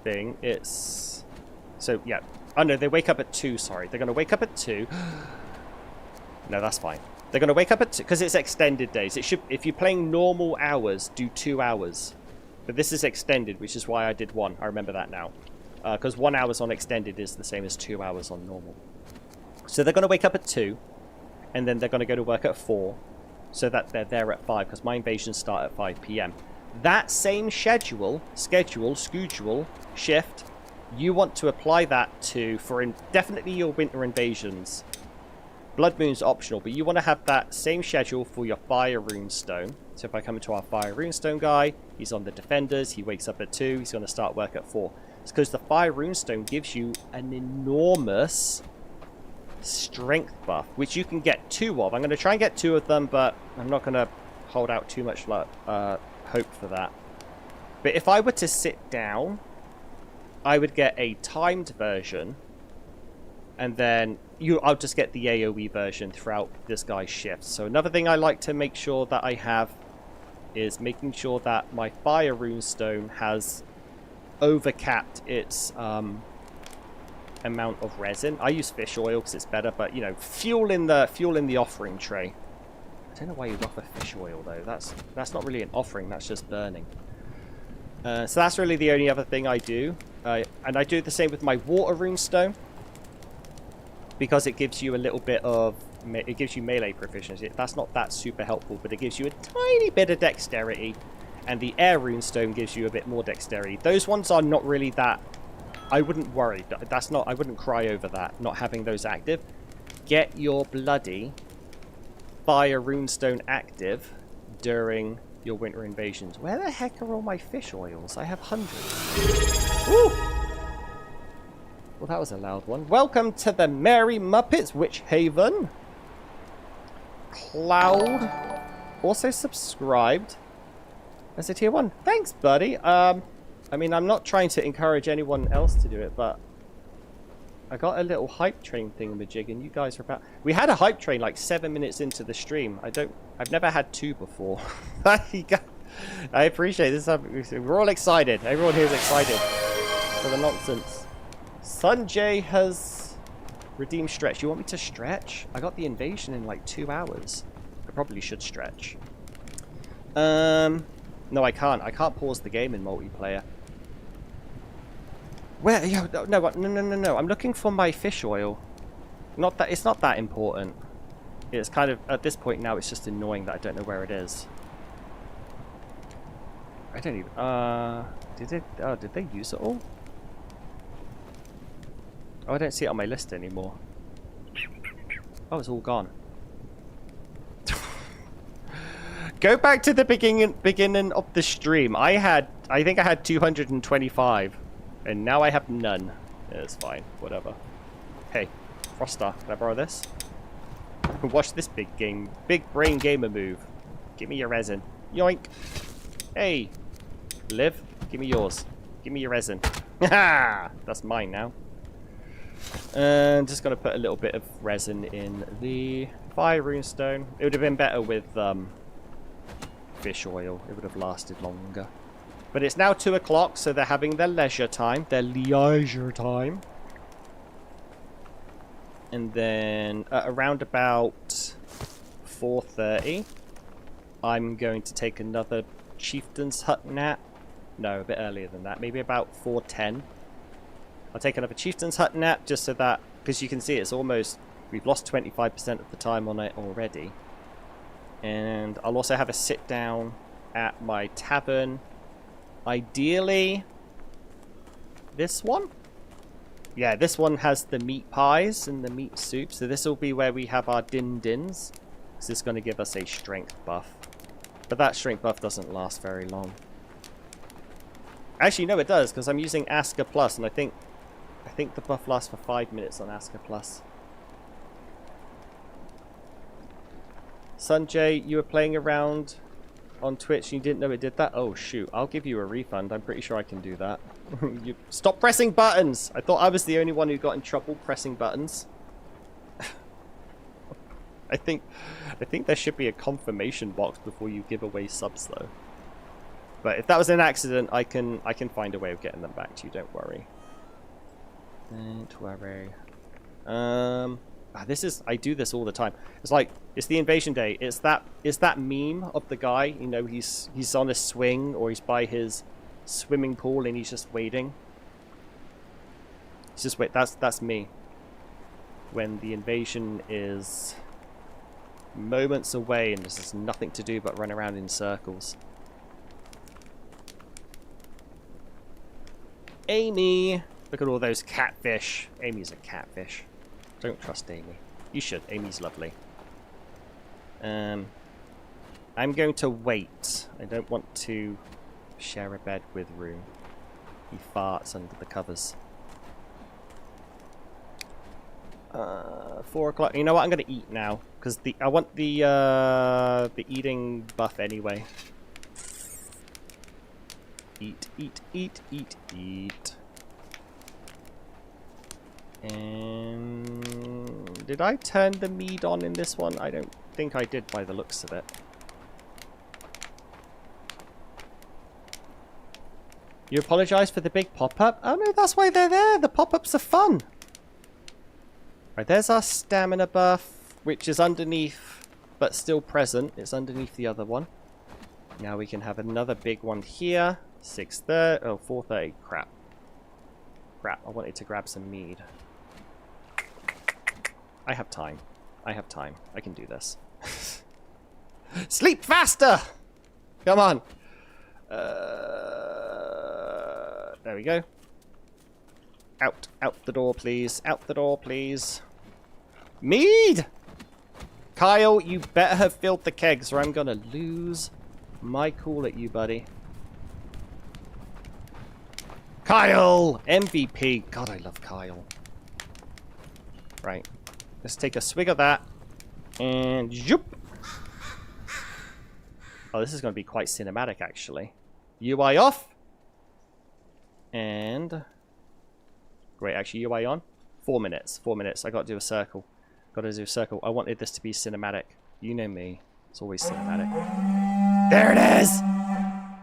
thing, it's... So, yeah. Oh, no, they wake up at 2, sorry. They're going to wake up at 2. No, that's fine. They're going to wake up at 2, because it's extended days. It should, if you're playing normal hours, do 2 hours. But this is extended, which is why I did 1. I remember that now. Because 1 hour on extended is the same as 2 hours on normal. So they're going to wake up at 2. And then they're going to go to work at 4. So that they're there at 5. Because my invasions start at 5 PM. That same schedule, shift, you want to apply that to, for definitely your winter invasions. Blood Moon's optional, but you want to have that same schedule for your Fire Runestone. So if I come into our Fire Runestone guy, he's on the Defenders, he wakes up at 2, he's going to start work at 4. It's because the Fire Runestone gives you an enormous strength buff, which you can get 2 of. I'm going to try and get 2 of them, but I'm not going to hold out too much hope for that. But if I were to sit down, I would get a timed version, and then I'll just get the AoE version throughout this guy's shifts. So another thing I like to make sure that I have is making sure that my Fire Runestone has overcapped its amount of resin. I use fish oil because it's better, but you know, fuel in the offering tray. I don't know why you'd offer fish oil though. That's not really an offering. That's just burning. So that's really the only other thing I do. And I do the same with my water runestone because it gives you a little bit of it gives you melee proficiency. That's not that super helpful, but it gives you a tiny bit of dexterity. And the air runestone gives you a bit more dexterity. Those ones are not really that. I wouldn't worry. That's not. I wouldn't cry over that. Not having those active. Get your bloody fire runestone active during your winter invasions. Where the heck are all my fish oils? I have hundreds. Woo! Well, that was a loud one. Welcome to the Merry Muppets Witch Haven. Cloud also subscribed as a tier 1. Thanks, buddy. I mean, I'm not trying to encourage anyone else to do it, but I got a little hype train thingamajig, and you guys are about... We had a hype train like 7 minutes into the stream. I've never had 2 before. I appreciate this. We're all excited. Everyone here is excited for the nonsense. Sanjay has redeemed stretch. You want me to stretch? I got the invasion in like 2 hours. I probably should stretch. No, I can't. I can't pause the game in multiplayer. Where? No. I'm looking for my fish oil. Not that. It's not that important. It's kind of at this point now. It's just annoying that I don't know where it is. I don't even. Did they use it all? Oh, I don't see it on my list anymore. Oh, it's all gone. Go back to the beginning of the stream. I think I had 225, and now I have none. Yeah, it's fine, whatever. Hey, Frostar, can I borrow this? Watch this big brain gamer move. Give me your resin. Yoink. Hey, Liv, give me yours. Give me your resin. Ha! That's mine now. And just gonna put a little bit of resin in the fire runestone. It would have been better with fish oil. It would have lasted longer. But it's now 2 o'clock, so they're having their leisure time. Their leisure time. And then at around about 4:30, I'm going to take another chieftain's hut nap. No, a bit earlier than that. Maybe about 4:10. I'll take another chieftain's hut nap just so that, because you can see it's almost, we've lost 25% of the time on it already. And I'll also have a sit down at my tavern. Ideally, this one? Yeah, this one has the meat pies and the meat soup. So this will be where we have our din-dins. This is going to give us a strength buff. But that strength buff doesn't last very long. Actually, no, it does, because I'm using Asker Plus, and I think the buff lasts for 5 minutes on Asker Plus. Sanjay, you were playing around on Twitch and you didn't know it did that? Oh, shoot. I'll give you a refund. I'm pretty sure I can do that. Stop pressing buttons! I thought I was the only one who got in trouble pressing buttons. I think there should be a confirmation box before you give away subs, though. But if that was an accident, I can find a way of getting them back to you. Don't worry. Don't worry. I do this all the time. It's like, it's the invasion day. It's that meme of the guy, you know, he's on a swing or he's by his swimming pool and he's just waiting. He's just wait. That's me. When the invasion is moments away and there's just nothing to do but run around in circles. Amy! Look at all those catfish. Amy's a catfish. Don't trust Amy. You should. Amy's lovely. I'm going to wait. I don't want to share a bed with Rune. He farts under the covers. 4 o'clock. You know what? I'm going to eat now. Because I want the eating buff anyway. Eat, eat, eat, eat, eat. And did I turn the mead on in this one? I don't think I did by the looks of it. You apologize for the big pop-up? Oh no, that's why they're there. The pop-ups are fun. Right, there's our stamina buff, which is underneath, but still present. It's underneath the other one. Now we can have another big one here. 6:30. Oh, 4:30. Crap. Crap. I wanted to grab some mead. I have time. I have time. I can do this. Sleep faster! Come on. There we go. Out. Out the door, please. Out the door, please. Mead! Kyle, you better have filled the kegs or I'm gonna lose my cool at you, buddy. Kyle! MVP. God, I love Kyle. Right. Let's take a swig of that. And zoop! Oh, this is going to be quite cinematic, actually. UI off. And... Great, actually, UI on. 4 minutes. 4 minutes. I got to do a circle. Got to do a circle. I wanted this to be cinematic. You know me. It's always cinematic. There it is!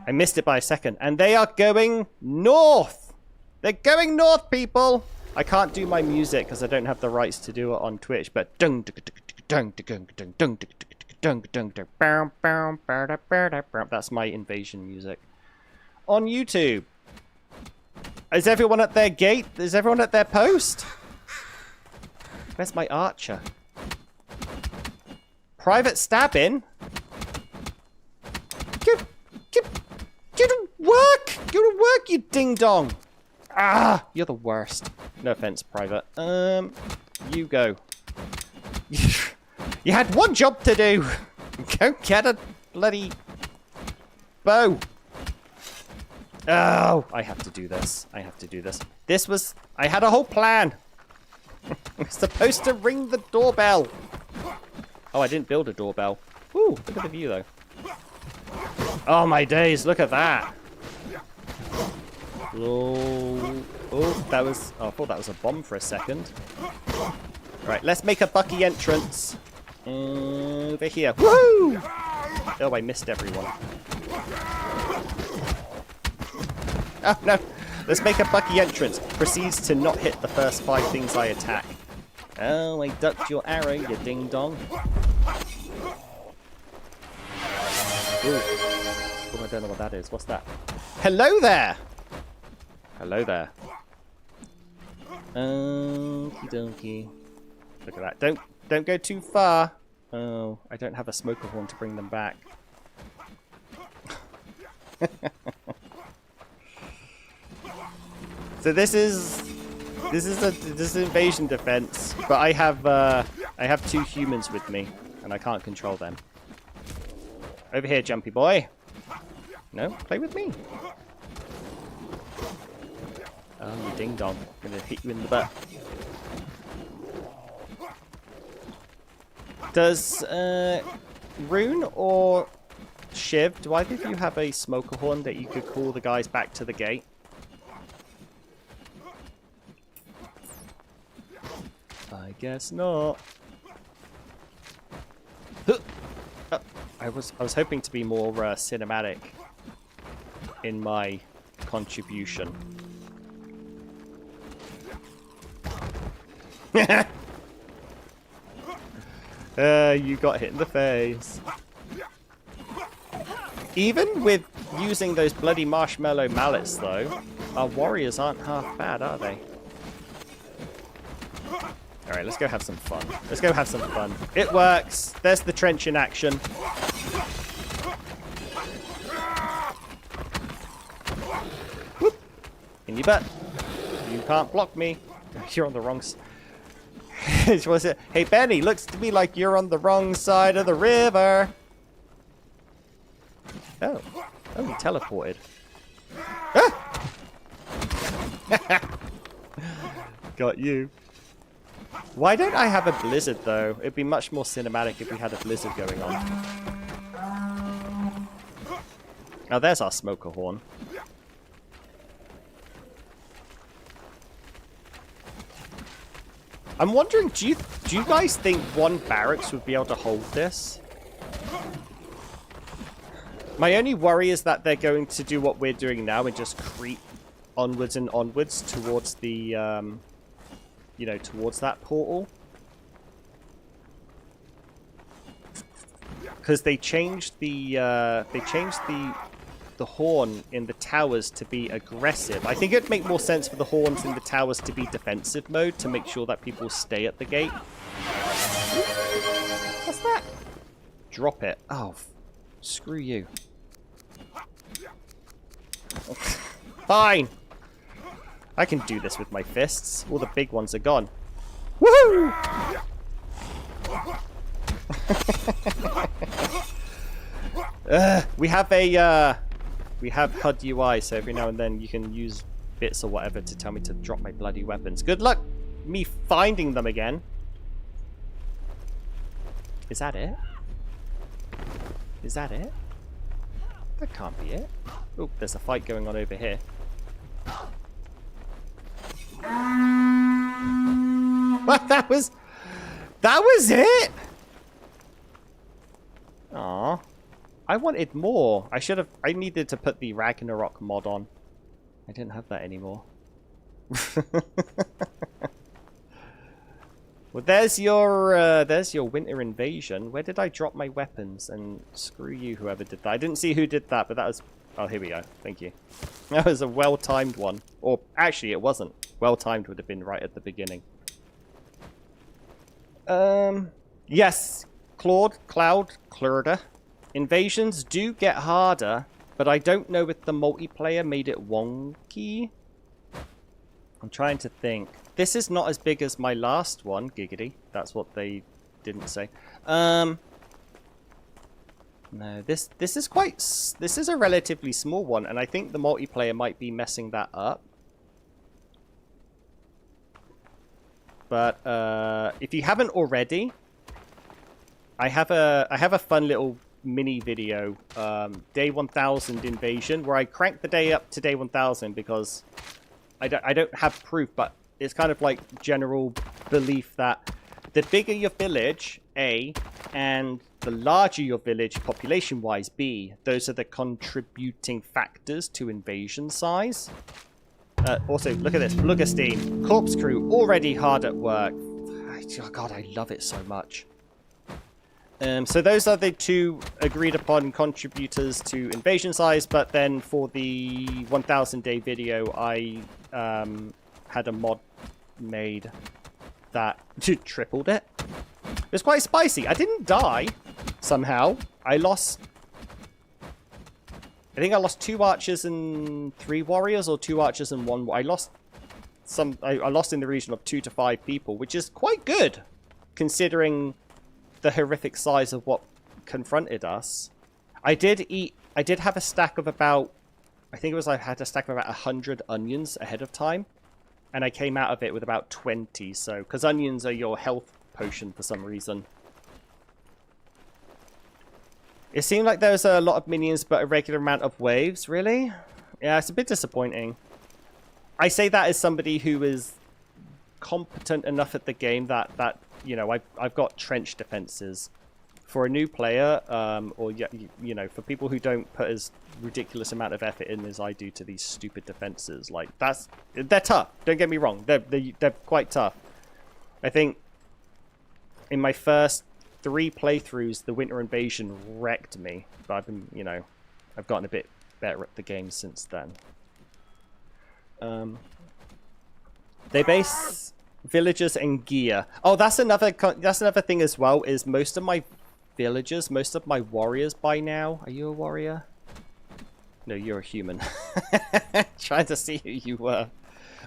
I missed it by a second. And they are going north! They're going north, people! I can't do my music because I don't have the rights to do it on Twitch, but that's my invasion music. On YouTube. Is everyone at their gate? Is everyone at their post? Where's my archer? Private stabbing? Go to work! Go to work, you ding-dong! Ah! You're the worst. No offense, Private. You go. You had one job to do! Go get a bloody bow. Oh, I have to do this. I have to do this. This was... I had a whole plan. I was supposed to ring the doorbell. Oh, I didn't build a doorbell. Ooh, look at the view, though. Oh, my days. Look at that. Oh, that was... Oh, I thought that was a bomb for a second. Right, let's make a Bucky entrance. Over here. Woo! Oh, I missed everyone. Oh, no. Let's make a Bucky entrance. Proceeds to not hit the first 5 things I attack. Oh, I ducked your arrow, you ding-dong. Ooh. Oh, I don't know what that is. What's that? Hello there! Hello there. Okie dokie. Look at that. Don't go too far. Oh, I don't have a smoker horn to bring them back. So this is invasion defense, but I have 2 humans with me, and I can't control them. Over here, jumpy boy. No, play with me. Oh, you ding dong! I'm gonna hit you in the butt. Does Rune or Shiv, do either of you have a smoker horn that you could call the guys back to the gate? I guess not. I was hoping to be more cinematic in my contribution. You got hit in the face. Even with using those bloody marshmallow mallets, though, our warriors aren't half bad, are they? Alright, let's go have some fun. Let's go have some fun. It works. There's the trench in action. Whoop. In your butt. You can't block me. You're on the wrong side. Was it? Hey, Benny, looks to me like you're on the wrong side of the river. Oh. Oh, he teleported. Ah! Got you. Why don't I have a blizzard, though? It'd be much more cinematic if we had a blizzard going on. Now, there's our smoker horn. I'm wondering, do you guys think one barracks would be able to hold this? My only worry is that they're going to do what we're doing now and just creep onwards and onwards towards the, you know, towards that portal. because they changed the horn in the towers to be aggressive. I think it'd make more sense for the horns in the towers to be defensive mode to make sure that people stay at the gate. What's that? Drop it. Oh, screw you. Fine. I can do this with my fists. All the big ones are gone. Woohoo! We have HUD UI, so every now and then you can use bits or whatever to tell me to drop my bloody weapons. Good luck me finding them again. Is that it? Is that it? That can't be it. Oh, there's a fight going on over here. What? That was it? Aw. I wanted more. I needed to put the Ragnarok mod on. I didn't have that anymore. Well, there's your winter invasion. Where did I drop my weapons? And screw you, whoever did that. I didn't see who did that, but that was... Oh, here we go. Thank you. That was a well-timed one. Or, actually, it wasn't. Well-timed would have been right at the beginning. Yes. Cloud. Invasions do get harder, but I don't know if the multiplayer made it wonky. I'm trying to think. This is not as big as my last one, giggity. That's what they didn't say. No, this is a relatively small one, and I think the multiplayer might be messing that up. But if you haven't already, I have a fun little mini video, day 1000 invasion, where I cranked the day up to day 1000 because I don't have proof, but it's kind of like general belief that the bigger your village, A, and the larger your village population-wise, B, those are the contributing factors to invasion size. Also, look at this. Bluggerstein, Corpse Crew, already hard at work. Oh, God, I love it so much. So those are the two agreed upon contributors to invasion size, but then for the 1000 day video, I had a mod made that tripled it. It was quite spicy. I didn't die somehow. I think I lost 2 archers and 3 warriors, or 2 archers and 1. I lost in the region of 2 to 5 people, which is quite good considering the horrific size of what confronted us. I did have a stack of about, I had a stack of about 100 onions ahead of time, and I came out of it with about 20. So, because onions are your health potion for some reason. It seemed like there was a lot of minions, but a regular amount of waves. Really? Yeah, it's a bit disappointing. I say that as somebody who is competent enough at the game that you know, I've got trench defenses. For a new player, or you know, for people who don't put as ridiculous amount of effort in as I do to these stupid defenses, like they're tough. Don't get me wrong, they're quite tough. I think in my first 3 playthroughs, the Winter Invasion wrecked me, but I've been, you know, I've gotten a bit better at the game since then. They base villagers and gear. Oh, that's another thing as well. Is most of my villagers, most of my warriors by now. Are you a warrior? No, you're a human. Trying to see who you were.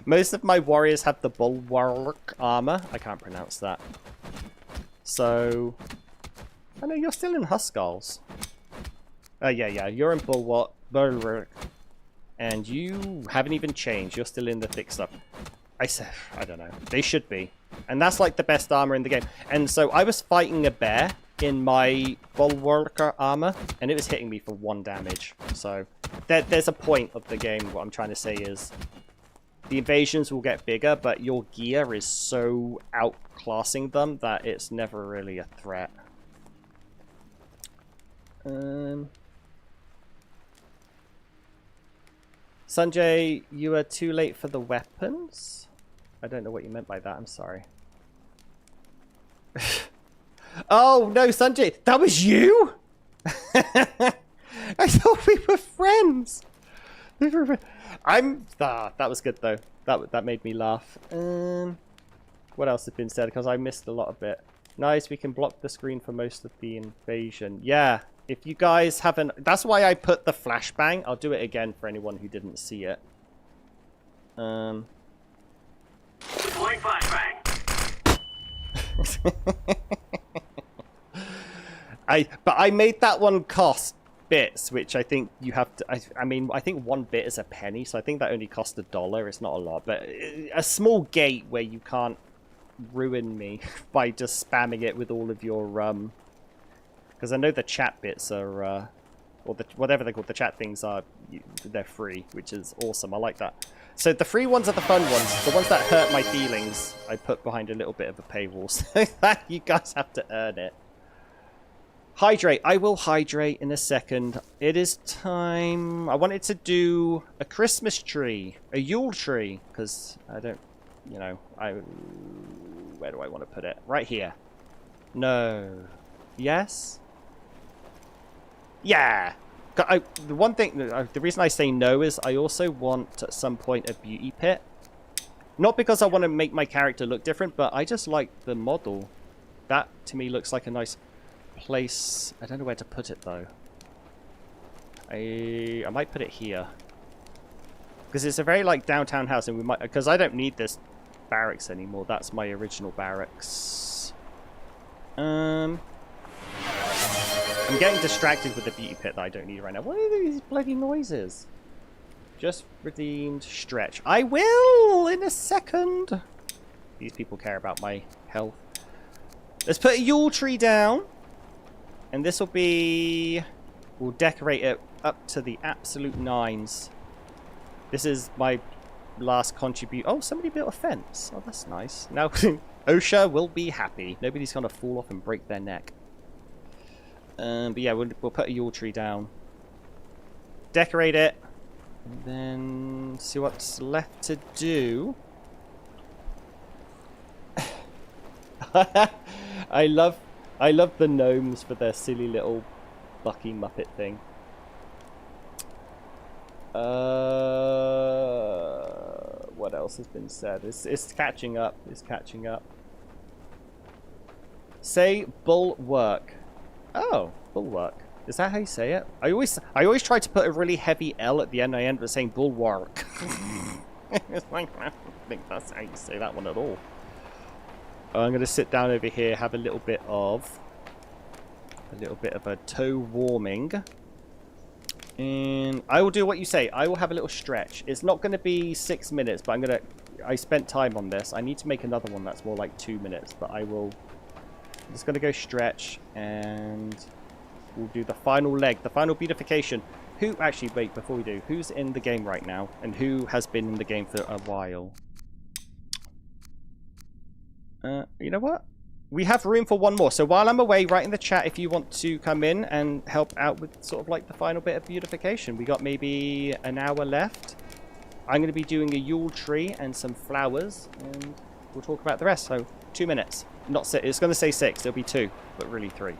Most of my warriors have the bulwark armor. I can't pronounce that. So, I know you're still in Huskarls. Yeah, you're in bulwark, and you haven't even changed. You're still in the thick stuff. I don't know. They should be, and that's like the best armor in the game. And so I was fighting a bear in my bulwark armor, and it was hitting me for 1 damage. So there's a point of the game. What I'm trying to say is, the invasions will get bigger, but your gear is so outclassing them that it's never really a threat. Sanjay, you are too late for the weapons? I don't know what you meant by that. I'm sorry. Oh, no, Sanjay. That was you? I thought we were friends. That was good though. That made me laugh. What else has been said? Because I missed a lot of it. Nice, we can block the screen for most of the invasion. Yeah, if you guys haven't... That's why I put the flashbang. I'll do it again for anyone who didn't see it. Deploying flashbang. But I made that one cost bits, which I think you have to... I mean, I think 1 bit is a penny, so I think that only cost $1. It's not a lot, but a small gate where you can't ruin me by just spamming it with all of your because I know the chat bits are or the whatever they're called, the chat things are, they're free, which is awesome. I like that. So the free ones are the fun ones. The ones that hurt my feelings I put behind a little bit of a paywall, so that you guys have to earn it. Hydrate. I will hydrate in a second. It is time. I wanted to do a Christmas tree, a Yule tree, because I don't, you know, where do I want to put it? Right here. No. Yes? Yeah. The one thing, the reason I say no is I also want at some point a beauty pit. Not because I want to make my character look different, but I just like the model. That to me looks like a nice place. I don't know where to put it though. I might put it here. Because it's a very like downtown house, and we might, because I don't need this barracks anymore. That's my original barracks. I'm getting distracted with the beauty pit that I don't need right now. What are these bloody noises? Just redeemed stretch. I will in a second. These people care about my health. Let's put a Yule tree down. And this will be... We'll decorate it up to the absolute nines. This is my last contribute. Oh, somebody built a fence. Oh, that's nice. Now, OSHA will be happy. Nobody's going to fall off and break their neck. But yeah, we'll put a Yule tree down. Decorate it. And then see what's left to do. I love the gnomes for their silly little Bucky Muppet thing. What else has been said? It's catching up. It's catching up. Say bulwark. Oh, bulwark. Is that how you say it? I always try to put a really heavy L at the end. I end up saying bulwark. It's like, I don't think that's how you say that one at all. I'm going to sit down over here, have a little bit of a toe warming. And I will do what you say. I will have a little stretch. It's not going to be 6 minutes, but I spent time on this. I need to make another one that's more like 2 minutes, but I'm just going to go stretch, and we'll do the final leg, the final beautification. Actually, wait, before we do, who's in the game right now, and who has been in the game for a while? You know what? We have room for one more. So while I'm away, write in the chat if you want to come in and help out with sort of like the final bit of beautification. We got maybe an hour left. I'm going to be doing a Yule tree and some flowers, and we'll talk about the rest. So 2 minutes. Not 6. It's going to say 6. It'll be 2, but really 3.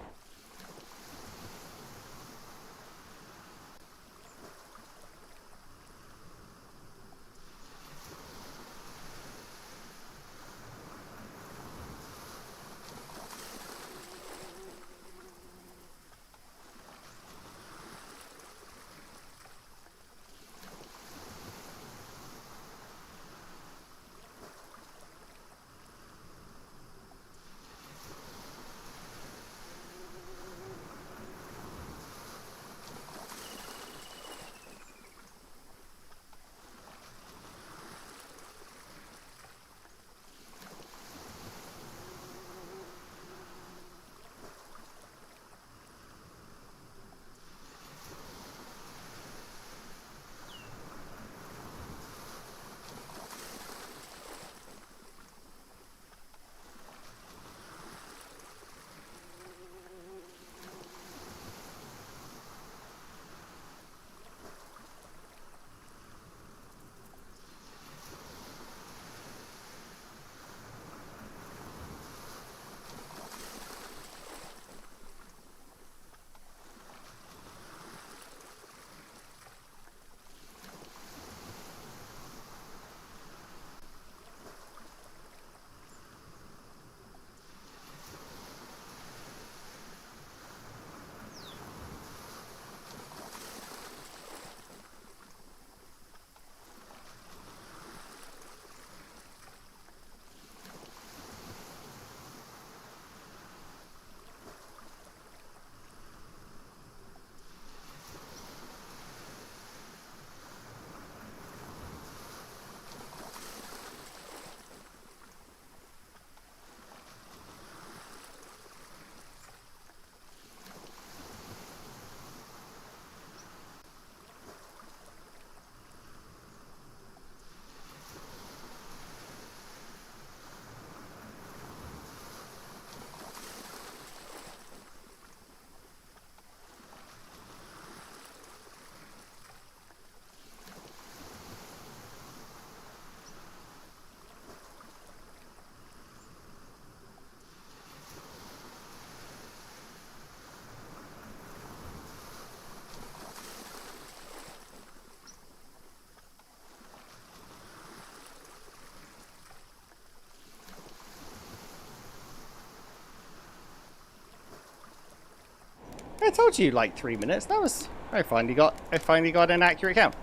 I told you like 3 minutes. That was... I finally got an accurate count.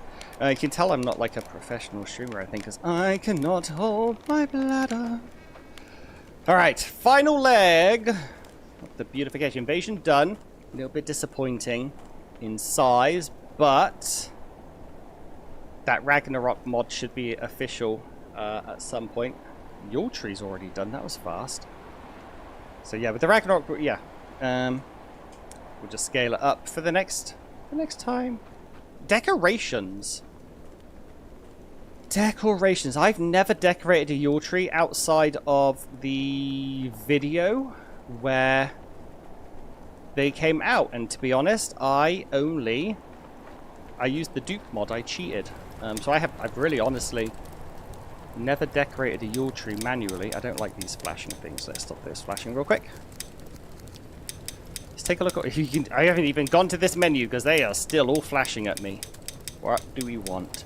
You can tell I'm not like a professional streamer, I think, because I cannot hold my bladder. Alright, final leg of the Beautification Invasion done. A little bit disappointing in size, but that Ragnarok mod should be official at some point. Your tree's already done. That was fast. So yeah, with the Ragnarok, yeah, we'll just scale it up for the next time. Decorations. Decorations. I've never decorated a Yule tree outside of the video where they came out, and to be honest, I used the dupe mod. I cheated, so I've really honestly never decorated a Yule tree manually. I don't like these flashing things. Let's stop those flashing real quick. Let's take a look at... I haven't even gone to this menu because they are still all flashing at me. What do we want?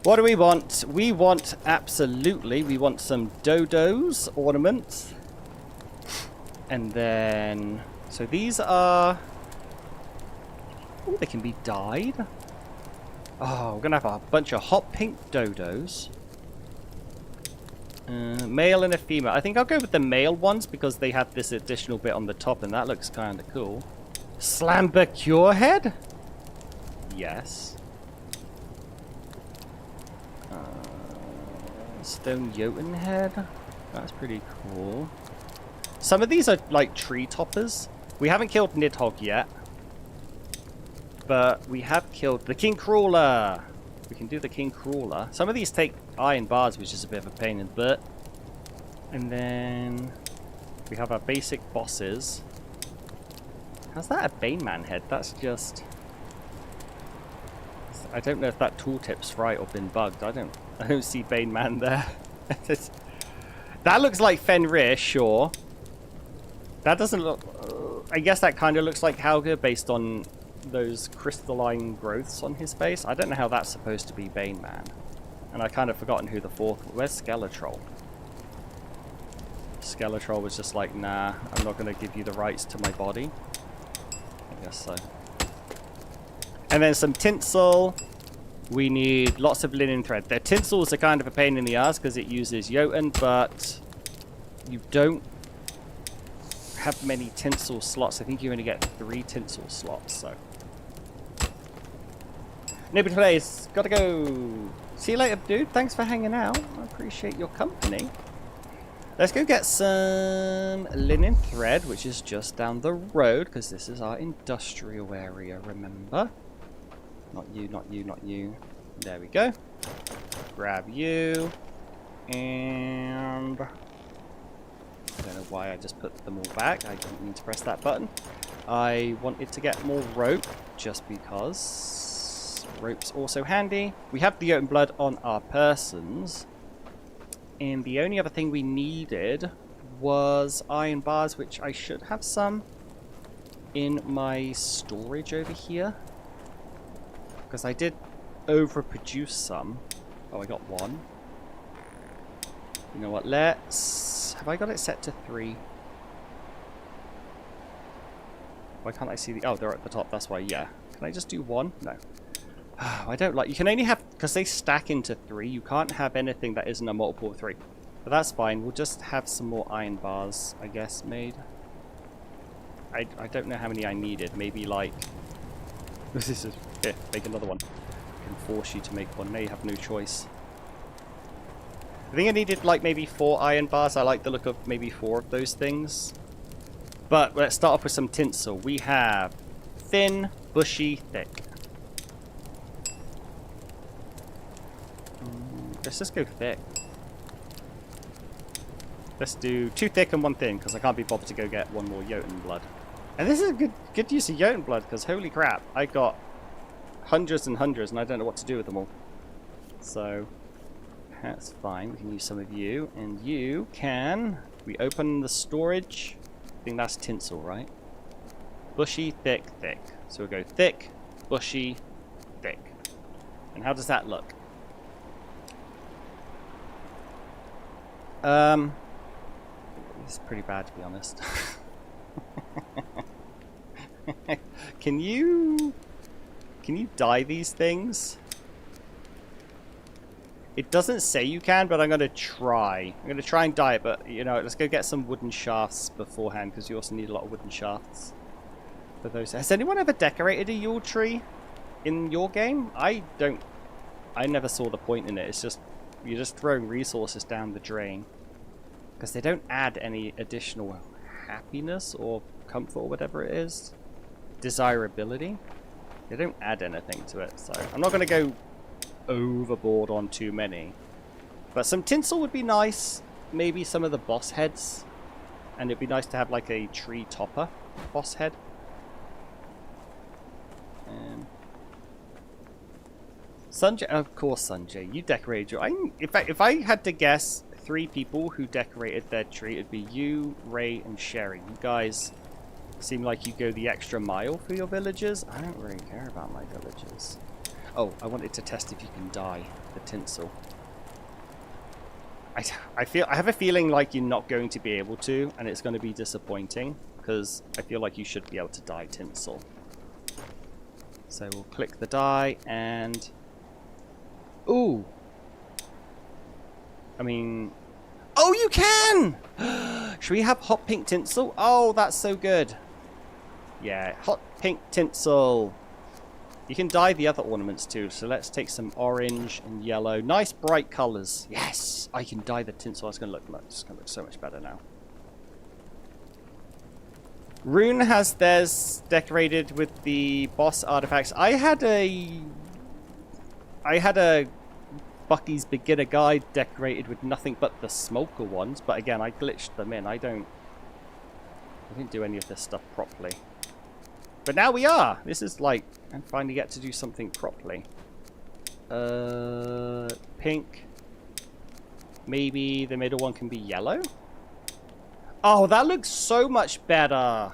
What do we want? We want, absolutely, we want some dodos ornaments. And then... So these are... Oh, they can be dyed. Oh, we're going to have a bunch of hot pink dodos. Male and a female. I think I'll go with the male ones because they have this additional bit on the top and that looks kind of cool. Slamber Cure Head? Yes. Stone Jotun Head? That's pretty cool. Some of these are like tree toppers. We haven't killed Nidhogg yet. But we have killed the King Crawler. We can do the King Crawler. Some of these take iron bars, which is a bit of a pain in the butt. And then we have our basic bosses. How's that a Baneman head? That's just... I don't know if that tooltip's right or been bugged. I don't see Baneman there. That looks like Fenrir, sure. That doesn't look... I guess that kind of looks like Hauger based on those crystalline growths on his face. I don't know how that's supposed to be Baneman. And I kind of forgotten who the fourth... Where's Skeletroll? Skeletroll was just like, nah, I'm not going to give you the rights to my body. I guess so. And then some tinsel. We need lots of linen thread. Their tinsels are kind of a pain in the ass because it uses Jotun, but you don't have many tinsel slots. I think you only get 3 tinsel slots, so. Nobody plays. Gotta go. See you later, dude. Thanks for hanging out. I appreciate your company. Let's go get some linen thread, which is just down the road, because this is our industrial area, remember? Not you, not you, not you. There we go. Grab you. And... I don't know why I just put them all back. I didn't mean to press that button. I wanted to get more rope, just because rope's also handy. We have the Jotun blood on our persons. And the only other thing we needed was iron bars, which I should have some in my storage over here. Because I did overproduce some. Oh, I got 1. You know what, let's... Have I got it set to 3? Why can't I see the... Oh, they're at the top, that's why, yeah. Can I just do 1? No. I don't like... You can only have... Because they stack into 3, you can't have anything that isn't a multiple of 3. But that's fine, we'll just have some more iron bars, I guess, made. I don't know how many I needed. Maybe, like... This is... Here, make another one. I can force you to make one. Now you have no choice. I think I needed, like, maybe 4 iron bars. I like the look of maybe 4 of those things. But let's start off with some tinsel. We have thin, bushy, thick. Let's just go thick. Let's do 2 thick and 1 thin, because I can't be bothered to go get 1 more Jotun blood. And this is a good use of Jotun blood, because holy crap, I got hundreds and hundreds, and I don't know what to do with them all. So, that's fine. We can use some of you, and you can... We open the storage. I think that's tinsel, right? Bushy, thick, thick. So we'll go thick, bushy, thick. And how does that look? It's pretty bad, to be honest. Can you dye these things? It doesn't say you can, but I'm going to try. I'm going to try and dye it, but, you know, let's go get some wooden shafts beforehand, because you also need a lot of wooden shafts for those. Has anyone ever decorated a Yule tree in your game? I never saw the point in it. It's just, you're just throwing resources down the drain. Because they don't add any additional happiness or comfort or whatever it is. Desirability. They don't add anything to it, so I'm not going to go overboard on too many. But some tinsel would be nice. Maybe some of the boss heads. And it'd be nice to have like a tree topper boss head. Sanjay, of course, Sanjay, you decorated your... in fact, if I had to guess 3 people who decorated their tree, it'd be you, Ray, and Sherry. You guys seem like you go the extra mile for your villagers. I don't really care about my villagers. Oh, I wanted to test if you can dye the tinsel. I have a feeling like you're not going to be able to, and it's going to be disappointing, because I feel like you should be able to dye tinsel. So we'll click the dye, and... Ooh! I mean... Oh, you can! Should we have hot pink tinsel? Oh, that's so good. Yeah, hot pink tinsel. You can dye the other ornaments too, so let's take some orange and yellow. Nice bright colours. Yes! I can dye the tinsel. It's going to look so much better now. Rune has theirs decorated with the boss artifacts. I had a Bucky's beginner guide decorated with nothing but the smoker ones, but again, I glitched them in. I didn't do any of this stuff properly. But now we are. This is like, I finally get to do something properly. Pink. Maybe the middle one can be yellow? Oh, that looks so much better.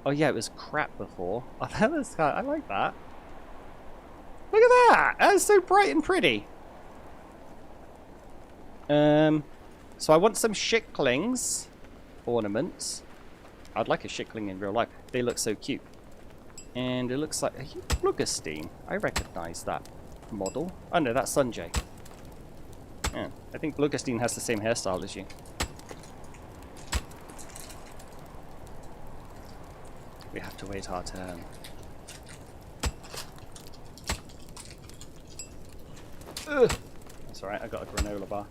Oh yeah, it was crap before. Oh, that was kind of, I like that. Look at that! That's so bright and pretty. So I want some shicklings ornaments. I'd like a shickling in real life. They look so cute. And it looks like... Are you Bluggerstein? I recognize that model. Oh no, that's Sanjay. Yeah, I think Bluggerstein has the same hairstyle as you. We have to wait our turn. Ugh. That's alright, I got a granola bar.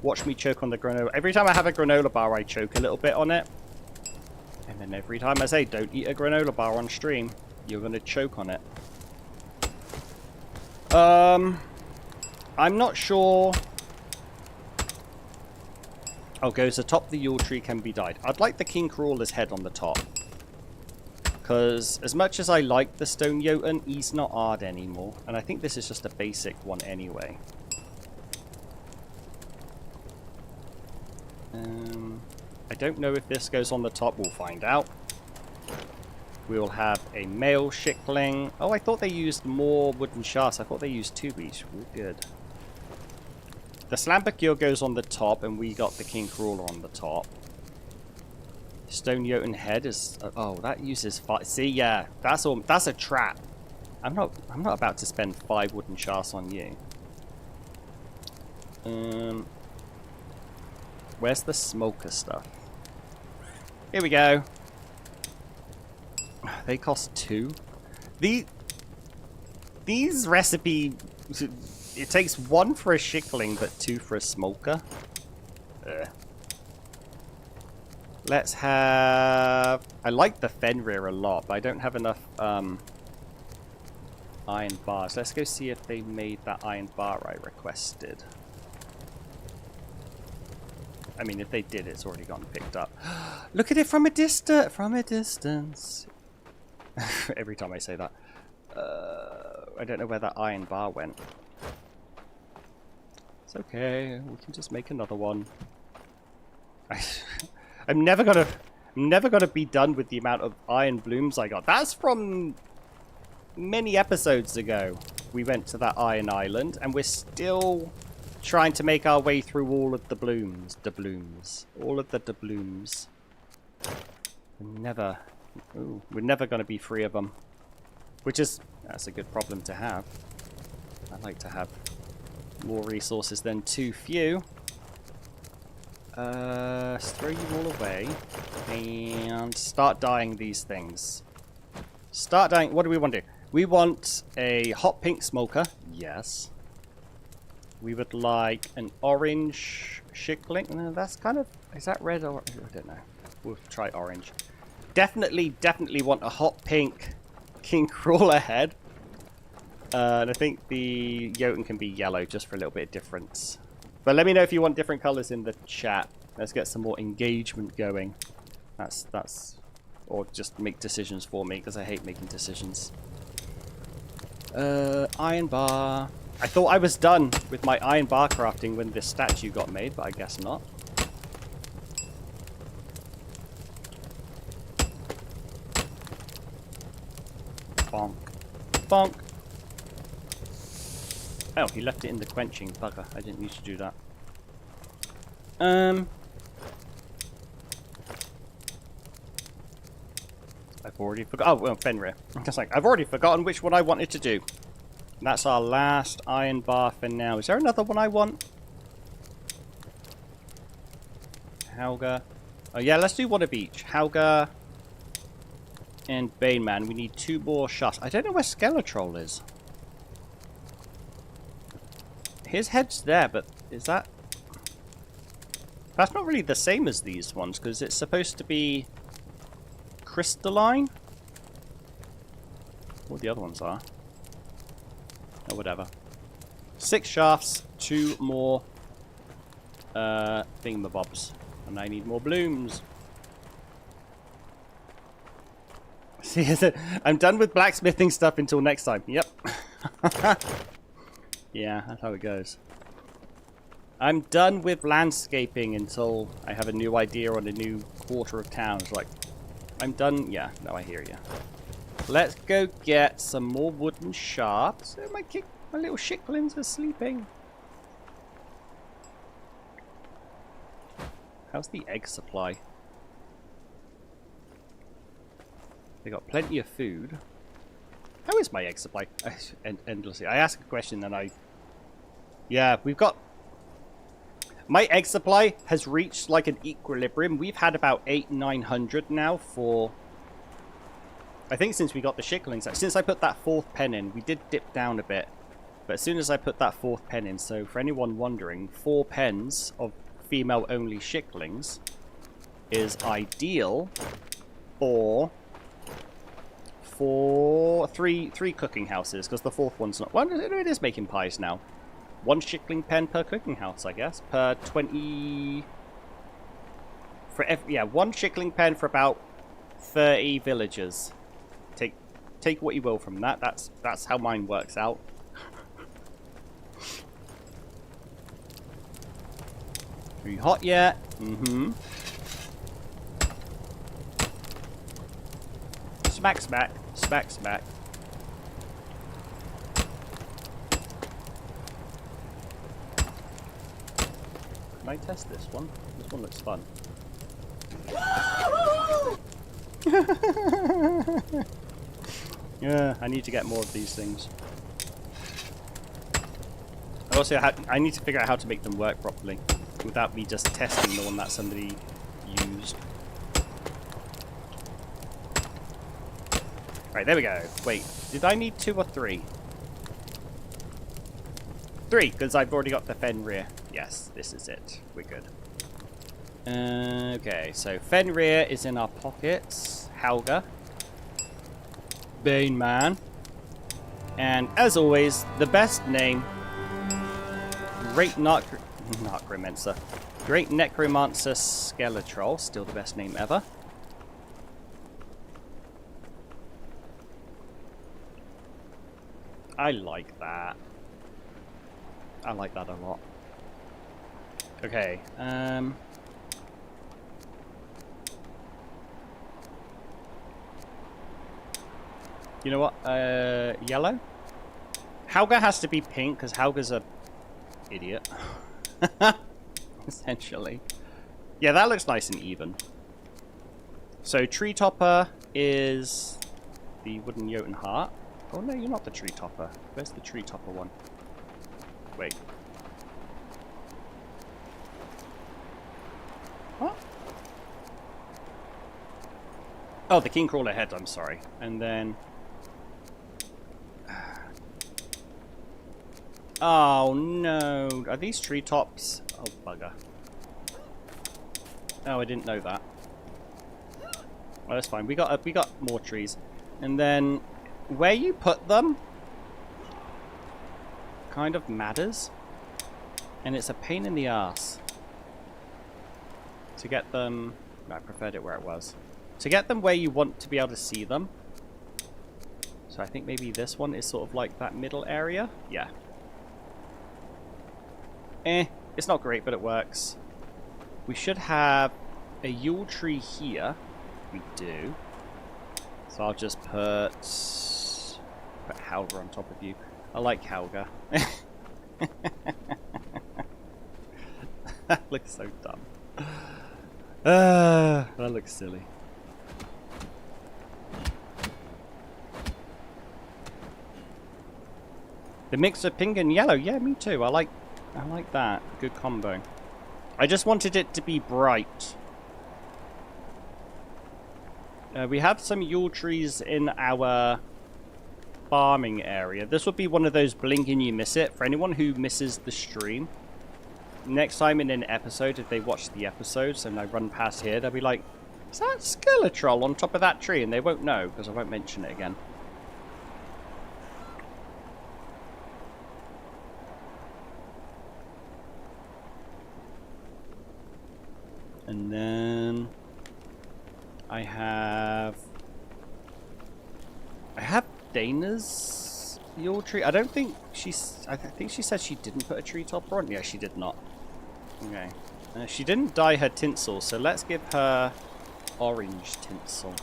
Watch me choke on the granola. Every time I have a granola bar, I choke a little bit on it. And then every time I say, don't eat a granola bar on stream, you're going to choke on it. I'm not sure... Oh, goes atop the Yule tree can be dyed. I'd like the King Crawler's head on the top. Because as much as I like the Stone Jotun, he's not hard anymore. And I think this is just a basic one anyway. I don't know if this goes on the top. We'll find out. We will have a male shickling. Oh, I thought they used more wooden shafts. I thought they used 2 each. Good. The Slambacure goes on the top, and we got the King Crawler on the top. Stone Jotun head is... oh, that uses 5... See, yeah. That's all. That's a trap. I'm not about to spend 5 wooden shafts on you. Where's the smoker stuff? Here we go. They cost 2. These recipe... It takes 1 for a shickling, but 2 for a smoker. Let's have... I like the Fenrir a lot, but I don't have enough iron bars. Let's go see if they made that iron bar I requested. I mean, if they did, it's already gotten picked up. Look at it from a distance. From a distance. Every time I say that. I don't know where that iron bar went. It's okay. We can just make another one. I'm never gonna be done with the amount of iron blooms I got. That's from many episodes ago. We went to that iron island, and we're still trying to make our way through all of the blooms. All of the doubloons. Never Ooh, we're never going to be free of them. Which is... That's a good problem to have. I'd like to have more resources than too few. Let's throw you all away. And start dyeing these things. Start dyeing... What do we want to do? We want a hot pink smoker. Yes. We would like an orange shickling. No, that's kind of... Is that red or... I don't know. We'll try orange. Definitely want a hot pink king crawler head. And I think the Jotun can be yellow just for a little bit of difference. But let me know if you want different colors in the chat. Let's get some more engagement going. That's... Or just make decisions for me, because I hate making decisions. Iron bar. I thought I was done with my iron bar crafting when this statue got made, but I guess not. Bonk. Bonk. Oh, he left it in the quenching. Bugger. I didn't need to do that. I've already forgot. Oh, well, Fenrir. Just like, I've already forgotten which one I wanted to do. And that's our last iron bar for now. Is there another one I want? Hauga. Oh, yeah, let's do one of each. Hauga and Baneman. We need 2 more shots. I don't know where Skeletroll is. His head's there, but is that... That's not really the same as these ones, because it's supposed to be crystalline. What the other ones are. Or whatever. 6 shafts, 2 more thingamabobs. And I need more blooms. See, I'm done with blacksmithing stuff until next time. Yep. Yeah, that's how it goes. I'm done with landscaping until I have a new idea on a new quarter of town. It's like, I'm done. Yeah, no, I hear you. Let's go get some more wooden shafts. Oh, my little shicklings are sleeping. How's the egg supply? They got plenty of food. How is my egg supply? Endlessly. I ask a question and I... Yeah, we've got... My egg supply has reached like an equilibrium. We've had about 900 now for... I think since we got the shicklings. Since I put that 4th pen in, we did dip down a bit. But as soon as I put that 4th pen in, so for anyone wondering, 4 pens of female-only shicklings is ideal for... three cooking houses, because the 4th one's not... Well, it is making pies now. 1 shickling pen per cooking house, I guess. Per 20... For every... Yeah, 1 shickling pen for about 30 villagers. Take what you will from that. That's how mine works out. Are you hot yet? Mm-hmm. Smack, smack. Smack, smack. Can I test this one? This one looks fun. Yeah, I need to get more of these things. Also, I need to figure out how to make them work properly without me just testing the one that somebody used. Right, there we go. Wait, did I need 2 or 3? 3, because I've already got the Fenrir. Yes, this is it. We're good. Okay, so Fenrir is in our pockets. Hauga. Baneman. And as always, the best name. Great Necromancer. Great Necromancer Skeletroll. Still the best name ever. I like that. I like that a lot. Okay, you know what? Yellow? Hauga has to be pink, because Hauga's a idiot. Essentially. Yeah, that looks nice and even. So, tree topper, is the wooden Jotun heart. Oh no, you're not the tree topper. Where's the tree topper one? Wait. What? Oh, the king crawler head, I'm sorry. And then... Oh no. Are these treetops? Oh bugger. Oh, I didn't know that. Well, that's fine. We got more trees. And then where you put them kind of matters. And it's a pain in the ass to get them. I preferred it where it was. To get them where you want to be able to see them. So I think maybe this one is sort of like that middle area. Yeah. It's not great, but it works. We should have a Yule tree here. We do. So I'll just put Helga on top of you. I like Helga. That looks so dumb. That looks silly. The mix of pink and yellow, yeah, me too. I like that. Good combo. I just wanted it to be bright. We have some Yule trees in our farming area. This would be one of those blink and you miss it. For anyone who misses the stream, next time in an episode, if they watch the episodes and I run past here, they'll be like, is that Skeletroll on top of that tree? And they won't know, because I won't mention it again. And then I have Dana's Yule tree. I don't think I think she said she didn't put a tree topper on. Yeah, she did not. Okay. She didn't dye her tinsel, so let's give her orange tinsel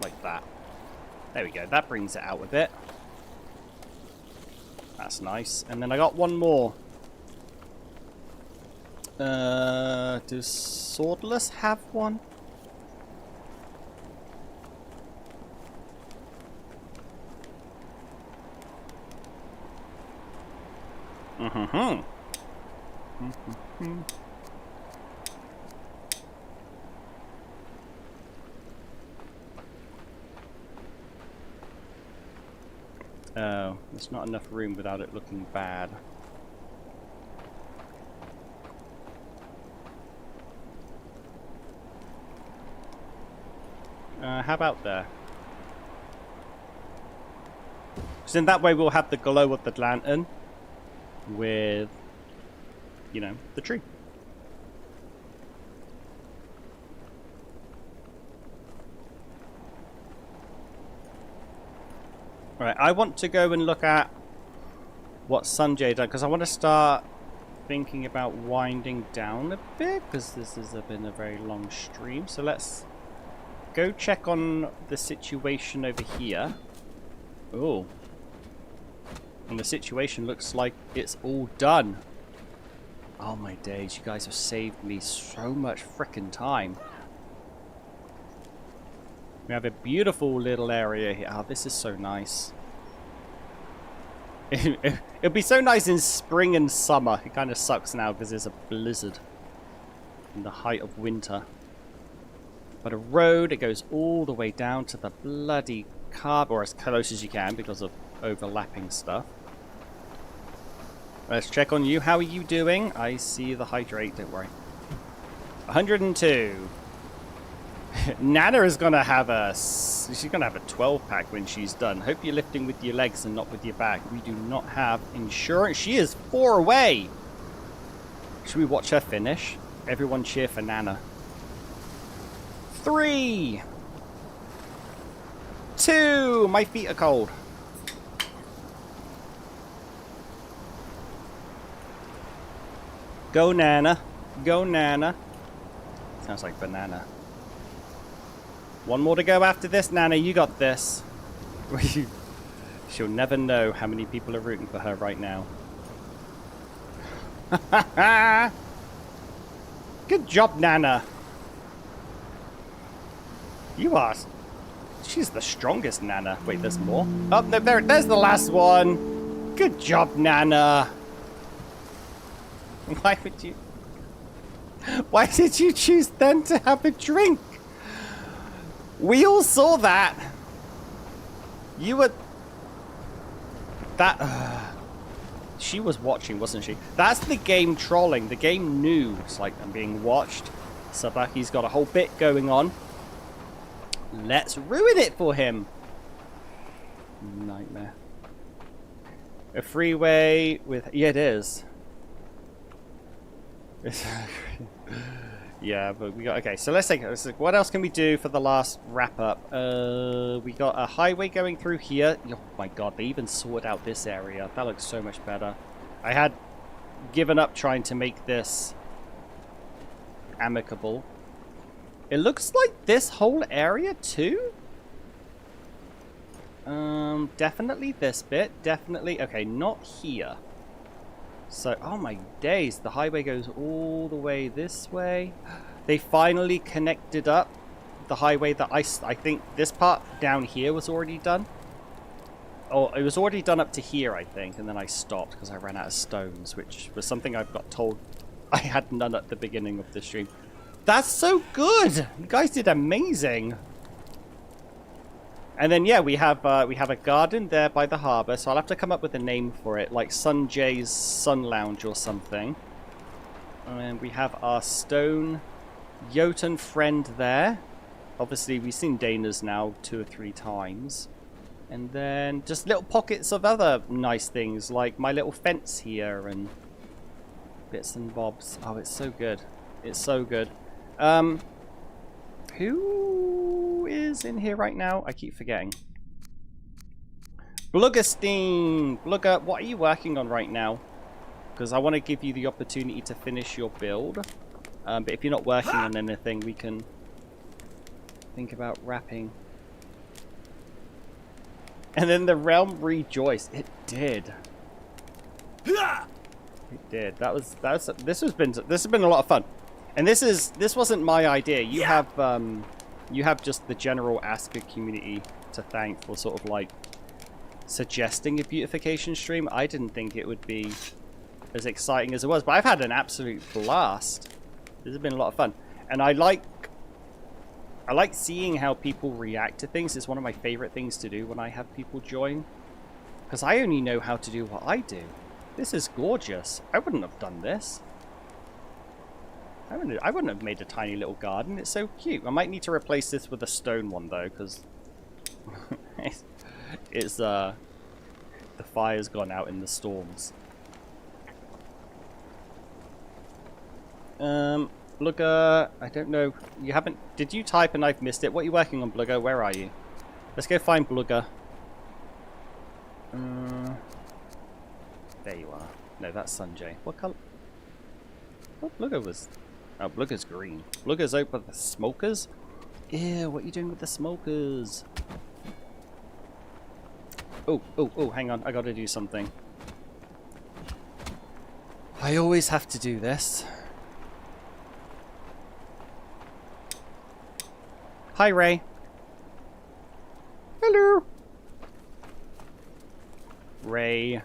like that. There we go. That brings it out a bit. That's nice. And then I got one more. Does Swordless have one? Mm-hmm. Oh, there's not enough room without it looking bad. How about there? Because in that way we'll have the glow of the lantern with, you know, the tree. Right, I want to go and look at what Sanjay done, because I want to start thinking about winding down a bit, because this has been a very long stream. So let's go check on the situation over here. Oh. And the situation looks like it's all done. Oh my days, you guys have saved me so much frickin' time. We have a beautiful little area here. Oh, this is so nice. It'll be so nice in spring and summer. It kind of sucks now because there's a blizzard in the height of winter. But a road, it goes all the way down to the bloody carb, or as close as you can because of overlapping stuff. Let's check on you. How are you doing? I see the hydrate, don't worry. 102. Nana is gonna have she's gonna have a 12-pack when she's done. Hope you're lifting with your legs and not with your back. We do not have insurance. She is 4 away. Should we watch her finish? Everyone cheer for Nana. 3, 2. My feet are cold. Go Nana. Go Nana. Sounds like banana. One more to go after this, Nana. You got this. She'll never know how many people are rooting for her right now. Good job, Nana. You are She's the strongest Nana. Wait, there's more? Oh, no, there's the last one. Good job, Nana. Why would you... Why did you choose then to have a drink? We all saw that. You were... That... She was watching, wasn't she? That's the game trolling. The game knew. It's like, I'm being watched. Sabaki's got a whole bit going on. Let's ruin it for him. Nightmare. A freeway with... Yeah, it is. Yeah, but we got... Okay, so let's take... What else can we do for the last wrap-up? We got a highway going through here. Oh my god, they even sorted out this area. That looks so much better. I had given up trying to make this amicable. It looks like this whole area too? Definitely this bit. Definitely... Okay, not here. So, oh my days, the highway goes all the way this way. They finally connected up the highway that I think this part down here was already done. Oh, it was already done up to here, I think, and then I stopped because I ran out of stones, which was something I've got told I had none at the beginning of the stream. That's so good! You guys did amazing! And then, yeah, we have a garden there by the harbour, so I'll have to come up with a name for it, like Sunjay's Sun Lounge or something. And we have our stone Jotun friend there. Obviously, we've seen Dana's now 2 or 3 times. And then just little pockets of other nice things, like my little fence here and bits and bobs. Oh, it's so good. It's so good. Who is in here right now? I keep forgetting. Bluggerstein! Blugger, what are you working on right now? Because I want to give you the opportunity to finish your build. But if you're not working on anything, we can think about wrapping. And then the realm rejoiced. It did. It did. This has been a lot of fun. And this wasn't my idea. You have just the general Asker community to thank for sort of like suggesting a beautification stream. I didn't think it would be as exciting as it was, but I've had an absolute blast. This has been a lot of fun. And I like seeing how people react to things. It's one of my favorite things to do when I have people join. Because I only know how to do what I do. This is gorgeous. I wouldn't have done this. I wouldn't have made a tiny little garden. It's so cute. I might need to replace this with a stone one though, because it's the fire's gone out in the storms. Blugger, I don't know. You haven't... Did you type and I've missed it? What are you working on, Blugger? Where are you? Let's go find Blugger. There you are. No, that's Sanjay. What color? Oh, Blugger was... Oh, Blugger's green. Blugger's out with the smokers? Ew, what are you doing with the smokers? Oh, hang on. I gotta do something. I always have to do this. Hi, Ray. Hello. Ray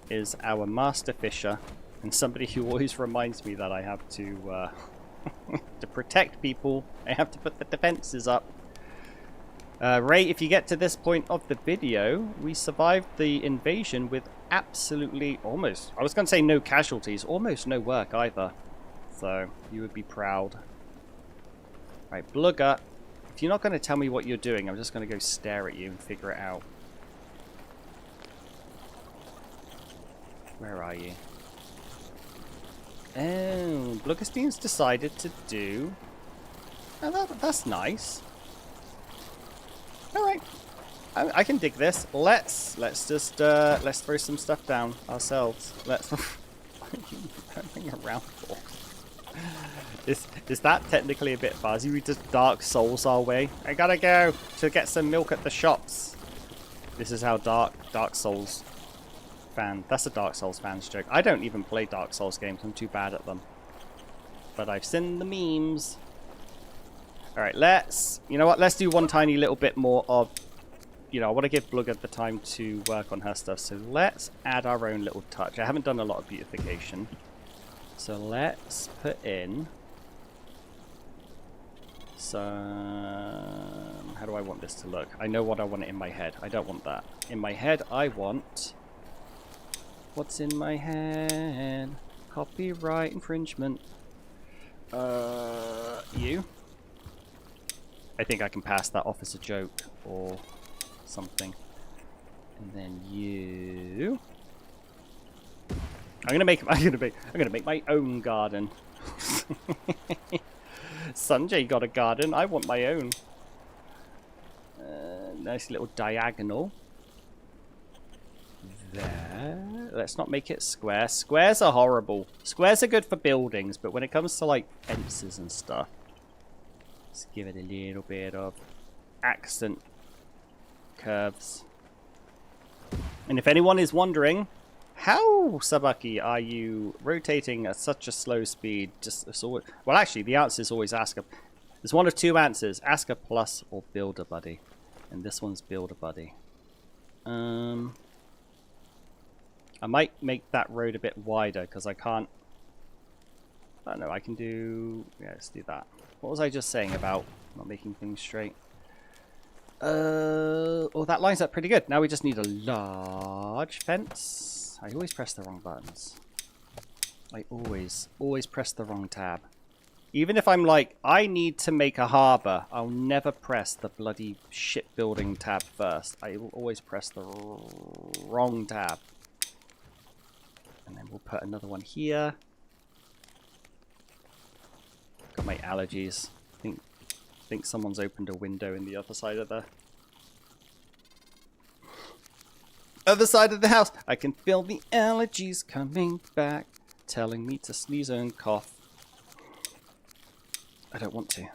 is our master fisher and somebody who always reminds me that I have to to protect people. I have to put the defenses up. Ray, if you get to this point of the video, we survived the invasion with absolutely almost, I was going to say no casualties, almost no work either. So you would be proud. Right, Blugger, if you're not going to tell me what you're doing, I'm just going to go stare at you and figure it out. Where are you? Oh, Bluggerstein's decided to do... Oh, that's nice. Alright. I can dig this. Let's just, let's throw some stuff down ourselves. Let's... What are you running around for? Is that technically a bit fuzzy? We just Dark Souls our way. I gotta go to get some milk at the shops. This is how Dark Souls fan. That's a Dark Souls fans joke. I don't even play Dark Souls games. I'm too bad at them. But I've seen the memes. All right, let's... You know what? Let's do one tiny little bit more of... You know, I want to give Blugger the time to work on her stuff. So let's add our own little touch. I haven't done a lot of beautification. So let's put in... some... How do I want this to look? I know what I want it in my head. I don't want that. In my head, I want... What's in my head? Copyright infringement. You? I think I can pass that off as a joke or something. And then you. I'm gonna make my own garden. Sanjay got a garden. I want my own. Nice little diagonal. There. Let's not make it square. Squares are horrible. Squares are good for buildings, but when it comes to like fences and stuff, let's give it a little bit of accent curves. And if anyone is wondering, how, Sabaki, are you rotating at such a slow speed? Well, actually, the answer is always Asker. There's one of two answers: Asker Plus or Builder Buddy. And this one's Builder Buddy. I might make that road a bit wider because I can't... I don't know, I can do... Yeah, let's do that. What was I just saying about not making things straight? Oh, that lines up pretty good. Now we just need a large fence. I always press the wrong buttons. I always press the wrong tab. Even if I'm like, I need to make a harbour, I'll never press the bloody shipbuilding tab first. I will always press the wrong tab. And then we'll put another one here. Got my allergies. I think someone's opened a window in the other side of the house. I can feel the allergies coming back, telling me to sneeze and cough. I don't want to.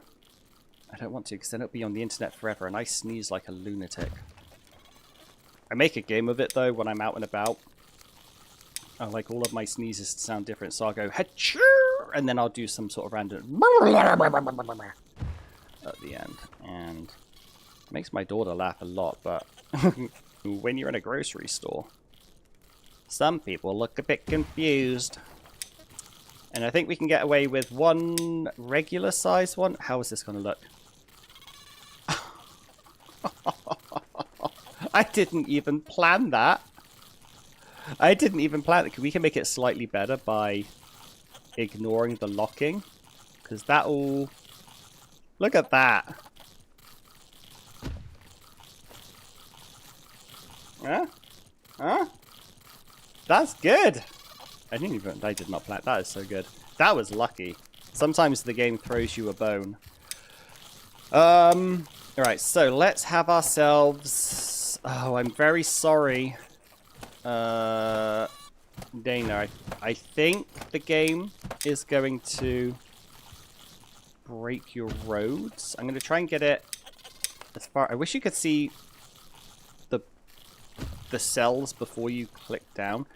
Because then it'll be on the internet forever, and I sneeze like a lunatic. I make a game of it though when I'm out and about. I like all of my sneezes to sound different, so I'll go Hachoo! And then I'll do some sort of random at the end. And it makes my daughter laugh a lot, but when you're in a grocery store, some people look a bit confused. And I think we can get away with one regular size one. How is this going to look? I didn't even plan that. We can make it slightly better by ignoring the locking. Because that'll... Look at that. Huh? Huh? That's good. I did not plan. That is so good. That was lucky. Sometimes the game throws you a bone. Alright, so let's have ourselves... Oh, I'm very sorry. Dana, I think the game is going to break your roads. I'm going to try and get it as far... I wish you could see the cells before you click down.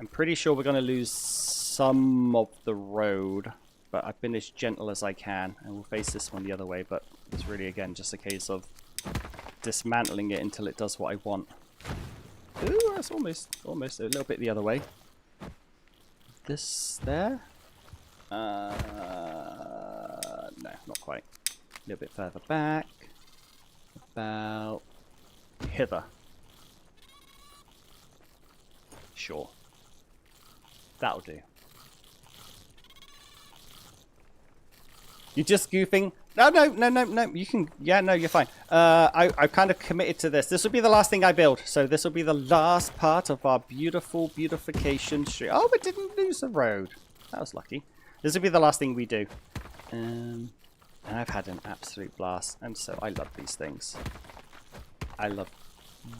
I'm pretty sure we're going to lose some of the road, but I've been as gentle as I can, and we'll face this one the other way, but it's really, again, just a case of dismantling it until it does what I want. Ooh, that's almost a little bit the other way. This there? No, not quite. A little bit further back. About hither. Sure. That'll do. You're just goofing? No. You can... Yeah, no, you're fine. I've kind of committed to this. This will be the last thing I build. So this will be the last part of our beautiful beautification street. Oh, we didn't lose the road. That was lucky. This will be the last thing we do. And I've had an absolute blast. And so I love these things. I love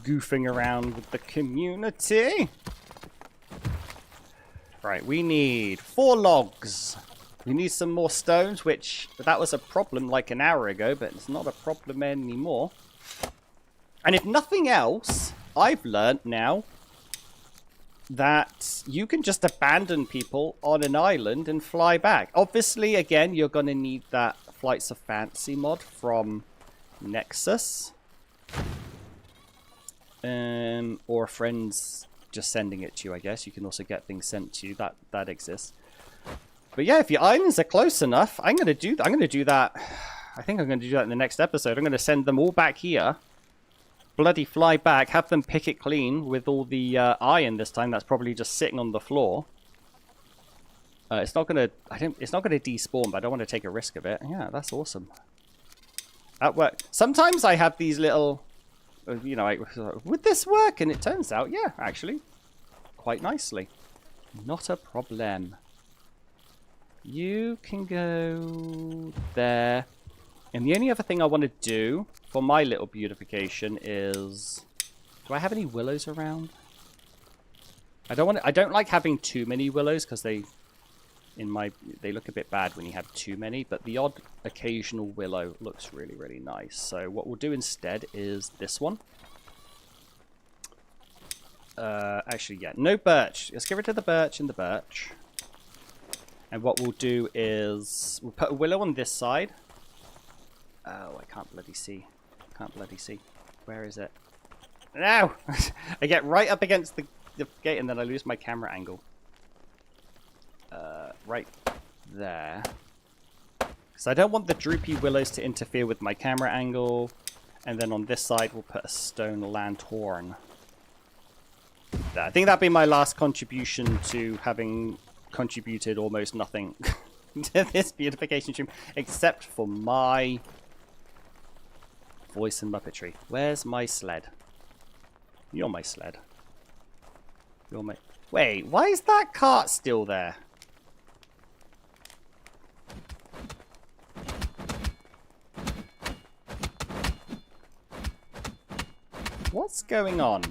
goofing around with the community. Right, we need 4 logs. We need some more stones, which that was a problem like an hour ago, but it's not a problem anymore. And if nothing else, I've learned now that you can just abandon people on an island and fly back. Obviously, again, you're going to need that Flights of Fancy mod from Nexus. Or friends just sending it to you, I guess. You can also get things sent to you. That exists. But yeah, if your islands are close enough, I'm gonna do that. I think I'm gonna do that in the next episode. I'm gonna send them all back here. Bloody fly back, have them pick it clean with all the iron this time. That's probably just sitting on the floor. It's not gonna despawn, but I don't want to take a risk of it. Yeah, that's awesome. That worked. Sometimes I have these little, you know, would this work? And it turns out, yeah, actually, quite nicely. Not a problem. You can go there. And the only other thing I want to do for my little beautification is... Do I have any willows around? I don't like having too many willows because they look a bit bad when you have too many, but the odd occasional willow looks really, really nice. So what we'll do instead is this one. Actually, yeah, no birch. Let's get rid of the birch and the birch. And what we'll do is we'll put a willow on this side. Oh, I can't bloody see. Can't bloody see. Where is it? No! I get right up against the gate and then I lose my camera angle. Right there. Because I don't want the droopy willows to interfere with my camera angle. And then on this side we'll put a stone lantern. There. I think that'd be my last contribution to having contributed almost nothing to this beautification stream, except for my voice and muppetry. Where's my sled? You're my sled. You're my... Wait, why is that cart still there? What's going on?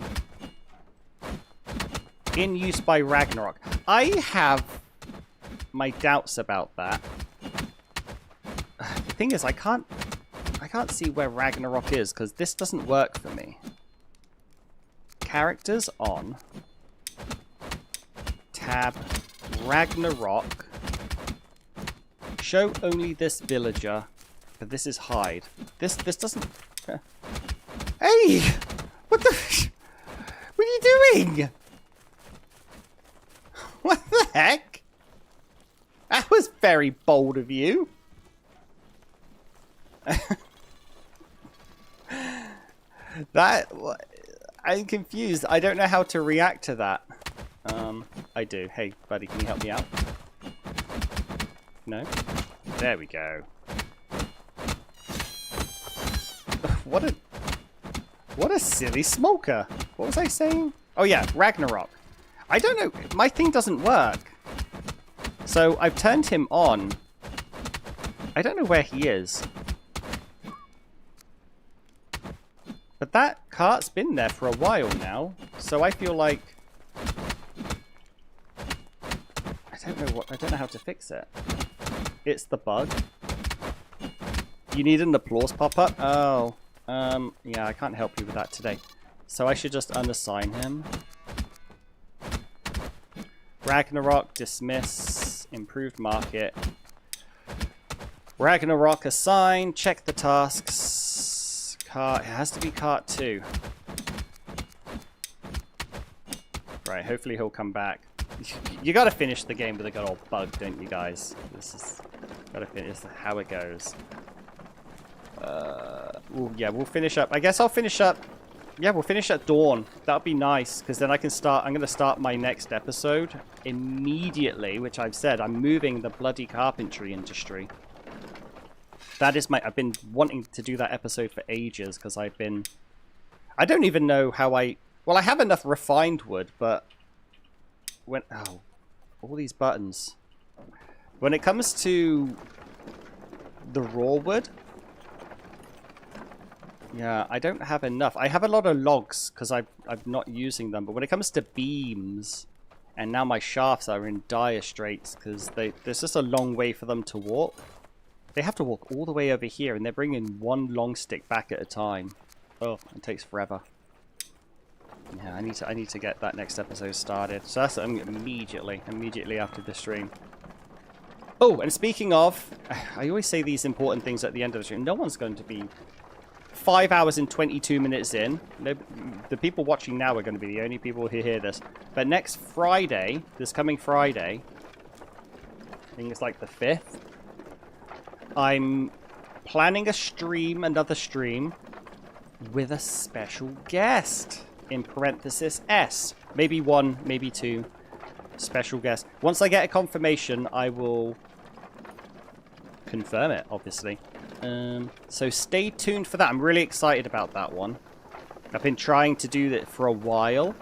In use by Ragnarok. I have my doubts about that. The thing is, I can't see where Ragnarok is because this doesn't work for me. Characters on. Tab. Ragnarok. Show only this villager. But this is hide. This doesn't... Hey! What the... What are you doing? What the heck? That was very bold of you. I'm confused. I don't know how to react to that. I do. Hey, buddy, can you help me out? No? There we go. What a silly smoker. What was I saying? Oh yeah, Ragnarok. I don't know. My thing doesn't work. So I've turned him on. I don't know where he is. But that cart's been there for a while now. So I feel like... I don't know how to fix it. It's the bug. You need an applause pop-up? Oh. Yeah, I can't help you with that today. So I should just unassign him. Ragnarok, dismiss, improved market. Ragnarok assigned, check the tasks. Cart, it has to be cart 2. Right, hopefully he'll come back. You gotta finish the game with a good old bug, don't you guys? This is gotta finish. This is how it goes. Yeah, we'll finish up. I guess I'll finish up. Yeah, we'll finish at dawn. That'll be nice, because then I can start. I'm going to start my next episode immediately, which I've said I'm moving the bloody carpentry industry. That is my. I've been wanting to do that episode for ages because I've been. I don't even know how I. Well, I have enough refined wood, but when all these buttons. When it comes to the raw wood. Yeah, I don't have enough. I have a lot of logs because I'm not using them. But when it comes to beams, and now my shafts are in dire straits because there's just a long way for them to walk. They have to walk all the way over here, and they're bringing one long stick back at a time. Oh, it takes forever. Yeah, I need to get that next episode started. So that's immediately after the stream. Oh, and speaking of, I always say these important things at the end of the stream. No one's going to be 5 hours and 22 minutes in. No, the people watching now are going to be the only people who hear this. But next Friday, this coming Friday, I think it's like the 5th, I'm planning a stream, another stream, with a special guest. In parenthesis, S. Maybe 1, maybe 2 special guests. Once I get a confirmation, I will confirm it, obviously. So stay tuned for that. I'm really excited about that one. I've been trying to do that for a while,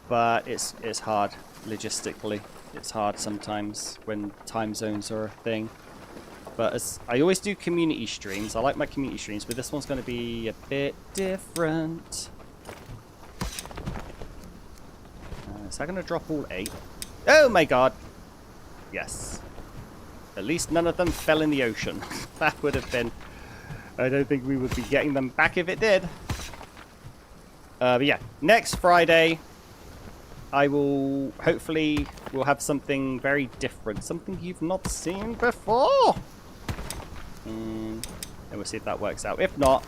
but it's hard logistically. It's hard sometimes when time zones are a thing. But as I always do community streams. I like my community streams, but this one's going to be a bit different. Is that going to drop all 8? Oh my god! Yes. At least none of them fell in the ocean. That would have been... I don't think we would be getting them back if it did. But yeah, next Friday, I will... Hopefully, we'll have something very different. Something you've not seen before! And we'll see if that works out. If not,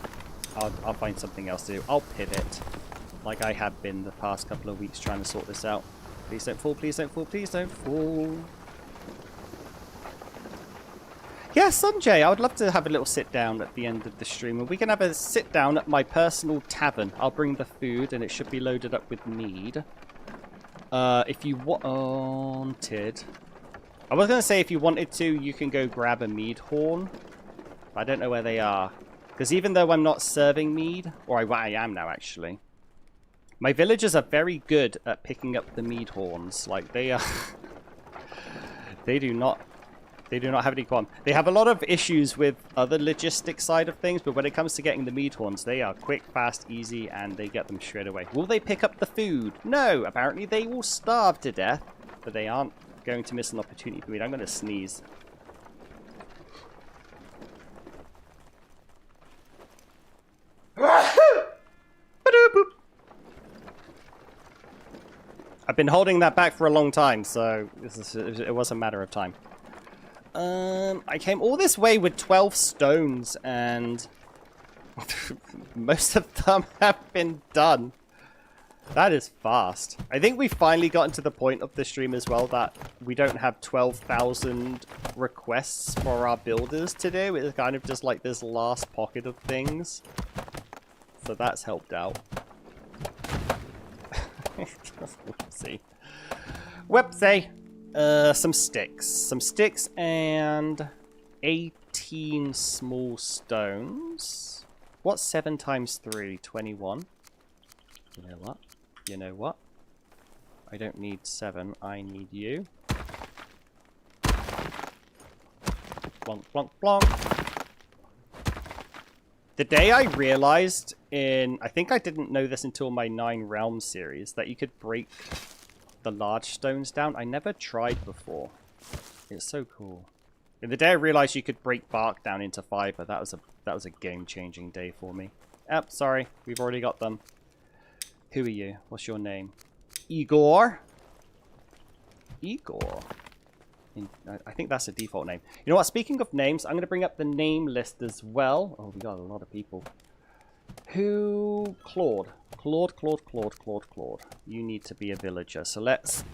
I'll find something else to do. I'll pivot. Like I have been the past couple of weeks trying to sort this out. Please don't fall, please don't fall, please don't fall. Yeah, Sanjay, I would love to have a little sit down at the end of the stream. And we can have a sit down at my personal tavern. I'll bring the food and it should be loaded up with mead. If you wanted... I was going to say if you wanted to, you can go grab a mead horn. I don't know where they are. Because even though I'm not serving mead, or I am now actually, my villagers are very good at picking up the mead horns. Like they are... They do not have any qualm. They have a lot of issues with other logistics side of things, but when it comes to getting the mead horns, they are quick, fast, easy, and they get them straight away. Will they pick up the food? No! Apparently they will starve to death, but they aren't going to miss an opportunity for mead. I'm going to sneeze. I've been holding that back for a long time, so it was a matter of time. I came all this way with 12 stones, and most of them have been done. That is fast. I think we've finally gotten to the point of the stream as well that we don't have 12,000 requests for our builders to do. It's kind of just like this last pocket of things. So that's helped out. Whoopsie. Whoopsie. Some sticks. Some sticks and 18 small stones. What's 7 times 3? 21. You know what? You know what? I don't need 7. I need you. Plonk, plonk, plonk. The day I realized I think I didn't know this until my 9 Realms series, that you could break the large stones down. I never tried before. It's so cool. And the day I realized you could break bark down into fiber, that was a game-changing day for me. Sorry, we've already got them. Who are you? What's your name? Igor? Igor? I think that's a default name. You know what? Speaking of names, I'm going to bring up the name list as well. Oh, we got a lot of people. Claude. Claude. You need to be a villager. So let's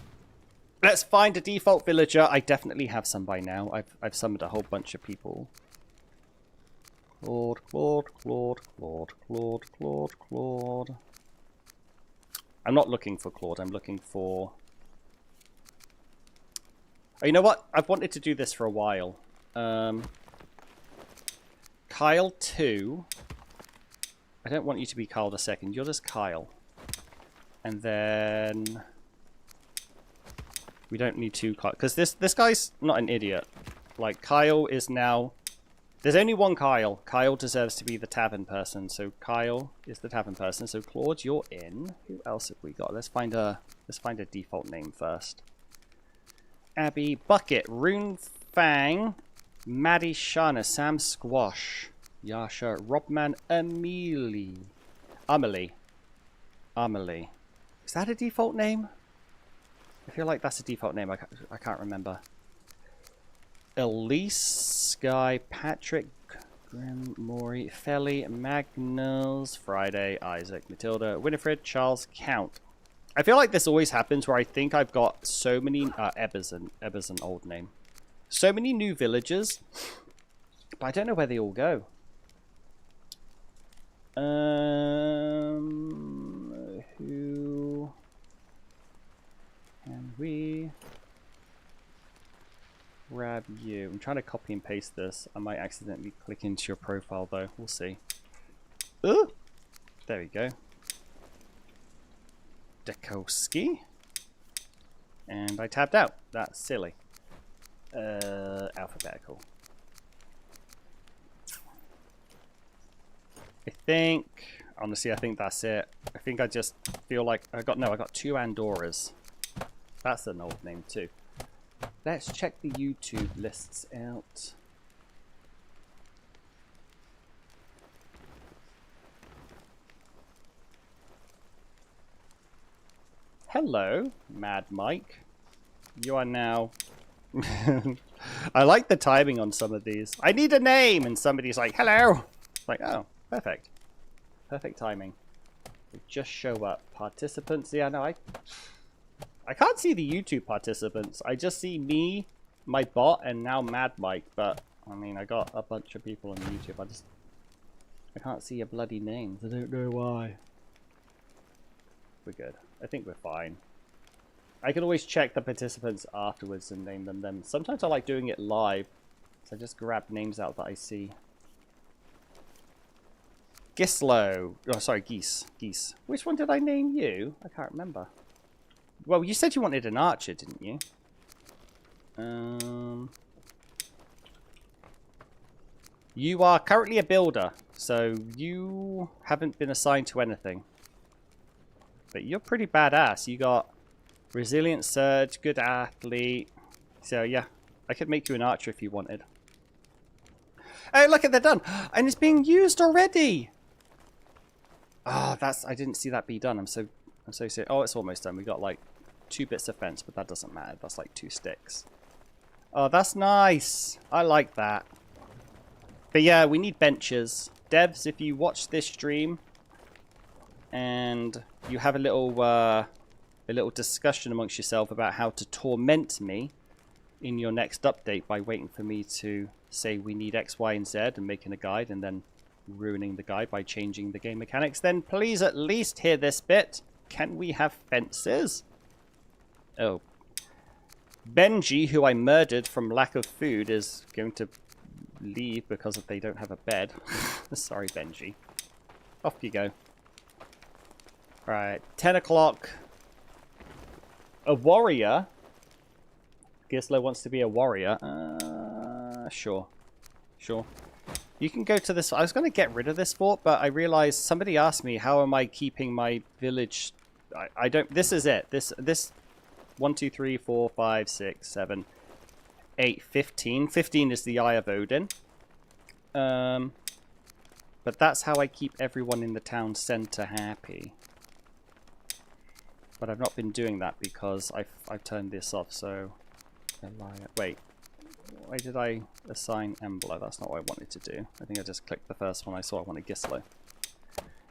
find a default villager. I definitely have some by now. I've summoned a whole bunch of people. Claude. I'm not looking for Claude. I'm looking for... Oh, you know what? I've wanted to do this for a while. Kyle 2. I don't want you to be Kyle the second. You're just Kyle. And then... We don't need 2 Kyle. Because this guy's not an idiot. Like, Kyle is now... There's only one Kyle. Kyle deserves to be the tavern person. So Kyle is the tavern person. So Claude, you're in. Who else have we got? Let's find a default name first. Abby, Bucket, Rune Fang, Maddie Shana, Sam Squash, Yasha, Robman, Amelie. Is that a default name? I feel like that's a default name. I can't remember. Elise, Sky, Patrick, Grim, Maury, Felly, Magnus, Friday, Isaac, Matilda, Winifred, Charles, Count. I feel like this always happens where I think I've got so many... Ebba's an old name. So many new villagers, but I don't know where they all go. Who can we grab you? I'm trying to copy and paste this. I might accidentally click into your profile though. We'll see. Ooh! There we go. Dekowski. And I tabbed out. That's silly. Alphabetical. Honestly, I think that's it. I think I just feel like I got 2 Andoras. That's an old name too. Let's check the YouTube lists out. Hello, Mad Mike. You are now... I like the timing on some of these. I need a name! And somebody's like, hello! Like, oh, perfect. Perfect timing. They just show up. Participants. Yeah, no, I can't see the YouTube participants. I just see me, my bot, and now Mad Mike. But, I mean, I got a bunch of people on YouTube. I can't see your bloody names. I don't know why. We're good. I think we're fine. I can always check the participants afterwards and name them then. Sometimes I like doing it live. So I just grab names out that I see. Gislo. Oh, sorry, Geese. Geese. Which one did I name you? I can't remember. Well, you said you wanted an archer, didn't you? You are currently a builder, so you haven't been assigned to anything. But you're pretty badass. You got resilient surge, good athlete. So yeah, I could make you an archer if you wanted. Oh, look at that done. And it's being used already. Ah, oh, I didn't see that be done. I'm so sorry. Oh, it's almost done. We got like 2 bits of fence, but that doesn't matter. That's like 2 sticks. Oh, that's nice. I like that. But yeah, we need benches. Devs, if you watch this stream and you have a little discussion amongst yourself about how to torment me in your next update by waiting for me to say we need X, Y, and Z and making a guide and then ruining the guide by changing the game mechanics, then please at least hear this bit. Can we have fences? Oh. Benji, who I murdered from lack of food, is going to leave because they don't have a bed. Sorry, Benji. Off you go. Alright, 10 o'clock. A warrior? Gislo wants to be a warrior. Sure. Sure. You can go to this... I was going to get rid of this fort, but I realized somebody asked me, how am I keeping my village... I don't... This is it. This 1, 2, 3, 4, 5, 6, 7, 8, 15. 15 is the Eye of Odin. But that's how I keep everyone in the town center happy. But I've not been doing that because I've turned this off, so... Wait. Why did I assign Embler? That's not what I wanted to do. I think I just clicked the first one I saw. I wanted Gislo.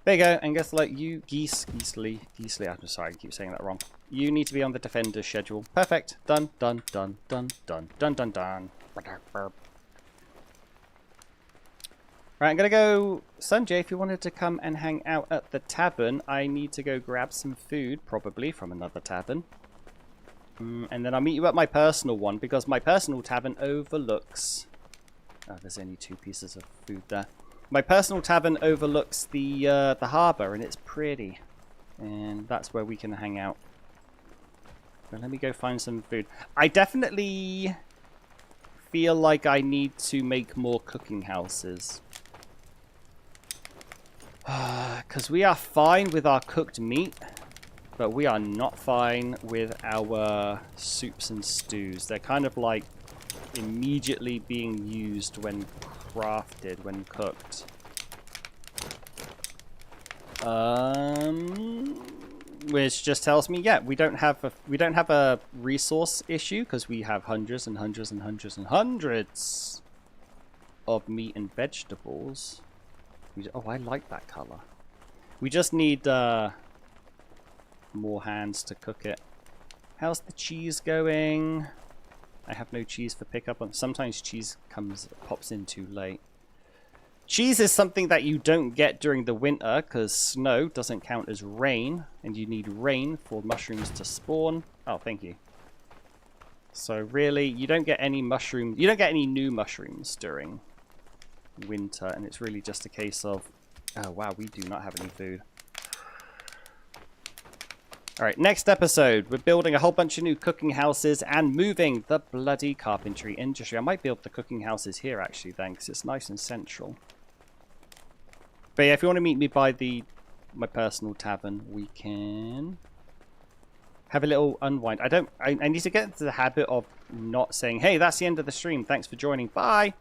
There you go. And Gislo, you... Geesley. I'm sorry, I keep saying that wrong. You need to be on the Defender schedule. Perfect. Done, done, done, done, done, done, done, done. Right, I'm going to go... Sanjay, if you wanted to come and hang out at the tavern, I need to go grab some food, probably, from another tavern. And then I'll meet you at my personal one, because my personal tavern overlooks... Oh, there's only 2 pieces of food there. My personal tavern overlooks the harbour, and it's pretty. And that's where we can hang out. But let me go find some food. I definitely feel like I need to make more cooking houses. Because we are fine with our cooked meat. But we are not fine with our soups and stews. They're kind of like immediately being used when crafted, when cooked. Which just tells me, yeah, we don't have a resource issue because we have hundreds and hundreds and hundreds and hundreds of meat and vegetables. Oh, I like that color. We just need more hands to cook it. How's the cheese going? I have no cheese for pickup. Sometimes cheese pops in too late. Cheese is something that you don't get during the winter because snow doesn't count as rain, and you need rain for mushrooms to spawn. Oh, thank you. So really, you don't get any mushrooms. You don't get any new mushrooms during winter, and it's really just a case of, oh wow, we do not have any food. All right, next episode, we're building a whole bunch of new cooking houses and moving the bloody carpentry industry. I might build the cooking houses here actually then, because it's nice and central. But yeah, if you want to meet me by my personal tavern, we can have a little unwind. I need to get into the habit of not saying, hey, that's the end of the stream. Thanks for joining. Bye.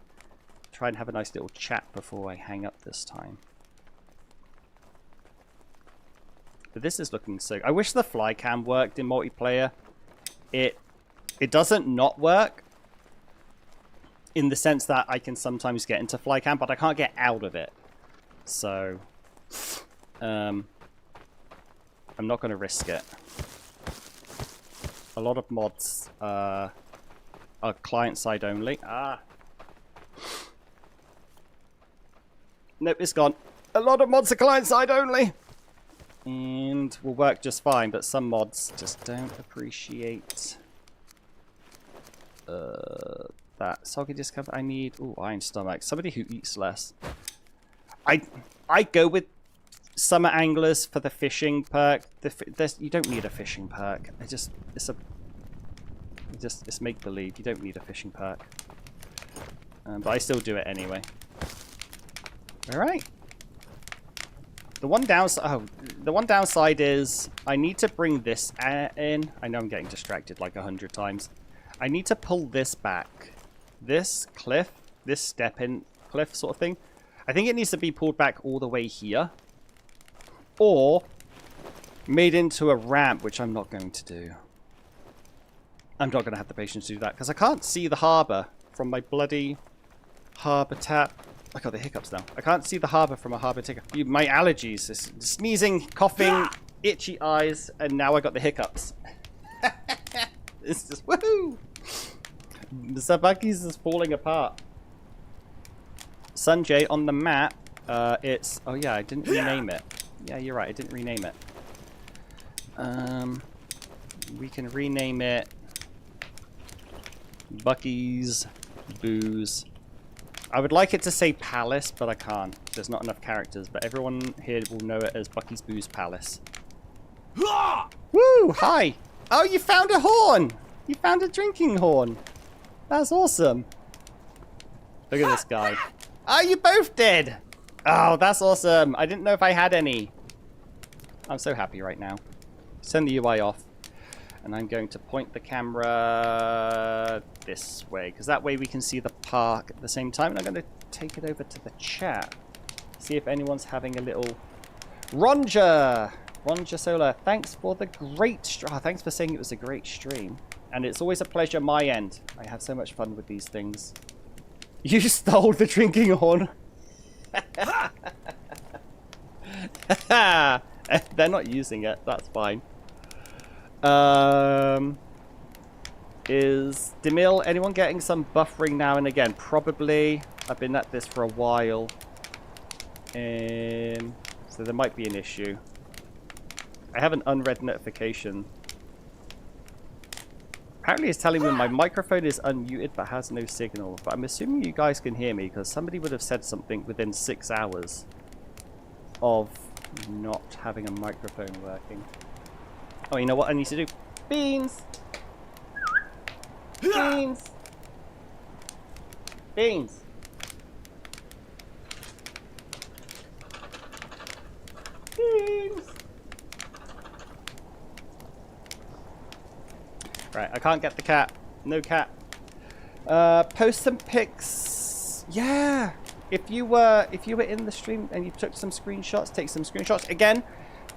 Try and have a nice little chat before I hang up this time. But this is looking so... I wish the fly cam worked in multiplayer. It doesn't not work in the sense that I can sometimes get into fly cam, but I can't get out of it. So, I'm not going to risk it. A lot of mods are client-side only. Ah. Nope, it's gone. A lot of mods are client-side only. And will work just fine, but some mods just don't appreciate that. Soggy discover. I need... Ooh, iron stomach. Somebody who eats less. I go with summer anglers for the fishing perk. You don't need a fishing perk. It's make believe. You don't need a fishing perk. But I still do it anyway. All right. The one downside is I need to bring this in. I know I'm getting distracted like 100 times. I need to pull this back. This cliff, this step-in cliff sort of thing. I think it needs to be pulled back all the way here. Or made into a ramp, which I'm not going to do. I'm not going to have the patience to do that because I can't see the harbour from my bloody harbour tap. I got the hiccups now. I can't see the harbour from a harbour ticker. My allergies, this sneezing, coughing, itchy eyes, and now I got the hiccups. It's just woohoo! The Sabaki's is falling apart. Sanjay on the map, it's... Oh yeah, I didn't rename it. Yeah, you're right, I didn't rename it. We can rename it Bucky's Booze. I would like it to say Palace, but I can't. There's not enough characters, but everyone here will know it as Bucky's Booze Palace. Woo! Hi! Oh, you found a horn! You found a drinking horn! That's awesome! Look at this guy. Oh, you both did! Oh, that's awesome! I didn't know if I had any. I'm so happy right now. Send the UI off. And I'm going to point the camera this way, because that way we can see the park at the same time. And I'm going to take it over to the chat. See if anyone's having a little... Ronja Solar, thanks for the great stream. Oh, thanks for saying it was a great stream. And it's always a pleasure my end. I have so much fun with these things. You stole the drinking horn. They're not using it. That's fine. Is Demille, anyone getting some buffering now and again? Probably. I've been at this for a while. So there might be an issue. I have an unread notification. Apparently it's telling me my microphone is unmuted but has no signal. But I'm assuming you guys can hear me because somebody would have said something within 6 hours of not having a microphone working. Oh, you know what I need to do? Beans! Beans! Beans! Beans! Right, I can't get the cat. No cat. Post some pics. Yeah! If you were in the stream and you took some screenshots, take some screenshots. Again,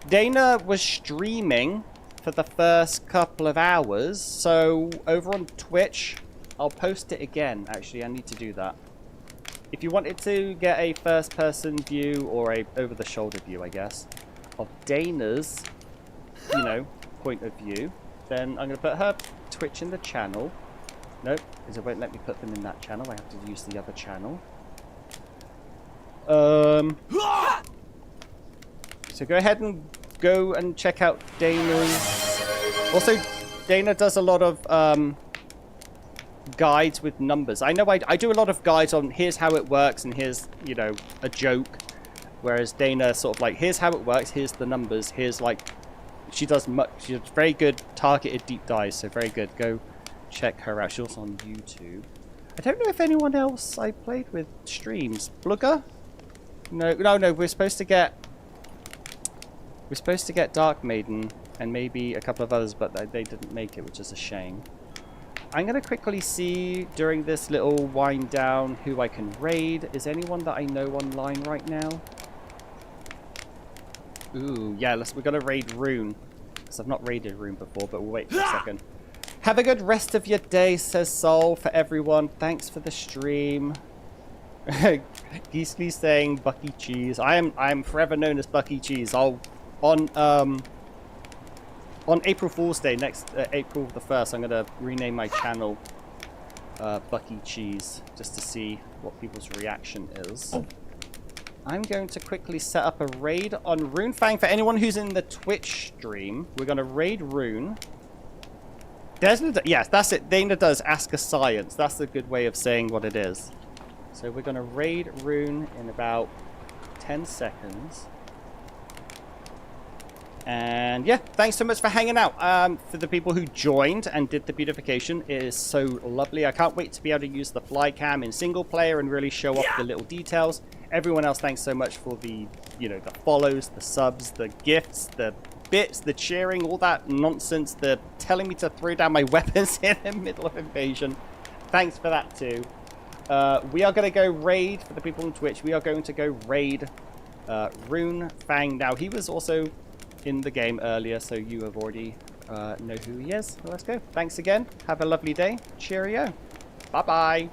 Dana was streaming for the first couple of hours, so over on Twitch, I'll post it again. Actually, I need to do that. If you wanted to get a first-person view or a over-the-shoulder view, I guess, of Dana's, you know, point of view, then I'm going to put her Twitch in the channel. Nope, because it won't let me put them in that channel. I have to use the other channel. So go ahead and go and check out Dana's. Also, Dana does a lot of guides with numbers. I know I do a lot of guides on here's how it works and here's, you know, a joke. Whereas Dana sort of like, here's how it works, here's the numbers, here's like, she's very good targeted deep dives, so very good. Go check her out. She's also on YouTube. I don't know if anyone else I played with streams. Blugger? No, we're supposed to get Dark Maiden and maybe a couple of others, but they didn't make it, which is a shame. I'm going to quickly see during this little wind down who I can raid. Is anyone that I know online right now? Ooh, yeah, we're going to raid Rune. Because I've not raided Rune before, but we'll wait for a second. Have a good rest of your day, says Sol, for everyone. Thanks for the stream. Geesley saying Bucky Cheese. I am forever known as Bucky Cheese. On April Fool's Day, next April the 1st, I'm going to rename my channel Bucky Cheese, just to see what people's reaction is. I'm going to quickly set up a raid on Runefang. For anyone who's in the Twitch stream, we're going to raid Rune. Yes, that's it. Dana does Ask a Science. That's a good way of saying what it is. So we're going to raid Rune in about 10 seconds. And yeah, thanks so much for hanging out. For the people who joined and did the beautification, it is so lovely. I can't wait to be able to use the fly cam in single player and really show off the little details. Everyone else, thanks so much for the, you know, the follows, the subs, the gifts, the bits, the cheering, all that nonsense, the telling me to throw down my weapons in the middle of invasion. Thanks for that too. We are going to go raid, for the people on Twitch, we are going to go raid Runefang. Now, he was also in the game earlier, so you have already know who he is. Well, let's go. Thanks again. Have a lovely day. Cheerio. Bye-bye.